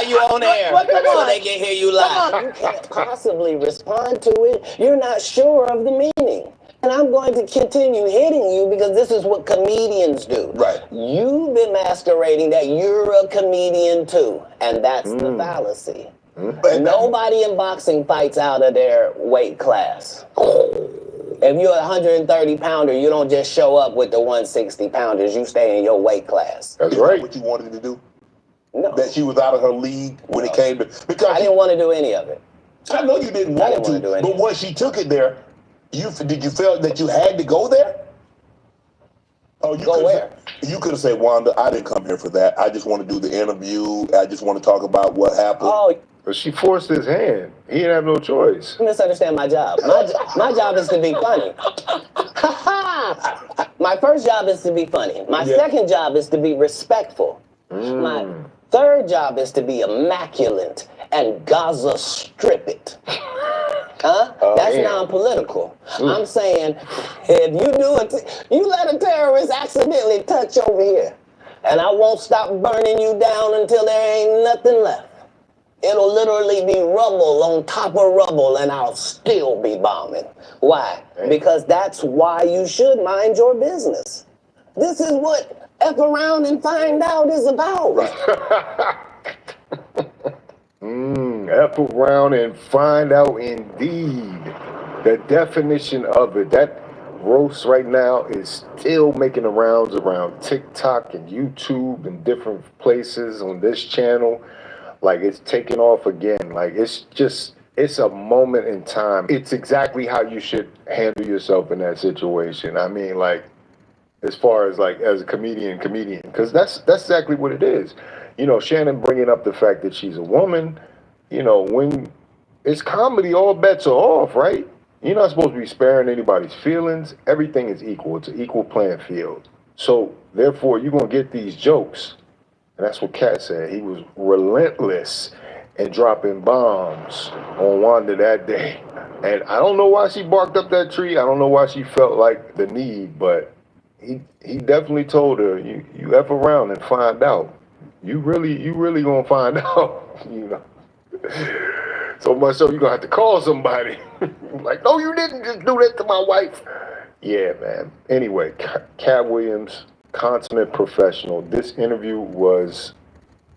you on air. So they can hear you live. You can't possibly respond to it. You're not sure of the meaning. And I'm going to continue hitting you because this is what comedians do. Right. You've been masquerading that you're a comedian too. And that's the fallacy. Nobody in boxing fights out of their weight class. If you're a 130 pounder, you don't just show up with the 160 pounders. You stay in your weight class. That's right. What you wanted to do? No. That she was out of her league when it came to... Because I didn't want to do any of it. I know you didn't want to, but once she took it there, did you feel that you had to go there? Oh, you go where? You could have said, Wanda, I didn't come here for that. I just want to do the interview. I just want to talk about what happened. Oh, but she forced his hand. He didn't have no choice. you misunderstand my job. My job is to be funny. My first job is to be funny. My second job is to be respectful. My third job is to be immaculate and Gaza strip it. Huh? That's non-political. I'm saying, if you do it, you let a terrorist accidentally touch over here, and I won't stop burning you down until there ain't nothing left. It'll literally be rubble on top of rubble, and I'll still be bombing. Why? Because that's why you should mind your business. This is what F around and find out is about. F around and find out indeed. The definition of it. That roast right now is still making the rounds around TikTok and YouTube and different places on this channel. Like, it's taking off again. Like, it's a moment in time. It's exactly how you should handle yourself in that situation. I mean, like, as far as like as a comedian, because that's exactly what it is. You know, Shannon bringing up the fact that she's a woman. You know, when it's comedy, all bets are off, right? You're not supposed to be sparing anybody's feelings. Everything is equal. It's an equal playing field. So therefore, you're gonna get these jokes, and that's what Kat said. He was relentless in dropping bombs on Wanda that day, and I don't know why she barked up that tree. I don't know why she felt like the need, but he definitely told her, you F around and find out. You really gonna find out, you know. So much so you're gonna have to call somebody. Like, no, you didn't just do that to my wife. Yeah, man. Anyway, Cat Williams, consummate professional. This interview was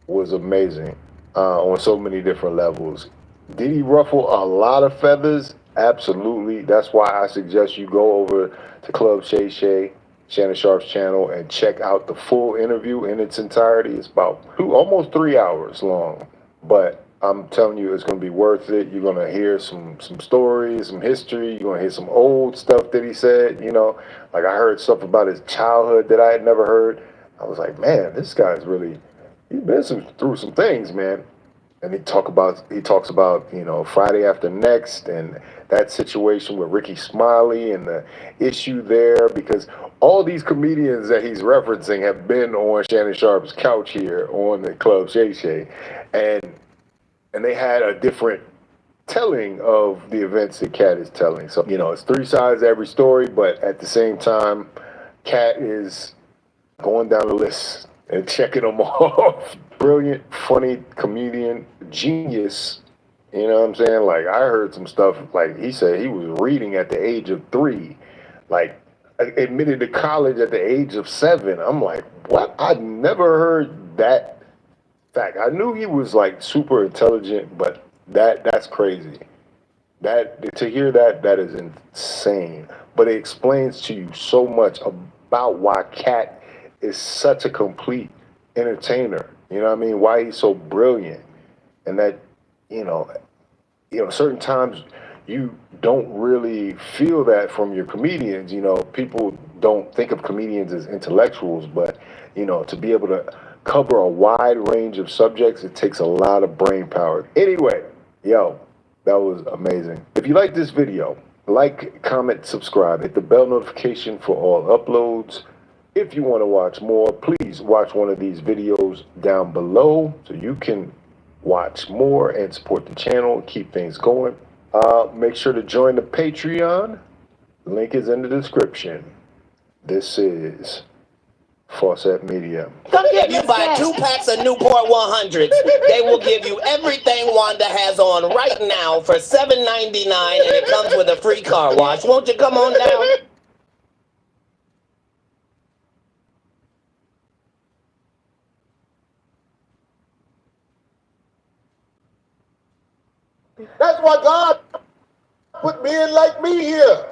amazing on so many different levels. Did he ruffle a lot of feathers? Absolutely. That's why I suggest you go over to Club Shay Shay, Shannon Sharpe's channel, and check out the full interview in its entirety. It's about almost 3 hours long, but I'm telling you, it's going to be worth it. You're going to hear some stories, some history. You're going to hear some old stuff that he said, you know. Like, I heard stuff about his childhood that I had never heard. I was like, man, this guy's really, he's been through some things, man. And he talks about, you know, Friday After Next and that situation with Ricky Smiley and the issue there, because all these comedians that he's referencing have been on Shannon Sharpe's couch here on the Club Shay Shay. And they had a different telling of the events that Kat is telling. So, you know, it's 3 sides to every story, but at the same time, Kat is going down the list and checking them off. Brilliant, funny comedian, genius. You know what I'm saying? Like, I heard some stuff, like he said he was reading at the age of 3, like admitted to college at the age of 7. I'm like, what? I'd never heard that fact. I knew he was like super intelligent, but that's crazy. That to hear that is insane. But it explains to you so much about why Cat is such a complete entertainer. You know what I mean? Why he's so brilliant, and that you know, certain times you don't really feel that from your comedians. You know, people don't think of comedians as intellectuals, but you know, to be able to cover a wide range of subjects, it takes a lot of brain power. Anyway, yo, that was amazing. If you like this video, like, comment, subscribe, hit the bell notification for all uploads. If you want to watch more, please watch one of these videos down below so you can watch more and support the channel and keep things going. Make sure to join the Patreon. The link is in the description. This is Fawcett Media. If you buy 2 packs of Newport 100s, they will give you everything Wanda has on right now for $7.99, and it comes with a free car wash. Won't you come on down? That's why God put men like me here.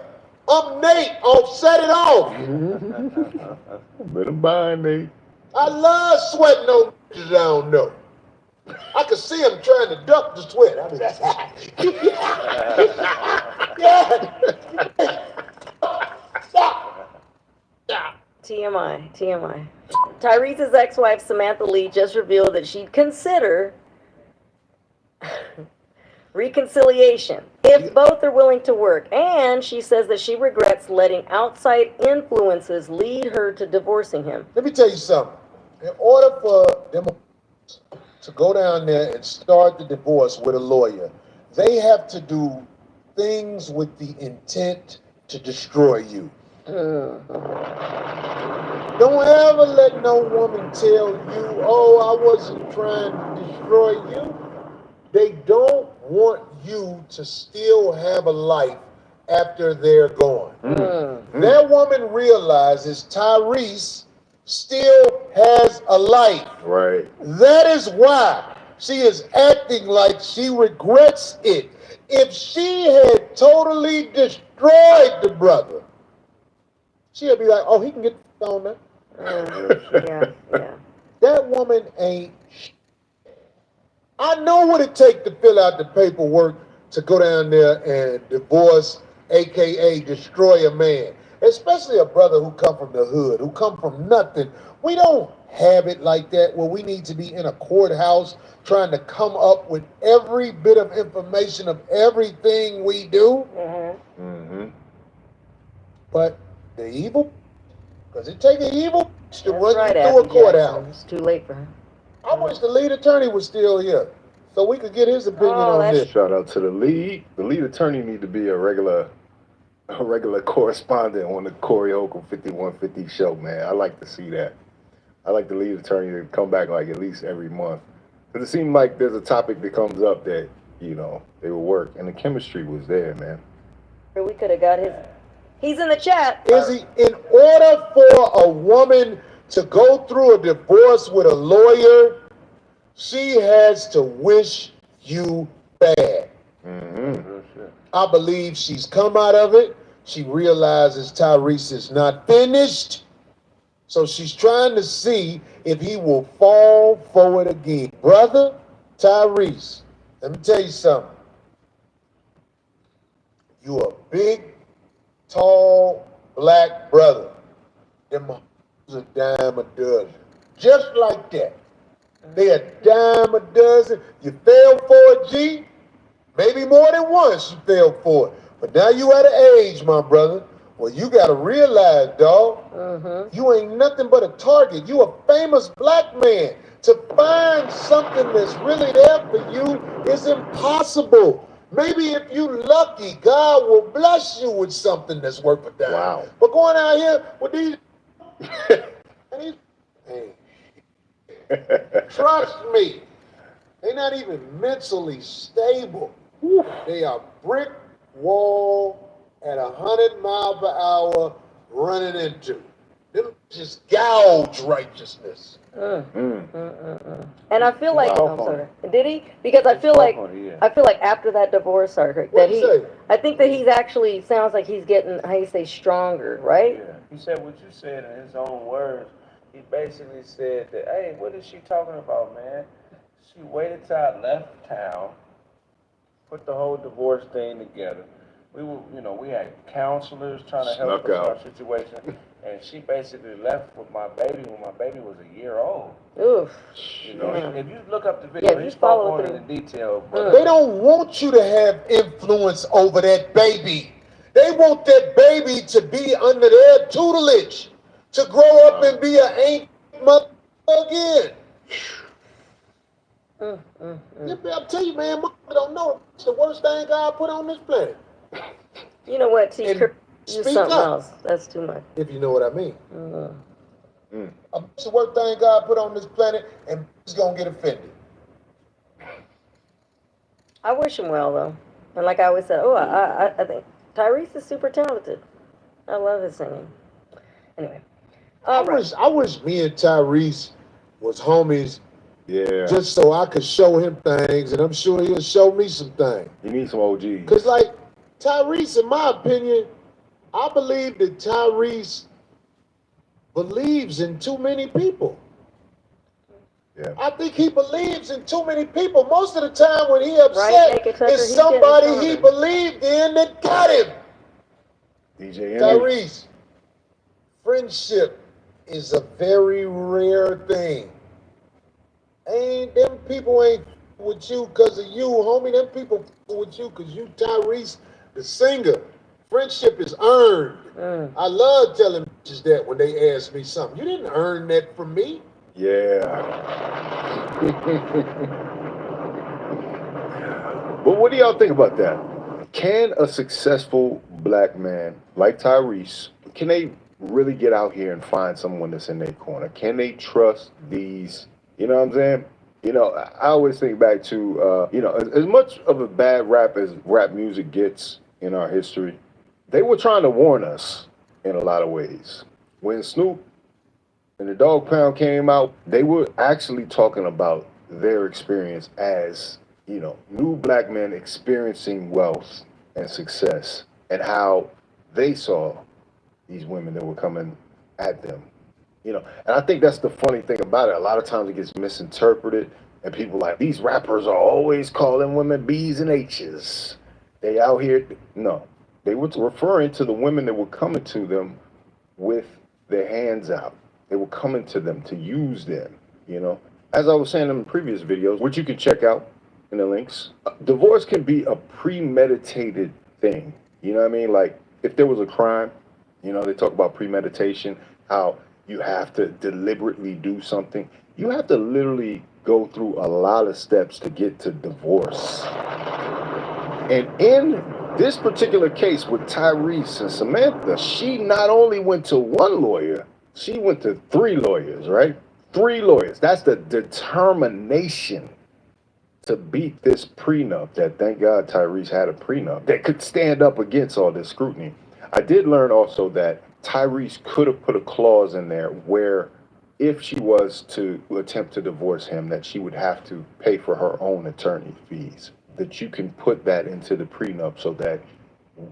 I'm Nate off Set It Off. Better buy, Nate. I love sweating on bitches I don't know. I can see them trying to duck the sweat. I mean, that's TMI. Tyrese's ex-wife Samantha Lee just revealed that she'd consider reconciliation if both are willing to work, and she says that she regrets letting outside influences lead her to divorcing him. Let me tell you something. In order for them to go down there and start the divorce with a lawyer, they have to do things with the intent to destroy you. Don't ever let no woman tell you, oh, I wasn't trying to destroy you. They don't want you to still have a life after they're gone. That woman realizes Tyrese still has a life. Right. That is why she is acting like she regrets it. If she had totally destroyed the brother, she'd be like, oh, he can get on that. Yeah. That woman ain't. I know what it takes to fill out the paperwork to go down there and divorce, aka destroy a man. Especially a brother who come from the hood, who come from nothing. We don't have it like that where we need to be in a courthouse trying to come up with every bit of information of everything we do. But the evil, because it takes an evil to run you through a courthouse. It's too late for her. I wish the lead attorney was still here so we could get his opinion on this. Shout out to the lead. The lead attorney need to be a regular correspondent on the Corey Holcomb 5150 show, man. I like to see that. I like the lead attorney to come back like at least every month. Because it seemed like there's a topic that comes up that, you know, they will work. And the chemistry was there, man. We could have got his. He's in the chat. Izzy, in order for a woman to go through a divorce with a lawyer, she has to wish you bad. I believe she's come out of it. She realizes Tyrese is not finished. So she's trying to see if he will fall for it again. Brother Tyrese, let me tell you something. You a big, tall, black brother. Them a dime a dozen. Just like that. They a dime a dozen. You fell for it, G. Maybe more than once you fell for it. But now you at an age, my brother. Well, you got to realize, dog, you ain't nothing but a target. You a famous black man. To find something that's really there for you is impossible. Maybe if you lucky, God will bless you with something that's worth a dime. Wow. But going out here with these, trust me, they're not even mentally stable. They are brick wall at 100 miles per hour running into. Them just gouge righteousness. And I feel like, Wow. I'm sorry. Did he? Because I feel like, after that divorce, sorry, What'd he say? I think that he's actually, sounds like he's getting, how you say, stronger, right? Yeah. He said what you said in his own words. He basically said that, hey, what is she talking about, man? She waited till I left town, put the whole divorce thing together. We were, we had counselors trying to help us in our situation. And she basically left with my baby when my baby was a year old. Oof. If you look up the video, he spoke on it in detail. But They don't want you to have influence over that baby. They want that baby to be under their tutelage, to grow up and be an ain't mother again. I'll tell you, man, mother don't know. It's the worst thing God put on this planet. You know what, T? You're speak something up. else. That's too much. If you know what I mean. It's the worst thing God put on this planet, and he's gonna get offended. I wish him well, though. And like I always said, I think Tyrese is super talented. I love his singing. Anyway. I wish me and Tyrese was homies. Yeah. Just so I could show him things, and I'm sure he'll show me some things. You need some OGs. Cause like Tyrese, in my opinion, I believe that Tyrese believes in too many people. Yeah. I think he believes in too many people. Most of the time when he upset, Right, Naked Tucker, it's he's somebody getting he stronger. believed in that got him. DJ Tyrese, friendship is a very rare thing. Them people ain't with you because of you, homie. Them people with you because you Tyrese, the singer. Friendship is earned. I love telling bitches that when they ask me something. You didn't earn that from me. Yeah. But what do y'all think about that? Can a successful black man like Tyrese, can they really get out here and find someone that's in their corner? Can they trust these, you know what I'm saying? I always think back to, as much of a bad rap as rap music gets in our history, they were trying to warn us in a lot of ways. When Snoop and the Dog Pound came out, they were actually talking about their experience as, new black men experiencing wealth and success and how they saw these women that were coming at them. And I think that's the funny thing about it. A lot of times it gets misinterpreted and people like, these rappers are always calling women B's and H's. They out here. No, they were referring to the women that were coming to them with their hands out. They were coming to them to use them, As I was saying in the previous videos, which you can check out in the links, divorce can be a premeditated thing. You know what I mean? Like, if there was a crime, they talk about premeditation, how you have to deliberately do something. You have to literally go through a lot of steps to get to divorce. And in this particular case with Tyrese and Samantha, she not only went to one lawyer, she went to 3 lawyers, right? 3 lawyers. That's the determination to beat this prenup that, thank God, Tyrese had a prenup that could stand up against all this scrutiny. I did learn also that Tyrese could have put a clause in there where if she was to attempt to divorce him, that she would have to pay for her own attorney fees. That you can put that into the prenup so that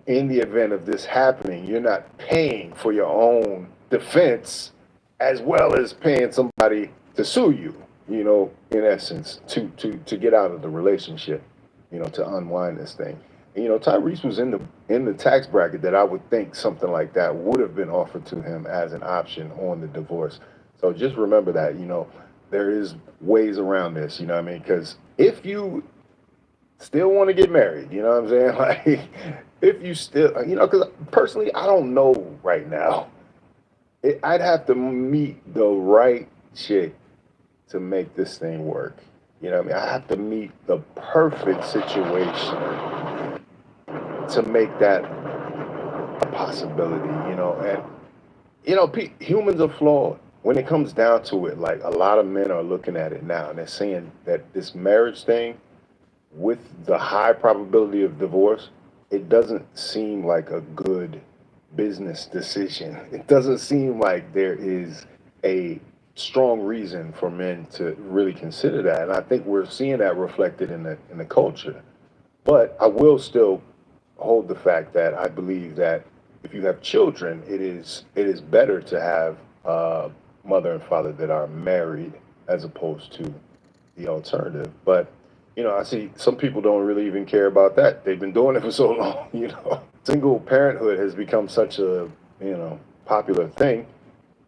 in the event of this happening, you're not paying for your own defense as well as paying somebody to sue you, in essence, to get out of the relationship, to unwind this thing. And, Tyrese was in the tax bracket that I would think something like that would have been offered to him as an option on the divorce. So just remember that, there is ways around this, because if you still want to get married, you know what I'm saying? Like, if you still, because personally, I don't know right now. I'd have to meet the right chick to make this thing work. You know what I mean? I have to meet the perfect situation to make that a possibility, And, humans are flawed. When it comes down to it, like, a lot of men are looking at it now and they're saying that this marriage thing, with the high probability of divorce, it doesn't seem like a good business decision. It doesn't seem like there is a strong reason for men to really consider that. And I think we're seeing that reflected in the culture. But I will still hold the fact that I believe that if you have children, it is better to have a mother and father that are married as opposed to the alternative. But you know, I see some people don't really even care about that. They've been doing it for so long, you know. Single parenthood has become such a, you know, popular thing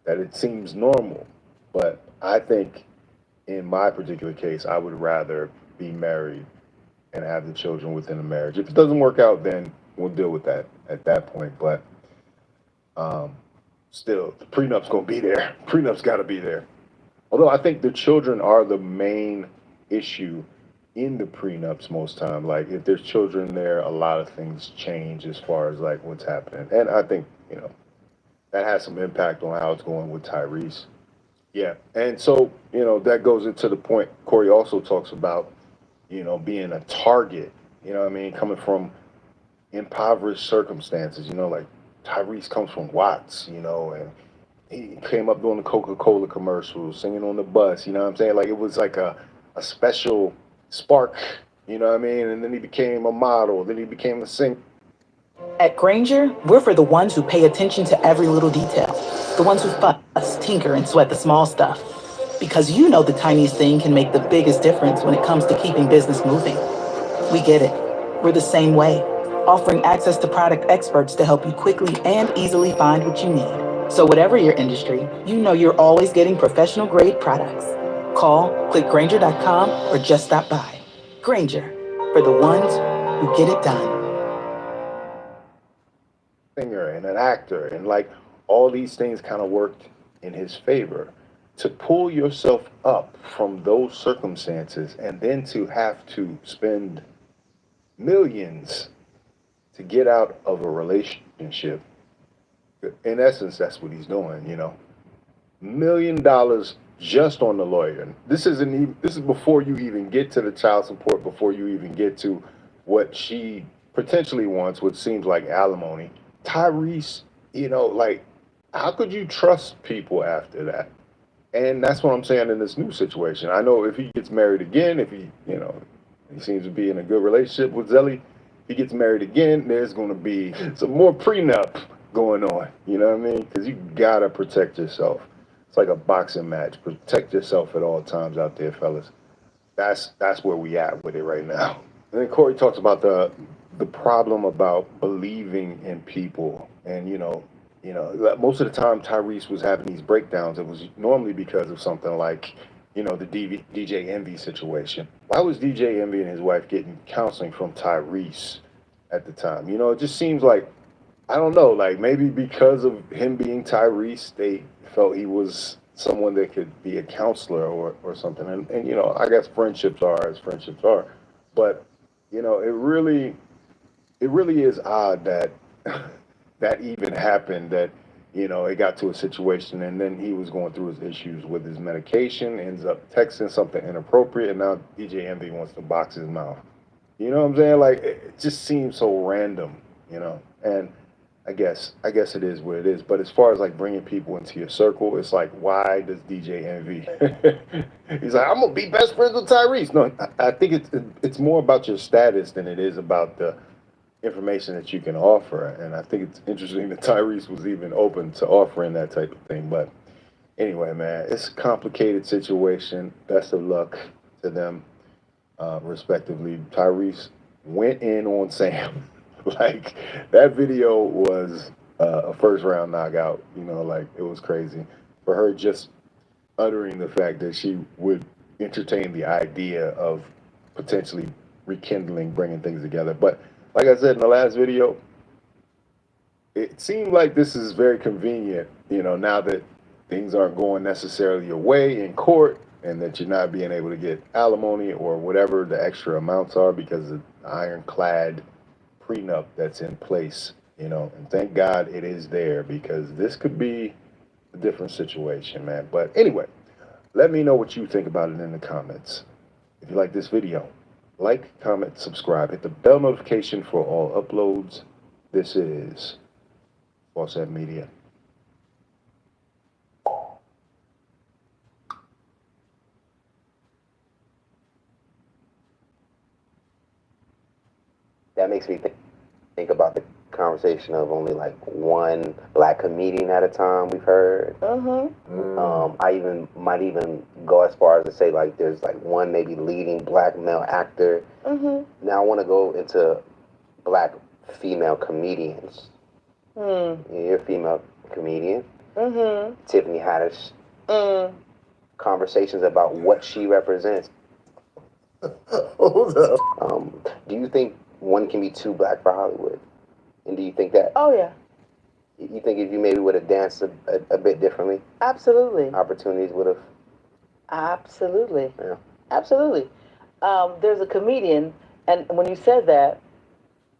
that it seems normal. But I think in my particular case, I would rather be married and have the children within a marriage. If it doesn't work out, then we'll deal with that at that point. But still, the prenup's gonna be there. Prenup's gotta be there. Although I think the children are the main issue in the prenups most time. Like if there's children there, a lot of things change as far as like what's happening. And I think, you know, that has some impact on how it's going with Tyrese. Yeah. And so, you know, that goes into the point Corey also talks about, you know, being a target, you know what I mean, coming from impoverished circumstances, you know, like Tyrese comes from Watts, you know, and he came up doing the Coca-Cola commercials, singing on the bus, you know what I'm saying? Like it was like a special spark, you know what I mean? And then he became a model, then he became a singer. At Granger, we're for the ones who pay attention to every little detail. The ones who fuss, tinker, and sweat the small stuff. Because you know the tiniest thing can make the biggest difference when it comes to keeping business moving. We get it. We're the same way, offering access to product experts to help you quickly and easily find what you need. So whatever your industry, you know you're always getting professional grade products. Call, click Granger.com, or just stop by. Granger, for the ones who get it done. Singer and an actor, and like all these things kind of worked in his favor. To pull yourself up from those circumstances and then to have to spend millions to get out of a relationship, in essence, that's what he's doing, you know. $1 million just on the lawyer. This is before you even get to the child support, before you even get to what she potentially wants, what seems like alimony. Tyrese, you know, like, how could you trust people after that? And that's what I'm saying in this new situation. I know if he gets married again, if he, you know, he seems to be in a good relationship with Zelly, he gets married again, there's going to be some more prenup going on. You know what I mean? Because you got to protect yourself. It's like a boxing match. Protect yourself at all times out there, fellas. That's where we at with it right now. And then Corey talks about the problem about believing in people. And, you know, most of the time Tyrese was having these breakdowns. It was normally because of something like, you know, the DJ Envy situation. Why was DJ Envy and his wife getting counseling from Tyrese at the time? You know, it just seems like, I don't know, like maybe because of him being Tyrese, they felt he was someone that could be a counselor or something. And you know, I guess friendships are as friendships are. But, you know, it really is odd that that even happened, that, you know, it got to a situation and then he was going through his issues with his medication, ends up texting something inappropriate, and now DJ Envy wants to box his mouth. You know what I'm saying? Like, it just seems so random, you know? And I guess it is what it is. But as far as like bringing people into your circle, it's like, why does DJ Envy? He's like, I'm gonna be best friends with Tyrese. No, I think it's more about your status than it is about the information that you can offer. And I think it's interesting that Tyrese was even open to offering that type of thing. But anyway, man, it's a complicated situation. Best of luck to them, respectively. Tyrese went in on Sam. Like, that video was a first round knockout, you know, like, it was crazy. For her just uttering the fact that she would entertain the idea of potentially rekindling, bringing things together. But like I said in the last video, it seemed like this is very convenient, you know, now that things aren't going necessarily your way in court and that you're not being able to get alimony or whatever the extra amounts are because of the ironclad prenup that's in place, you know, and thank God it is there, because this could be a different situation, man. But anyway, let me know what you think about it in the comments. If you like this video, like, comment, subscribe, hit the bell notification for all uploads. This is Fawcett Media. That makes me think about the conversation of only like one black comedian at a time we've heard. I might even go as far as to say like there's like one maybe leading black male actor. Now I want to go into black female comedians. You're a female comedian. Tiffany Haddish. Conversations about what she represents. Hold up. Do you think one can be too black for Hollywood? And do you think that? Oh yeah, You think if you maybe would have danced a bit differently, absolutely, opportunities would have? absolutely, Yeah. absolutely. There's a comedian, and when you said that,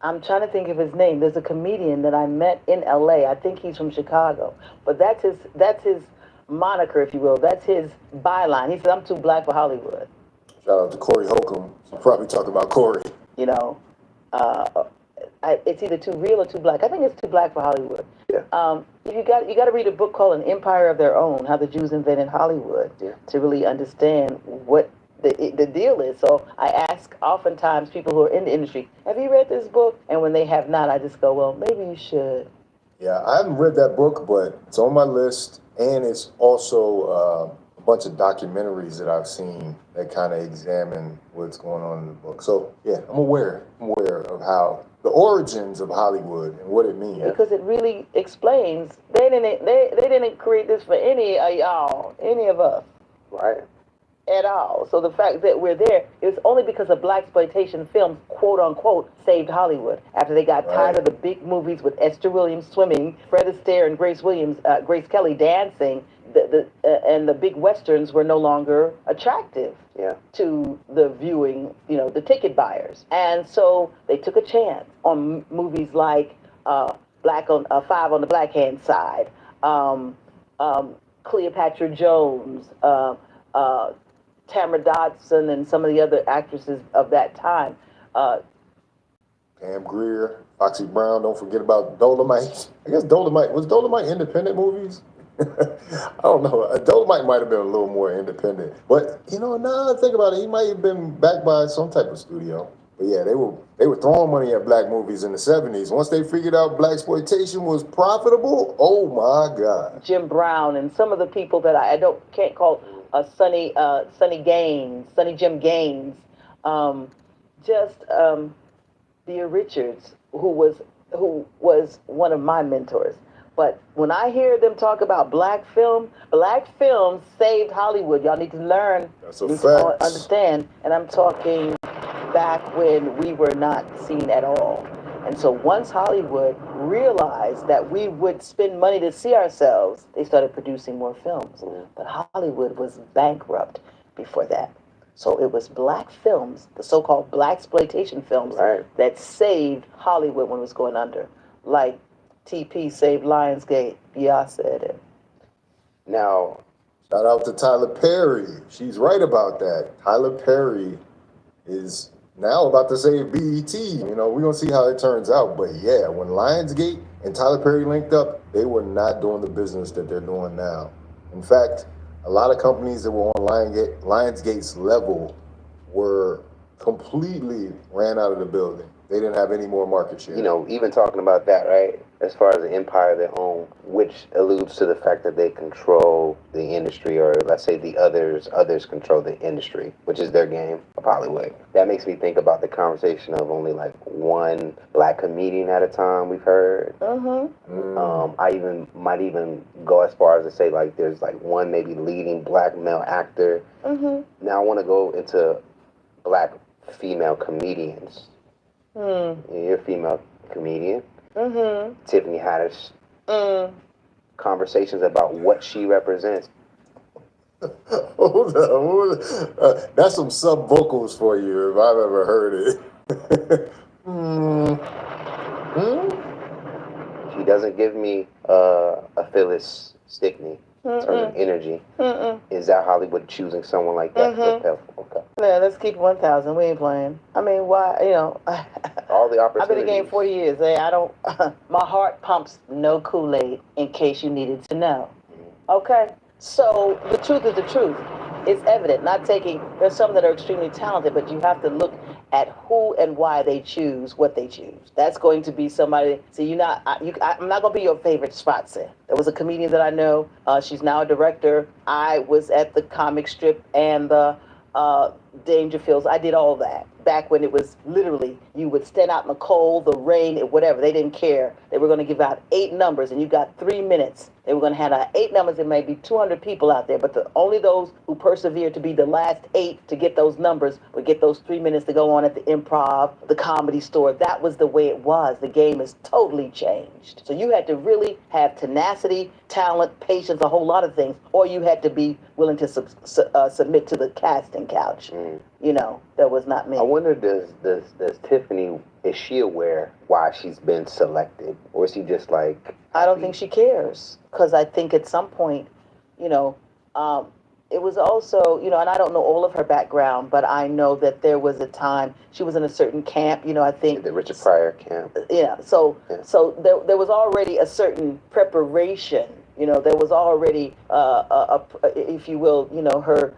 I'm trying to think of his name. There's a comedian that I met in LA. I think he's from Chicago, but that's his moniker, if you will. That's his byline. He said, "I'm too black for Hollywood." Shout out to Corey Holcomb. You probably talked about Corey. You know, it's either too real or too black. I think it's too black for Hollywood. You got to read a book called An Empire of Their Own: How the Jews Invented Hollywood to really understand what the deal is. So I ask oftentimes people who are in the industry, "Have you read this book?" And when they have not, I just go, "Well, maybe you should." Yeah, I haven't read that book, but it's on my list, and it's also a bunch of documentaries that I've seen that kind of examine what's going on in the book. So yeah, I'm aware of how the origins of Hollywood and what it means. Because it really explains they didn't create this for any of y'all, any of us. Right. At all. So the fact that we're there is only because of blaxploitation films, quote unquote, saved Hollywood. After they got tired of the big movies with Esther Williams swimming, Fred Astaire and Grace Kelly dancing, and the big westerns were no longer attractive to the viewing, the ticket buyers. And so they took a chance on movies like Five on the Black Hand Side, Cleopatra Jones, Tamara Dodson, and some of the other actresses of that time. Pam Grier, Foxy Brown, don't forget about Dolomite. I guess was Dolomite independent movies? I don't know. Dolomite might have been a little more independent. But, now I think about it, he might have been backed by some type of studio. But yeah, they were throwing money at black movies in the 70s. Once they figured out blaxploitation was profitable, oh my God. Jim Brown and some of the people that I can't call Sonny Jim Gaines, Thea Richards, who was one of my mentors. But when I hear them talk about black film saved Hollywood. Y'all need to learn, That's a need fact. to understand. And I'm talking back when we were not seen at all. And so once Hollywood realized that we would spend money to see ourselves, they started producing more films. But Hollywood was bankrupt before that. So it was black films, the so-called blaxploitation films, that saved Hollywood when it was going under. Like TP saved Lionsgate, yeah, I said it. Now, shout out to Tyler Perry. She's right about that. Tyler Perry is now about to save BET. We're going to see how it turns out. But yeah, when Lionsgate and Tyler Perry linked up, they were not doing the business that they're doing now. In fact, a lot of companies that were on Lionsgate's level were completely ran out of the building. They didn't have any more market share. Even talking about that, right? As far as the empire of their own, which alludes to the fact that they control the industry, or let's say the others control the industry, which is their game of Hollywood. That makes me think about the conversation of only like one black comedian at a time we've heard. I might even go as far as to say like there's like one maybe leading black male actor. Now I want to go into black female comedians. You're a female comedian. Tiffany Haddish. Conversations about what she represents. Hold on. That's some sub vocals for you if I've ever heard it. She doesn't give me a Phyllis Stickney in terms of energy. Is that Hollywood choosing someone like that? Okay. Yeah, let's keep 1,000. We ain't playing. I mean, why? You know, All the I've been in the game opportunities. 40 years. I don't. My heart pumps no Kool-Aid. In case you needed to know. Okay. So the truth is the truth. It's evident. Not taking. There's some that are extremely talented, but you have to look at who and why they choose what they choose. That's going to be somebody. So I'm not going to be your favorite spot set. There was a comedian that I know. She's now a director. I was at the comic strip and the Dangerfields. I did all that back when it was literally you would stand out in the cold, the rain, whatever. They didn't care. They were going to give out 8 numbers, and you got 3 minutes. They were going to hand out 8 numbers. There may be 200 people out there, but only those who persevered to be the last 8 to get those numbers would get those 3 minutes to go on at the Improv, the Comedy Store. That was the way it was. The game has totally changed. So you had to really have tenacity, talent, patience, a whole lot of things, or you had to be willing to submit to the casting couch. You know, that was not me. I wonder, does Tiffany, is she aware why she's been selected? Or is she just like... I don't think she cares. Because I think at some point, you know, it was also, you know, and I don't know all of her background, but I know that there was a time she was in a certain camp, you know, I think. The Richard Pryor camp. Yeah, so there was already a certain preparation, you know, there was already, if you will, you know, her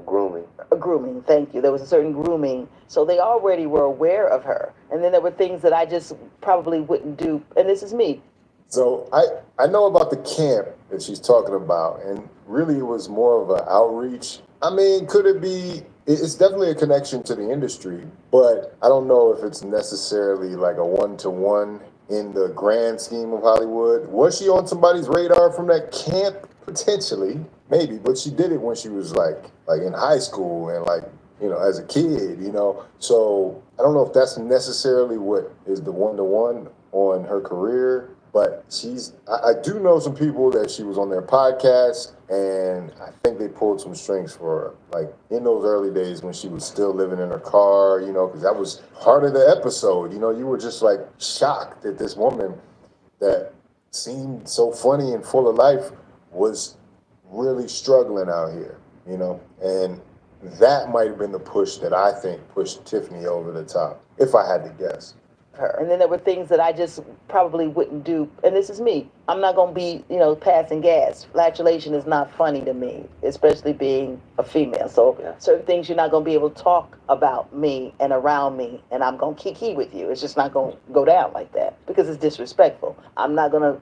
grooming. Grooming, thank you. There was a certain grooming. So they already were aware of her. And then there were things that I just probably wouldn't do. And this is me. So I know about the camp that she's talking about, and really it was more of an outreach. I mean, could it be, it's definitely a connection to the industry, but I don't know if it's necessarily like a one-to-one in the grand scheme of Hollywood. Was she on somebody's radar from that camp? Potentially, maybe, but she did it when she was like in high school and like, you know, as a kid, you know. So I don't know if that's necessarily what is the one-to-one on her career, but I do know some people that she was on their podcast, and I think they pulled some strings for her, like in those early days when she was still living in her car, you know, because that was part of the episode. You know, you were just like shocked that this woman that seemed so funny and full of life was really struggling out here, you know, and that might have been the push that I think pushed Tiffany over the top, if I had to guess. Her. And then there were things that I just probably wouldn't do. And this is me. I'm not going to be, you know, passing gas. Flatulation is not funny to me, especially being a female. So certain things you're not going to be able to talk about me and around me, and I'm going to kiki with you. It's just not going to go down like that because it's disrespectful. I'm not going to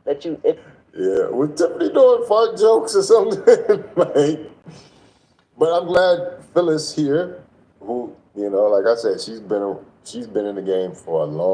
let you... Yeah, was Tiffany doing fart jokes or something? Like, but I'm glad Phyllis here, who, you know, like I said, she's been in the game for a long